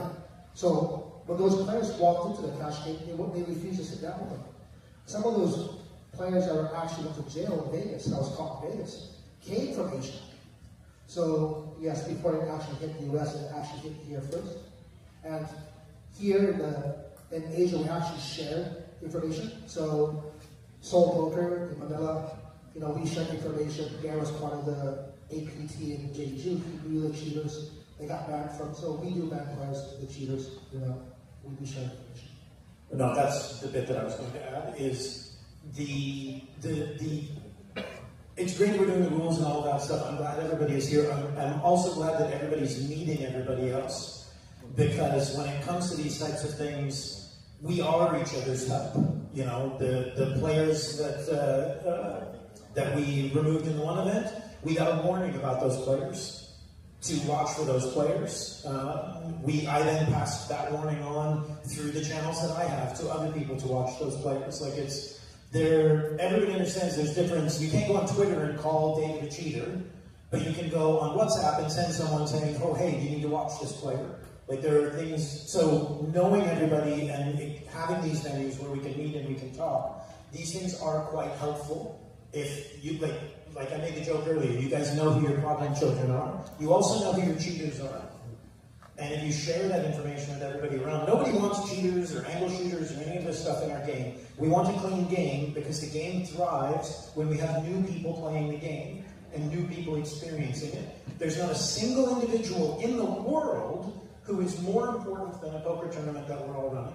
So when those players walked into the cash game, they refused to sit down with them. Some of those players that were actually went to jail in Vegas, that was caught in Vegas, came from Asia. So, yes, before it actually hit the US, it actually hit here first. And here in Asia, we actually shared information. So, Seoul Poker in Manila, we shared information. Gary was part of the APT in Jeju. He knew the cheaters. They got banned from, so we do ban players, the cheaters, we share information. No, that's the bit that I was going to add is it's it's great we're doing the rules and all that stuff. I'm glad everybody is here. I'm also glad that everybody's meeting everybody else. Because when it comes to these types of things, we are each other's help. You know, the players that we removed in the one event, we got a warning about those players to watch for those players. I then passed that warning on through the channels that I have to other people to watch those players. Like everybody understands there's difference. You can't go on Twitter and call David a cheater, but you can go on WhatsApp and send someone saying, oh, hey, you need to watch this player. Like there are things, so knowing everybody and having these venues where we can meet and we can talk, these things are quite helpful. If you, like I made the joke earlier, you guys know who your problem children are. You also know who your cheaters are. And if you share that information with everybody around, nobody wants cheaters or angle shooters or any of this stuff in our game. We want a clean game because the game thrives when we have new people playing the game and new people experiencing it. There's not a single individual in the world who is more important than a poker tournament that we're all running.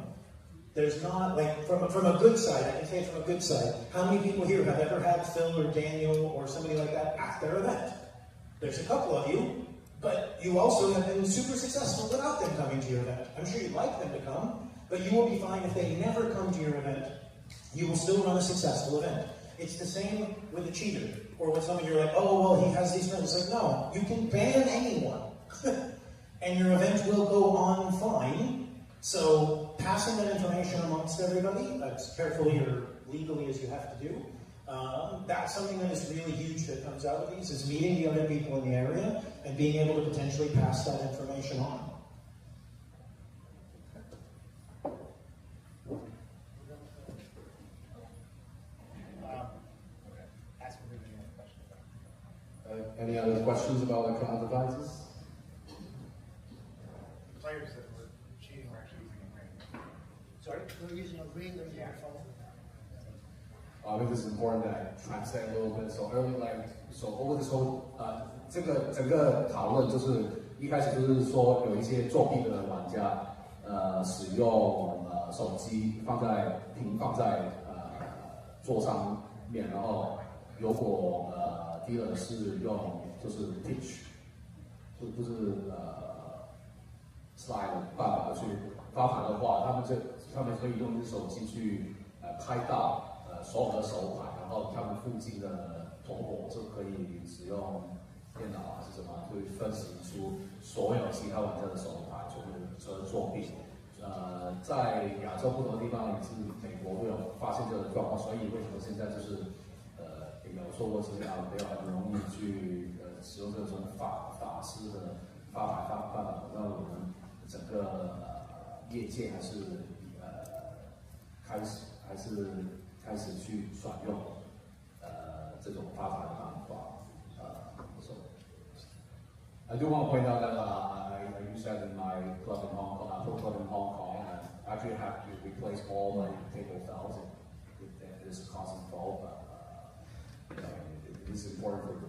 There's not, like, from a good side, I can say it from a good side, how many people here have ever had Phil or Daniel or somebody like that at their event? There's a couple of you, but you also have been super successful without them coming to your event. I'm sure you'd like them to come, but you will be fine if they never come to your event. You will still run a successful event. It's the same with a cheater, or with someone you're like, oh, well, he has these friends. It's like, no, you can ban anyone, and your event will go on fine. So passing that information amongst everybody, as carefully or legally as you have to do, that's something that is really huge that comes out of these, is meeting the other people in the area and being able to potentially pass that information on. Any other questions about electronic devices? Players that were cheating were actually using a ring. Sorry? They were using a ring or a phone. I think this is important that I translate a little bit. So early, so over this whole 这个整个讨论就是一开始就是说有一些作弊的玩家，使用手机放在桌上面，然后如果dealer 是用就是 pitch， 就是 slide 的办法去发牌的话，他们可以用手机去拍到所有的手牌，然后他们附近的同伙就可以使用电脑还是什么去分析出所有其他玩家的手牌，就是作弊。在亚洲不同的地方，也是美国都有发现这个状况，所以为什么现在就是也有说过，其实没有很容易去使用这种法式的发牌办法，让我们整个业界还是开始去转用这种发牌的方法。So I do want to point out that I used that in my club in Hong Kong, pro club in Hong Kong, and I actually have to replace all my table files. It is a cost involved, but it is important for the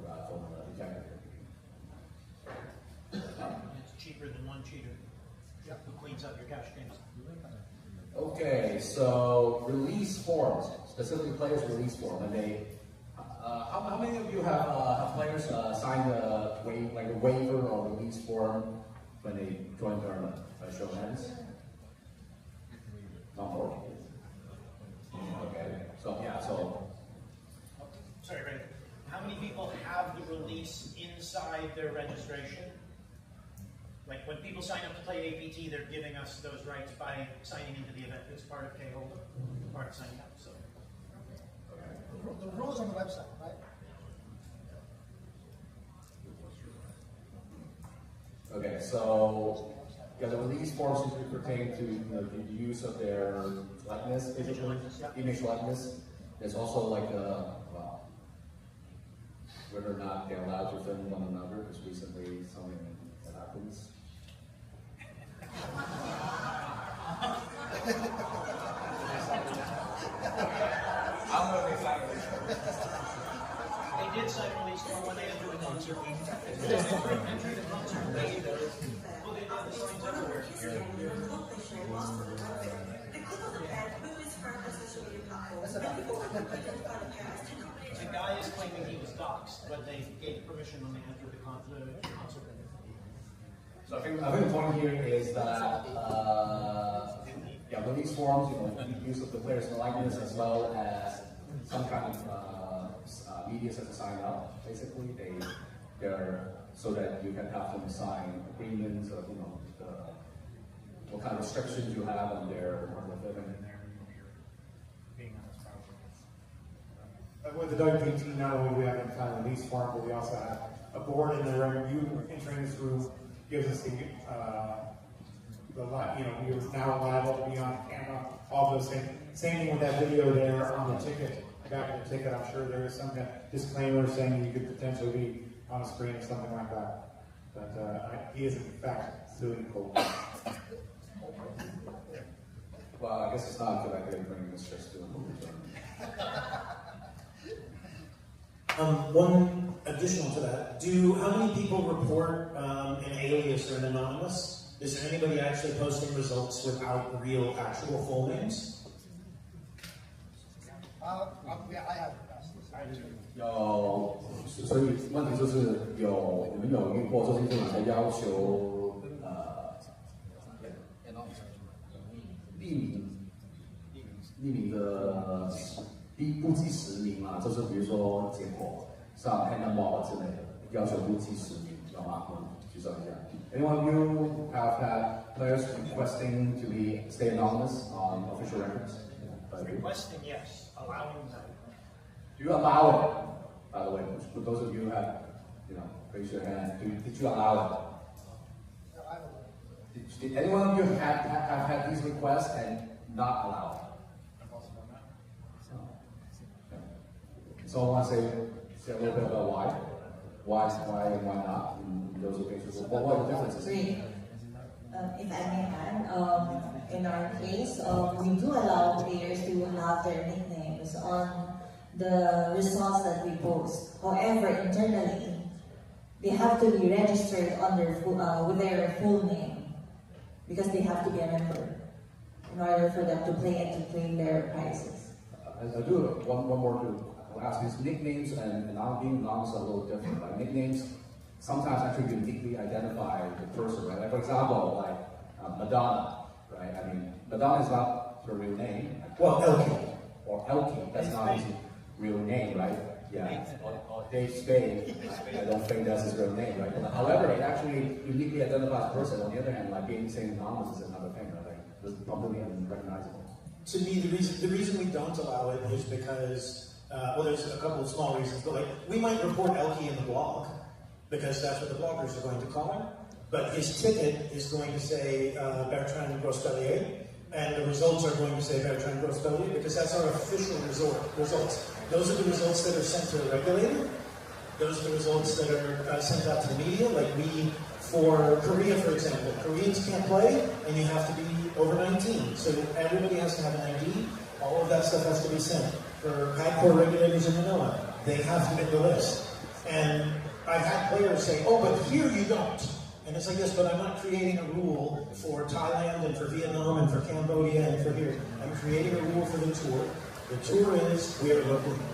detective. It's cheaper than one cheater. Yep. Who cleans up your cash games. Okay, so release forms, specifically players' release form, and how many of you have players sign a waiver or release form when they join tournament? By show of hands? Not more. Okay, so yeah, so. Sorry, Ray. How many people have the release inside their registration? Like when people sign up to play APT, they're giving us those rights by signing into the event as part of K-Holder, part of signing up. So. The rules on the website, right? Okay, so yeah, the release forms usually pertain to the use of their likeness, basically, image likeness. There's also like whether or not they're allowed to film one another. Because recently something that happens. I don't know if they signed a release form. They did sign a release form when they entered the concert. They entered the concert. They did the signs everywhere. The guy is claiming he was doxed, but they gave permission when they entered the concert. So I think the point here is that release forms, use of the player's likeness as well as some kind of media set to sign up. Basically, they're so that you can have them sign agreements of what kind of restrictions you have on their living. With the WPT, not only do we have a kind of release form, but we also have a board in the review entering this room gives us the you're now liable to be on camera, all those things. Same thing with that video there on the ticket, back of the ticket. I'm sure there is some kind of disclaimer saying you could potentially be on a screen or something like that. But he is in fact suing Coke. Well, I guess it's not a good idea to bring this just to a movie. One additional to that, how many people report an alias or an anonymous? Is there anybody actually posting results without real, actual full names? I have. 有，所以问题就是你们有遇过就是政府要求匿名的不计实名嘛，就是比如说结果上 handball 之类的，要求不计实名，知道吗？举手一下。Anyone of you have had players requesting to stay anonymous on official records? Requesting, yes. Allowing that. Do you allow it? By the way, for those of you who have, raise your hand. Did you allow it? Did anyone of you have had these requests and not allow it? So I want to say a little bit about why and why not in those occasions. What are the differences? If I may add, in our case, we do allow players to have their nicknames on the results that we post. However, internally, they have to be registered with their full name because they have to be a member in order for them to play and to claim their prizes. I do one more to ask. These nicknames and being anonymous are a little different. Like nicknames sometimes actually uniquely identify the person, right? Like for example, like Madonna, right? I mean, Madonna is not her real name. Well, Elkie. Or Elkie, that's not his real name, right? Yeah. Or Dave Spade, I don't think that's his real name, right? But however, it actually uniquely identifies the person. On the other hand, like being saying anonymous is another thing, right? Like, it's completely unrecognizable. To me, the reason we don't allow it is because, there's a couple of small reasons, but like, we might report Elkie in the blog, because that's what the bloggers are going to call him, but his ticket is going to say Bertrand Grospellier, and the results are going to say Bertrand Grospellier, because that's our official results. Those are the results that are sent to the regulator. Those are the results that are sent out to the media, like for Korea, for example. Koreans can't play, and you have to be over 19, so everybody has to have an ID. All of that stuff has to be sent. For hardcore regulators in Manila, they have to make the list. And I've had players say, oh, but here you don't. And it's like, yes, but I'm not creating a rule for Thailand and for Vietnam and for Cambodia and for here. I'm creating a rule for the tour. The tour is, we are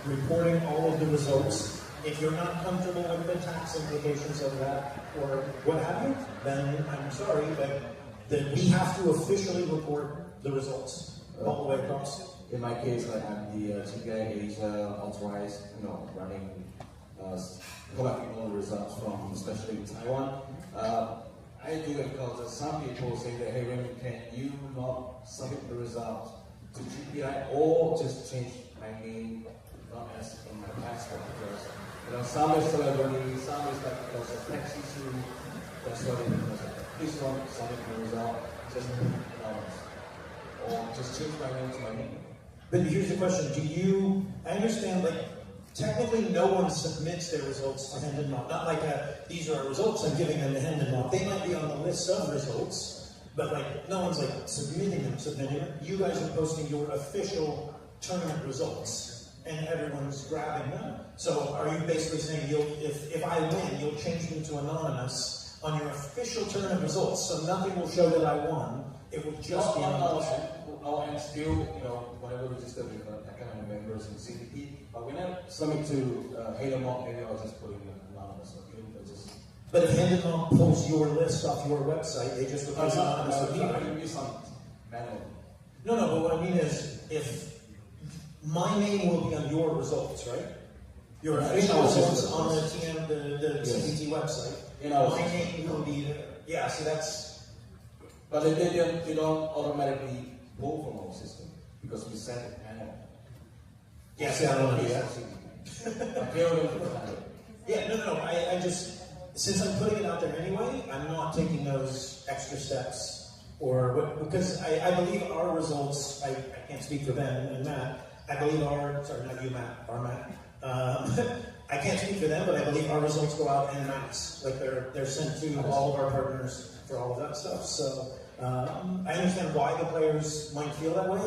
reporting all of the results. If you're not comfortable with the tax implications of that or what have you, then I'm sorry, but that we have to officially report the results all the way across. In my case, like I'm the TDA Asia authorized, running collecting all the results from, especially Taiwan. I do it because some people say that, hey, Raymond, can you not submit the results to GPI or just change my name, not as in my passport? Because some is celebrity, some is like because of tax issue. That's what it is. Please don't submit the result, just or just change my name to my name. But here's the question, I understand, like, technically no one submits their results to hand and mouth. Not like, these are our results, I'm giving them to hand and mouth. They might be on the list of results, but like, no one's like submitting them. You guys are posting your official tournament results, and everyone's grabbing them. So are you basically saying, if I win, you'll change me to anonymous on your official tournament results, so nothing will show that I won, it will just be anonymous? our end still, whenever we register with academic members in CDP, but when I submit to Haydamont, maybe I'll just put in anonymous. Okay? But if Haydamont pulls your list off your website, they just replace anonymous with you. I can use some manually. No, but what I mean is, if my name will be on your results, right? Your official results on the TM, the CPT website. My name will be there. Yeah, so that's. But they don't automatically pull from our system because we send it manually. Yeah, see, I don't want to do that. Yeah, no. I just, since I'm putting it out there anyway, I'm not taking those extra steps. Because I believe our results, I can't speak for Ben and Matt, I believe sorry, not you, Matt, our Matt. I can't speak for them, but I believe our results go out en masse. Like they're sent to all of our partners for all of that stuff. So I understand why the players might feel that way.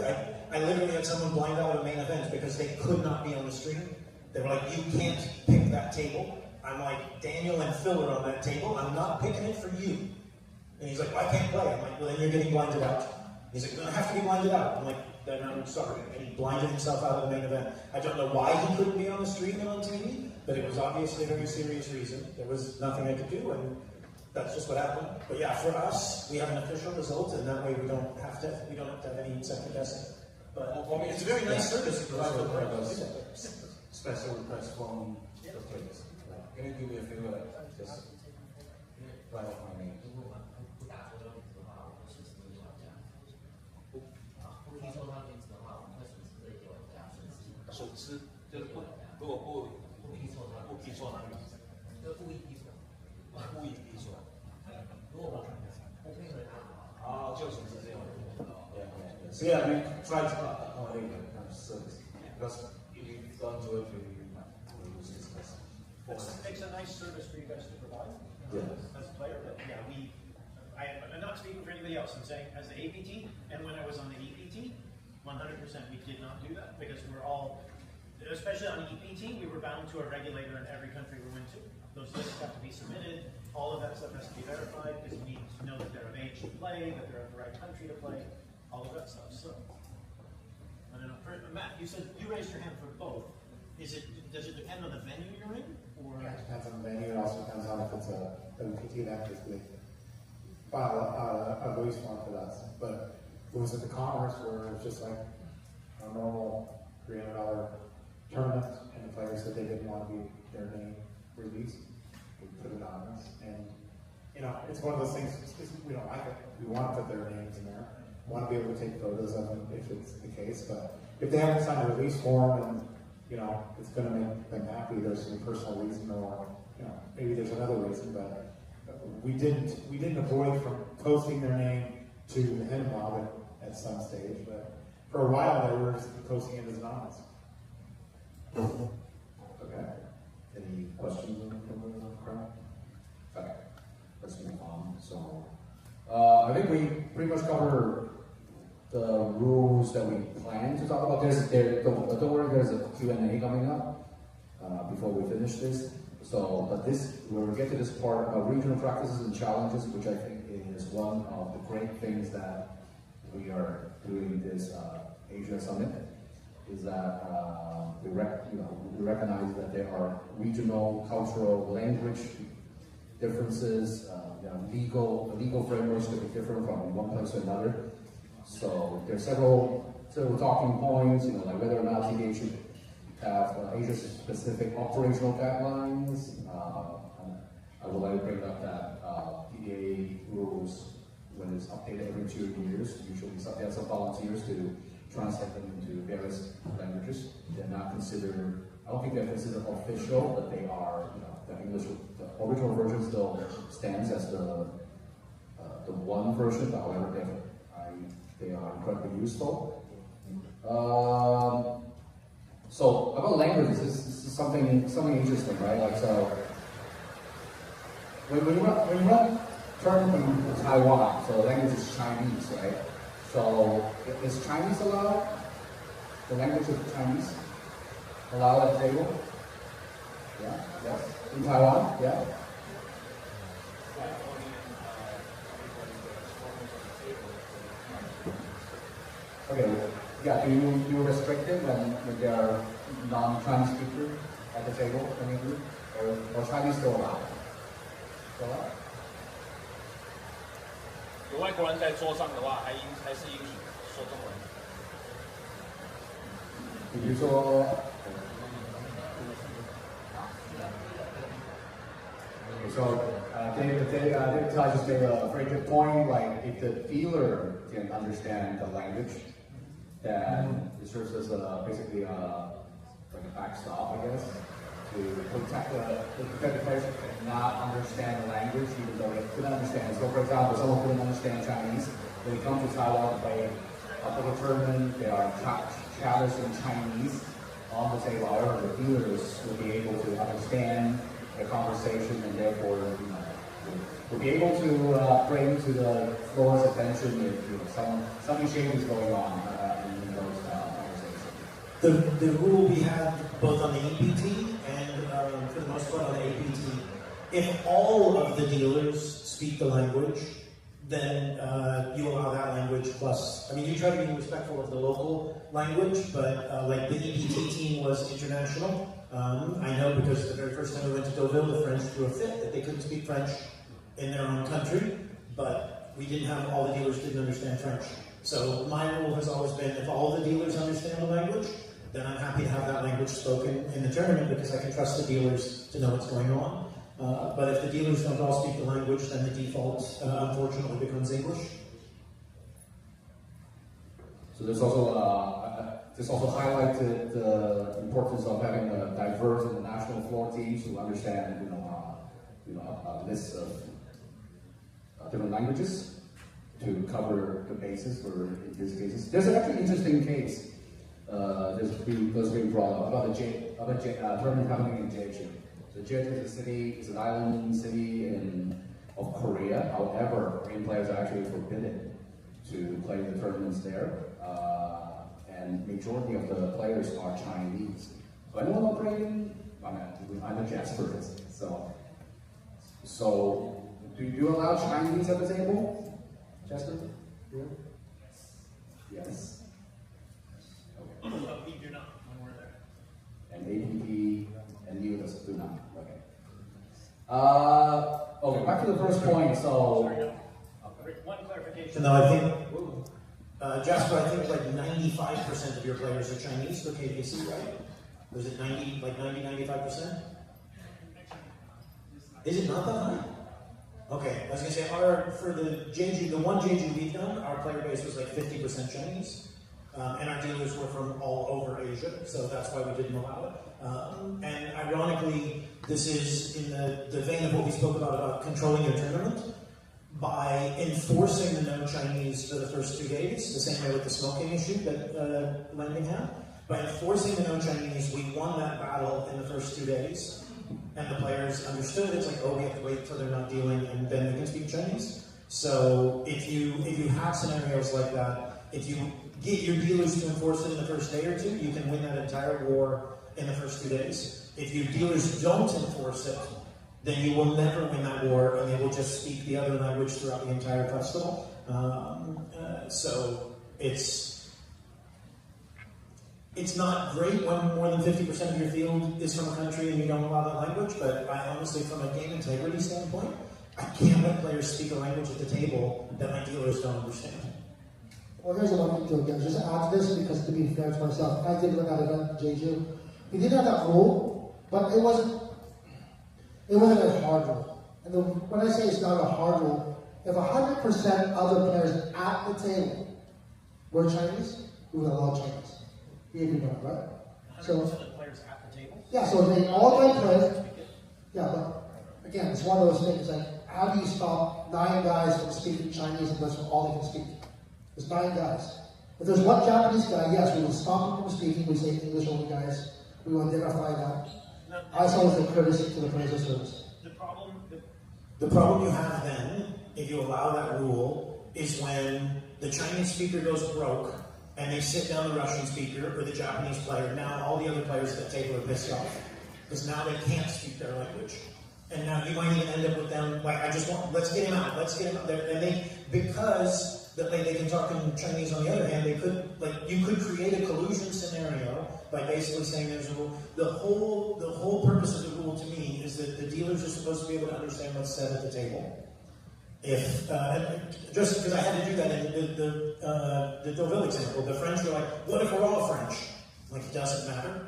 I literally had someone blind out a main event because they could not be on the stream. They were like, you can't pick that table. I'm like, Daniel and Phil are on that table. I'm not picking it for you. And he's like, well, I can't play. I'm like, well, then you're getting blinded out. He's like, well, I have to be blinded out. I'm like, then I'm sorry. And he blinded himself out of the main event. I don't know why he couldn't be on the stream and on TV, but it was obviously a very serious reason. There was nothing I could do, and that's just what happened. But yeah, for us, we have an official result, and that way we don't have to have any second guessing. But I mean, it's a very nice service. Special request from the players. Can you do me a favor? Just write off my name. 损失就是如果不批错哪里，就是故意批错，故意批错。如果不配合他，就损失这样。So yeah, we try to accommodate that kind of service because if you don't do it, we lose this person. It's a nice service for you guys to provide as a player. But yeah, I'm not speaking for anybody else. I'm saying as the APT, and when I was on the EPT, 100% we did not do that because we're all, especially on EPT, we were bound to a regulator in every country we went to. Those lists have to be submitted. All of that stuff has to be verified because we need to know that they're of age to play, that they're of the right country to play, all of that stuff. So, I don't know. Matt, you said you raised your hand for both. Does it depend on the venue you're in? Or? Yeah, it depends on the venue. It also depends on if it's a WPT event, because we file a release form for that. But it was at the Commerce where it was just like a normal $300 tournament, and the players said they didn't want to be their name released. We put it on us, and it's one of those things. We don't like it. We want to put their names in there. We want to be able to take photos of them if it's the case. But if they haven't signed a release form, and it's going to make them happy, there's some personal reason, or maybe there's another reason. But we didn't avoid from posting their name to the hen blog at some stage, but for a while they were just posting it as anonymous. Okay. Any questions from the crowd? Okay. Let's move on. So, I think we pretty much covered the rules that we plan to talk about. Don't worry, there's a Q&A coming up before we finish this. So, but when we get to this part about regional practices and challenges, which I think is one of the great things that we are doing this Asia Summit, is that we recognize that there are regional, cultural, language differences, legal frameworks that be different from one place to another. So there's several talking points, like whether or not TDA should have Asia-specific operational guidelines. I would like to bring up that TDA rules, when it's updated every 2 years, usually get some volunteers to translate them into various languages. They're not considered, I don't think they're considered official, but they are, the English, the original version still stands as the one version, but however, they are incredibly useful. So about languages, this is something interesting, right? Like, so when you run tournament in Taiwan, so the language is Chinese, right? So is Chinese allowed? The language of Chinese allowed at the table? Yeah, yes. In Taiwan, yeah. Okay, yeah, do you restrict it when there are non-Chinese speakers at the table, or Chinese still allowed? Still allowed? 有外国人在桌上的话，还是允许说中文。比如说。So David just made a very good point. Like, if the dealer can understand the language, then it serves as basically like a backstop, I guess, to protect the players who cannot understand the language, even though they couldn't understand. So, for example, someone couldn't understand Chinese. When they come to Taiwan to play a poker tournament, there are chatters in Chinese on the table. However, the dealers will be able to understand the conversation, and therefore, we'll be able to bring to the floor's attention if something changes going on in those conversations. The rule we have both on the EPT and for the most part on the APT, if all of the dealers speak the language, then you allow that language plus, I mean, you try to be respectful of the local language, but like the EPT team was international. I know because the very first time we went to Deauville, the French threw a fit that they couldn't speak French in their own country, but we didn't have, all the dealers didn't understand French. So my rule has always been, if all the dealers understand the language, then I'm happy to have that language spoken in the tournament because I can trust the dealers to know what's going on. But if the dealers don't all speak the language, then the default, unfortunately, becomes English. So there's also this also highlighted the importance of having a diverse international floor teams who understand, a list of different languages to cover the basis for these cases. There's an actually interesting case that's being brought up about a tournament happening in Jeju. So Jeju is an island city of Korea. However, Korean players are actually forbidden to play the tournaments there. And majority of the players are Chinese. So anyone operating? I'm a Jasper, for instance. So do you allow Chinese at the table, Jasper? Yes. Okay. We do not when we're there. And APP and you do not. Okay. Okay. Back to the first point. So. One clarification. No, I think. Jasper, I think like 95% of your players are Chinese for KPC, right? Was it 95%? Is it not that high? Okay, I was gonna say, for the one Jeju we've done, our player base was like 50% Chinese. And our dealers were from all over Asia, so that's why we didn't allow it. And ironically, this is in the vein of what we spoke about controlling your tournament. By enforcing the no Chinese for the first 2 days, the same way with the smoking issue that Landing had, by enforcing the no Chinese, we won that battle in the first 2 days, and the players understood. It's like, oh, we have to wait till they're not dealing, and then we can speak Chinese. So if you have scenarios like that, if you get your dealers to enforce it in the first day or two, you can win that entire war in the first 2 days. If your dealers don't enforce it, then you will never win that war, and they will just speak the other language throughout the entire festival. So it's not great when more than 50% of your field is from a country and you don't allow that language, but I honestly, from a game integrity standpoint, I can't let players speak a language at the table that my dealers don't understand. Well, here's what I'm going to do. Just add to this, because to be fair to myself, I did win that event in Jeju. We did have that rule, but it wasn't a hard rule. And when I say it's not a hard rule, if 100% of the players at the table were Chinese, we would allow Chinese. You agree with that, right? 100% of the players at the table? Yeah, so they all my players. Yeah, but again, it's one of those things like, how do you stop 9 guys from speaking Chinese if that's all they can speak? There's 9 guys. If there's one Japanese guy, yes, we will stop him from speaking. We say English only guys. We will identify that. I saw as a courtesy to the players of service. The problem you have then, if you allow that rule, is when the Chinese speaker goes broke and they sit down the Russian speaker or the Japanese player. Now all the other players at the table are pissed off because now they can't speak their language. And now you might even end up with them like, let's get him out, let's get him out there. And because that they can talk in Chinese. On the other hand, they could, like, you could create a collusion scenario by basically saying there's a rule. The whole purpose of the rule to me is that the dealers are supposed to be able to understand what's said at the table. If just because I had to do that in the Deauville example, the French were like, "What if we're all French?" Like, it doesn't matter.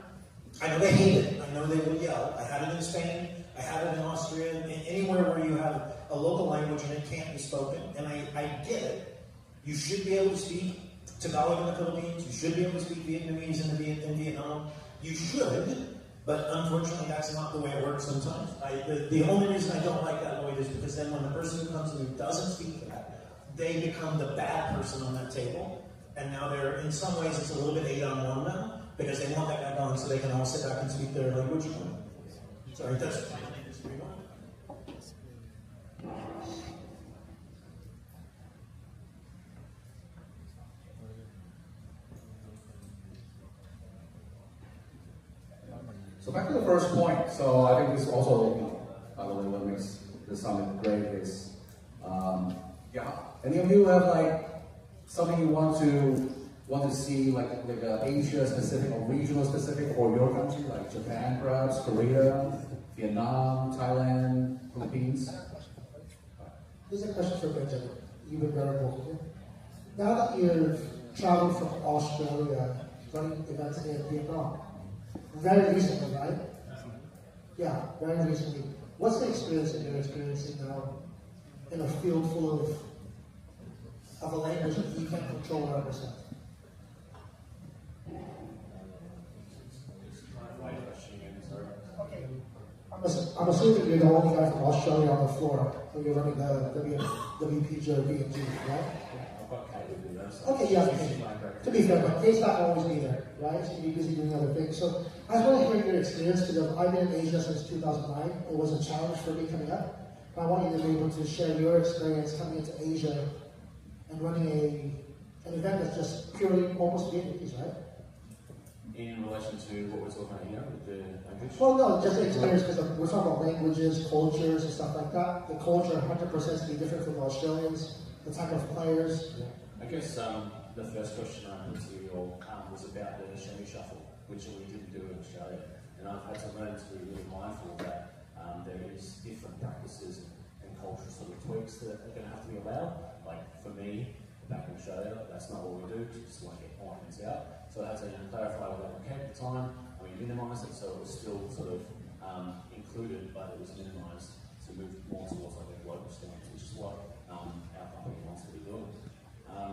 I know they hate it. I know they will yell. I had it in Spain. I had it in Austria. Anywhere where you have a local language and it can't be spoken, and I get it. You should be able to speak Tagalog in the Philippines. You should be able to speak Vietnamese in Vietnam. You should. But unfortunately, that's not the way it works sometimes. The only reason I don't like that, Lloyd, is because then when the person who comes in who doesn't speak that, they become the bad person on that table. And now they're, in some ways, it's a little bit 8-on-1 now, because they want that guy gone so they can all sit back and speak their language. Sorry, that's So back to the first point. So I think this also, by the way, what makes the summit great is, any of you have like something you want to see, like Asia specific or regional specific for your country, like Japan, perhaps Korea, Vietnam, Thailand, Philippines? Here's a question for Benjamin. You've been very vocal here. Now that you've traveled from Australia, running events in Vietnam, very recently, right? Yeah, very recently. What's the experience that you're experiencing now in a field full of a language that you can't control or understand? Okay. I'm assuming you're the only guy from Australia on the floor when you're running the WPG or BMG, right? Okay, yeah. To be fair, but Kate's not always be there, right? She'd be busy doing other things. So I just want to hear your experience, because I've been in Asia since 2009. It was a challenge for me coming up. But I want you to be able to share your experience coming into Asia and running an event that's just purely almost Vietnamese, right? In relation to what we're talking about here with the language? Well, no, just the experience, because we're talking about languages, cultures, and stuff like that. The culture 100% is be different from Australians, the type of players. Yeah. I guess the first question I put to you all was about the Shami Shuffle, which we didn't do in Australia. And I've had to learn to be really mindful that there is different practices and cultural sort of tweaks that are going to have to be allowed. Like for me, back in Australia, that's not what we do, we just want to get clients out. So I had to clarify with that at the time. I mean, minimise it so it was still sort of included, but it was minimised to move more towards like a global stance, which is what our company wants to be doing.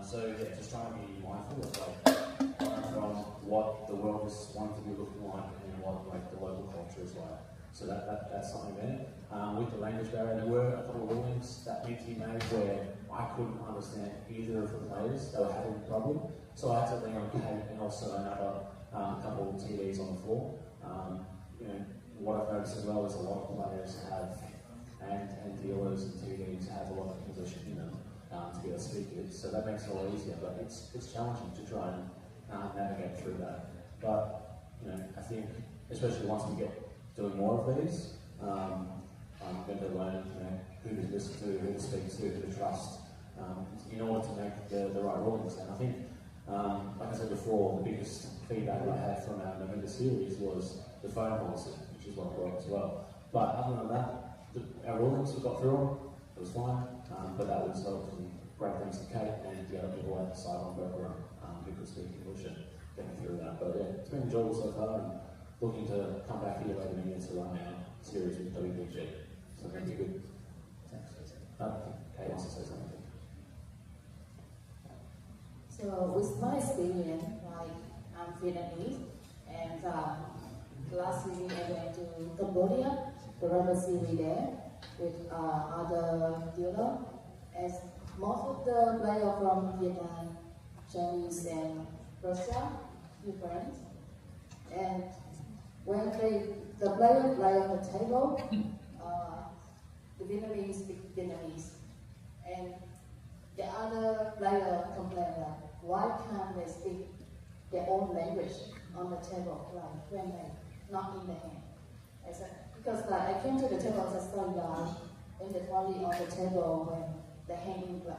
So yeah, just trying to be mindful of like from what the world is wanting to be looking like and what like the local culture is like. So that's something there. With the language barrier, there were a couple of rulings that need to be made where I couldn't understand either of the players. They were having a problem. So I had to lean on Kate and also another couple of TDs on the floor. You know, what I've noticed as well is a lot of players have, and dealers and TDs have a lot of English in them to be able to speak it. So that makes it a lot easier, but it's challenging to try and navigate through that. But you know, I think especially once we get doing more of these, I'm going to learn, you know, who to listen to, who to speak to, who to trust, in order to make the right rulings. And I think, like I said before, the biggest feedback I had from our November series was the phone policy, which is what I brought as well. But other than that, our rulings, we got through them, it was fine, but that was obviously great thanks to Kate and the other people at the Taiwan Poker who could speak English and get me through that. But yeah, it's been enjoyable so far, and looking to come back here later in the year to run our series with WPG. So thank you. Good. Thanks. Kate wants to say something. So with my experience, like I'm Vietnamese, and last week I went to Cambodia to run a series there with other dealers. As most of the players from Vietnam, Chinese, and Russia, different. And when the player play on the table, the Vietnamese speak Vietnamese, and the other player complain that why can't they speak their own language on the table, like when they not in the hand? I said because I came to the table as a young, and they only on the table when the hand in play.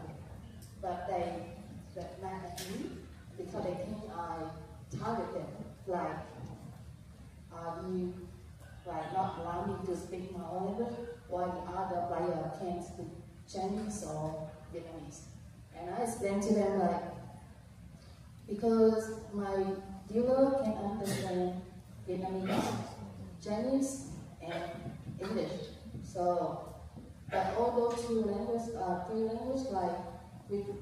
but they get mad at me because they think I target them, like, you like not allow me to speak my own language, while the other player can speak Chinese or Vietnamese. And I explained to them like, because my dealer can understand Vietnamese, Chinese, and English. So, but all those three languages, like,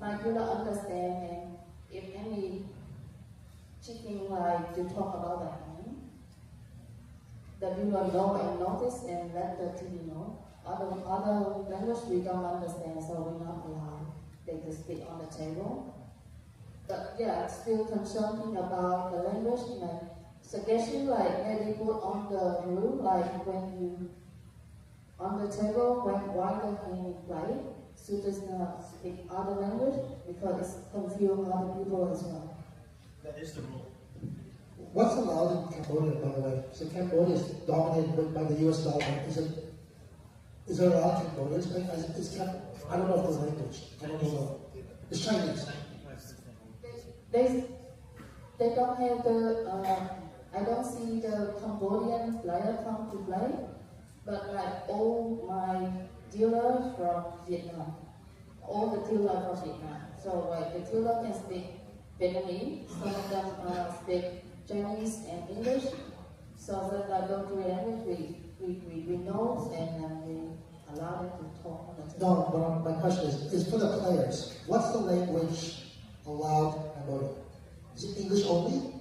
my dealer understand, and if any chicken like to talk about the hand, the dealer know and notice and let the TV know. Other language we don't understand, so we not allow they to speak on the table. But yeah, still concerning about the language, like suggestion like maybe put on the rule, like when you on the table while the hand play, so does not speak other language because it's confusing other people as well. That is the rule. What's allowed in Cambodia, by the way? So Cambodia is dominated by the US dollar. Is there a lot of Cambodians? I don't know if the language. I don't know. It's Chinese. They don't have the, I don't see the Cambodian player come to play, but like all my dealers from Vietnam, all the dealers from Vietnam. So like the dealer can speak Vietnamese, some of them speak Chinese and English, so that those three languages we know and we allow them to talk on the table. No, but my question is for the players, what's the language allowed in Cambodia? Is it English only?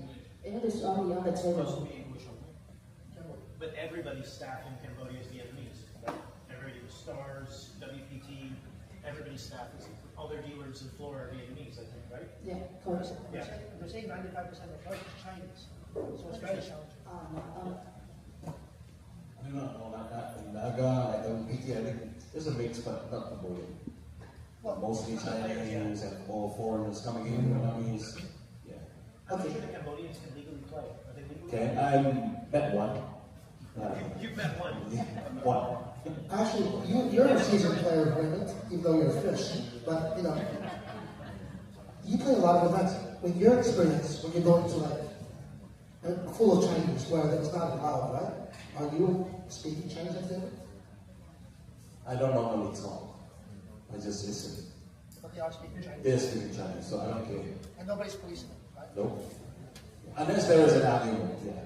English only on the table. Supposed to be English only. But everybody's staff in Cambodia is Vietnamese. Everybody with Stars, WPT, everybody's staff is, all their dealers in Florida are Vietnamese, I think, right? Yeah, correct. Yeah. They're saying 95% of the players are Chinese, so it's very challenging. I do not know like that. In Naga, WPT, I think there's a mix, but not Cambodian. Mostly Chinese and more foreigners coming in, Vietnamese. Yeah. I'm sure the Cambodians can legally play. Are they legally? Okay, I met one. You've met one? Yeah, one. Actually, you're a seasoned player, Raymond, even though you're a fish. But, you know, you play a lot of events. When your experience, when you're going to like, full of Chinese, where it's not allowed, right? Are you speaking Chinese at them? I don't normally talk. I just listen. But they are speaking Chinese. They're speaking Chinese, so I don't care. And nobody's policing them, right? Nope. Unless there is an argument, yeah.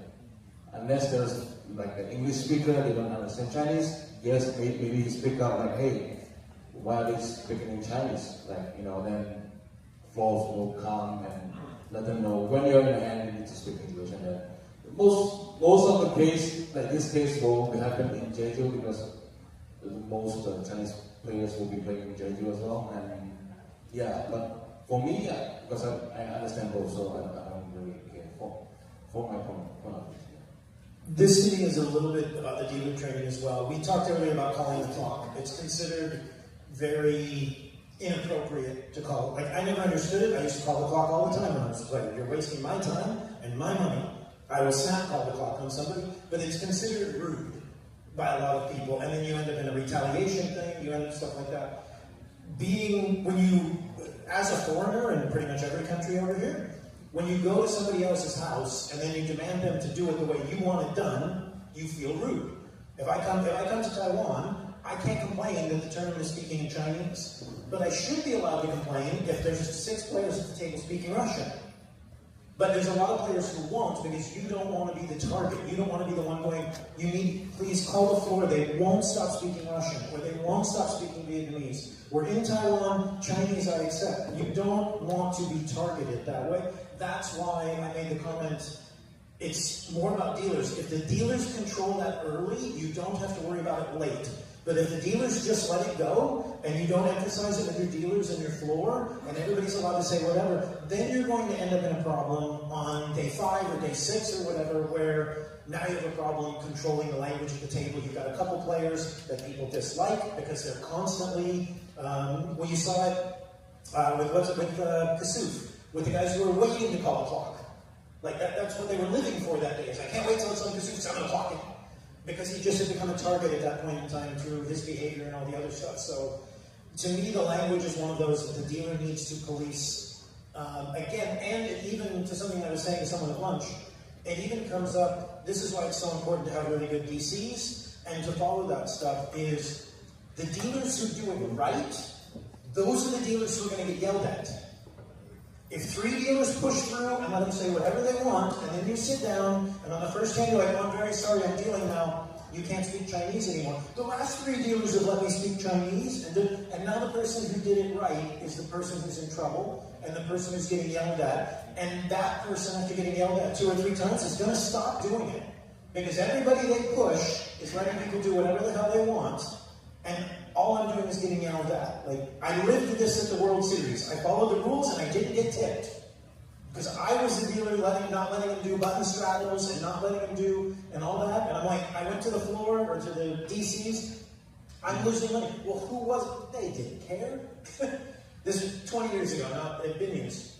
Unless there's like an English speaker, they don't understand Chinese, yes, maybe you speak out like, hey, why are they speaking in Chinese? Like, you know, then floors will come and let them know when you're in the hand, you need to speak English. And then most of the case, like this case will happen in Jeju because most Chinese players will be playing in Jeju as well. And yeah, but for me, because I understand both, so I don't really care for my point of view. This to me is a little bit about the dealer training as well. We talked earlier about calling the clock. It's considered very inappropriate to call. Like, I never understood it. I used to call the clock all the time when I was a player. You're wasting my time and my money. I will snap call the clock on somebody, but it's considered rude by a lot of people, and then you end up in a retaliation thing, you end up stuff like that. When you, as a foreigner in pretty much every country over here, when you go to somebody else's house and then you demand them to do it the way you want it done, you feel rude. If I come to Taiwan, I can't complain that the tournament is speaking in Chinese, but I should be allowed to complain if there's 6 players at the table speaking Russian. But there's a lot of players who won't because you don't want to be the target. You don't want to be the one going, please call the floor. They won't stop speaking Russian, or they won't stop speaking Vietnamese. We're in Taiwan, Chinese I accept. You don't want to be targeted that way. That's why I made the comment, it's more about dealers. If the dealers control that early, you don't have to worry about it late. But if the dealers just let it go, and you don't emphasize it with your dealers and your floor, and everybody's allowed to say whatever, then you're going to end up in a problem on day 5 or day 6 or whatever, where now you have a problem controlling the language at the table. You've got a couple players that people dislike because they're constantly, well, you saw it with Kasuf, with the guys who were waiting to call the clock. Like, that's what they were living for that day. Is I can't wait till it's on Kasuf, so I'm going to clock it. Because he just had become a target at that point in time through his behavior and all the other stuff. So to me, the language is one of those that the dealer needs to police. Again, and even to something I was saying to someone at lunch, it even comes up, this is why it's so important to have really good DCs, and to follow that stuff is, the dealers who do it right, those are the dealers who are going to get yelled at. If 3 dealers push through and let them say whatever they want, and then you sit down, and on the first hand you're like, oh, I'm very sorry, I'm dealing now, you can't speak Chinese anymore. The last 3 dealers have let me speak Chinese, and now the person who did it right is the person who's in trouble, and the person who's getting yelled at, and that person, after getting yelled at 2 or 3 times, is going to stop doing it. Because everybody they push is letting people do whatever the hell they want, and all I'm doing is getting yelled at. Like, I lived this at the World Series. I followed the rules, and I didn't get tipped. Because I was the dealer not letting him do button straddles and not letting him do and all that. And I'm like, I went to the floor or to the DCs. I'm losing money. Well, who was it? They didn't care. This was 20 years ago, not at Binions.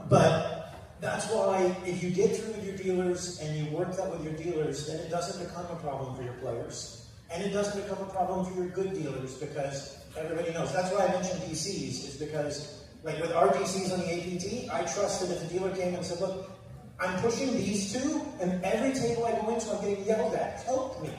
But that's why if you get through with your dealers and you work that with your dealers, then it doesn't become a problem for your players. And it doesn't become a problem for your good dealers because everybody knows. That's why I mentioned DCs, is because like with our DCs on the APT, I trust that if the dealer came and said, look, I'm pushing these 2, and every table I go into, I'm getting yelled at. Help me.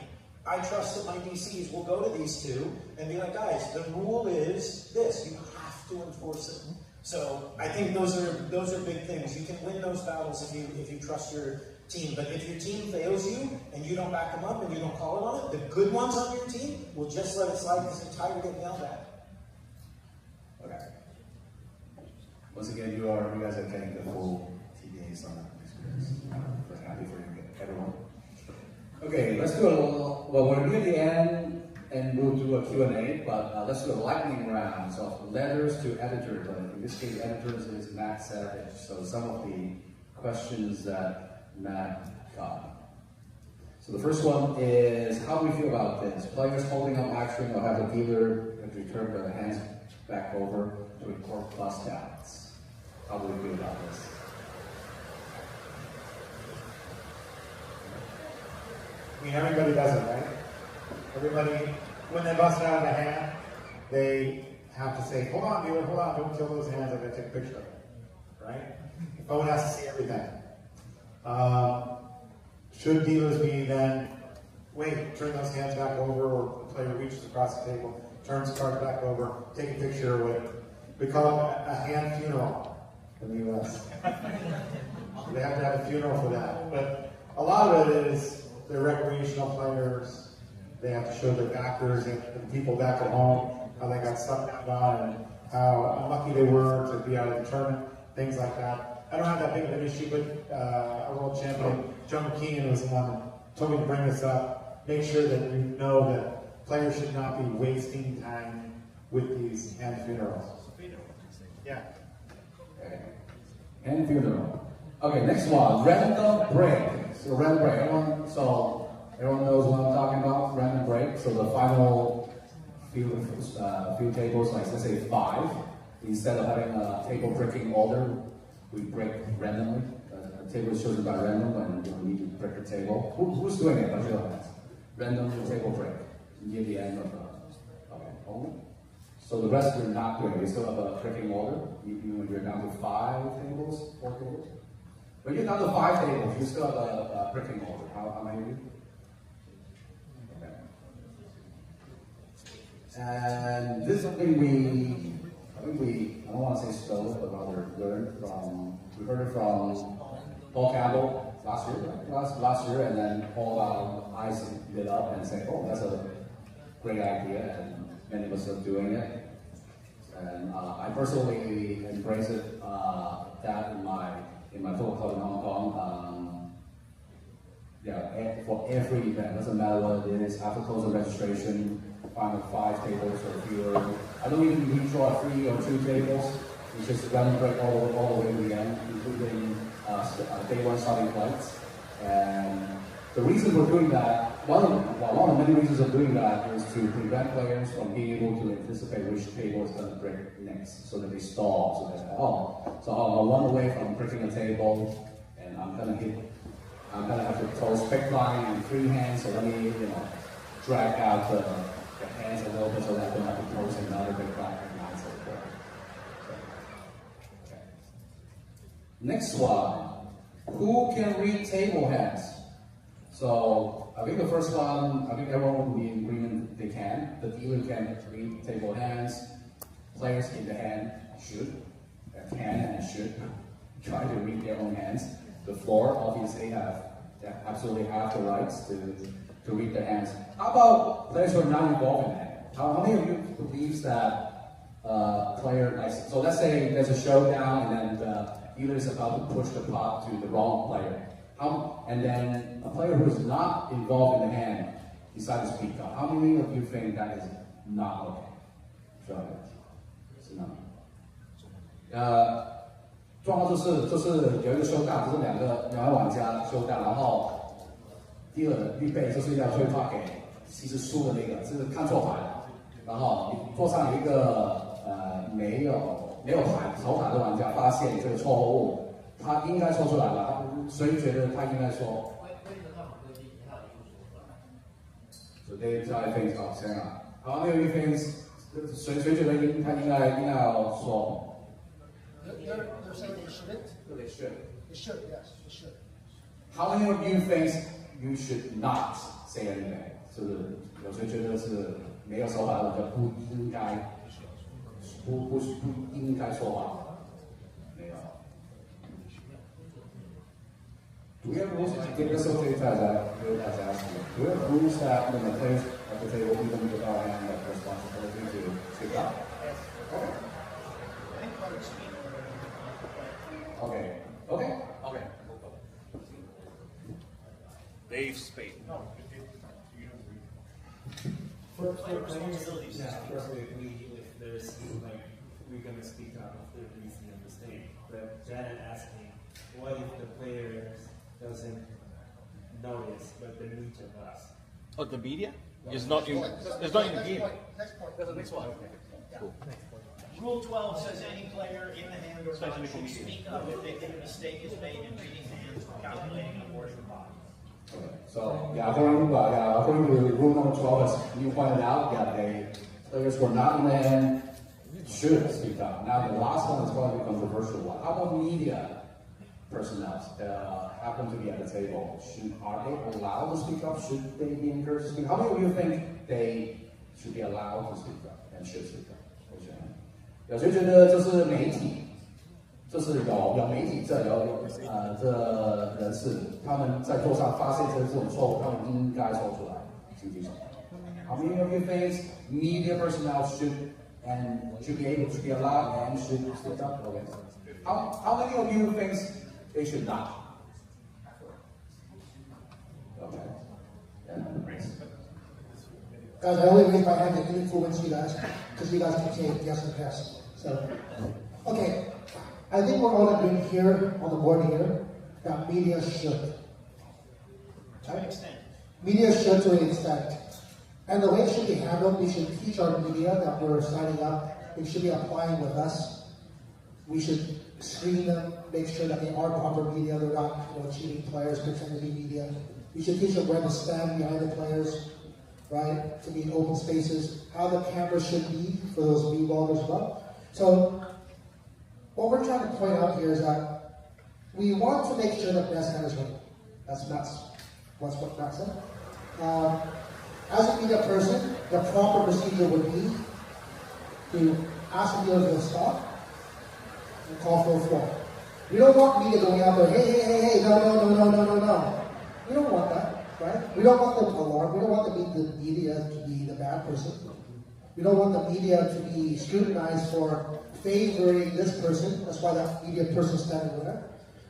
I trust that my DCs will go to these 2 and be like, guys, the rule is this. You have to enforce it. So I think those are big things. You can win those battles if you trust your team. But if your team fails you and you don't back them up and you don't call it on it, the good ones on your team will just let it slide because they're tired of getting yelled at. Okay. Once again, you guys are getting the full TDA Summit experience. We're happy for you, everyone. Okay, let's do we're near the end, and we'll do a Q&A, but let's do a lightning round of letters to editors. In this case, editors is Matt Savage. So some of the questions that Matt got. So the first one is, how do we feel about this? Players holding up action or have the dealer return their hands back over to record plus downs. How do we feel about this? I mean, everybody does it, right? Everybody, when they bust out of a hand, they have to say, hold on, dealer, hold on, don't kill those hands, I gotta take a picture of it, right? The phone has to see everything. Should dealers be then, wait, turn those hands back over, or the player reaches across the table, turns the card back over, take a picture with it. We call it a hand funeral in the US. They have to have a funeral for that. But a lot of it is they're recreational players. They have to show their backers and the people back at home how they got stuck down and how unlucky they were to be out of the tournament, things like that. I don't have that big of an issue, but our world champion, John McKeon, was the one that told me to bring this up. Make sure that you know that players should not be wasting time with these hand funerals. Yeah. Okay. Hand funeral. Okay, next one. Random break. So random break. Everyone knows what I'm talking about. Random break. So the final few tables, like let's say 5, instead of having a table breaking order, we break randomly. The table is chosen by random, and we need to break the table. Who's doing it? Random table break near the end of the. Okay. Only. So the rest we're not doing. We still have a breaking order. When you're down to 5 tables, 4 tables. When you're down to 5 tables, you still have a breaking order. How many? Okay. And this is something I don't want to say stole it, but rather learned from. We heard it from Paul Campbell last year, and then Paul eyes lit up and said, "Oh, that's a great idea," and many of us are doing it. And I personally embrace it. That in my poker club in Hong Kong. For every event, doesn't matter what it is. After closing registration, find 5 tables or fewer. I don't even redraw 3 or 2 tables. It's just random break all the way to the end, including day 1 starting flights. And the reason we're doing that, one of the many reasons of doing that is to prevent players from being able to anticipate which table is going to break next, so that they stall. So I'm 1 away from breaking a table, and I'm gonna have to toss big blind and 3 hands. So let me, drag out the hands a little bit so that they might be closing another big black and nine, so forth. Okay. Next one, who can read table hands? So I think the first one, I think everyone will be in agreement they can. The dealer can read table hands. Players in the hand can and should try to read their own hands. The floor obviously absolutely have the rights to read their hands. How about players who are not involved in that? How many of you believes that player, like, so let's say there's a showdown and then the dealer is about to push the pot to the wrong player. And then a player who is not involved in the hand decides to speak up. How many of you think that is not okay? Show it. 状况就是有一个休大，就是两位玩家休大，然后第二预备就是要推发给其实输的那个，是看错牌，然后你桌上有一个没有牌手卡的玩家发现这个错误，他应该说出来了，谁觉得他应该说？ So they try things out, Sarah. How many of you think 谁觉得他应该要说？ They're saying they shouldn't? They should. They should, yes, they should. How many of you think you should not say anything? 就是有谁觉得是没有手法的，不应该说话？没有。Do we have rules? 这个时候可以大家 Do we have rules that when the players at the table even without having that responsibility to speak up? Okay. Dave Spade. No. For players, yeah, firstly, if there's like we're gonna speak up if they're making a mistake. But Janet asked me, what if the player doesn't notice, but the meat of us? Oh, the media? It's not in. It's not in the game. Next point. That's the next one. Okay. Cool. Rule 12 says any player in the hand or not should speak up if they think a mistake is made in reading hands or calculating a portion of body. So, according to rule number 12, as you pointed out, players who are not in the hand should speak up. Now, the last one is probably a controversial one. How about media personnel that happen to be at the table? Are they allowed to speak up? Should they be encouraged to speak up? How many of you think they should be allowed to speak up and should speak up? 有谁觉得就是媒体，就是有媒体这人士，他们在桌上发现这种错误，他们应该说出来，请举手。How many of you think media personnel should be able to be allowed and should speak up? Okay. How many of you think they should not? Okay. Yeah. Guys, I only raised my hand to influence you guys, because you guys can say yes and pass. So, okay, I think we're all agreeing here on the board here that media should. To an extent. Media should to an extent. And the way it should be handled, we should teach our media that we're signing up. They should be applying with us. We should screen them, make sure that they are proper media, they're not cheating players, pretending to be media. We should teach them where to stand behind the players, right, to be in open spaces, how the camera should be for those b-ballers as well. So, what we're trying to point out here is that we want to make sure that best hand is winning. That's what Matt said. As a media person, the proper procedure would be to ask the dealer to stop and call for a floor. We don't want media going out there, hey, no. We don't want that, right? We don't want the alarm. We don't want the media to be the bad person. We don't want the media to be scrutinized for favoring this person. That's why that media person is standing there.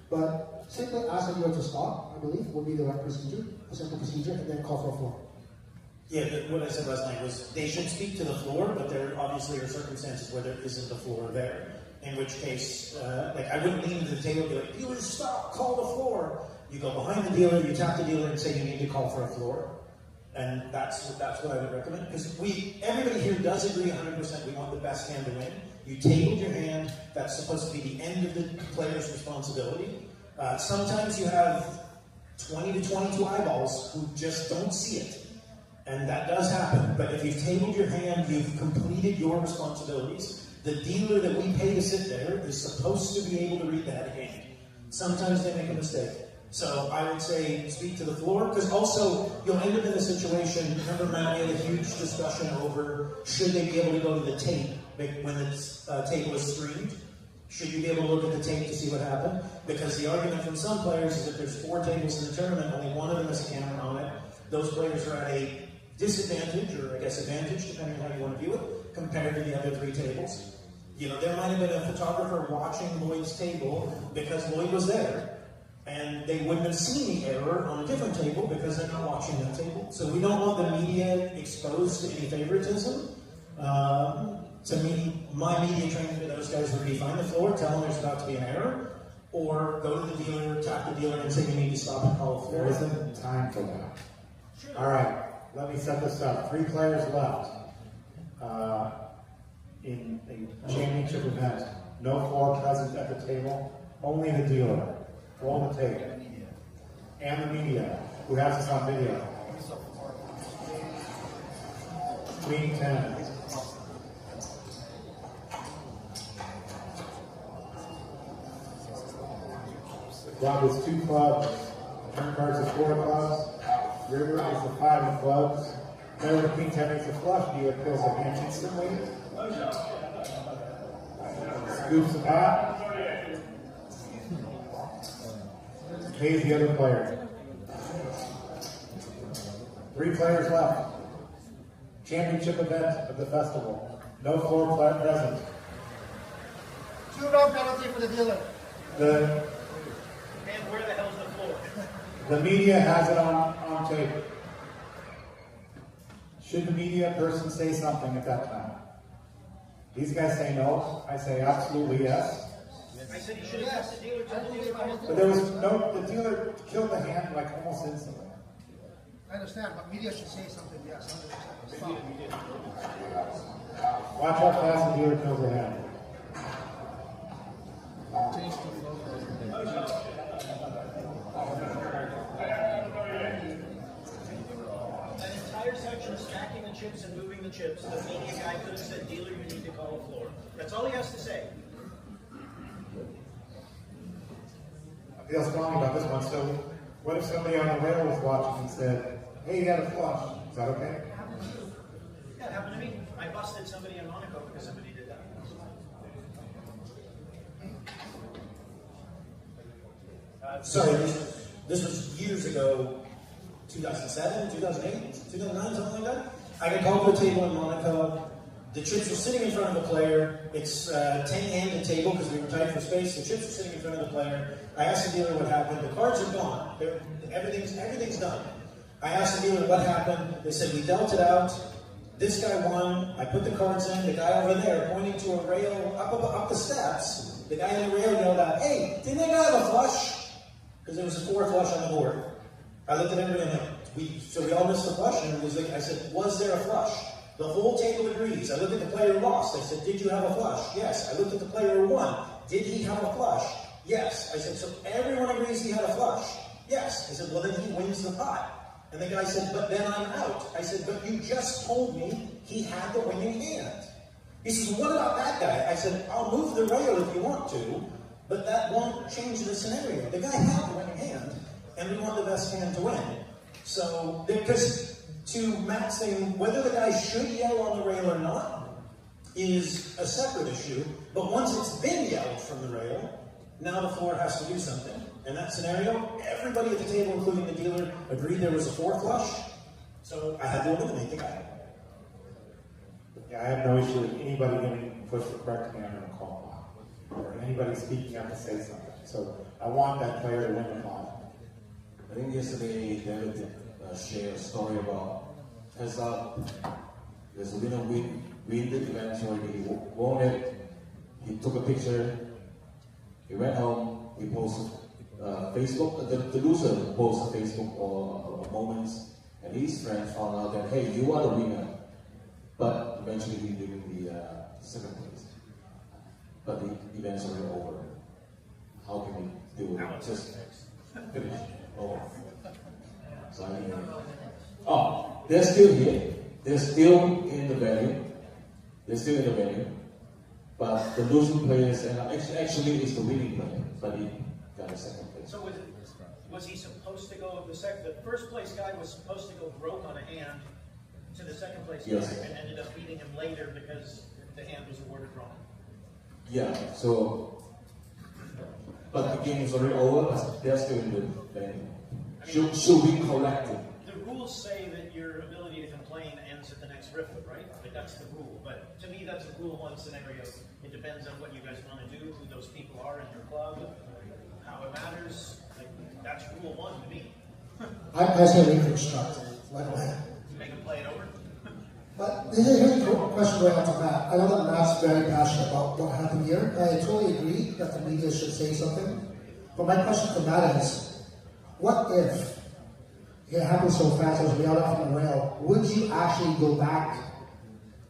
But simply ask the dealer to stop, I believe, would be the right procedure, a simple procedure, and then call for a floor. Yeah, what I said last night was they should speak to the floor, but there obviously are circumstances where there isn't a floor there. In which case, I wouldn't lean to the table and be like, dealer, stop, call the floor. You go behind the dealer, you tap the dealer and say you need to call for a floor. And that's what I would recommend. Because everybody here does agree 100% we want the best hand to win. You tabled your hand, that's supposed to be the end of the player's responsibility. Sometimes you have 20 to 22 eyeballs who just don't see it. And that does happen, but if you've tabled your hand, you've completed your responsibilities. The dealer that we pay to sit there is supposed to be able to read that hand. Sometimes they make a mistake. So I would say speak to the floor, because also you'll end up in a situation, remember Matt, we had a huge discussion over should they be able to go to the tape when the table is streamed? Should you be able to look at the tape to see what happened? Because the argument from some players is if there's 4 tables in the tournament, only one of them has a camera on it, those players are at a disadvantage, or I guess advantage, depending on how you want to view it, compared to the other 3 tables. You know, there might have been a photographer watching Lloyd's table because Lloyd was there, and they wouldn't have seen the error on a different table because they're not watching that table. So we don't want the media exposed to any favoritism. To me, my media training to those guys would be find the floor, tell them there's about to be an error, or go to the dealer, tap the dealer, and say you need to stop and call the floor. There isn't time for that. Sure. All right, let me set this up. 3 players left. In a championship event, no floor present at the table, only the dealer. Roll the tape. And the media, who has this on video. Queen 10. Flop is 2 clubs. Turn cards is 4 clubs. River is the 5 of clubs. Then the King 10 makes a flush, dealer kills the hand instantly. Scoops the pot. Pays the other player. 3 players left. Championship event of the festival. No floor present. 2-round penalty for the dealer. And where the hell's the floor? The media has it on tape. Should the media person say something at that time? These guys say no. I say absolutely yes. I said you should have asked the dealer to But there was no, the dealer killed the hand like almost instantly. I understand, but media should say something, yes, 100%. Stop. Watch how fast the dealer kills the hand. That entire section, stacking the chips and moving the chips, the media guy could have said, dealer, you need to call a floor. That's all he has to say. I feel strongly about this one. So, what if somebody on the rail was watching and said, hey, you got a flush? Is that okay? Yeah, it happened to me. I busted somebody in Monaco because somebody did that. Sorry, this was years ago, 2007, 2008, 2009, something like that. I got called to a table in Monaco. The chips were sitting in front of the player. It's a 10-handed table because we were tight for space. The chips were sitting in front of the player. I asked the dealer what happened. The cards are gone. Everything's done. I asked the dealer what happened. They said, we dealt it out. This guy won. I put the cards in. The guy over there pointing to a rail up the steps. The guy in the rail yelled out, hey, didn't that guy have a flush? Because there was a 4 flush on the board. I looked at everybody and we all missed the flush. And I said, was there a flush? The whole table agrees. I looked at the player who lost. I said, did you have a flush? Yes. I looked at the player who won. Did he have a flush? Yes. I said, so everyone agrees he had a flush? Yes. I said, well, then he wins the pot. And the guy said, but then I'm out. I said, but you just told me he had the winning hand. He says, what about that guy? I said, I'll move the rail if you want to, but that won't change the scenario. The guy had the winning hand, and we want the best hand to win. So, because to Matt's thing, whether the guy should yell on the rail or not is a separate issue, but once it's been yelled from the rail, now the floor has to do something. In that scenario, everybody at the table, including the dealer, agreed there was a 4 flush, so I had to eliminate the guy. Yeah, I have no issue with anybody getting pushed the correct hand on a call, or anybody speaking up to say something. So I want that player to win the call. I think yesterday David shared a story about Tesla. There's a winner win the event, he won it, he took a picture, he went home, he posted Facebook, the loser posted Facebook or moments, and his friends found out that, hey, you are the winner, but eventually he didn't the second place. But the event's already over. How can we do it? Just finish over. So I mean, Oh, they're still here. They're still in the venue. They're still in the venue. But the losing players, and actually it's the winning player, but he got a second place. So was he supposed to go the first place guy was supposed to go broke on a hand to the second place guy, yes, and ended up beating him later because the hand was awarded wrong? Yeah, so, but the game is already over, but they're still in the venue. Should we correct it? The rules say that your ability to complain ends at the next riffle, right? Like that's the rule. But to me, that's a rule one scenario. It depends on what you guys want to do, who those people are in your club, how it matters. Like, that's rule one to me. I say reconstruct right away. Make them play it over. But here's a question right off the bat. I know that Matt's very passionate about what happened here. I totally agree that the media should say something. But my question to Matt is, what if it happened so fast, it was right off the rail, would you actually go back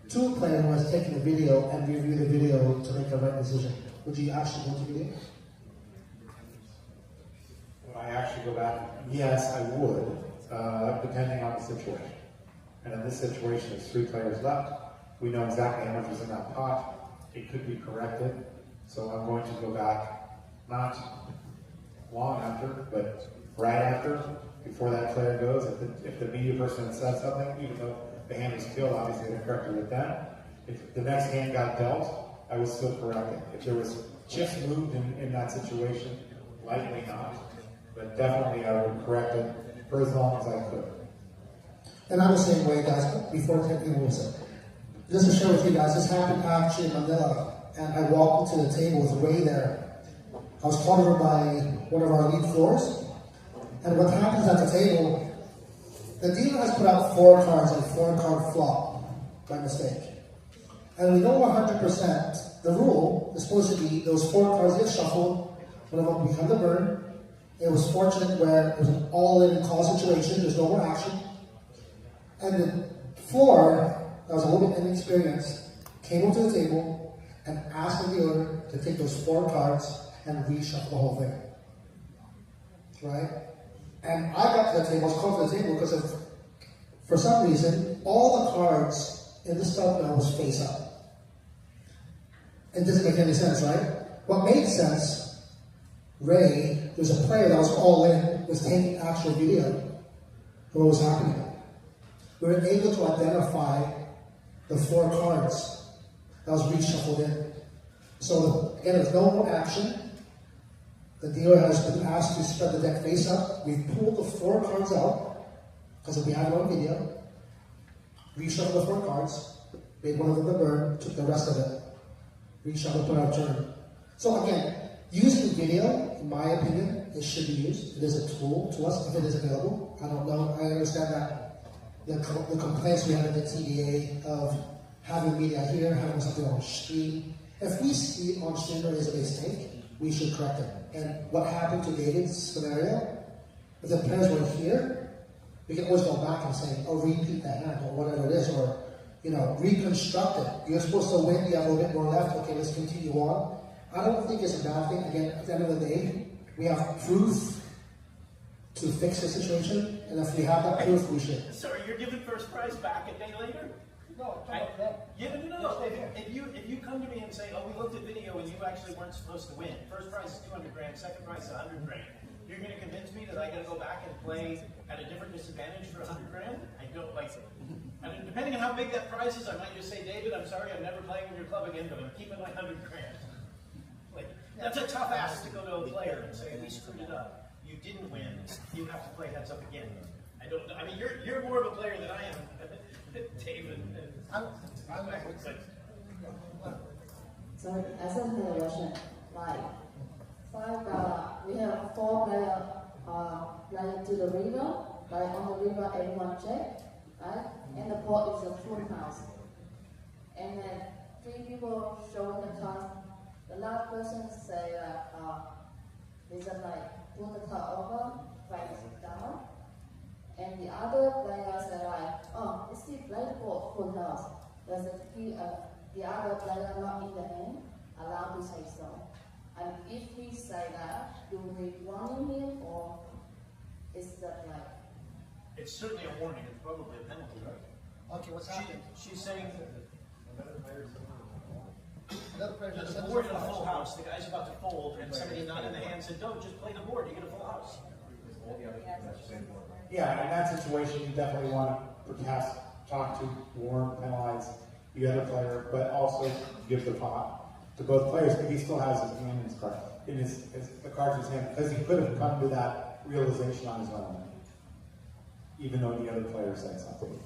to a player who has taken the video and review the video to make a right decision? Would you actually go to video? Would I actually go back? Yes, I would, depending on the situation. And in this situation, there's 3 players left. We know exactly how much was in that pot. It could be corrected. So I'm going to go back, not long after, but right after, before that player goes. If the media person had said something, even though the hand was killed, obviously they corrected it then. If the next hand got dealt, I would still correct it. If there was chips moved in that situation, likely not. But definitely I would correct it for as long as I could. And I'm the same way, guys, before taking rules. Just to share with you guys, this happened actually in Manila, and I walked into the table with Ray there. I was called over by one of our lead floors, and what happens at the table, the dealer has put out 4 cards and 4-card flop by mistake. And we know 100% the rule is supposed to be those 4 cards get shuffled, one of them become the burn. It was fortunate where it was an all-in call situation, there's no more action. And the floor, that was a little bit inexperienced, came over to the table and asked the dealer to take those 4 cards and reshuffle the whole thing. Right? And I got to the table, I was called to the table because of, for some reason, all the cards in the stub now was face up. It doesn't make any sense, right? What made sense, Ray, there's a player that was all in, was taking actual video of what was happening. We were able to identify the 4 cards that was reshuffled in. So again, there's no more action. The dealer has been asked to spread the deck face up. We've pulled the 4 cards out, because we have it on video. Reshuffled the 4 cards, made one of them the burn, took the rest of it. Reshuffled, put out turn. So again, using video, in my opinion, it should be used. It is a tool to us if it is available. I don't know, I understand that the complaints we have at the TDA of having media here, having something on stream. If we see it on stream there is a mistake, we should correct it. And what happened to David's scenario, if the players were here, we can always go back and say, oh, repeat the hand, or whatever it is, or, you know, reconstruct it. You're supposed to win, you have a little bit more left, okay, let's continue on. I don't think it's a bad thing. Again, at the end of the day, we have proof to fix the situation, and if we have that proof, we should. Sorry, you're giving first prize back a day later? No, no. If you come to me and say, oh, we looked at video and you actually weren't supposed to win. First prize is 200 grand, second prize is 100 grand. You're going to convince me that I got to go back and play at a different disadvantage for 100 grand? I don't like it. I mean, depending on how big that prize is, I might just say, David, I'm sorry, I'm never playing with your club again, but I'm keeping my 100 grand. Like, that's a tough ask to go to a player and say, we screwed it up. You didn't win. You have to play heads up again. I mean, you're more of a player than I am, David. So as a Russian, we have 4 players playing to the river. Like on the river, everyone check, right? And the board is a full house. And then 3 people showing the cards. The last person say that they just like put the card over, write it down. And the other players are like, oh, it's still playable full house. There's the other player not in the hand, allowed to say so. And if he say that, do we warning him or is that like It's certainly a warning. It's probably a penalty, right? Okay, what's happening? She's saying Another player there's just a board in a full house. The guy's about to fold, and somebody nodded the hand said, "Don't just play the board. You get a full house." Yeah, in that situation, you definitely want to perhaps talk to, warn, penalize the other player, but also give the pot to both players if he still has his hand in his card, the cards in his hand, because he could have come to that realization on his own, even though the other player said something.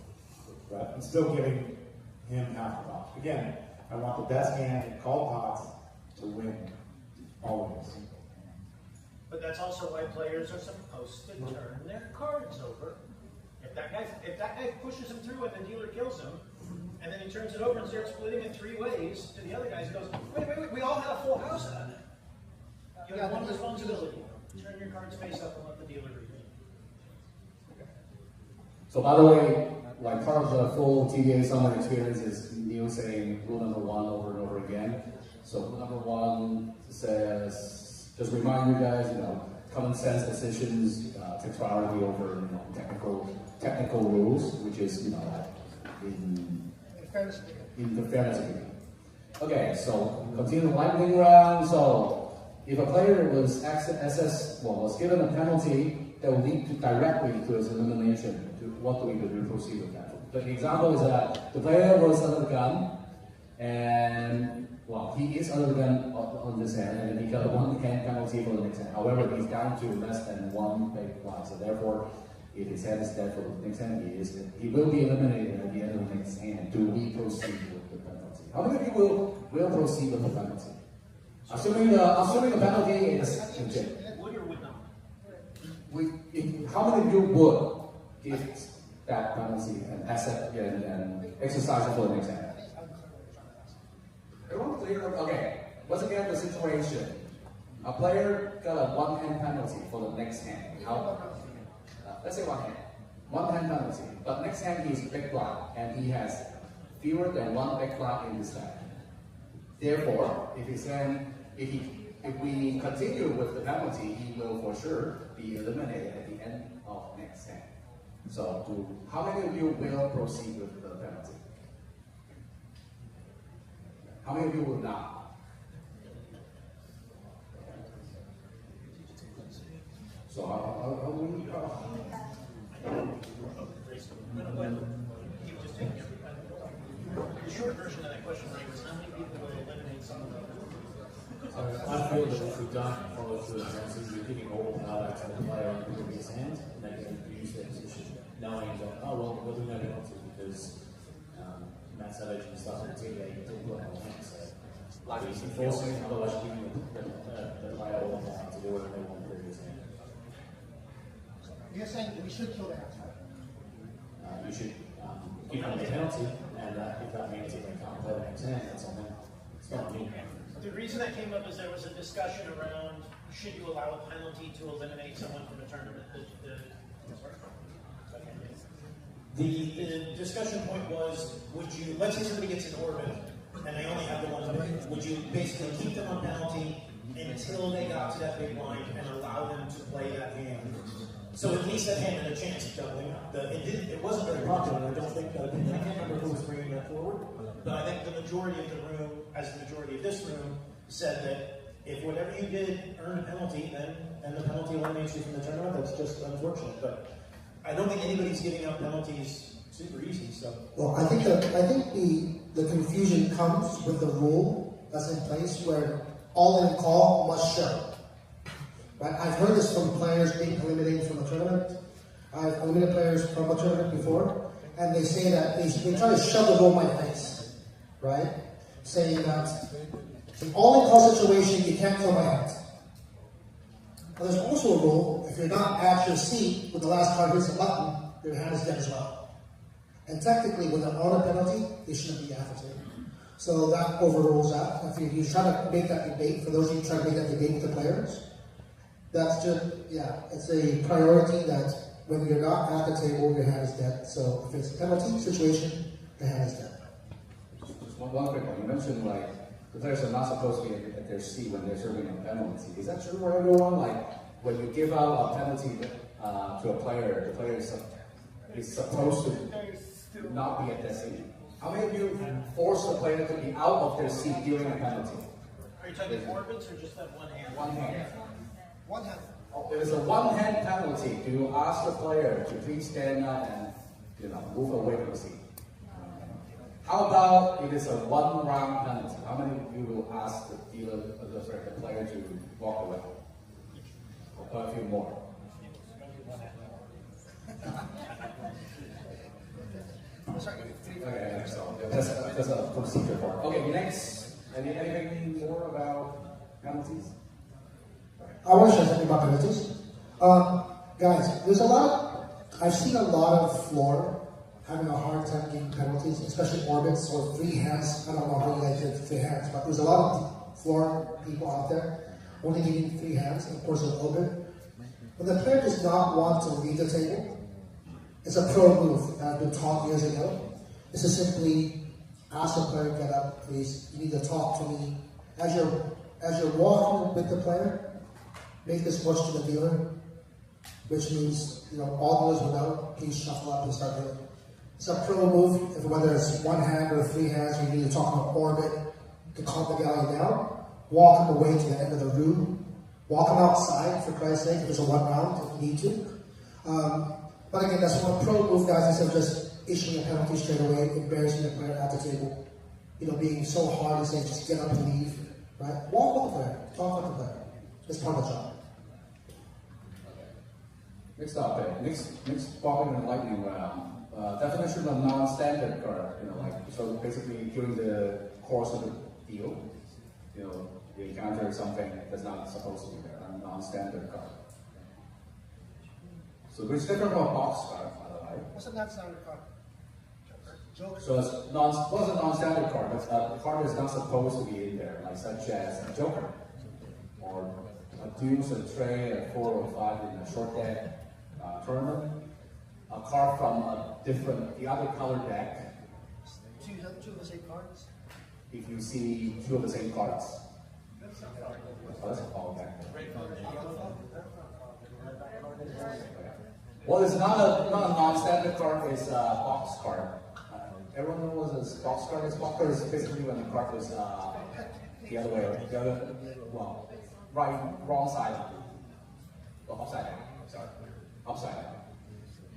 But I'm still giving him half the pot. Again, I want the best hand in called pots to win always. But that's also why players are supposed to turn their cards over. If that guy pushes him through and the dealer kills him, and then he turns it over and starts splitting it 3 ways to the other guys, and goes, wait, we all had a full house of that. You have one responsibility. Turn your cards face up and let the dealer read it. So by the way, like part of the full TDA Summit experience is Neil saying rule number 1 over and over again. So rule number 1 says, just remind you guys, common sense decisions takes priority over technical rules, which is in the fairness agreement. Okay, so continue the lightning round. So if a player was given a penalty that will lead directly to his elimination, what do we do to proceed with that? The example is that the player was under the gun, and he is under the gun on this hand, and then he got a 1-hand penalty for the next hand. However, he's down to less than 1 big blind, so therefore, if his hand is dead for the next hand, he will be eliminated at the end of the next hand. Do we proceed with the penalty? How many of you will proceed with the penalty? Assuming the penalty is legit. Would or would not? How many of you would give that penalty and accept and exercise it for the next hand? Everyone clear? Okay. Once again, the situation. A player got a 1-hand penalty for the next hand. Let's say 1 hand. 1-hand penalty. But next hand he's big blind and he has fewer than 1 big blind in his hand. Therefore, if we continue with the penalty, he will for sure be eliminated at the end of next hand. So, how many of you will proceed with the penalty? How many of you will not? So, how do we go? The short version of that question, Ray, was how many people will eliminate some of them? I feel that if we don't follow through the penalties, we're giving all the power to the player on the previous hand, and they can use their position, knowing that, we'll do no penalty because Matt Savage and stuff in the TDA didn't put on hand, so he's enforcing, otherwise giving the player all the power to do whatever they want on the previous hand. You're saying we should kill the hands, right? You should give them the penalty, and if that means that they can't play the next hand, that's on them. It's not me. The reason that came up is there was a discussion around should you allow a penalty to eliminate someone from a tournament. The discussion point was, would you, let's say somebody gets in orbit and they only have the 1 limit, would you basically keep them on penalty until they got to that big blind and allow them to play that hand? So at least that hand had a chance of doubling up. It wasn't very popular, I don't think, I can't remember who was bringing that forward, but I think the majority of the room, as the majority of this room, said that if whatever you did earned a penalty, and the penalty eliminates you from the tournament, that's just unfortunate. But I don't think anybody's giving out penalties super easy. So well, I think the confusion comes with the rule that's in place where all in call must show. Right? I've heard this from players being eliminated from a tournament. I've eliminated players from a tournament before, and they say that they try to shove the ball in my face, right? Saying that in all in call situation, you can't throw my hands. But there's also a rule, if you're not at your seat when the last card hits the button, your hand is dead as well. And technically, when they're on a penalty, they shouldn't be at the table. So that overrules that. If you try to make that debate, for those of you trying to make that debate with the players, that's just, it's a priority that when you're not at the table, your hand is dead. So if it's a penalty situation, the hand is dead. Just one quick one. You mentioned the players are not supposed to be at their seat when they're serving a penalty. Is that true for everyone? Like when you give out a penalty to a player, the player is is supposed to not be a dead seat. How many of you force the player to be out of their seat during a penalty? Are you talking orbits or just that one hand? One hand. One hand. If it's a one-hand penalty, do you ask the player to please stand up and move away from the seat? How about if it's a one-round penalty? How many of you will ask the player to walk away? Or quite a few more. Okay, so that's a procedure part. Okay, next. Anything more about penalties? I want to share something about penalties. Guys, there's a lot, I've seen a lot of floor having a hard time getting penalties, especially orbits or free hands. I don't know how you guys get free hands, but there's a lot of floor people out there only getting free hands, of course, an orbit. When the player does not want to leave the table, it's a pro move that has been taught years ago. It's to simply ask the player, get up, please. You need to talk to me. As you're walking with the player, make this much to the dealer, which means, all dealers will know, please shuffle up and start dealing. It's a pro move, whether it's one hand or three hands, you need to talk about orbit to calm the guy down, walk him away to the end of the room, walk him outside, for Christ's sake, if it's a one round, if you need to. But again, that's one pro move, guys, instead of just issuing a penalty straight away, embarrassing the player at the table, being so hard and saying, just get up and leave, right? Walk with the player, talk with the player. It's part of the job. Next topic. Next topic in the lightning round. Definition of non-standard card. So basically during the course of the deal, you encounter something that's not supposed to be there. A non-standard card. So it's different from a box card, by the way. What's a non-standard card? Joker. So it's a non-standard card, but a card is not supposed to be in there, such as a joker, or a deuce, a tray, a 4 or 5 in a short deck tournament. A card from the other color deck. Two of the same cards? If you see two of the same cards. Oh, that's a fall deck. What is not a non-standard card is a box card. Everyone knows what a box card is? Box card is basically when the card is the other way, wrong side. Upside down. Sorry. Upside down.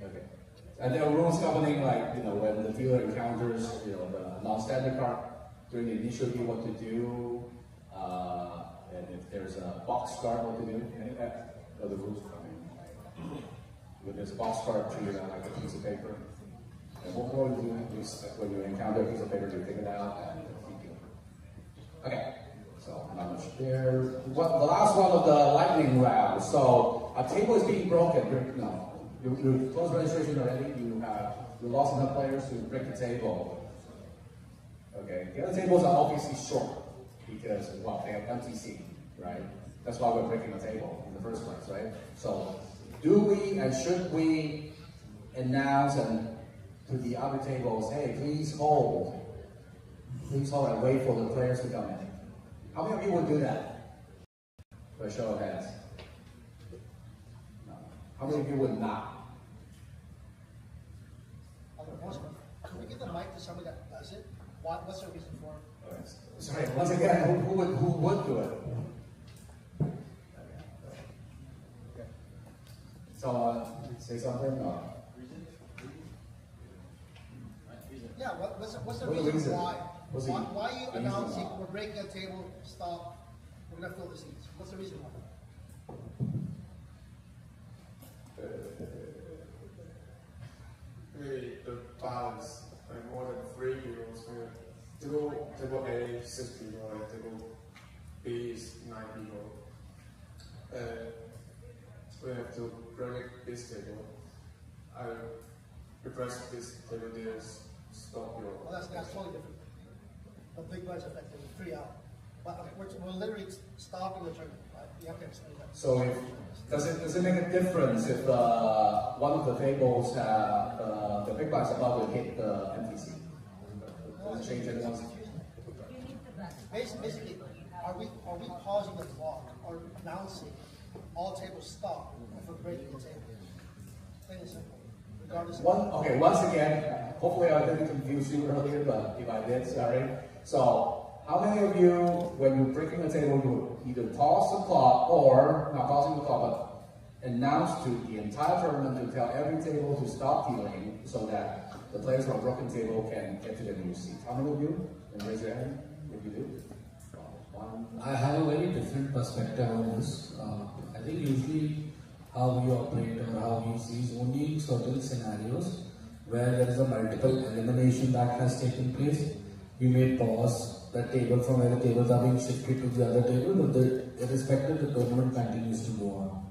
Okay. And there are rules governing, when the dealer encounters, the non-standard card during the initial deal, what to do, and if there's a box card, what to do. Any other rules coming? When there's a box card, treat it like a piece of paper. And what more do you do when you encounter a piece of paper, you take it out and keep it. Okay. So not much there. The last one of the lightning round. So a table is being broken. You close registration already. You lost enough players to break the table. Okay. The other tables are obviously short because they have MTC, right? That's why we're breaking the table in the first place, right? So do we and should we announce to the other tables, hey, please hold and wait for the players to come in? How many of you would do that? For a show of hands. No. How many of you would not? Can we give the mic to somebody that does it? What's the reason for it? Okay. Sorry, once again, who would do it? Okay. Someone say something? Yeah, what's the reason why? Why are you announcing we're breaking a table, stop, we're going to fill the seats? What's the reason why? Maybe the balance, more than 3 euros. Table A, 6 people, and table B is 9 people. We have to break this table. I request this table there stop your. Well, that's totally different. The big blinds affected 3 out. But we're literally stopping the tournament, right? You have to explain that. So does it make a difference if one of the tables have the big blinds about to hit the MTC? Does it change anyone's? Basically, are we pausing the clock or announcing all tables stop if we're breaking the table? Plain and simple. Once again, hopefully I didn't confuse you earlier, but if I did, sorry. So, how many of you, when you're breaking the table, you either toss the clock or, not tossing the clock, but announce to the entire tournament to tell every table to stop dealing so that the players from a broken table can get to their new seat? How many of you? Can raise your hand if you do. I have a very different perspective on this. I think usually how we operate or how we see is only in certain scenarios where there is a multiple elimination that has taken place. We may pause the table from where the tables are being shifted to the other table, but irrespective, the tournament continues to go on.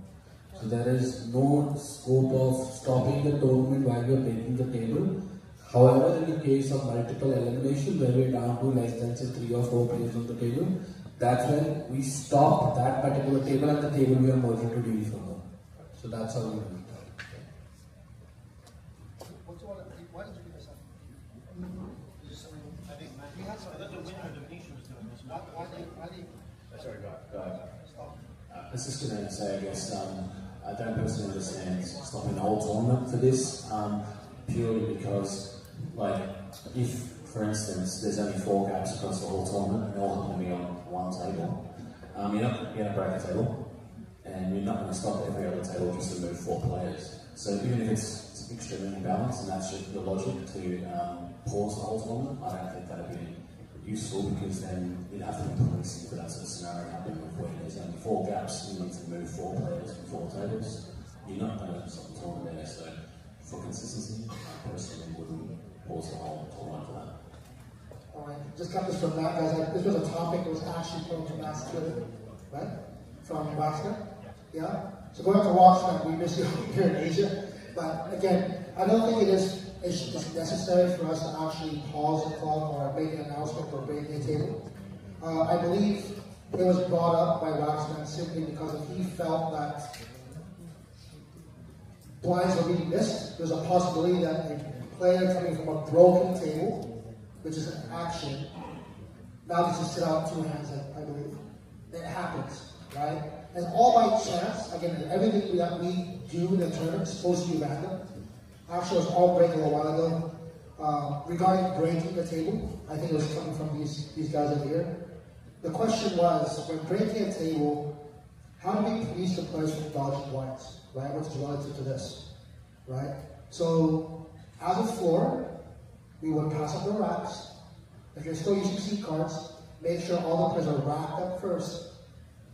So there is no scope of stopping the tournament while we are breaking the table. However, in the case of multiple elimination, where we are down to less than say 3 or 4 players on the table, that's when we stop that particular table and the table we are merging to deal further. So that's how we do it. Why did you do this? I think the winner of the Venetian was doing this. Why do you? Sorry, go ahead. I was just going to say, I guess, I don't personally understand stopping the whole tournament for this, purely because, like, if, for instance, there's only 4 gaps across the whole tournament and all happen to be on one table, you're not going to break a table, and you're not going to stop every other table just to move 4 players. So even if it's extremely balanced, and that's just the logic to pause the whole tournament, I don't think that'd be useful, because then you'd have to be policing for that sort of scenario happening where there's only 4 gaps, you need to move 4 players from 4 tables. You're not going to stop the tournament there, so for consistency, I personally wouldn't pause the whole tournament for that. Alright, just got this from Matt, guys. This was a topic that was actually put on Matt's Twitter, right? From Waxman. Yeah? So going to Waxman, we miss you here in Asia. But again, I don't think it's necessary for us to actually pause the clock or make an announcement for breaking a table. I believe it was brought up by Waxman simply because he felt that blinds were being missed. There's a possibility that a player coming from a broken table, which is an action, now gets to sit out 2 hands, I believe. It happens, right? And all by chance, again, everything that we do in the tournament is supposed to be random. Actually, it was all breaking a while ago. Regarding breaking the table, I think it was coming from these guys over here. The question was, when breaking a table, how do we police the players from dodging blinds, right? Which is relative to this, right? So, as a floor, we would pass up the racks. If you're still using seat cards, make sure all the players are racked up first.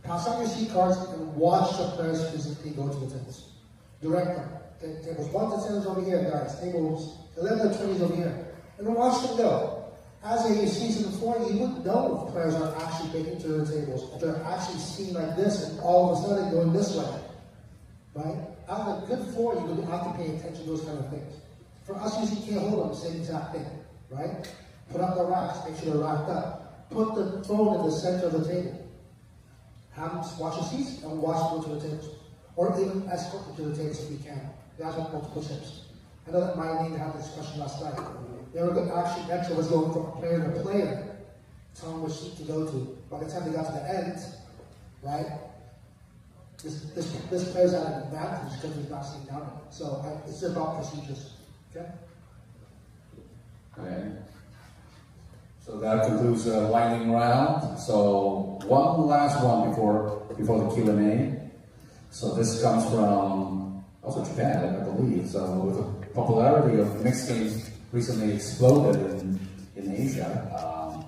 Pass out your seat cards and watch the players physically go to the tables. Direct them. Tables 1 to 10 is over here, guys. Tables 11 to 20 is over here. And then watch them go. As a seasoned floor, you wouldn't know if players are actually making to the tables. If they're actually seen like this and all of a sudden going this way. Right? As a good floor, you would have to pay attention to those kind of things. For us, you can't hold on the same exact thing. Right? Put up the racks, make sure they're racked up. Put the phone in the center of the table. Have them watch the seats and watch them go to the tables. Or even escort them to the tables if you can. That's what multiple chips. I know that Mylene had this question last night. They were actually, Metro was going from player to player, telling them which seat to go to. By the time they got to the end, right, this player's at an advantage because he's not sitting down. So it's just about procedures. Okay? Okay. So that concludes the lightning round. So one last one before the Q&A. So this comes from also Japan, I believe. So with the popularity of mixed games recently exploded in Asia,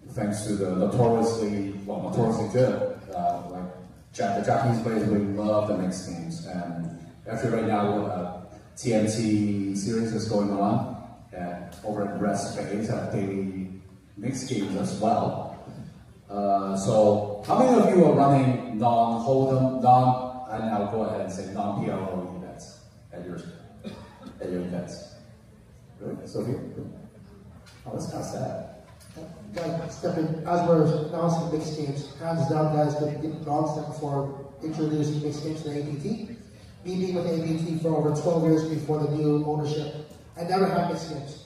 thanks to the notoriously good, the Japanese players really love the mixed games. And actually right now, TMT series is going on. Over at Rest Phase have daily mixed games as well. So how many of you are running non-Hold'em, and I'll go ahead and say non-PRO events at your events? Really? So here? Oh, that's kind of sad. Guys, stepping, as we're announcing mixed games, hands down, guys, been non-step before introducing mixed games to the APT. Me being with APT for over 12 years before the new ownership, I never had mixed games.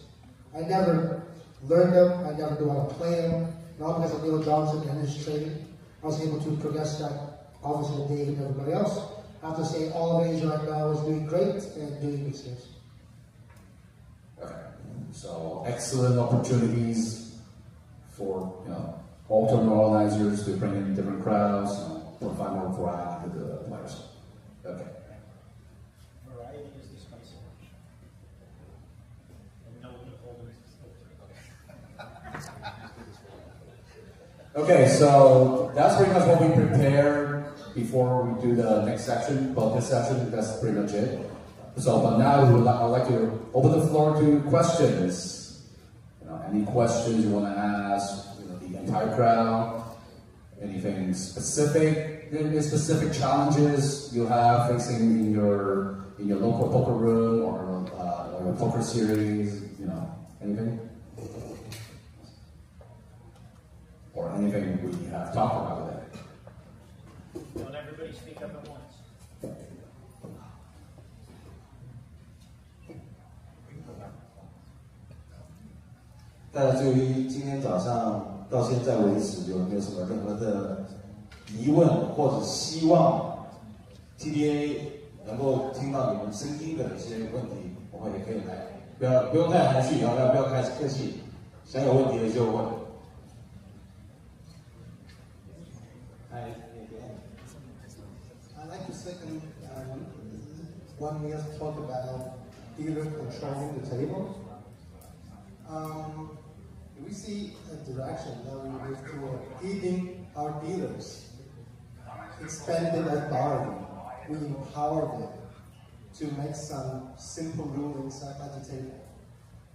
I never learned them, I never knew how to play them. Not because of Neil Johnson and his training. I was able to progress that, obviously with Dave and everybody else. I have to say all of Asia right now is doing great and doing big things. Okay. So excellent opportunities for all tournament organizers to bring in different crowds, provide more variety to the players. Okay. Variety is the spice of it. And no withholding. Okay, so that's pretty much what we prepared before we do the next section. But this section, that's pretty much it. So, but now I'd like to open the floor to questions. Any questions you want to ask the entire crowd? Anything specific? Any specific challenges you have facing in your local poker room or your poker series? Anything? Or anything we have talked about today? Don't everybody speak up at once. 大家对于今天早上到现在为止有没有什么任何的疑问或者希望 TDA 能够听到你们声音的一些问题，我们也可以来，不用太含蓄，不要开始客气，想有问题的就问。I'd like to second one year talk about dealer controlling the table. We see a direction that we move toward giving our dealers expanded authority. We empower them to make some simple rulings at the table.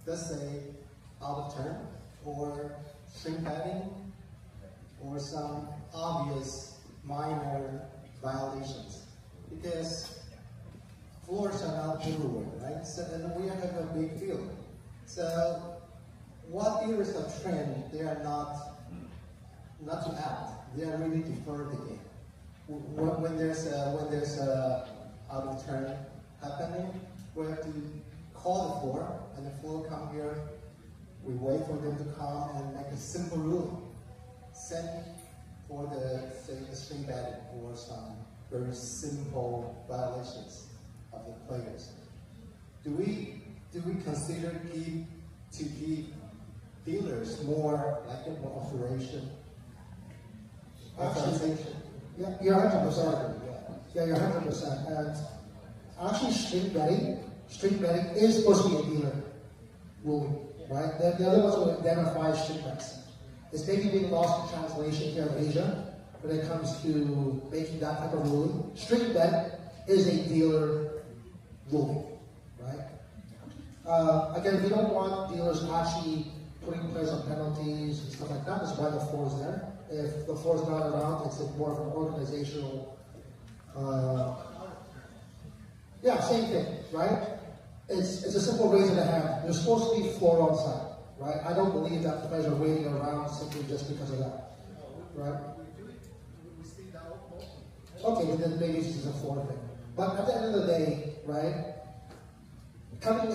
Let's say out of turn, or string betting, or some obvious minor violations. Because floors are not everywhere, right? So, and we have a big field. So what dealers are trained, they are not to act. They are really defer the game. When there's a out of turn happening, we have to call the floor, and the floor come here. We wait for them to come and make a simple ruling. Send for the string betting or some very simple violations of the players. Do we consider to give dealers more like an operation? Actually, yeah, you're 100%. Yeah, you're 100%. And actually, string betting is supposed to be a dealer ruling, right? The other ones will identify string bets. It's maybe being lost in translation here in Asia when it comes to making that type of ruling. String bet is a dealer ruling, right? Again, if you don't want dealers actually putting players on penalties and stuff like that, that's why the floor is there. If the floor is not around, it's more of an organizational, same thing, right? It's a simple raise of the hand. There's supposed to be floor on side, right? I don't believe that the players are waiting around simply just because of that, right? Okay, then maybe this is a floor thing. But at the end of the day, right, coming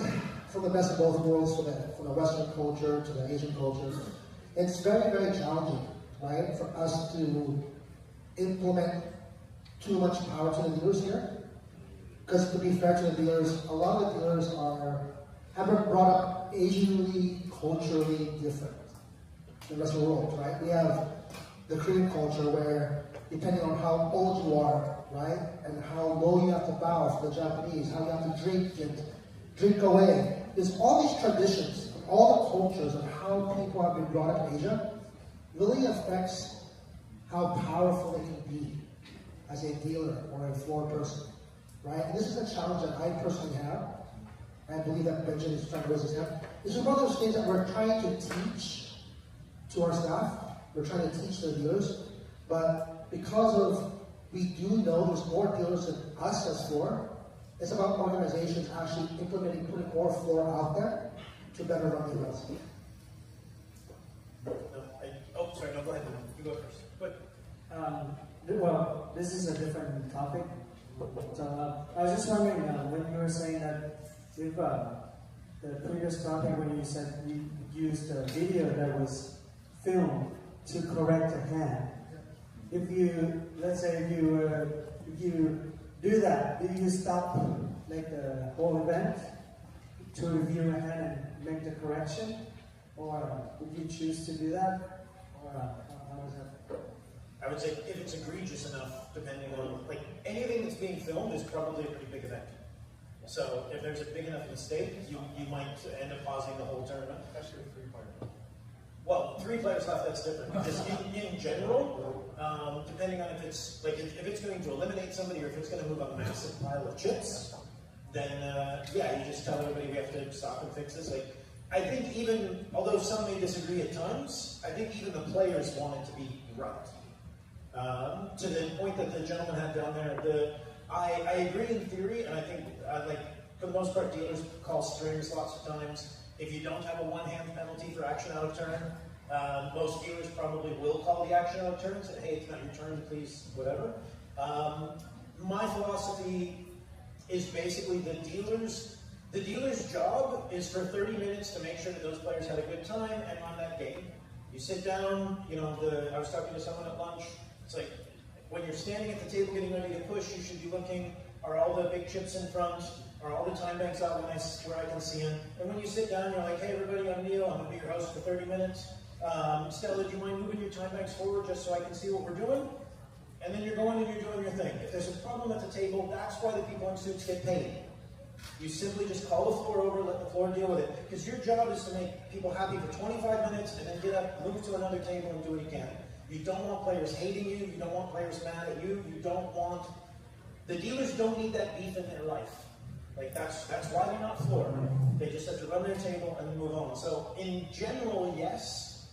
from the best of both worlds, from the Western culture to the Asian culture, it's very, very challenging, right, for us to implement too much power to the dealers here. Because to be fair to the dealers, a lot of the dealers have been brought up Asianly, culturally different than the rest of the world, right? We have the Korean culture where, depending on how old you are, right, and how low you have to bow for the Japanese, how you have to drink and drink away. There's all these traditions, all the cultures of how people have been brought up in Asia really affects how powerful they can be as a dealer or a floor person, right? And this is a challenge that I personally have. I believe that Benjamin is trying to raise his hand. This is one of those things that we're trying to teach to our staff. We're trying to teach the dealers, but because of we do know there's more dealers than us as floor, it's about organizations actually implementing, putting more floor out there to better run the events. Sorry, no, go ahead. You go first. But well, this is a different topic. So I was just wondering when you were saying that if the previous topic when you said you used a video that was filmed to correct a hand. If you, let's say if you do that, do you stop like the whole event to review your hand and make the correction, or would you choose to do that, or how does that? I would say if it's egregious enough, depending on, like, anything that's being filmed is probably a pretty big event. So if there's a big enough mistake, you might end up pausing the whole tournament. Especially with 3 players. Well, 3 players left, that's different. Just in general, depending on if it's like if it's going to eliminate somebody or if it's going to move a massive pile of chips, then yeah, you just tell everybody we have to stop and fix this. Like, I think even although some may disagree at times, I think even the players want it to be right. To the point that the gentleman had down there, I agree in theory, and I think like for the most part, dealers call strings lots of times. If you don't have a one-hand penalty for action out of turn, most dealers probably will call the action out of turn and say, hey, it's not your turn, please, whatever. My philosophy is basically the dealer's job is for 30 minutes to make sure that those players had a good time and on that game. You sit down, you know, I was talking to someone at lunch, it's like, when you're standing at the table getting ready to push, you should be looking, are all the big chips in front? Are all the time banks out where I can see them? And when you sit down, you're like, hey everybody, I'm Neil, I'm going to be your host for 30 minutes. Stella, do you mind moving your time banks forward just so I can see what we're doing? And then you're going and you're doing your thing. If there's a problem at the table, that's why the people in suits get paid. You simply just call the floor over, let the floor deal with it. Because your job is to make people happy for 25 minutes and then get up, move to another table and do what you can. You don't want players hating you, you don't want players mad at you, you don't want... The dealers don't need that beef in their life. Like, that's why they're not floor. They just have to run their table and then move on. So, in general, yes,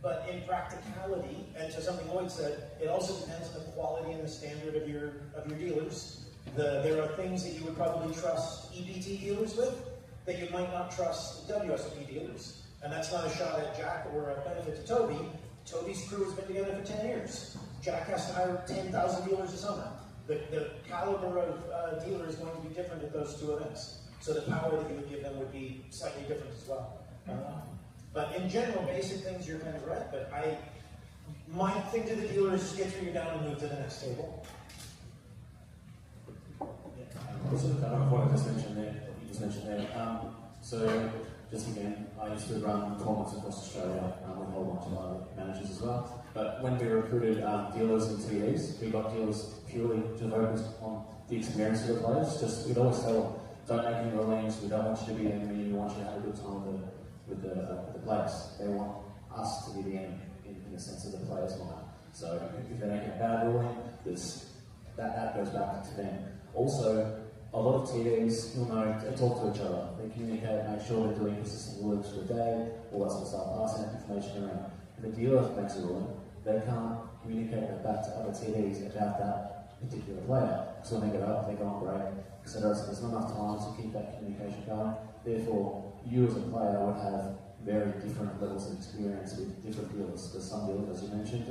but in practicality, and to something Lloyd said, it also depends on the quality and the standard of your dealers. There are things that you would probably trust EPT dealers with that you might not trust WSOP dealers. And that's not a shot at Jack or a benefit to Toby. Toby's crew has been together for 10 years. Jack has to hire 10,000 dealers a summer. The caliber of dealer is going to be different at those 2 events. So the power that you would give them would be slightly different as well. But in general, basic things, you're kind of right. But my thing to the dealer is just get you down and move to the next table. Also, kind of what I just mentioned there, what you just mentioned there. So, just again, I used to run tournaments across Australia with a whole bunch of other managers as well. But when we recruited dealers and TDAs, we got dealers purely to focus on the experience of the players. We'd always tell them, don't make any rulings, we don't want you to be the enemy, we want you to have a good time with the players. They want us to be the enemy in the sense of the players' mind. So if they make a bad ruling, that goes back to them. Also, a lot of TDAs, you'll know, they talk to each other. They communicate, make sure they're doing consistent rulings for the day, all that sort of stuff, passing that information around. If a dealer makes a ruling, they can't communicate that back to other TDs about that particular player. So when they get up, they're going great, etc. So there's not enough time to keep that communication going. Therefore, you as a player would have very different levels of experience with different dealers. There's some dealers, as you mentioned,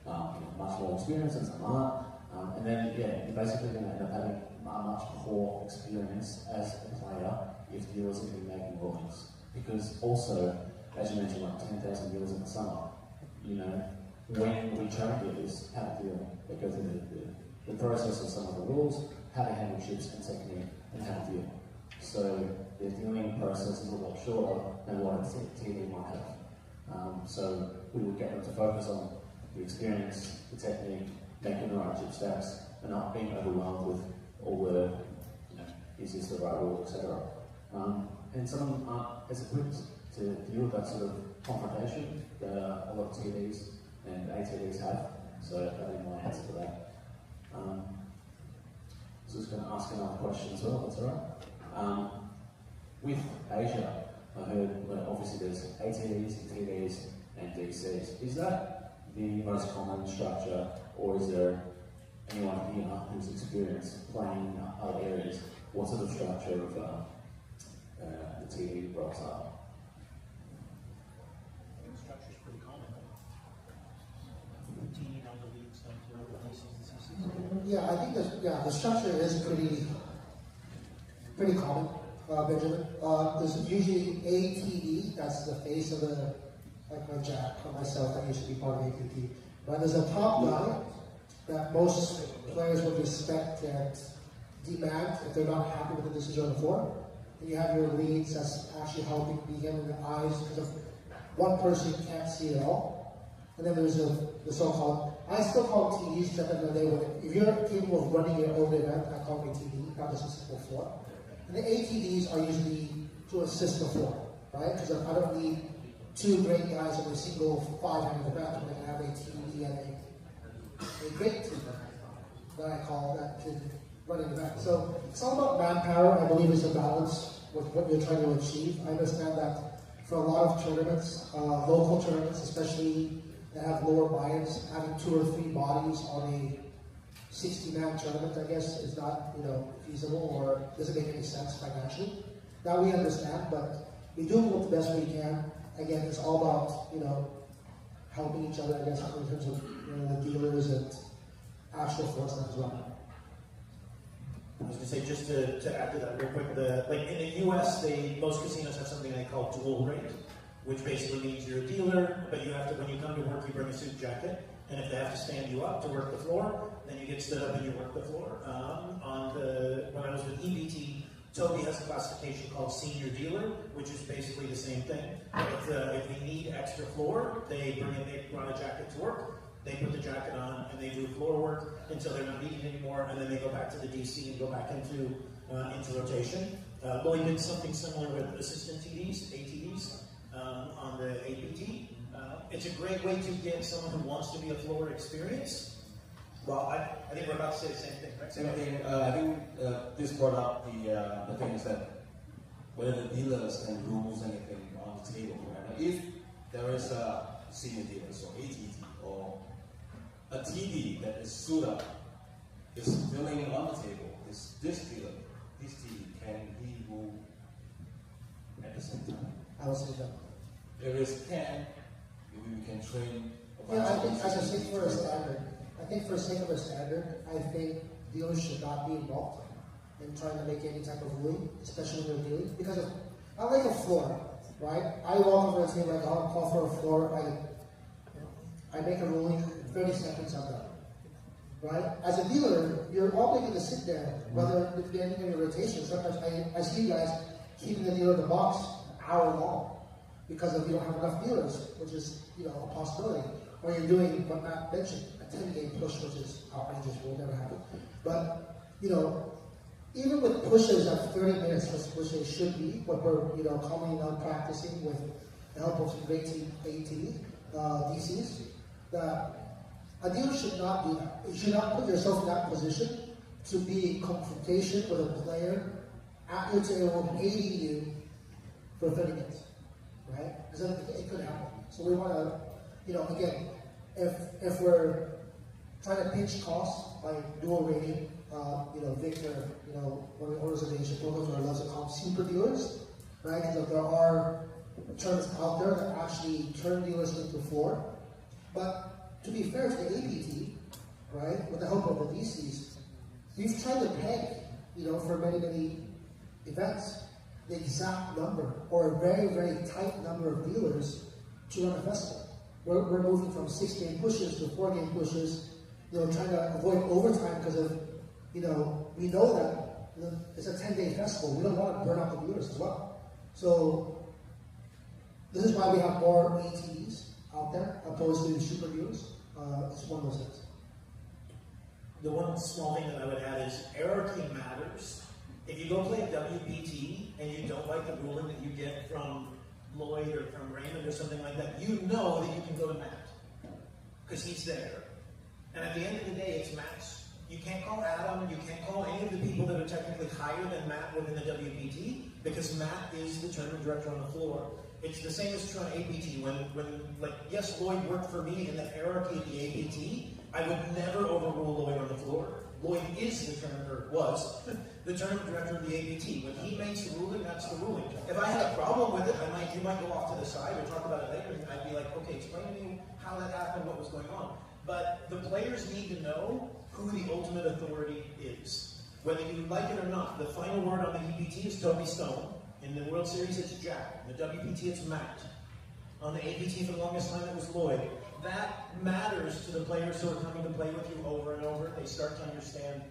are much more experienced and some aren't. And then, yeah, you're basically going to end up having a much poor experience as a player if dealers have been making rulings. Because also, as you mentioned, like 10,000 dealers in the summer, you know, when we train dealers how to deal, they go through the process of some of the rules, how to handle chips and technique, and how to deal. So their dealing process is a lot shorter than what a TD might have. So we would get them to focus on the experience, the technique, making the right chip stacks, and not being overwhelmed with all the, you know, is this the right rule, etc. And some of them aren't as equipped to deal with that sort of confrontation that a lot of TDs and ATDs have. So that would be my answer to that. So I was going to ask another question as well, that's alright. With Asia, I heard, well, obviously there's ATDs, TDs, and DCs. Is that the most common structure, or is there anyone here who's experienced playing in other areas? What sort of structure of the TD blocks are? The structure's pretty common. Team on the leagues, don't you know, the DCs and CCs? Yeah, I think the structure is pretty common, Benjamin. There's usually ATD, that's the face of the, like my Jack or myself, that used to be part of ATD. But there's a top guy that most players would respect that demand if they're not happy with the decision on the floor. And you have your leads that's actually helping begin in the eyes because of one person can't see it all. And then there's the so-called, I still call them TDs because at the end of the day, if you're capable of running your own event, I call them a TD, not just a simple floor. And the ATDs are usually to assist the floor, right? Because I don't need two great guys in a single 500 event when I can have a TD and a great team that I call that can run an event. So it's all about manpower. I believe it's a balance with what you're trying to achieve. I understand that for a lot of tournaments, local tournaments, especially that have lower buy-ins, having 2 or 3 bodies on a 60-man tournament, I guess, is not, feasible or doesn't make any sense financially. That we understand, but we do what the best we can. Again, it's all about, helping each other, I guess, in terms of, the dealers and actual floor stuff as well. I was going to say, just to add to that real quick, like in the US, most casinos have something they call dual rate, which basically means you're a dealer, but you have to, when you come to work, you bring a suit jacket, and if they have to stand you up to work the floor, then you get stood up and you work the floor. When I was with EBT, Toby has a classification called senior dealer, which is basically the same thing. If we need extra floor, they run a jacket to work, they put the jacket on, and they do floor work until they're not needed anymore, and then they go back to the DC and go back into rotation. Lloyd did something similar with assistant TDs, ATDs, on the APT. It's a great way to get someone who wants to be a floor experience. Well, I think we're about to say the same thing, right? Same thing. I think this brought up the thing is that whether the dealers can rules anything on the table, right? If there is a senior dealer, so ATD, or a TD that is suit up, is filling on the table, is this dealer, this TD, can he rule at the same time? I would say that. There is can, we can train. Yeah, I think as a sake for a standard, for sake of a standard, I think dealers should not be involved in trying to make any type of ruling, especially when they're dealing. Because I like a floor, right? I walk over to a table, like I'll call for a floor, I make a ruling, 30 seconds, I'm done. Right? As a dealer, you're obligated to sit there, whether at the beginning of your rotation. Sometimes I see you guys keeping the dealer in the box an hour long because you don't have enough dealers, which is a possibility. Or you're doing what Matt mentioned, a 10-game push, which is outrageous, will never happen. But even with pushes at 30 minutes, which they should be, but we're commonly not practicing with the help of some great DCs, that a dealer should not do that. You should not put yourself in that position to be in confrontation with a player at your table aiding you for 30 minutes, right? Because it could happen. So we want to, again, if we're trying to pinch costs by dual rating, Victor, one of the organizations, Poker loves to call them super dealers, right? Because there are terms out there that actually turn dealers into floor. But to be fair to the APT, right, with the help of the DCs, we've tried to peg, for many, many events, the exact number or a very, very tight number of dealers to run a festival. We're moving from 6-game pushes to 4-game pushes, trying to avoid overtime because of, we know that it's a 10-day festival. We don't want to burn out the dealers as well. So this is why we have more ATDs out there opposed to super dealers. It's one of those things. The one small thing that I would add is hierarchy matters. If you go play a WPT and you don't like the ruling that you get from Lloyd or from Raymond or something like that, you know that you can go to Matt because he's there. And at the end of the day, it's Matt's. You can't call Adam, you can't call any of the people that are technically higher than Matt within the WPT because Matt is the tournament director on the floor. It's the same as true on APT. When yes, Lloyd worked for me in the hierarchy of the APT, I would never overrule Lloyd on the floor. Lloyd is the tournament, or was, the tournament director of the APT. When he makes the ruling, that's the ruling. If I had a problem with it, you might go off to the side or talk about it later, and I'd be like, okay, explain to me how that happened, what was going on. But the players need to know who the ultimate authority is. Whether you like it or not, the final word on the EPT is Toby Stone. In the World Series, it's Jack. In the WPT, it's Matt. On the APT, for the longest time, it was Lloyd. That matters to the players who are coming to play with you over and over. They start to understand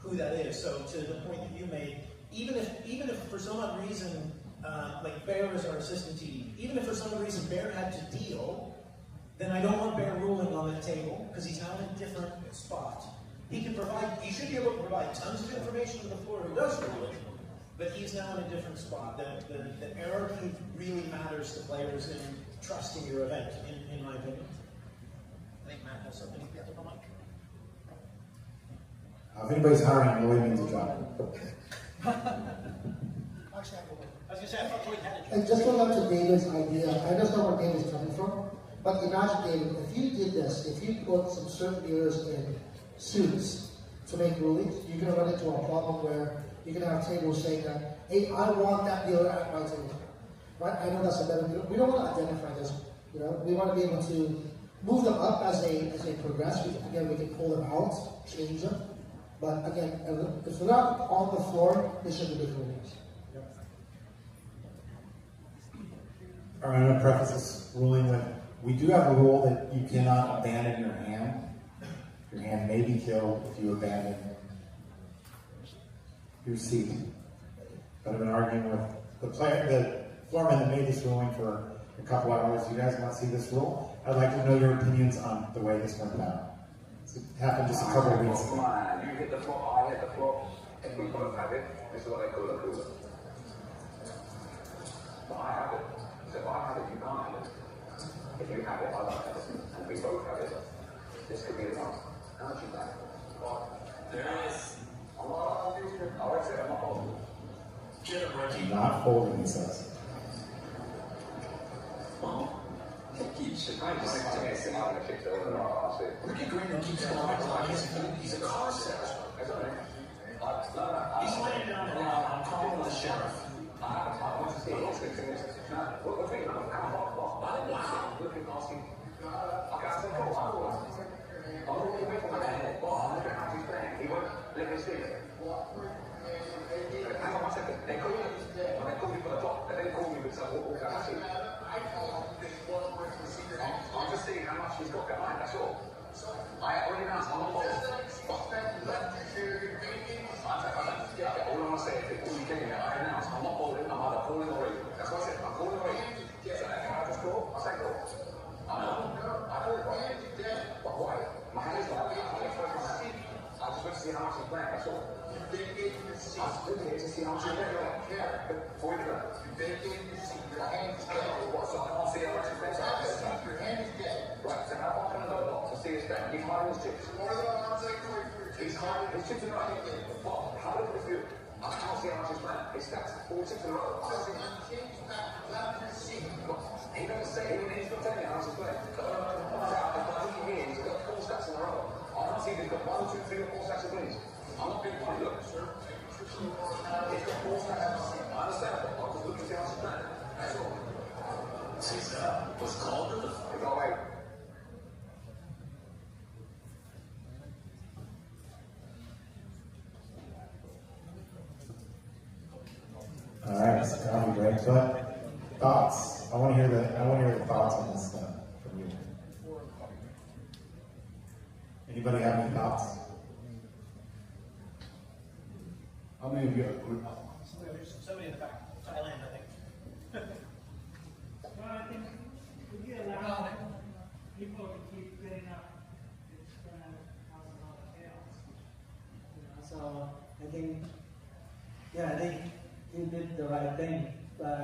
who that is. So to the point that you made, even if for some odd reason, like Bear is our assistant TD, even if for some reason Bear had to deal, then I don't want Bear ruling on that table because he's now in a different spot. He should be able to provide tons of information to the floor who does rule it, but he's now in a different spot. The hierarchy really matters to players in trusting your event, in my opinion. I think Matt has something to get to the mic. If anybody's hiring, Lloyd means a job. I was going to say, I thought Lloyd had a job. And just going back to David's idea, I understand where David's coming from, but imagine, David, if you did this, if you put some certain dealers in suits to make rulings, you're going to run into a problem where you're going to have tables saying that, hey, I want that dealer at my table. Right? I know that's a better deal. We don't want to identify this. You know, we want to be able to move them up as they progress. Again, we can pull them out, change them. But again, if they're not on the floor, they should be different rulings. All right, I'm going to preface this ruling with, we do have a rule that you cannot abandon your hand. Your hand may be killed if you abandon your seat. But I've been arguing with the floorman that made this ruling for a couple hours. You guys want to see this rule? I'd like to know your opinions on the way this went down. It happened just a couple of weeks ago. You hit the floor, I hit the floor. If we both have it, this is what they call a cooler. But I have it. So if I have it, you can't have it. If you have it, I don't have it. And we both have it. This could be enough. How much is that? There is. I'll accept it. I'm not holding. Not folding, he says. Ricky Green keeps going like he's a car salesman. He's laying down the line. I'm calling the sheriff. Hang on 1 second. They call you. When they call you for the top, they didn't call me because I walked out. I'm just seeing how much he's got behind, that's all. I already announced, I'm not bothered. All I want to say is, all you getting there, I announced, I'm not bothered, I'm either calling or reading. That's what I said, I'm calling or reading. So can I just call? I say call. I call it right. But why? My hand is not. I just want to see how much he's playing, that's all. I was doing it to see how much he's playing. But before we do that, my hand is dead. What, so I can't see how much he's playing? Your hand is dead. Right, so how far can I go to see his bet? He's hiding his chips. He's hiding his chips in the right. Well, how does it feel? I can't see how much he's playing. His stats, 4 chips in a row. He doesn't say, he's not telling me how much he's playing. He's got 4 stats in a row. I can't see if he's got 1, 2, 3 or 4 stacks of greens. I'm not being funny, look. He's got 4 stacks. I understand, but I'll just look and see how much he's playing. That's all. What's called the... Go away. All right, it's a coffee break, but thoughts. I want to hear the thoughts on this stuff from you. Anybody have any thoughts? How many of you agree? Somebody in the back. Thailand, I think. Well, I think if you allow people to keep getting up, it's going to cause a lot of chaos. So I think he did the right thing by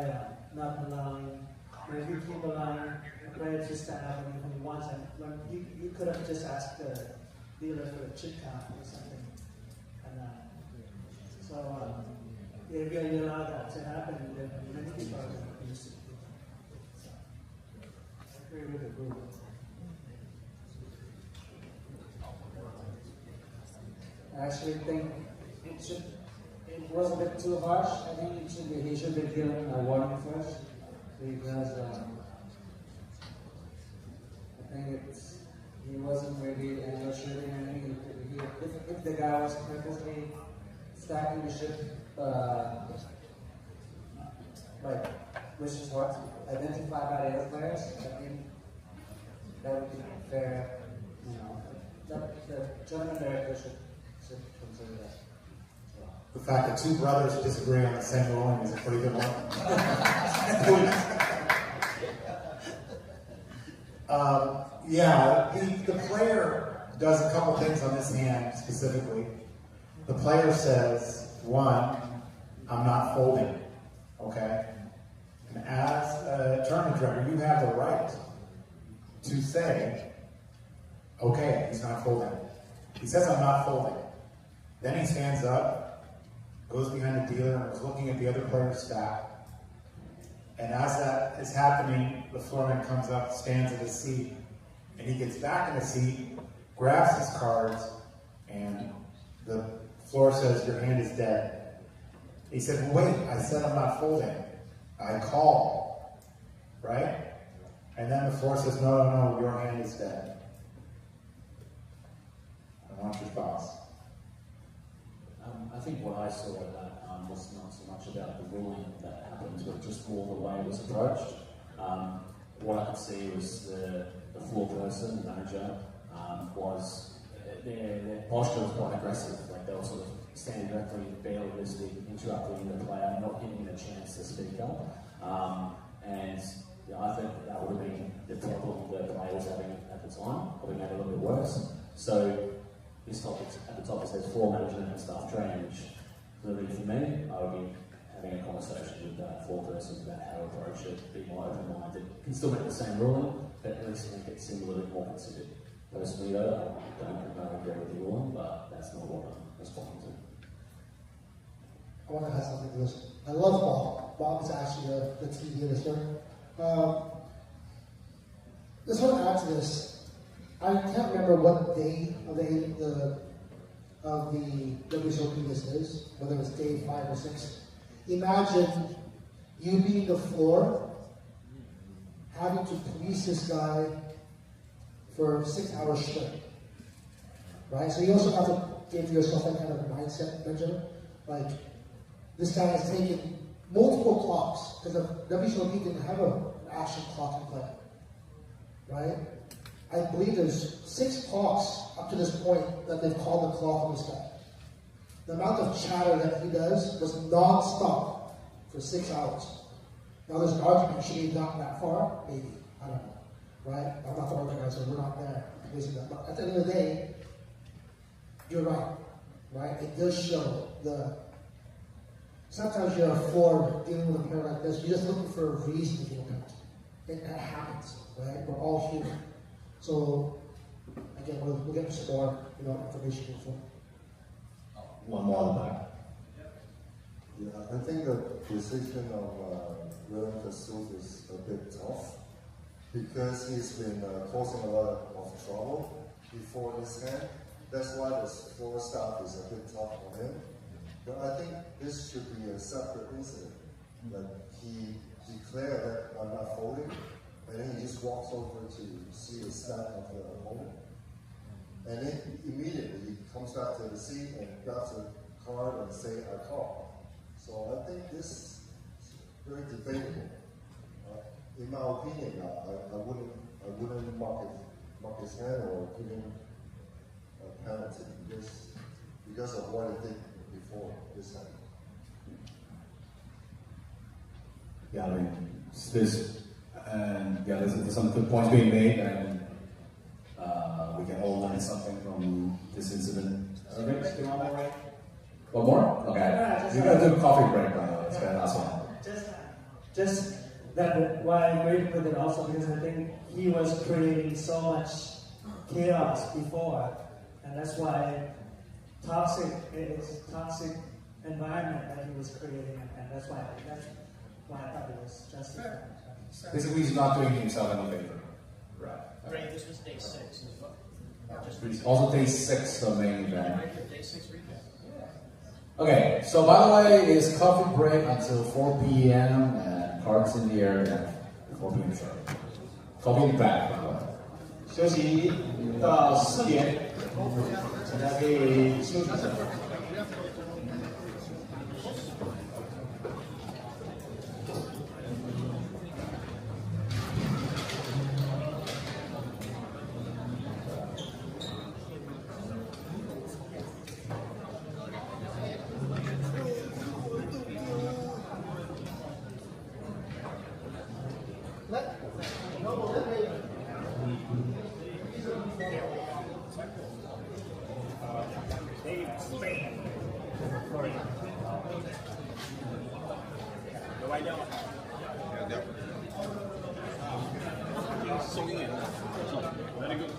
not allowing. If you keep allowing the players to stand up when he wants, and when you could have just asked the dealer for a chip count or something, and so if you allow that to happen, then many people are going to use it. I agree with the rule. I actually think it was a bit too harsh. I think he should be given a warning first, because I think he wasn't really shooting anything. If the guy was purposely stacking the ship, like which is hard to identify by the other players, I think that would be fair. The tournament director should consider that. the fact that two brothers disagree on the same ruling is a pretty good one. The player does a couple things on this hand specifically. The player says, one, I'm not folding, okay? And as a tournament director, you have the right to say, okay, he's not folding. He says, I'm not folding. Then he stands up, goes behind the dealer, and is looking at the other player's stack. And as that is happening, the floorman comes up, stands at his seat, and he gets back in the seat, grabs his cards, and the floor says, your hand is dead. He said, well, wait, I said I'm not folding. I call, right? And then the floor says, no, your hand is dead. I want your thoughts. I think what I saw at that was not so much about the ruling that happened, but just more the way it was approached. What I could see was the floor person, the manager, their posture was quite aggressive. Like they were sort of standing directly, barely listening, interrupting the player, not giving him a chance to speak up. I think that would have been the problem that the player was having at the time, probably made it a little bit worse. So this topic at the top it says floor management and staff training, which really for me, I would be having a conversation with that floor person about how to approach it, be more open-minded. Can still make the same ruling, but at least make it similarly more considered. Personally though, I don't agree with the ruling, but that's not what I'm responding to. I want to add something to this. I love Bob. Bob is actually the TDA listener. Just want to add to this. I can't remember what day of the WSOP this is, whether it's day 5 or 6. Imagine you being the floor, having to police this guy for 6 hours straight, right? So you also have to give yourself that kind of mindset, Benjamin. Like, this guy has taken multiple clocks, because the WSOP didn't have an action clock in play, right? I believe there's 6 clocks up to this point that they've called the clock on this guy. The amount of chatter that he does was non-stop for 6 hours. Now there's an argument, should he have gotten that far? Maybe, I don't know, right? I'm not the organizer, we're not there. But at the end of the day, you're right? It does show sometimes you're a floor dealing with a player like this, you're just looking for a reason to get a penalty. That happens, right? We're all human. So, again, we'll get some more information before. One more on that. Yeah, I think the decision of William Kasuf is a bit tough because he's been causing a lot of trouble before this hand. That's why the floor staff is a bit tough on him. But I think this should be a separate incident. Like he declared that I'm not folding, and then he just walks over to see the stack of the opponent. And then immediately he comes back to the seat and grabs a card and say, I call. So I think this is very debatable. In my opinion, I wouldn't mark his hand or give him a penalty because of what he did before this happened. Yeah, I mean, there's some good points being made, and we can all learn something from this incident. Rich, do you want more? One more? Okay. We're going to do a coffee break, by the way. It's the last one. Just that why I agreed with it also, because I think he was creating so much chaos before, and that's why toxic environment that he was creating, and that's why I thought it was justified. Basically, he's not doing himself any favor. Right. Ray, this was day 6. Also day 6 of main event. Day 6 recap. Okay, so by the way, it's coffee break until 4 p.m. and cards in the air at 4 p.m. sharp. Coffee in the back, by the way. 休息到4点，大家可以休息一下。Very good.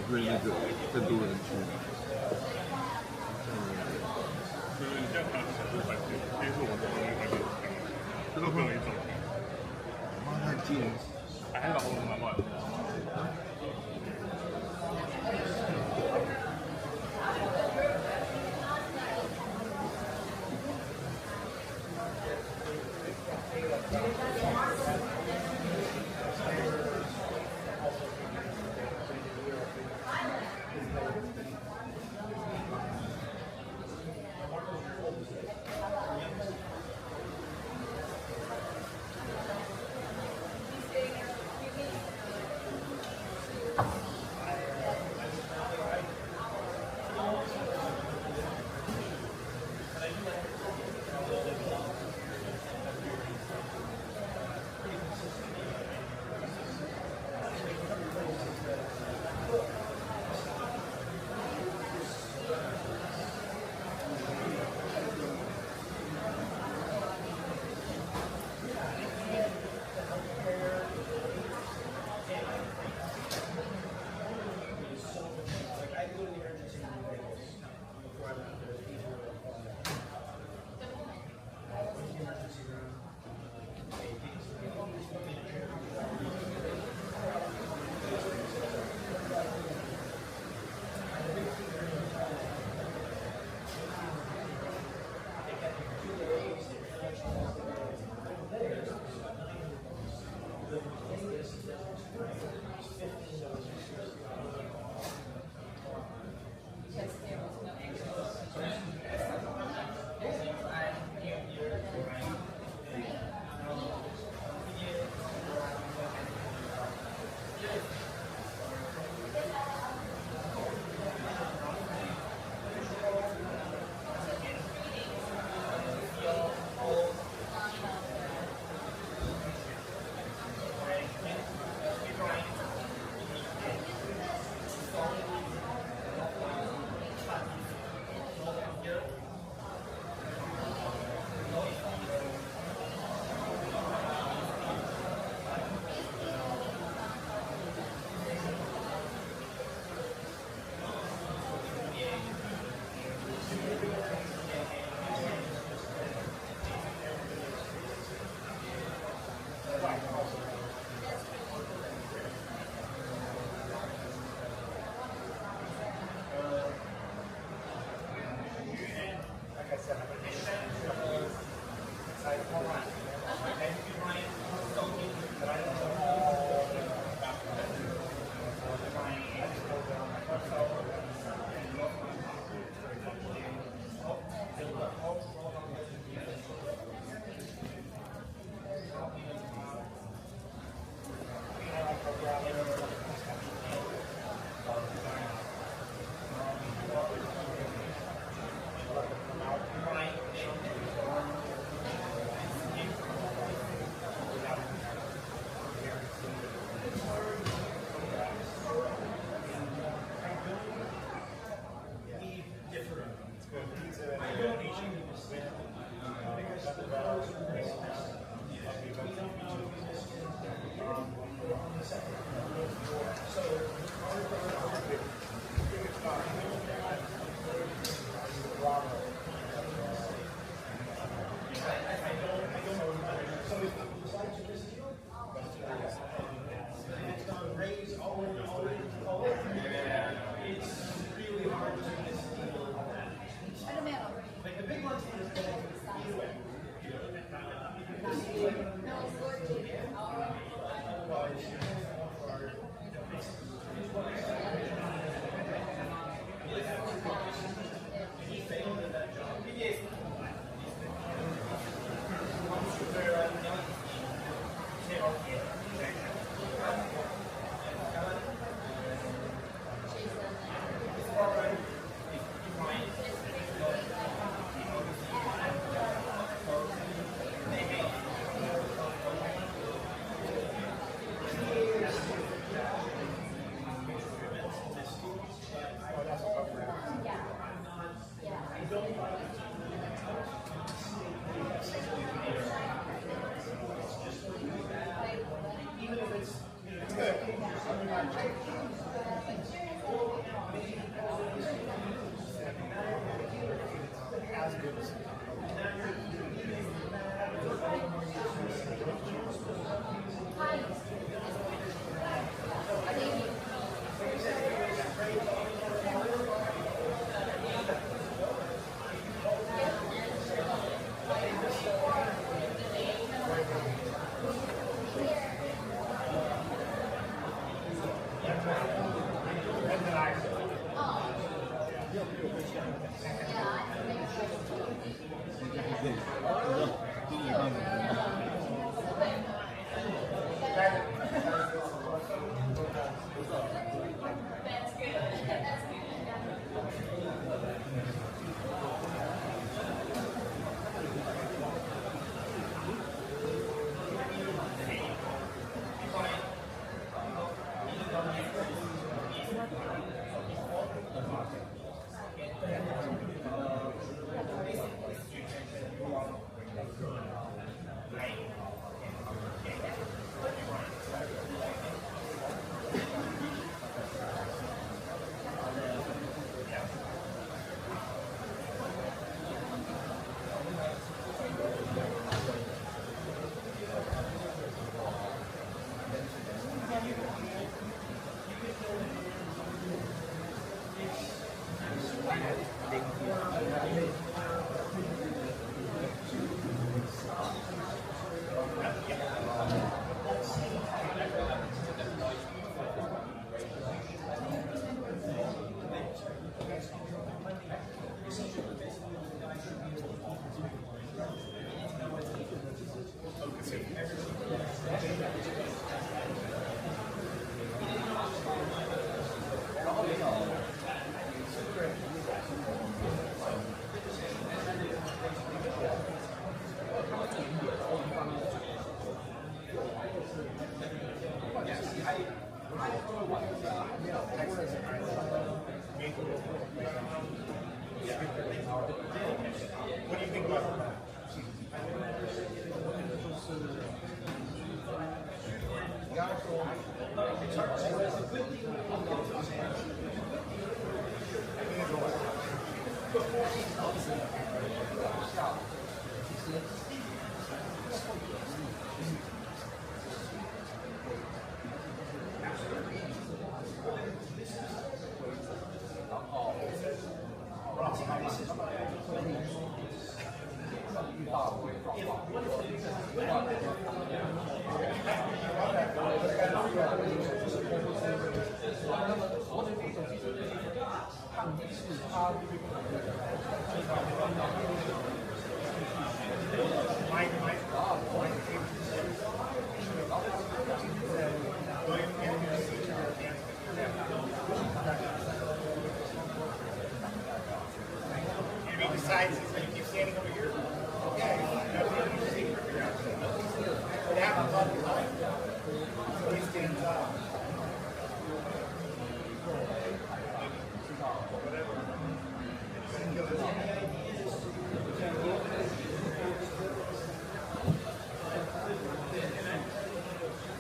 会那个更多人去。就是你这样看小猪排队，接受我的朋友排队，这个朋友也走了。妈太近了，还好我蛮晚的。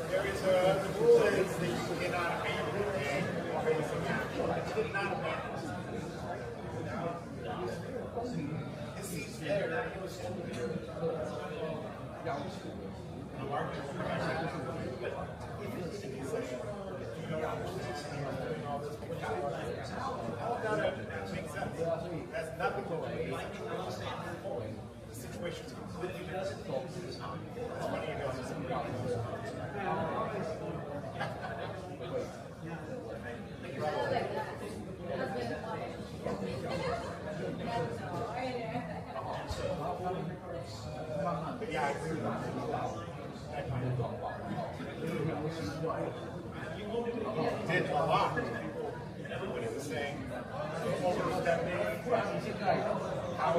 There is a rule that is that you cannot abandon a facing out. You did not abandon. This is better. That's nothing going on. The situation's completely different. That's funny you guys yeah, I agree with that. Did a lot. Everybody was saying, overstepping, how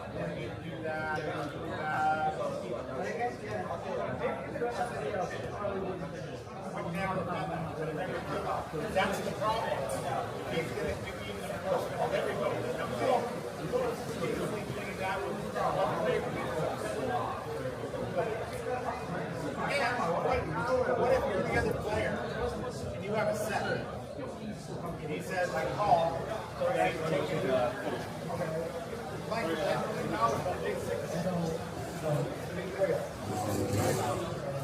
do you do that? That's the problem. He's going to do even of everybody. What if you're the other player and you have a set and he says, I call, so I take it up.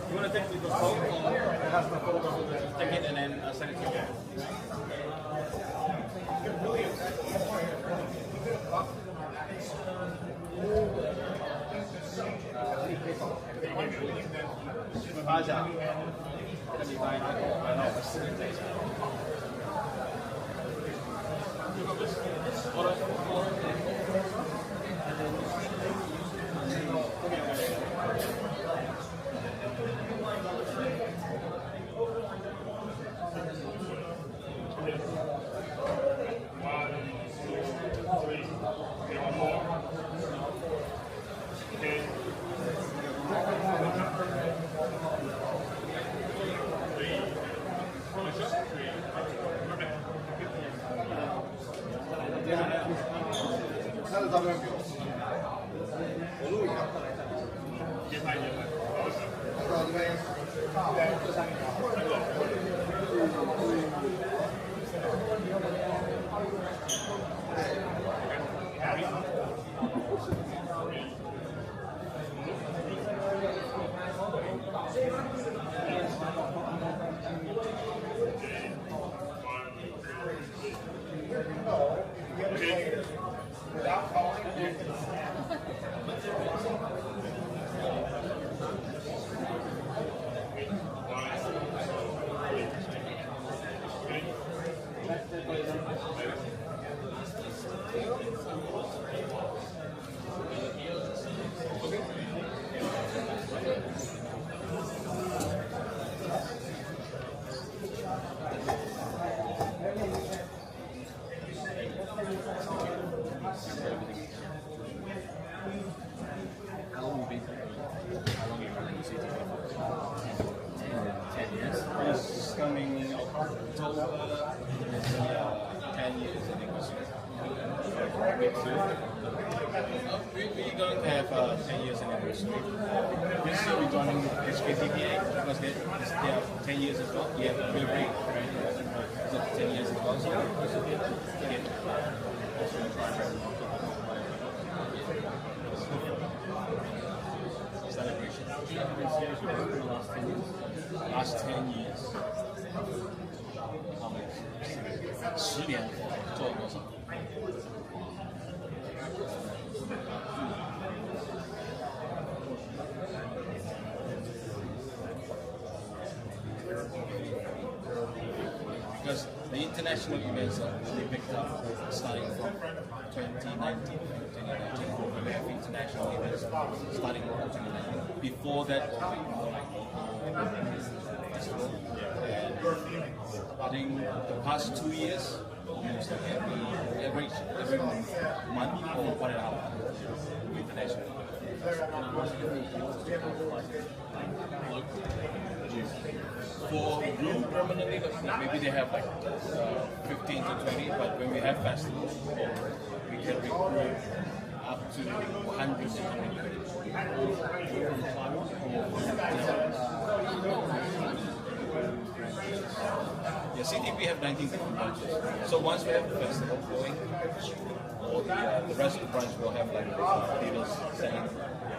You want to take the phone or it has the photo, take it and then send it to you? We're going to have 10 years anniversary. This year we're joining TDA because they have 10 years as well. We have a break, right? So 10 years as well. So celebration. Last 10 years. How much? 10年做了多少？ Because the international events are really picked up starting from 2019. We have international events starting from 2019. Before that, festival. And I think the past 2 years almost like every month or 1.5 international. For room permanently, maybe they have like 15 to 20, but when we have festivals, we can recruit up to 100 to 120. Yeah, CTP have 19 different branches. So once we have the festival going, all the rest of the branch will have like dealers selling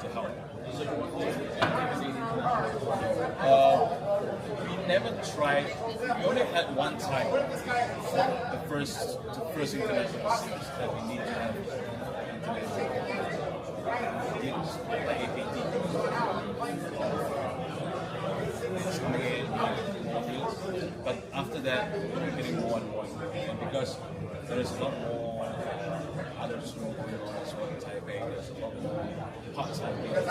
to help. We never tried. We only had one time the first international series that we need to have dealers, like APT. But after that, we're getting more and more, and because there is a lot more other schools going on as well in Taipei, there's a lot more part-time because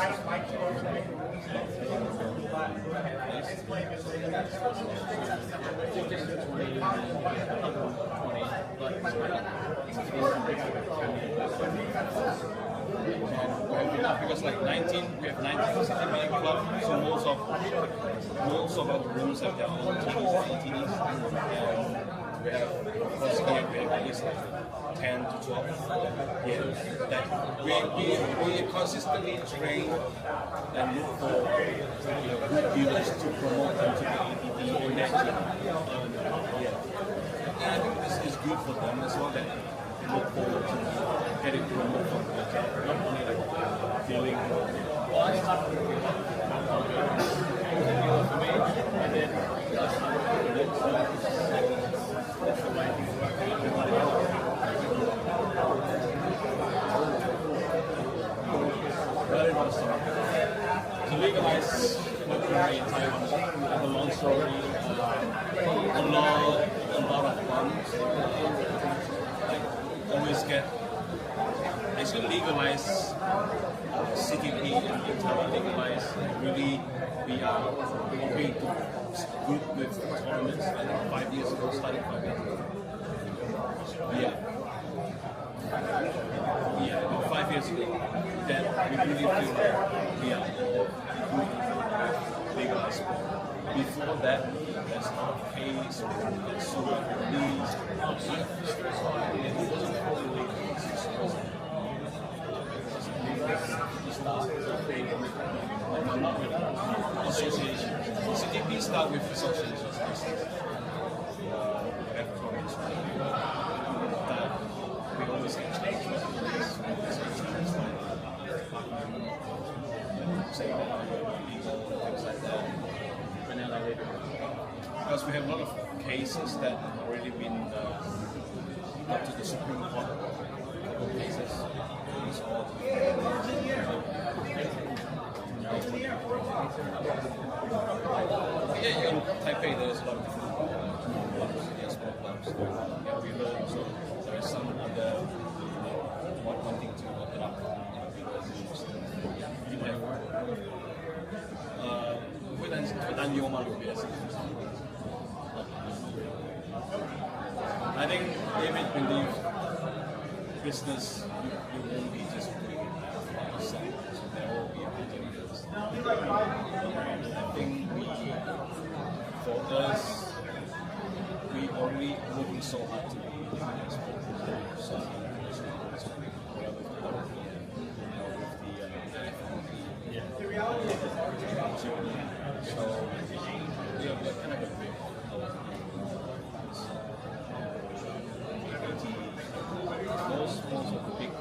like 19, we have 19 CTP club, so most of our rooms have their own teams, ATs, and we have, of course, here we have at least like 10 to 12 here that we consistently train and look for good dealers to promote them to the APT in their team. And I think this is good for them as well, that they look forward to getting promoted from the team, not only like dealing to legalize poker in Taiwan, the long story, a lot of funds, like always get, actually legalize CTP in Taiwan, legalize, really we are hoping to group with tournaments, I think 5 years ago, starting 5 years ago. Yeah, 5 years ago, that we really feel that we are legalized. Before that, there's a lot of case, consumer release, association. CTP start with associations. We always get change. Because we have a lot of cases that have already been up to the Supreme Court. Cases. It's all yeah, in Taipei there's a lot of different clubs, small clubs. Yeah, we learn, so there is some other wanting to open up. I think David believes business, you won't be just doing it yourself, so there will be opportunities. I think for us, we only working so hard to be so the reality of the market. So we have kind of a big most of the big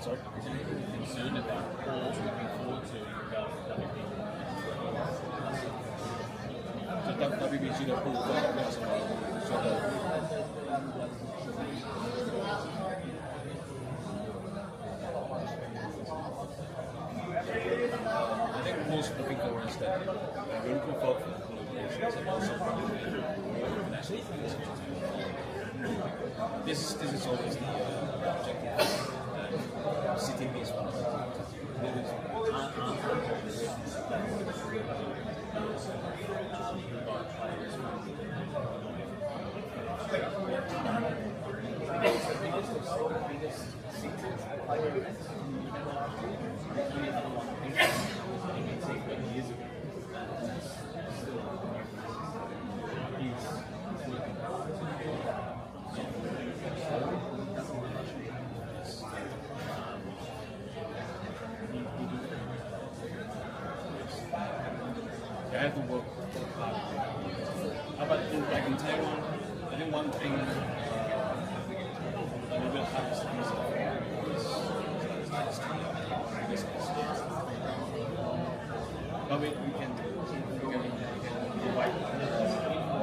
sorry? Concerned about or looking forward to about WPF Poker Summit. I think most looking forward is that we're looking forward for the collaborations and also probably international. This is always the objective. CTP is one of the I have to work hard. How about like in Taiwan? I think one thing a little bit hard is but we can provide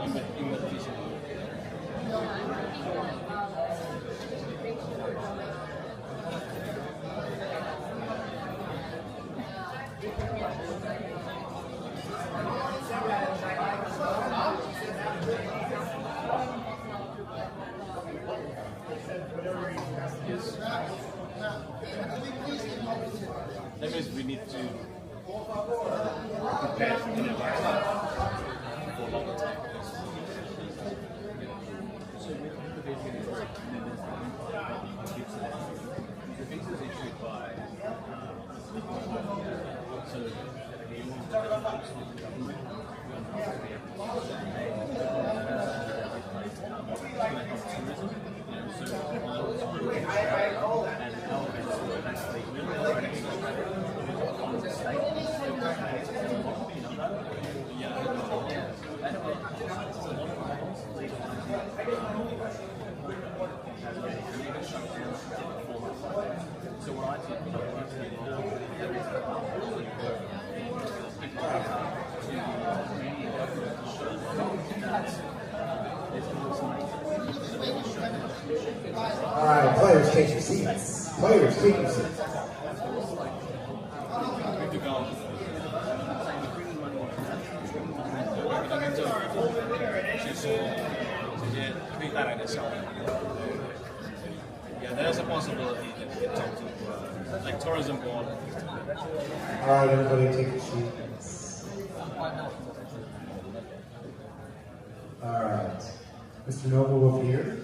invitation. That means we need to prepare in advance for a longer time. The fix is issued by All right, players, take your seats. Players, take your seats. Yeah, there's a possibility that we can talk to like tourism board. All right, everybody, take your seats. All right, Mr. Noble here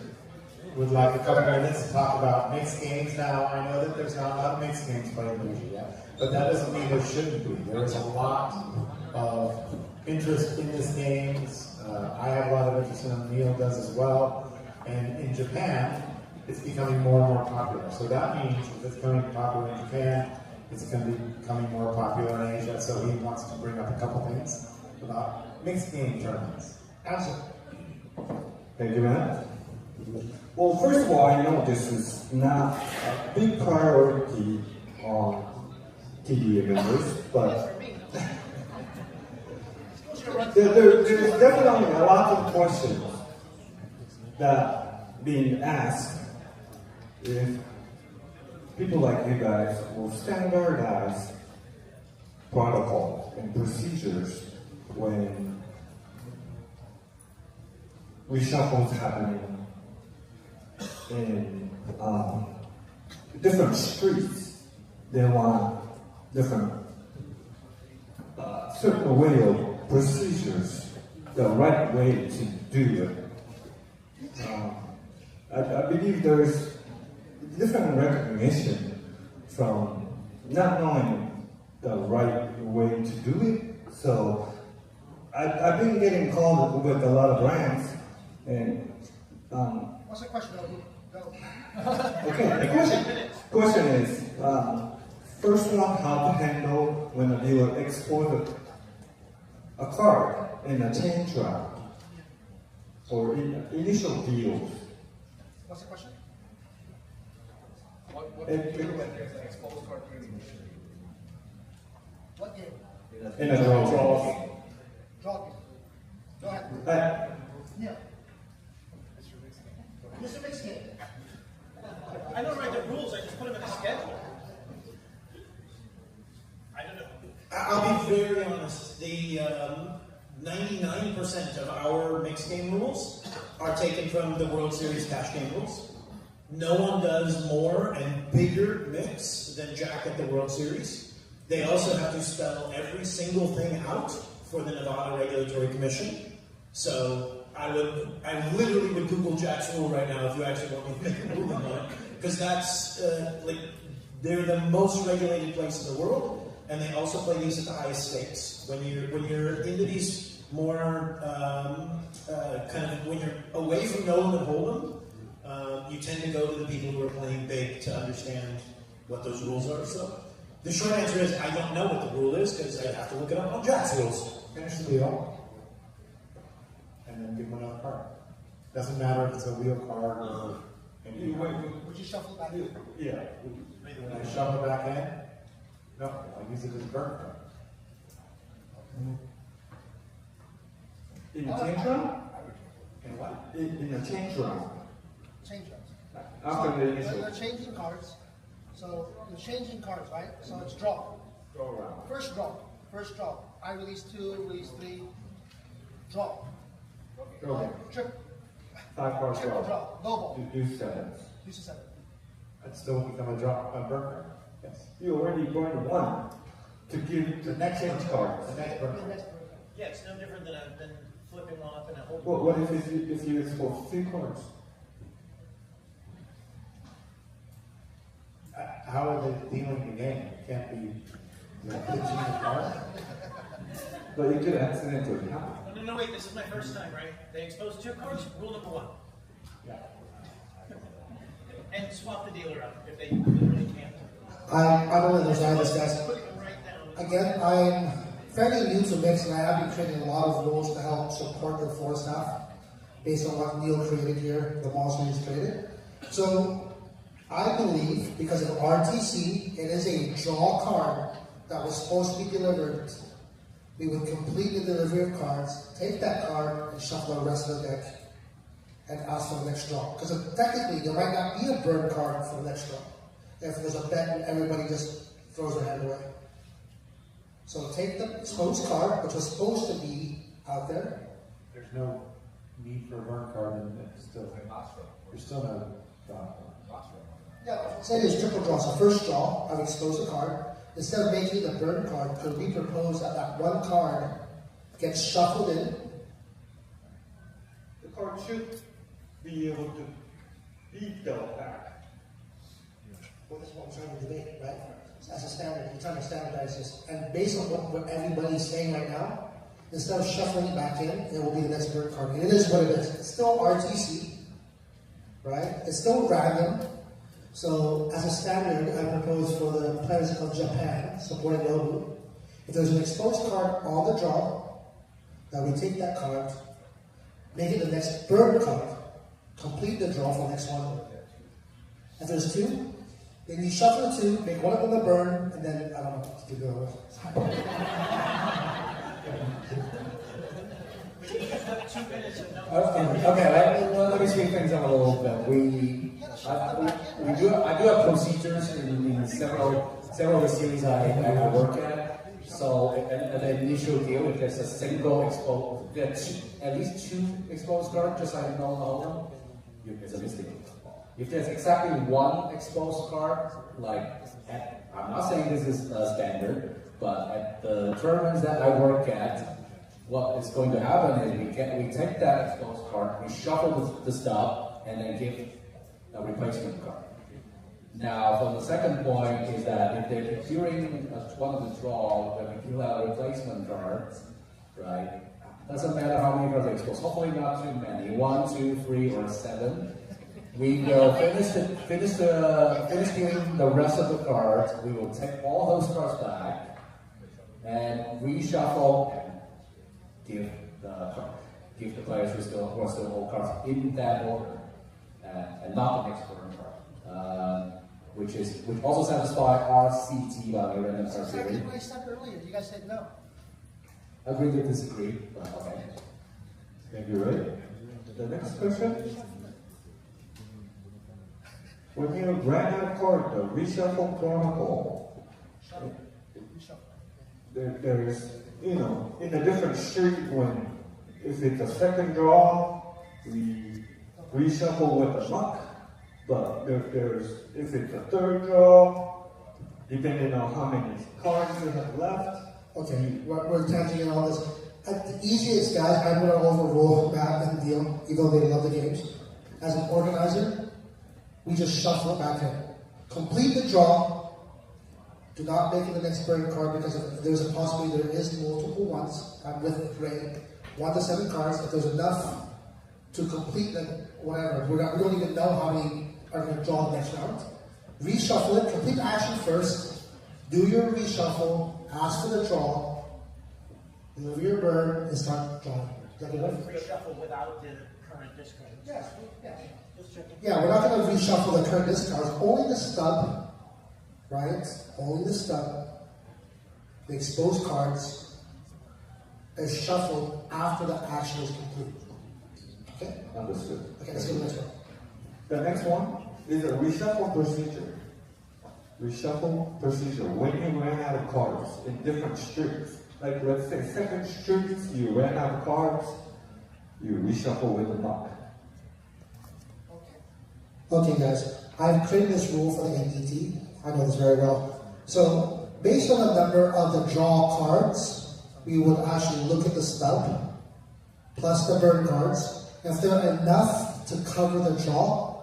would like a couple minutes to talk about mixed games. Now, I know that there's not a lot of mixed games played in Asia yet, but that doesn't mean there shouldn't be. There is a lot of interest in this game. I have a lot of interest in it, Neil does as well. And in Japan, it's becoming more and more popular. So that means if it's becoming popular in Japan, it's going to be becoming more popular in Asia. So he wants to bring up a couple things about mixed game tournaments. Answer. Thank you, man. Well, first of all, I know this is not a big priority on TDA members, but there's definitely a lot of questions that being asked if people like you guys will standardize protocols and procedures when reshuffles happening in different streets. They want different certain way of procedures, the right way to do it. I believe there's different recognition from not knowing the right way to do it. So I've been getting called with a lot of brands, and what's the question? Go. Okay, the question is, first one, how to handle when a dealer exported a card in a change round or initial deals. What's the question? What do you do when there's an exposed card trading? What game? In a draw. Draw game. Go ahead. Yeah. Mr. Mixed game. I don't write the rules, I just put them in a schedule. I don't know. I'll be very honest. The 99% of our mixed game rules are taken from the World Series cash game rules. No one does more and bigger mix than Jack at the World Series. They also have to spell every single thing out for the Nevada Regulatory Commission. So I literally would Google Jack's rule right now if you actually want me to make a rule on that, because that's like they're the most regulated place in the world, and they also play these at the highest stakes. When you're into these more kind of when you're away from Nolan and Hold'em, you tend to go to the people who are playing big to understand what those rules are. So the short answer is I don't know what the rule is because I have to look it up on Jack's rules. Finish the wheel, and then give him another card. Doesn't matter if it's a wheel card or anything. Would you shuffle it back in? Yeah. When I shuffle it back in, no, I use it as a burn card. In the change round? In what? In the change round. Change rounds. After So the initial. they're changing cards. So you're changing cards, right? So it's draw. Go around. First draw. First draw. I release 2, release 3. Draw. Go ahead. Triple. 5 cards Triple draw. draw. Low ball. Do 7. Use a 7. I'd still become a burn card. Yes. You already burned 1 to give the next change card. The next burn card. Yeah, it's no different than flipping one up in a whole. Well, what if you expose 3 cards? How are they dealing the game? It can't be pitching the card. But it could accidentally happen. No, wait, this is my first time, right? They expose 2 cards, rule number 1. Yeah. And swap the dealer out if they literally can't. I don't understand this, guys. Again, I'm fairly new to mix, and I have been creating a lot of rules to help support the floor staff based on what Neil created here, the monster he's created. So I believe, because of RTC, it is a draw card that was supposed to be delivered. We would complete the delivery of cards, take that card, and shuffle the rest of the deck, and ask for the next draw. Because technically, there might not be a burn card for the next draw. If there's a bet and everybody just throws their hand away. So take the exposed card, which was supposed to be out there. There's no need for a burn card, and it's still there's still no draw. Yeah, say there's triple draw. So first draw, I've exposed the card. Instead of making the burn card, could we propose that that one card gets shuffled in? The card should be able to be dealt back. Well, that's what I'm trying to debate, right? As a standard, you're trying to standardize this. And based on what everybody's saying right now, instead of shuffling it back in, it will be the next burn card. And it is what it is. It's still RTC, right? It's still random. So, as a standard, I propose for the players of Japan, supporting Nobu, if there's an exposed card on the draw, that we take that card, make it the next burn card, complete the draw for the next one. If there's 2, then you shuffle the 2, make one of them the burn, and then, I don't know what to do the let me speed things up a little bit. I do have procedures in several of the series I work at. So at the initial deal, if there's a single exposed, at least 2 exposed cards, just like no, it's a mistake. If there's exactly 1 exposed card, I'm not saying this is standard, but at the tournaments that I work at, what is going to happen is we take that exposed card, we shuffle the stuff, and then give a replacement card. Now, for the second point is that if during one of the draw, when we fill out a replacement card, right? Doesn't matter how many cards are exposed. Hopefully not too many. 1, 2, 3, or 7. We will finish doing the rest of the cards. We will take all those cards back and reshuffle and give the players who still hold cards in that order, and not the next burn card, which also satisfies RCT by the random card theory. Exactly what I said earlier. You guys said no. Agree to disagree, but okay. Thank you, Ray. The next question. When you grant a card, the reshuffle chronicle, there is, in a different street when, if it's a second draw, we reshuffle with the muck, but if it's a third draw, depending on how many cards you have left. Okay, we're touching on all this. The easiest, guys, I'm going to overrule Matt and Deal, even though they love the games. As an organizer, we just shuffle it back in. Complete the draw. Do not make it the next burn card because there's a possibility there is multiple ones. I'm with Ray. 1 to 7 cards. If there's enough to complete the whatever, we don't even know how many are going to draw the next round. Reshuffle it. Complete the action first. Do your reshuffle. Ask for the draw. Deliver your burn and start drawing. Is that good? Reshuffle without the current discard. Yes. Just checking. Yeah, we're not going to reshuffle the current discards. Only the stub, right? Only the stub. The exposed cards is shuffled after the action is complete. Okay? Understood. Okay, let's go to the next one. The next one is a reshuffle procedure. Reshuffle procedure. When you ran out of cards in different streaks, like let's say second streaks, you ran out of cards, you reshuffle with the muck. Okay, guys, I've created this rule for the NDT. I know this very well. So, based on the number of the draw cards, we would actually look at the stub plus the burn cards. If there are enough to cover the draw,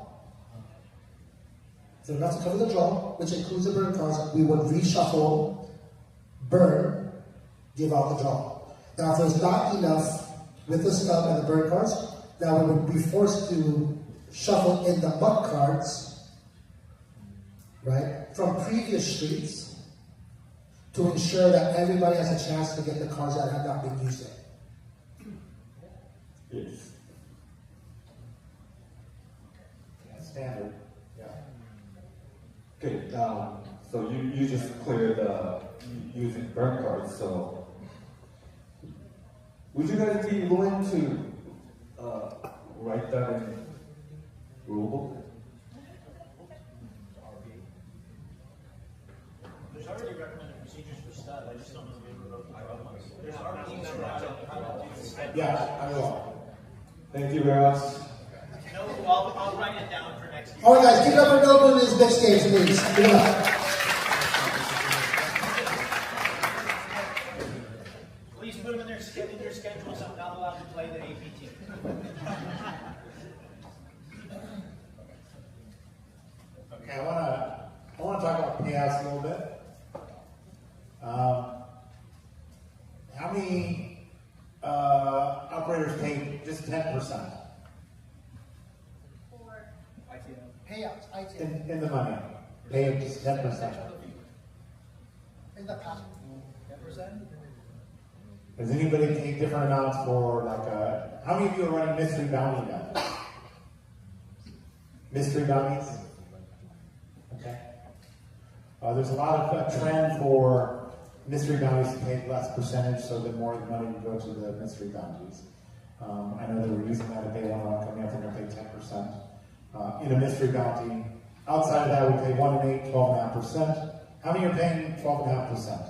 which includes the burn cards, we would reshuffle, burn, give out the draw. Now, if there's not enough with the stub and the burn cards, then we would be forced to shuffle in the muck cards, right, from previous streets to ensure that everybody has a chance to get the cards that have not been used yet. Yes. Standard. Yeah. Okay, so you just cleared using burn cards, so would you guys be willing to write that in rulebook? There's already recommended procedures for stud. I just don't know if we ever wrote the draw ones. There's already how to do stud. Yeah, I will. Thank you very much. No, I'll write it down for next year. All right, guys, give it up for Nobu in his next game, please. Give it up. Please put them in their schedules. I'm not allowed to play the APT. Okay, I want to talk about payouts a little bit. How many operators pay just 10%? Payouts, ITM. In the money. Pay just 10%. In the past. 10%? Does anybody take different amounts for like how many of you are running mystery bounty now? Mystery bounties? Okay. There's a lot of trend for mystery bounties to pay less percentage, so that more of the money would go to the mystery bounties. I know they were using that if they want to coming up, they're going to pay 10%. In a mystery bounty, outside of that, we pay 1 and 8, 12.5%. How many are paying 12.5%?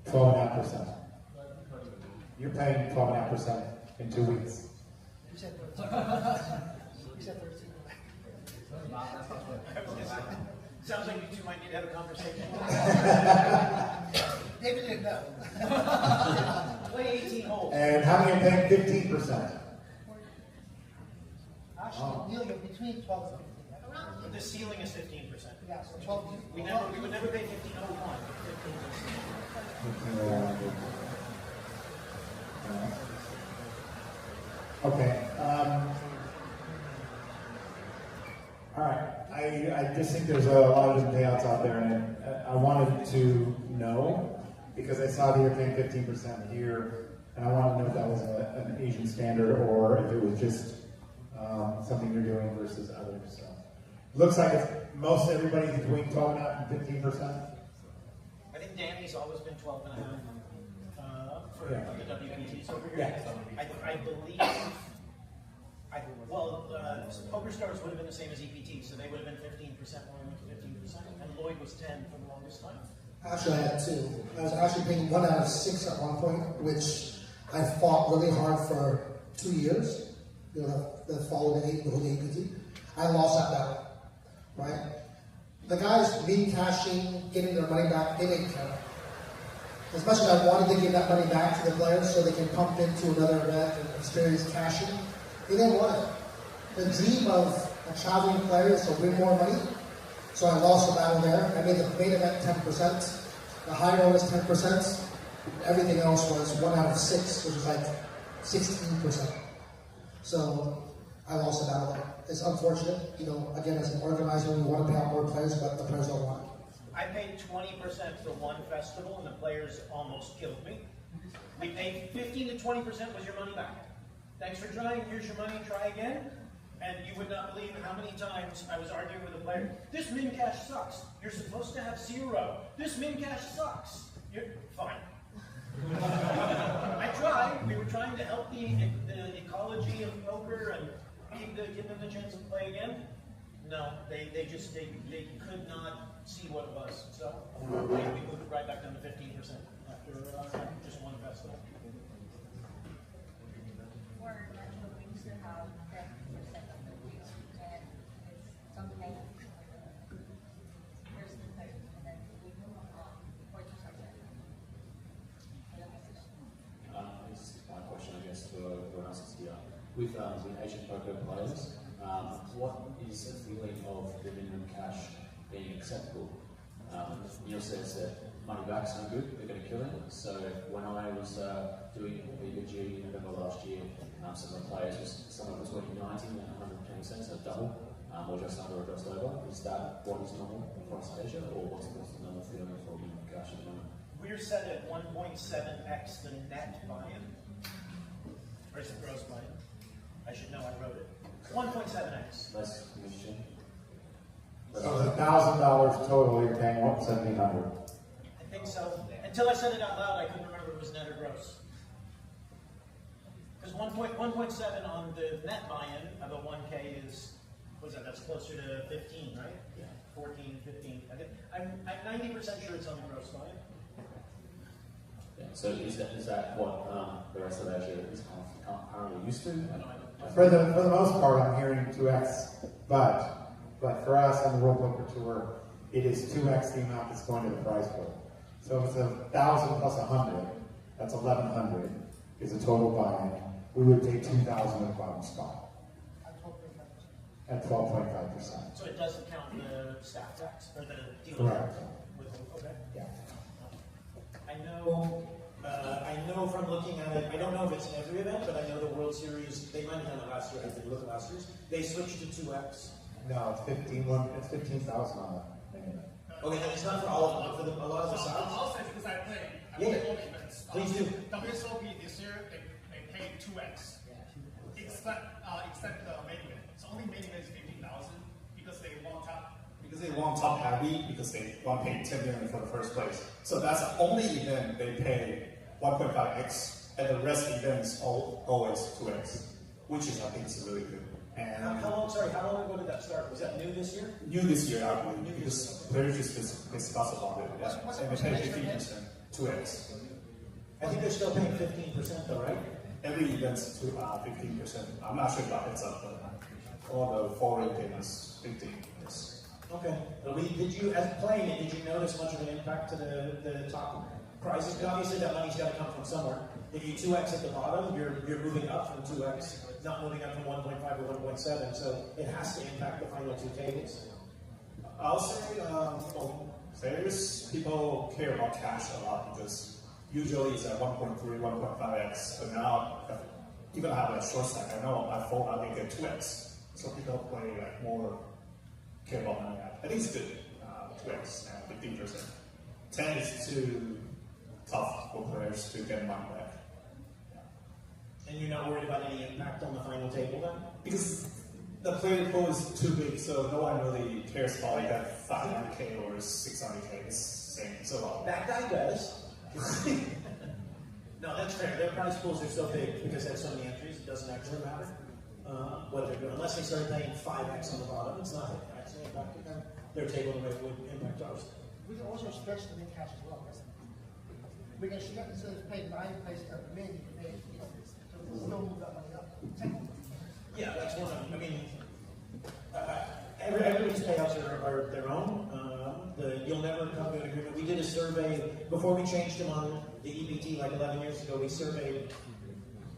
12.5%. You're paying 12.5% in 2 weeks. You said 13. You said 13. Sounds like you two might need to have a conversation. David didn't know. Play 18 holes. And how many are paying 15%? Actually, Neil, you're between 12 and 15. But the ceiling is 15%. Yeah, so 12. We would never pay 1501, but 15%. Okay. All right. I just think there's a lot of different payouts out there, and I wanted to know because I saw that you're paying 15% here, and I wanted to know if that was an Asian standard or if it was just something you're doing versus others. So looks like it's most everybody's between 12.5% and 15%. I think Danny's always been 12.5 for the WPTs over here. Yeah. I believe. Poker Stars would have been the same as EPT, so they would have been 15% when we went to 15%, and Lloyd was 10 for the longest time. Actually, I had 2. I was actually paying 1 out of 6 at one point, which I fought really hard for 2 years, you know, that followed the whole APT. I lost that battle, right? The guys mean cashing, getting their money back, they didn't care. As much as I wanted to give that money back to the players so they can pump into another event and experience cashing, they didn't want it. The dream of a traveling player is to win more money, so I lost the battle there. I made the main event 10%, the high roll was 10%, everything else was 1 out of 6, which is like 16%. So I lost the battle there. It's unfortunate, you know, again, as an organizer, we want to pay out more players, but the players don't want it. I paid 20% for one festival, and the players almost killed me. We paid 15 to 20% was your money back. Thanks for trying, here's your money, try again. And you would not believe how many times I was arguing with a player. This min cash sucks. You're supposed to have 0. This min cash sucks. You're fine. I tried. We were trying to help the ecology of poker and give them the chance to play again. No, they could not see what it was. So we moved right back down to 15% after just one festival. We used to have 10% of the deal, and it's something. Here's the thing, and then we move on. Or to something. This is my question, I guess, for everyone else that's here. With Asian poker players, what is the feeling of the minimum cash being acceptable? Neil says that money back's no good, they're going to kill him. So when I was doing BBG in November last year, some of the players was somewhere between 90 and 110%, so double, or just under or just over. Is that what is normal across Asia, or what's the normal feeling for minimum cash at the moment? We're set at 1.7x the net buy-in. Or is it gross buy-in? I should know, I wrote it. 1.7x. Less commission. So it's $1,000 total, you're paying what, $1,700? I think so. Until I said it out loud, I couldn't remember if it was net or gross. Because 1.7 on the net buy-in of a 1K is, what is that? That's closer to 15, right? Yeah. 14, 15. I'm 90% sure it's on the gross buy-in. Yeah, so is that what the rest of Asia is currently used to? For the most part, I'm hearing 2x, but for us on the World Poker Tour, it is 2x the amount that's going to the prize pool. So if it's 1,000 plus 100, that's 1,100 is a total buy-in. We would pay 2,000 at the bottom spot. At 12.5%. So it doesn't count the staff tax or the deal. Correct. Okay. Yeah. I know from looking at it, I don't know if it's in every event, but I know the World Series, they might have done it last year, I didn't look at last year's, they switched to 2x. No, it's 15,000 on that. Okay, then it's not for all of them, for a lot of the sides. I'll say because I play. Yeah. All the events. Please do. WSOP this year, they paid 2x. Except the main event. So only main event is 15,000 because they want top. Because they want top heavy, because they want to pay 10 million for the first place. So that's the only event they pay 1.5x, and the rest of the events always 2x, which is, I think, is really good. And How long ago did that start? Was that new this year? New this year, I believe, because players just discuss about it. Yeah. And they pay 15%, 2x. I think they're still paying 15% though, right? Every event's to 15%. I'm not sure about heads up, but all the foreign payments, 15%. Yes. Okay. Did you, as playing it, did you notice much of an impact to the top prizes? Because obviously that money's got to come from somewhere. If you 2x at the bottom, you're moving up from 2x, not moving up from 1.5 or 1.7. So it has to impact the final two tables. I'll say, players, people care about cash a lot because usually it's at 1.3, 1.5x, but now, even I have a short stack, I know I fold, I may get 2x. So people play like more care about money. I think it's good, 2x and 15%. 10 is too tough for players to get money back. And you're not worried about any impact on the final table then? Because the player pool is too big, so no one really cares about like that 500k or 600k. It's the same. So that guy does. No, that's fair. Their prize pools are so big because they have so many entries, it doesn't actually matter what they're doing. Unless they start paying 5x on the bottom, it's not actually impacting their table the way it would impact ours. We can also stretch the min cash as well. we're going to instead of paying 9 places per million, you can pay, so we'll still move that money up. Yeah, that's one of them. I mean, everybody's payouts are their own. You'll never come to an agreement. We did a survey before we changed them on the EPT like 11 years ago. We surveyed,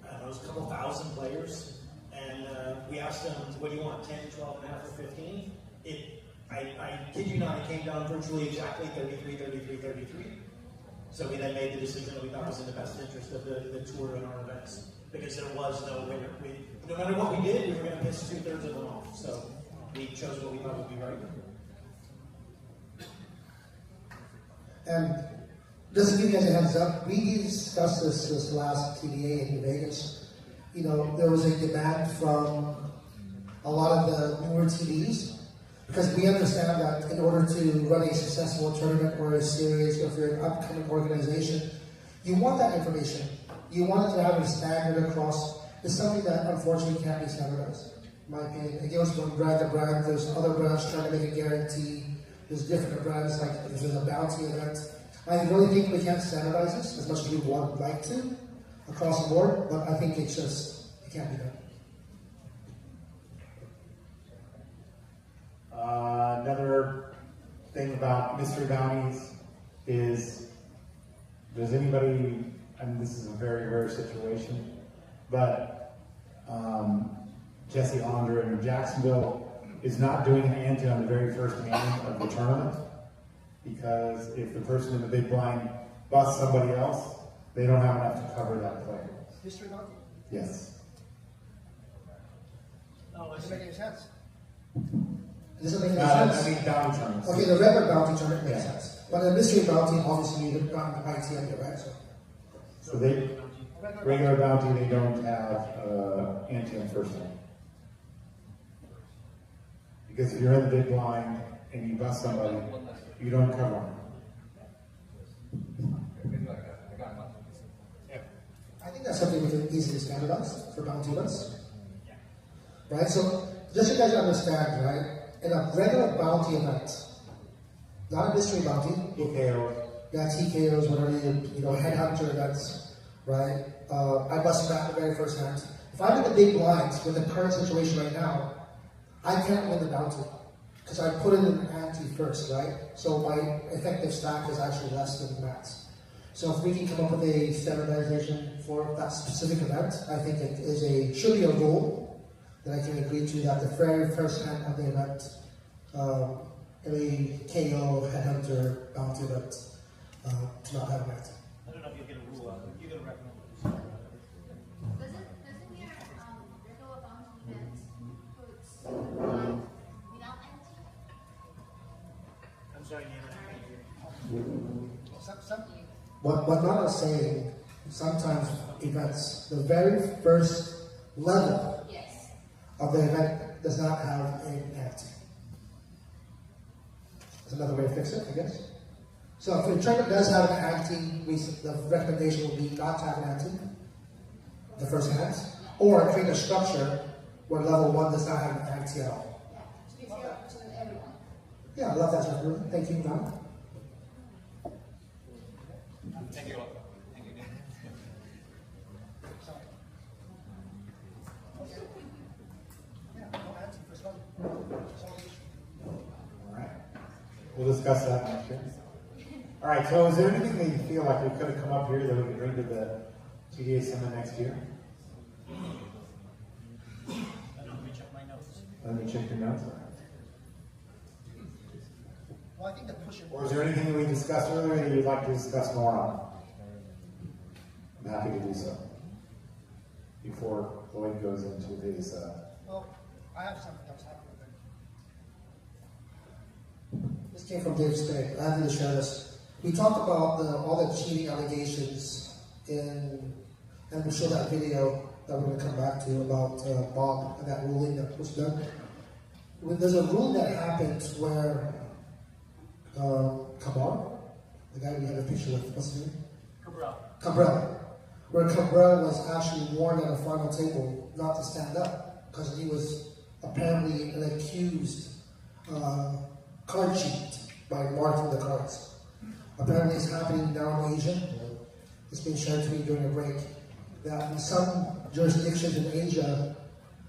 I don't know, it was a couple thousand players, and we asked them, what do you want, 10, 12 and a half, or 15? I kid you not, it came down virtually exactly 33, 33, 33. So we then made the decision that we thought was in the best interest of the tour and our events, because there was no winner. No matter what we did, we were going to piss 2/3 of them off. So we chose what we thought would be right. And just to give you guys a heads up, we discussed this last TDA in Vegas. You know, there was a demand from a lot of the newer TVs, because we understand that in order to run a successful tournament or a series, if you're an upcoming organization, you want that information. You want it to have a standard across. It's something that unfortunately can't be standardized, in my opinion. It goes from brand to brand. There's other brands trying to make a guarantee. There's different brands, like if there's a bounty event. I really think we can't standardize this as much as we would like to across the board, but I think it's just, it can't be done. Another thing about mystery bounties is, does anybody, and this is a very rare situation, but Jesse Hollander in Jacksonville is not doing an ante on the very first hand of the tournament, because if the person in the big blind busts somebody else, they don't have enough to cover that play. Mystery bounty? Yes. No, it doesn't make any sense. Does it make any sense? I mean bounty tournaments. Okay, the regular bounty tournament makes Yeah. sense. But the mystery bounty, obviously, you've gotten ITM here, right? So they, regular bounty, they don't have ante on first hand. Because if you're in the big blind and you bust somebody, you don't cover them. I think that's something we can easily standardize for bounty events. Right? So, just so you guys understand, right? In a regular bounty event, not a mystery bounty. TKO. Yeah, TKOs, whatever you know, headhunter events, right? I bust back the very first hand. If I'm in the big blinds with the current situation right now, I can't win the bounty because I put in an ante first, right? So my effective stack is actually less than max. So if we can come up with a standardization for that specific event, I think it is should be a rule that I can agree to, that the very first hand of the event, any KO, headhunter, bounty event, to not have an ante. I don't know if you'll get a rule out of it. You're going to recommend Doesn't your regular bounty event put without ante? I'm sorry, Nina, I can't hear you. What Nana is saying, sometimes events, the very first level of the event does not have an ante. That's another way to fix it, I guess. So if a tournament does have an ante, the recommendation would be not to have an ante, the first hand, or create a structure where level 1 does not have an ante at all. To be fair to everyone. Yeah, I love that structure. Thank you, Nana. Thank you. Thank you. Alright. We'll discuss that next year. Alright, so is there anything that you feel like we could have come up here that we could bring to the TDA Summit next year? Let me check my notes. Let me check your notes. Well, I think the push Or is there anything that we discussed earlier that you'd like to discuss more on? I'm happy to do so. Before Lloyd goes into his... Well, I have something else happening. This came from Dave Spade. I have to share this. We talked about all the cheating allegations and we showed that video that we're going to come back to about Bob and that ruling that was done. There's a ruling that happened where Cabral, the guy we had a picture with, what's his name? Cabral. Where Cabral was actually warned at a final table not to stand up because he was apparently an accused card cheat by marking the cards. Apparently it's happening now in Asia, it's been shared to me during a break, that in some jurisdictions in Asia,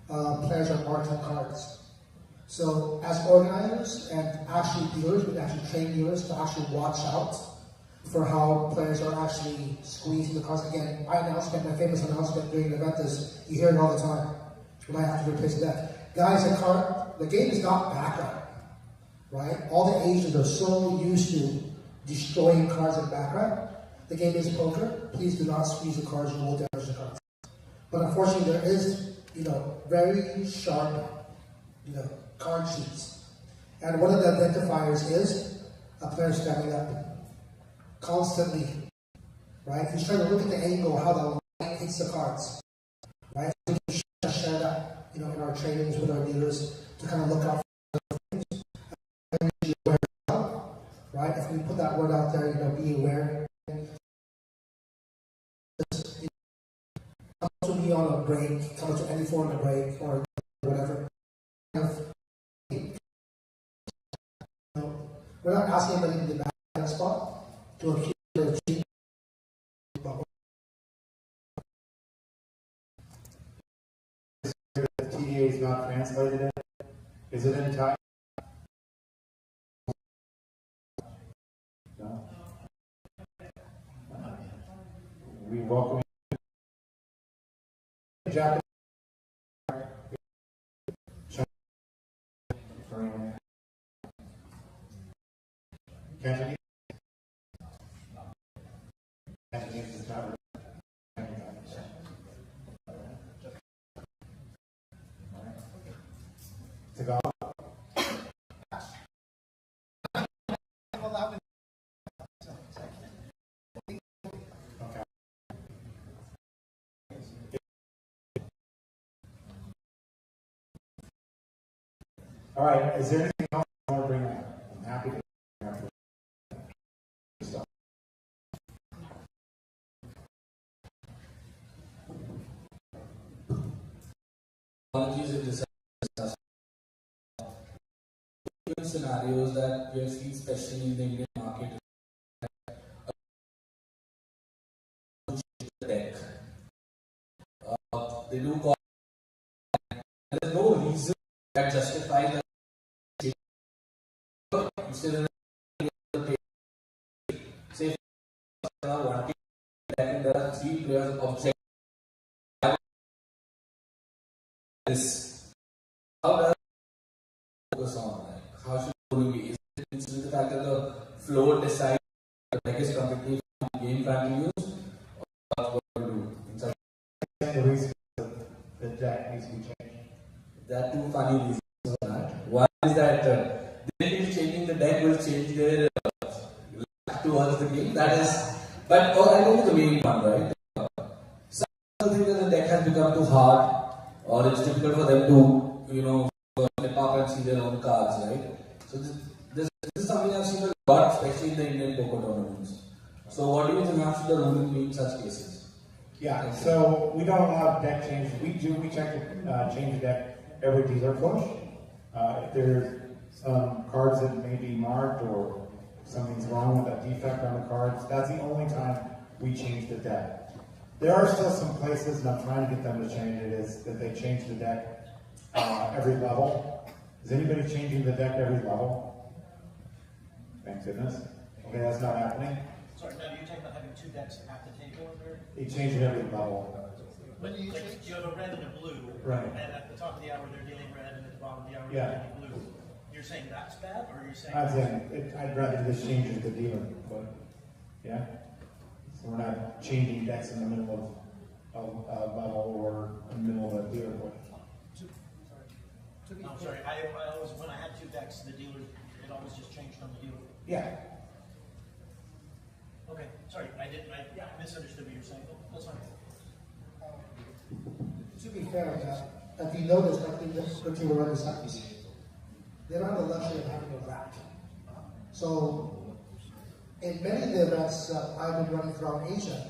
players are marked on cards. So as organizers and actually dealers, we actually train dealers to actually watch out for how players are actually squeezing the cards. Again, my announcement, my famous announcement during the event is, you hear it all the time, when I have to replace the deck. Guys, the game is not background, right? All the Asians are so used to destroying cards in background. The game is poker. Please do not squeeze the cards, you will damage the cards. But unfortunately, there is, very sharp, card sheets. And one of the identifiers is a player standing up constantly, right? He's trying to look at the angle, how the light hits the cards, right? We can share that, in our trainings with our dealers to kind of look out for things. Right? If we put that word out there, be aware. Come to me on a break, come to any form of break or whatever. We're not asking anybody to be back in that spot to accuse or cheat. The TDA is not translated in. Is it in Thai? No. We welcome you. Japanese. Cantonese. Cantonese is not really. Tagalog. Okay. All right. Is there anything else you want to bring up? I'm happy to. Technologies in this scenarios that we have seen, especially in the Indian market, the deck. They do call. There is no reason that justifies that. Instead of say, one team, and there are 3 players object. This. How does it focus on that? How should it be? Is it the fact that the floor decides the deck is completely game continues? Or what to do? The reason the deck needs to be changed. There are 2 funny reasons for that. One is that they think changing the deck will change their towards the game. That is, but I don't know the main one, right? Some people think that the deck has become too hard, or it's difficult for them to, step up and see their own cards, right? So this is something I've seen a lot, especially in the Indian poker tournaments. So what do you think should the ruling be in such cases? Yeah, so we don't allow deck changes. We check to change the deck every dealer push. If there's some cards that may be marked or something's wrong with a defect on the cards, that's the only time we change the deck. There are still some places, and I'm trying to get them to change it, is that they change the deck every level. Is anybody changing the deck every level? Thank goodness. Okay, that's not happening. Sorry, now you're talking about having 2 decks at the table in there? They change it every level. But you have a red and a blue, Right. And at the top of the hour they're dealing red, and at the bottom of the hour Yeah. they're dealing blue. You're saying that's bad, or you're saying? I'm saying I'd rather just change it to dealer, but yeah. So we're not changing decks in the middle of a level or in the middle of a dealer point. I'm sorry. I always, when I had 2 decks, the dealer, it always just changed on the dealer. Yeah. Okay, sorry, I misunderstood what you're saying. That's fine. To be fair, if you notice, I think the team around this happens. They don't have the luxury of having a rack. So, in many of the events I've been running throughout Asia,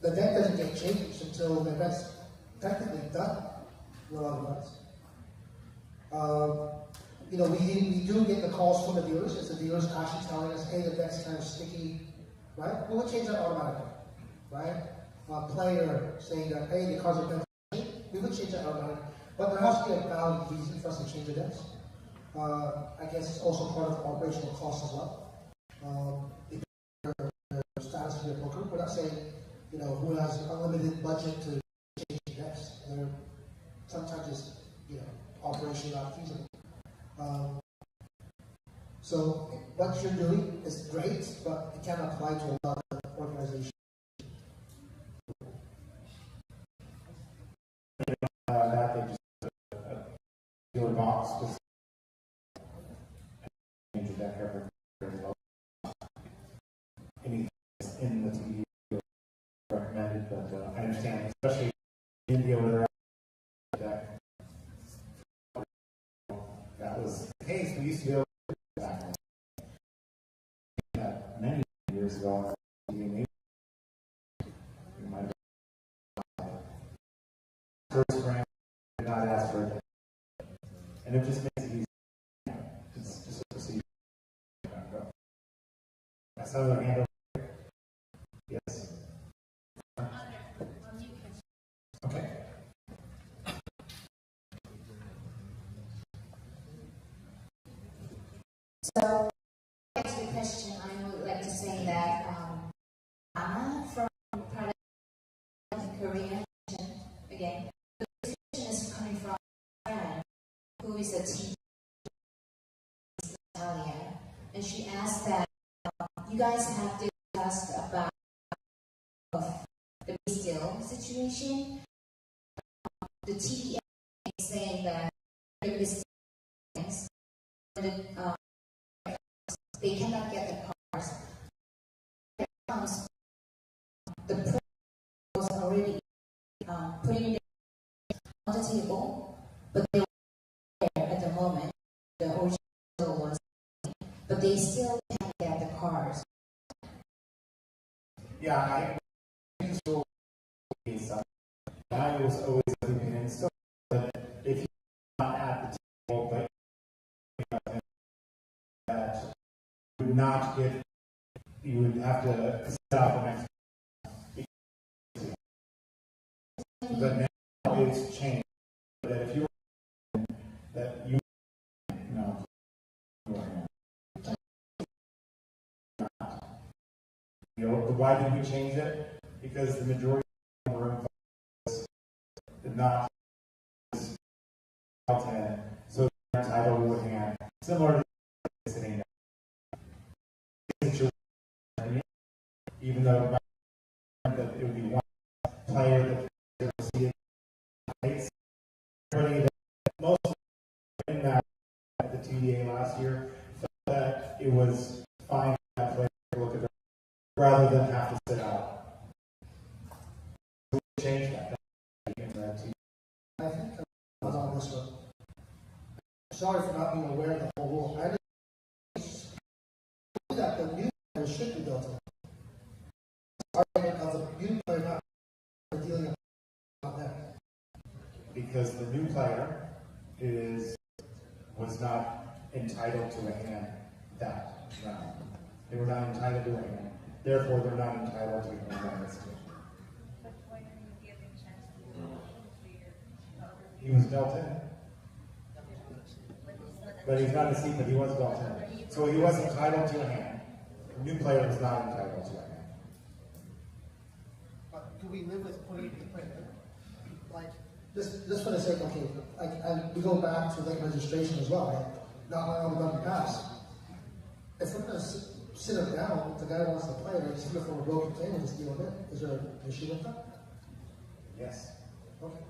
the deck doesn't get changed until the event's technically done. A lot of events. We do get the calls from the dealers. It's the dealers actually telling us, hey, the deck's kind of sticky, right? We'll change that automatically. right? A player saying that, hey, the cards are better, we would change that our mind, but there has to be a valid reason for us to change the decks. I guess it's also part of operational costs as well. The status of your poker, we're not saying, you know, who has unlimited budget to change decks. Sometimes it's, you know, operationally not feasible. So what you're doing is great, but it can apply to a lot of organizations. That they just dealer box just change that every low. Anything in the TDA recommended, but I understand, especially in India where they're at that was the case. We used to be able to do that many years ago. First brand did not ask for it, and it just makes it easy. It's just a procedure. I saw their hand over here. Yes. Okay. So, to answer the question, I would like to say that Anna from Product Korea, again, the question is coming from a friend who is a teacher in Italia, and she asked that you guys have discussed about the still situation. The TDA is saying that the things they cannot get the cars. The price was already putting it on the table, but they were there at the moment. The original ones, but they still can't get the cars. Yeah, I was always thinking, and still, that if you're not at the table, but that you would not get, you would have to sit out the next. But now it's changed. That if you that you know, why did we change it? Because the majority of the room did not and so they're entitled to a hand. Similar to sitting there. Even though that it would be one player that proceeded most in that at the TDA last year felt that it was fine for that player to look at it rather than have to sit out. So we changed that in the TDA. I think I was on this one. Sorry for not being aware of the whole rule. I knew that the new player should be built in. Argument of the new player not dealing about that. Because the new player was not entitled to a hand that round. They were not entitled to a hand. Therefore, they're not entitled to a hand on this game. He was dealt in. But he's not a seat, but he was dealt in. So he was entitled to a hand. The new player was not entitled to a hand. But do we live with putting the player in? Like, Just for the sake, okay, and we go back to late registration as well, right? Not only on the pass. If we're going to sit him down, if the guy wants to play, or just look for a broken table, just deal with it. Is there an issue with that? Yes. Okay.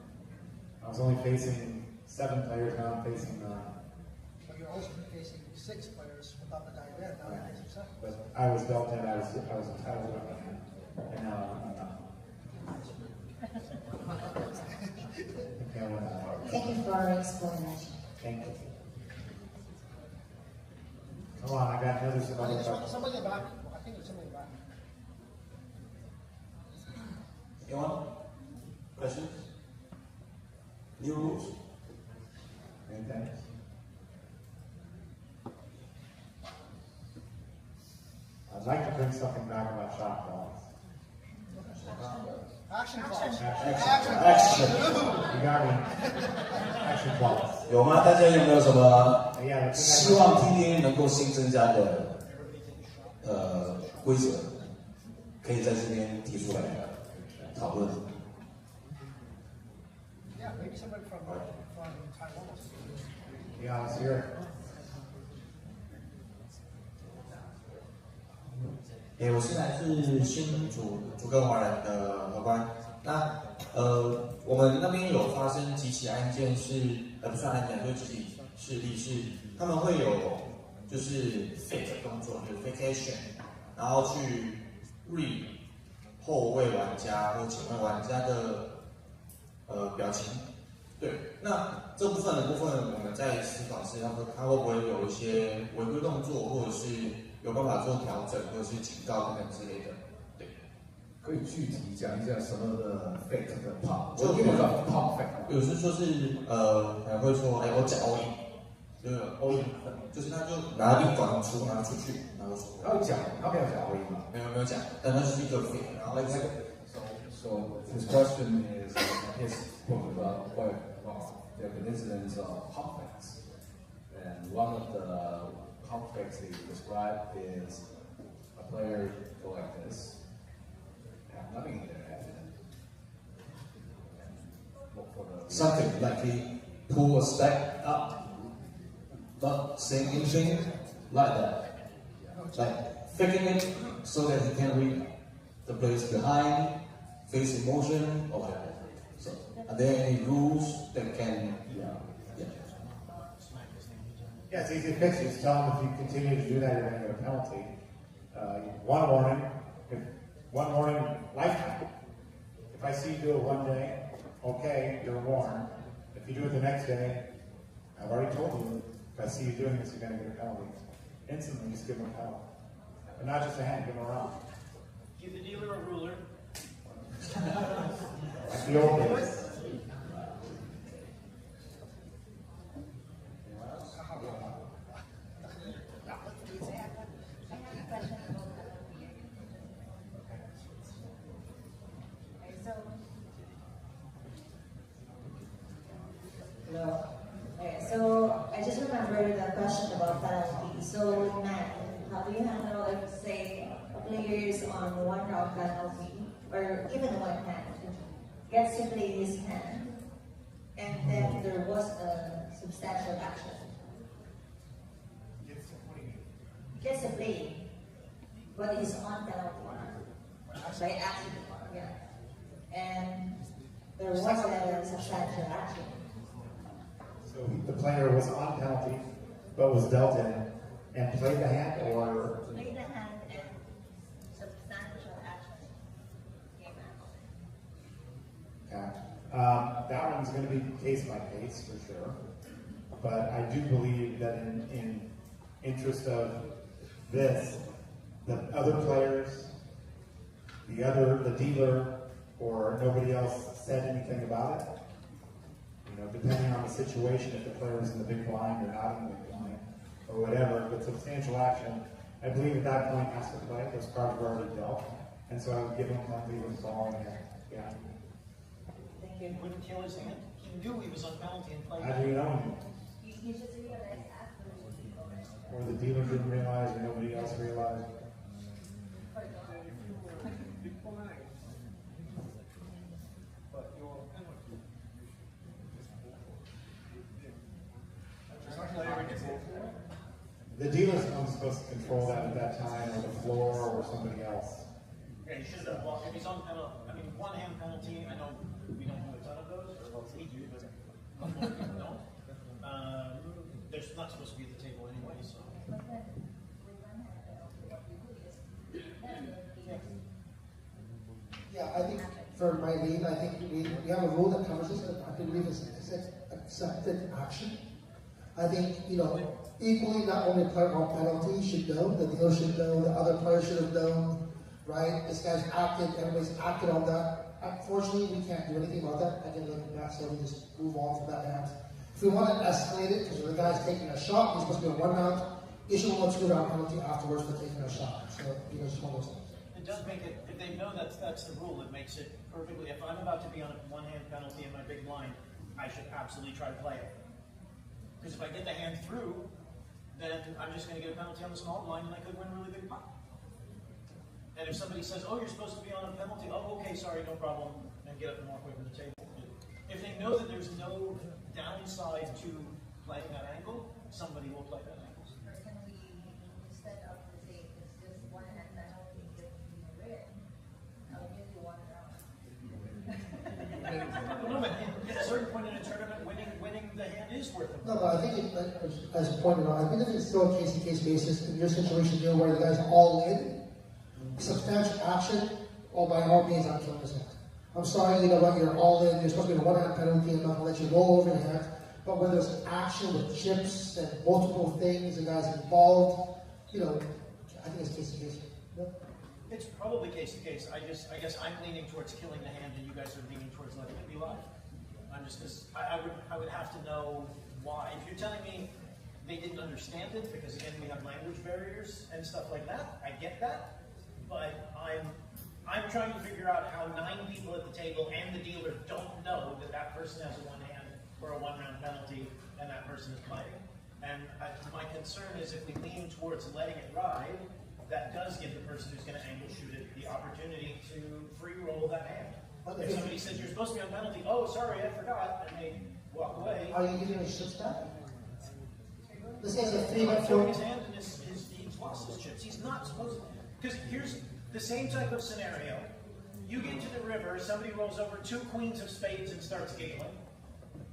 I was only facing 7 players, now I'm facing 9. But you're also facing 6 players without the guy there, now you're facing 7. But I was dealt in, I was entitled to a hand. And now I'm not. Thank you for your explanation. Thank you. Come on, I got another somebody. Somebody in the back. I think there's somebody in the back. Anyone? Questions? New rules? Anything? I'd like to bring something back about shot calls. Action clause. Action. You got me. Action clause. 有吗？大家有没有什么希望 TDA 能够新增加的规则，可以在这边提出来讨论？ Yeah, maybe somebody from Taiwan. Yeah, let's hear it. 我是来自新竹根华人的荷官。那我们那边有发生几起案件是，不算案件，就是几起事例是，他们会有就是 fake 动作，就是 vacation， 然后去 read 后位玩家或前位玩家的表情。对，那这部分我们在思考是他会不会有一些违规动作，或者是有办法做调整，或者是警告等等之类的。对，可以具体讲一下什么的 fake 的 pop？ 就比如说 pop fake， 有时就是可能会说，我讲 all in， 就是 all in， 就是他就拿一管出拿出去，拿出。他有讲，他没有讲 all in 吗？没有讲，但他是一个 fake， 然后So his question is, his book about quite there have been incidents of pop fakes, and one of the pop fakes he described is a player go like this, have nothing in their head, and look for the something like he pull a stack up, not saying anything, like that, like faking it so that he can read the players behind. Face emotion or whatever. So, are there any rules that can? Yeah, it's easy to fix. Just tell them if you continue to do that, you're going to get a penalty. One warning, lifetime. If I see you do it one day, okay, you're warned. If you do it the next day, I've already told you. If I see you doing this, you're going to get a penalty. Instantly, just give them a penalty, but not just a hand. Give them a round. Give the dealer a ruler. Like the old days. Hello. Okay, so I just remember the question about penalty. So, Matt, how do you handle if, say, players on one round penalty, or even one hand, gets to play his hand, and then there was a substantial action? Gets to play, but he's on penalty by accident, yeah. And there was a substantial action. So the player was on penalty, but was dealt in, and played the hand, or Played the hand and substantial action came out. okay. That one's going to be case by case for sure, but I do believe that in interest of this, the other players, the dealer, or nobody else said anything about it. You know, depending on the situation, if the player was in the big blind or not in the big blind, or whatever, but substantial action, I believe at that point has to play. Those cards were already dealt, and so I would give him penalty with following it. Yeah. Thank you. Wouldn't kill his hand. He knew he was on penalty and played. How do you know? He just realized afterwards. Or the dealer didn't realize, or nobody else realized. The dealer's not supposed to control that at that time, or the floor, or somebody else. Yeah, he should have blocked. If he's on penalty, I mean, one hand penalty, I know we don't do a ton of those, or we do, but most people don't. They're not supposed to be at the table anyway, so. Yeah, I think for Mylene, I think we have a rule that covers this, but I believe it's accepted action. I think, equally, not only player on penalty should know, the dealer should know, the other players should have known, right? This guy's acted, everybody's acted on that. Unfortunately, we can't do anything about that. Again, like Matt said, we just move on from that hand. If we want to escalate it, because the guy's taking a shot, he's supposed to be a 1 round, issue a 2 round penalty afterwards for taking a shot. So, just one of those things. It does make it, if they know that's the rule, it makes it perfectly, if I'm about to be on a one-hand penalty in my big blind, I should absolutely try to play it. Because if I get the hand through, then I'm just going to get a penalty on the small blind and I could win a really big pot. And if somebody says, oh, you're supposed to be on a penalty, oh, okay, sorry, no problem, and get up and walk away from the table. If they know that there's no downside to playing that angle, somebody will play that angle. Or can we, instead of the say it's just one hand penalty, give me a red, I'll give you one round. No, but at a certain point in a tournament, winning the hand is worth it. No, I think as pointed out, I think it's still a case-to-case basis. In your situation here where the guy's all in, substantial action, by all means, I'm killing this hand. I'm sorry, you know what, you're all in, you're supposed to be a one-hand penalty, I'm not going to let you roll over your hand. But when there's action with chips and multiple things, and guys involved, you know, I think it's case-to-case. No? It's probably case-to-case. I guess I'm leaning towards killing the hand, and you guys are leaning towards letting it be live. I'm just, because I would have to know why. If you're telling me they didn't understand it, because again, we have language barriers and stuff like that, I get that. But I'm trying to figure out how 9 people at the table and the dealer don't know that that person has a one hand or a one-round penalty and that person is playing. And my concern is if we lean towards letting it ride, that does give the person who's going to angle shoot it the opportunity to free roll that hand. If somebody says you're supposed to be on penalty, oh sorry, I forgot, and they walk away. Are you giving his chips back? This guy's a I'm throwing his hand and he's lost his chips. He's not supposed to. Because here's the same type of scenario. You get to the river, somebody rolls over 2 queens of spades and starts giggling.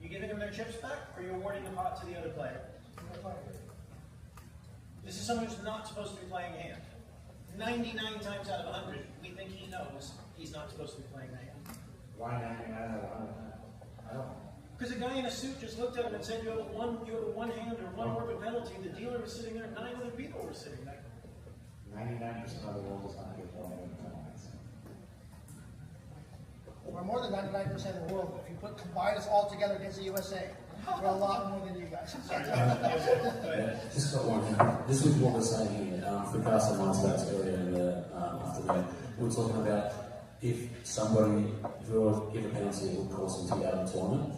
You giving them their chips back, or you're awarding the pot to the other player? This is someone who's not supposed to be playing a hand. 99 times out of 100, we think he knows he's not supposed to be playing a hand. Why 99 out of 100? I don't know. Because a guy in a suit just looked at him and said you have a one hand or one orbit penalty. The dealer was sitting there, 9 other people were sitting there. 99% of the world does not get one penalties. We're more than 99% of the world. If you combine us all together against the USA, we're a lot more than you guys. Just got one here. This was what we're saying here. For Carson Mindspace earlier in the afternoon, we were talking about if you give a penalty that would cause them to get out of the tournament,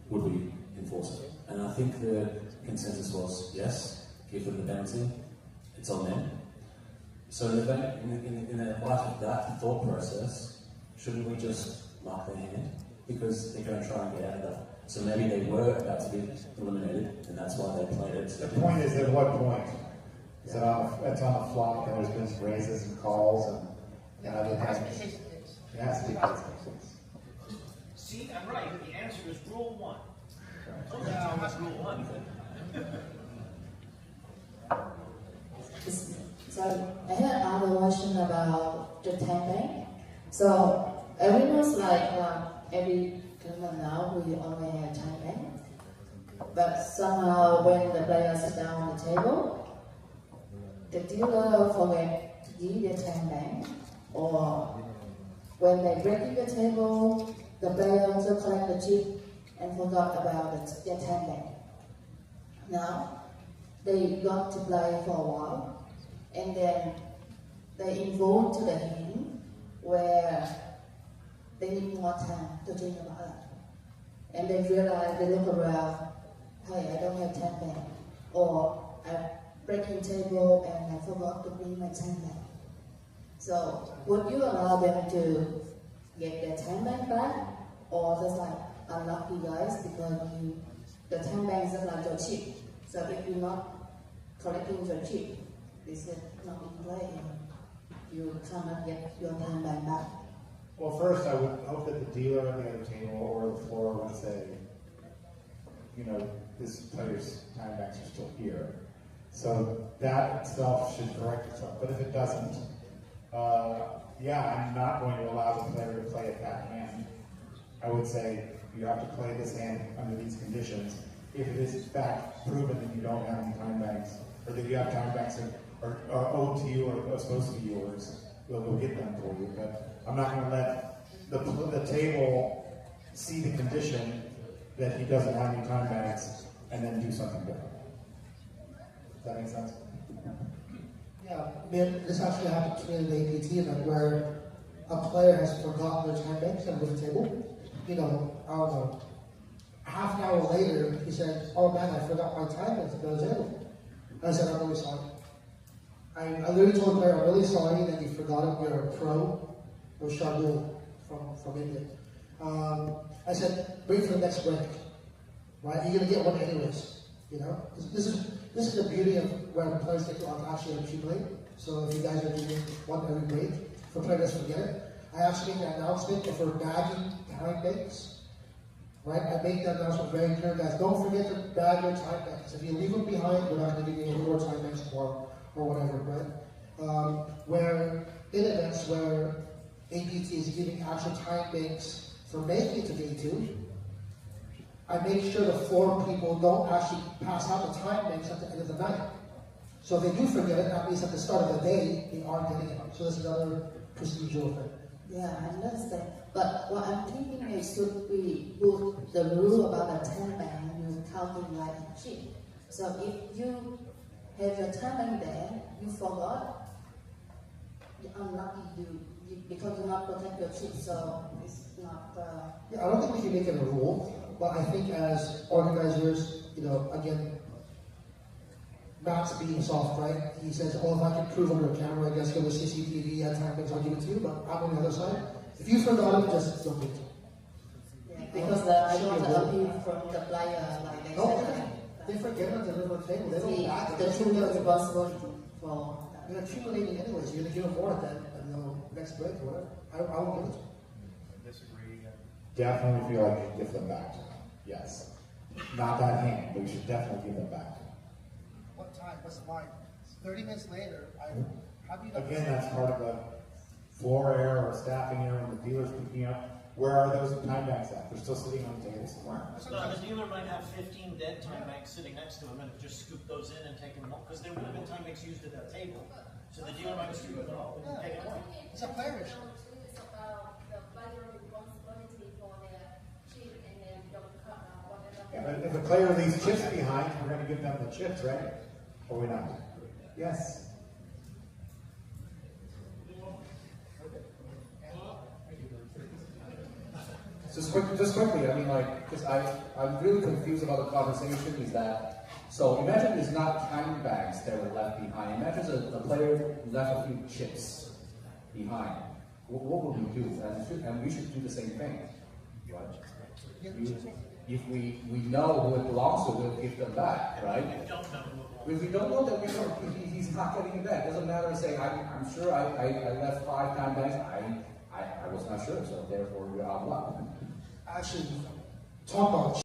would we enforce it? And I think the consensus was yes, give them the penalty, it's on them. So in the light of that thought process, shouldn't we just mark their hand? Because they're going to try and get out of that. So maybe they were about to be eliminated, and that's why they played it. The point is, at what point? Is it it's on the flop, and there's been some raises and calls, and other things? Yes, because See, I'm right. The answer is rule 1. Oh, that's rule 1. So I had another question about the timing. So everyone's like every tournament now we only have timing, but somehow when the players sit down on the table, the dealer forget to give the timing, or when they break the table, the player also collect the chip and forgot about the timing. Now they got to play for a while, and then they involved to the hand where they need more time to think about it. And they realize, they look around, hey, I don't have timing, or I'm breaking table and I forgot to bring my timing. So would you allow them to get their timing back, or just like unlucky guys because the timing is like your chip. So if you're not collecting your chip, this is not in play, you cannot get your timing back. Well, first, I would hope that the dealer at the other table or the floor would say, you know, this player's time backs are still here. So that itself should correct itself. But if it doesn't, yeah, I'm not going to allow the player to play at that hand. I would say you have to play this hand under these conditions. If it is in fact proven that you don't have any time banks, or that you have time banks that are owed to you or are supposed to be yours, we'll go get them for you. But I'm not going to let the table see the condition that he doesn't have any time banks and then do something different. Does that make sense? Yeah, this actually happened to me in an APT event where a player has forgotten their time banks on the table. You know, I don't know. Half an hour later, he said, "Oh man, I forgot my time banks at the table." I said, "I'm really sorry." I literally told the player, "I'm really sorry that you forgot it. You're a pro." It was Shabu from India. I said, "Wait for the next break, right? You're gonna get one anyways." You know, this is the beauty of where players get to actually accumulate. So if you guys are doing one every break, for players forget it, I actually make an announcement if we're bagging time banks. Right? I make that announcement very clear, guys. Don't forget to bag your time banks. If you leave them behind, we're not going to give you any more time banks or whatever, right? Where in events where APT is giving actual time banks for making it to day 2, I make sure the floor people don't actually pass out the time banks at the end of the night. So if they do forget it, that means at the start of the day, they are getting it. So this is another procedural thing. Yeah, I understand. But what I'm thinking is, should we put the rule about the time bank, you counting like a chip. So if you have your time bank there, you forgot, you're unlucky because you not protect your chip, so it's not... Yeah, I don't think we can make it a rule, but I think as organizers, you know, again, Matt's being soft, right? He says, "Oh, if I can prove under a camera, I guess go to CCTV at times, I'll give it to you." But I'm on the other side. If you forgot it, just don't do it. Yeah, because I want to appeal from the player, like they said. They forget it on the little table. They don't back it. The true responsibility for that. You're accumulating anyways. You're going to give them more at that, next break or whatever. I won't give it to them. Disagree. Definitely feel like you give them back to them. Yes. Not that hand, but you should definitely give them back to them. What time? What's the line? 30 minutes later, how do you... Again, that's part of the floor error or staffing error when the dealer's picking up. Where are those time banks at? They're still sitting on the table somewhere. No, the dealer might have 15 dead time banks sitting next to him and just scoop those in and take them all, because there would have been time banks used at that table. So the dealer might have scooped them all and taken them away. It's a player issue. It's about the player responsibility for their chip and then don't cut whatever. Yeah, but if the player leaves chips behind, we're going to give them the chips, right? Or we not? Yes. Just quickly, I mean, like, because I'm really confused about the conversation is that, so imagine there's not time bags that were left behind. Imagine the player left a few chips behind. What would we do? And we should do the same thing. Right? If we know who it belongs to, we'll give them back, right? If we don't know that he's not getting it back, it doesn't matter to say, I'm sure I left 5 time bags. I was not sure, so therefore we're out of luck. Actually, talk about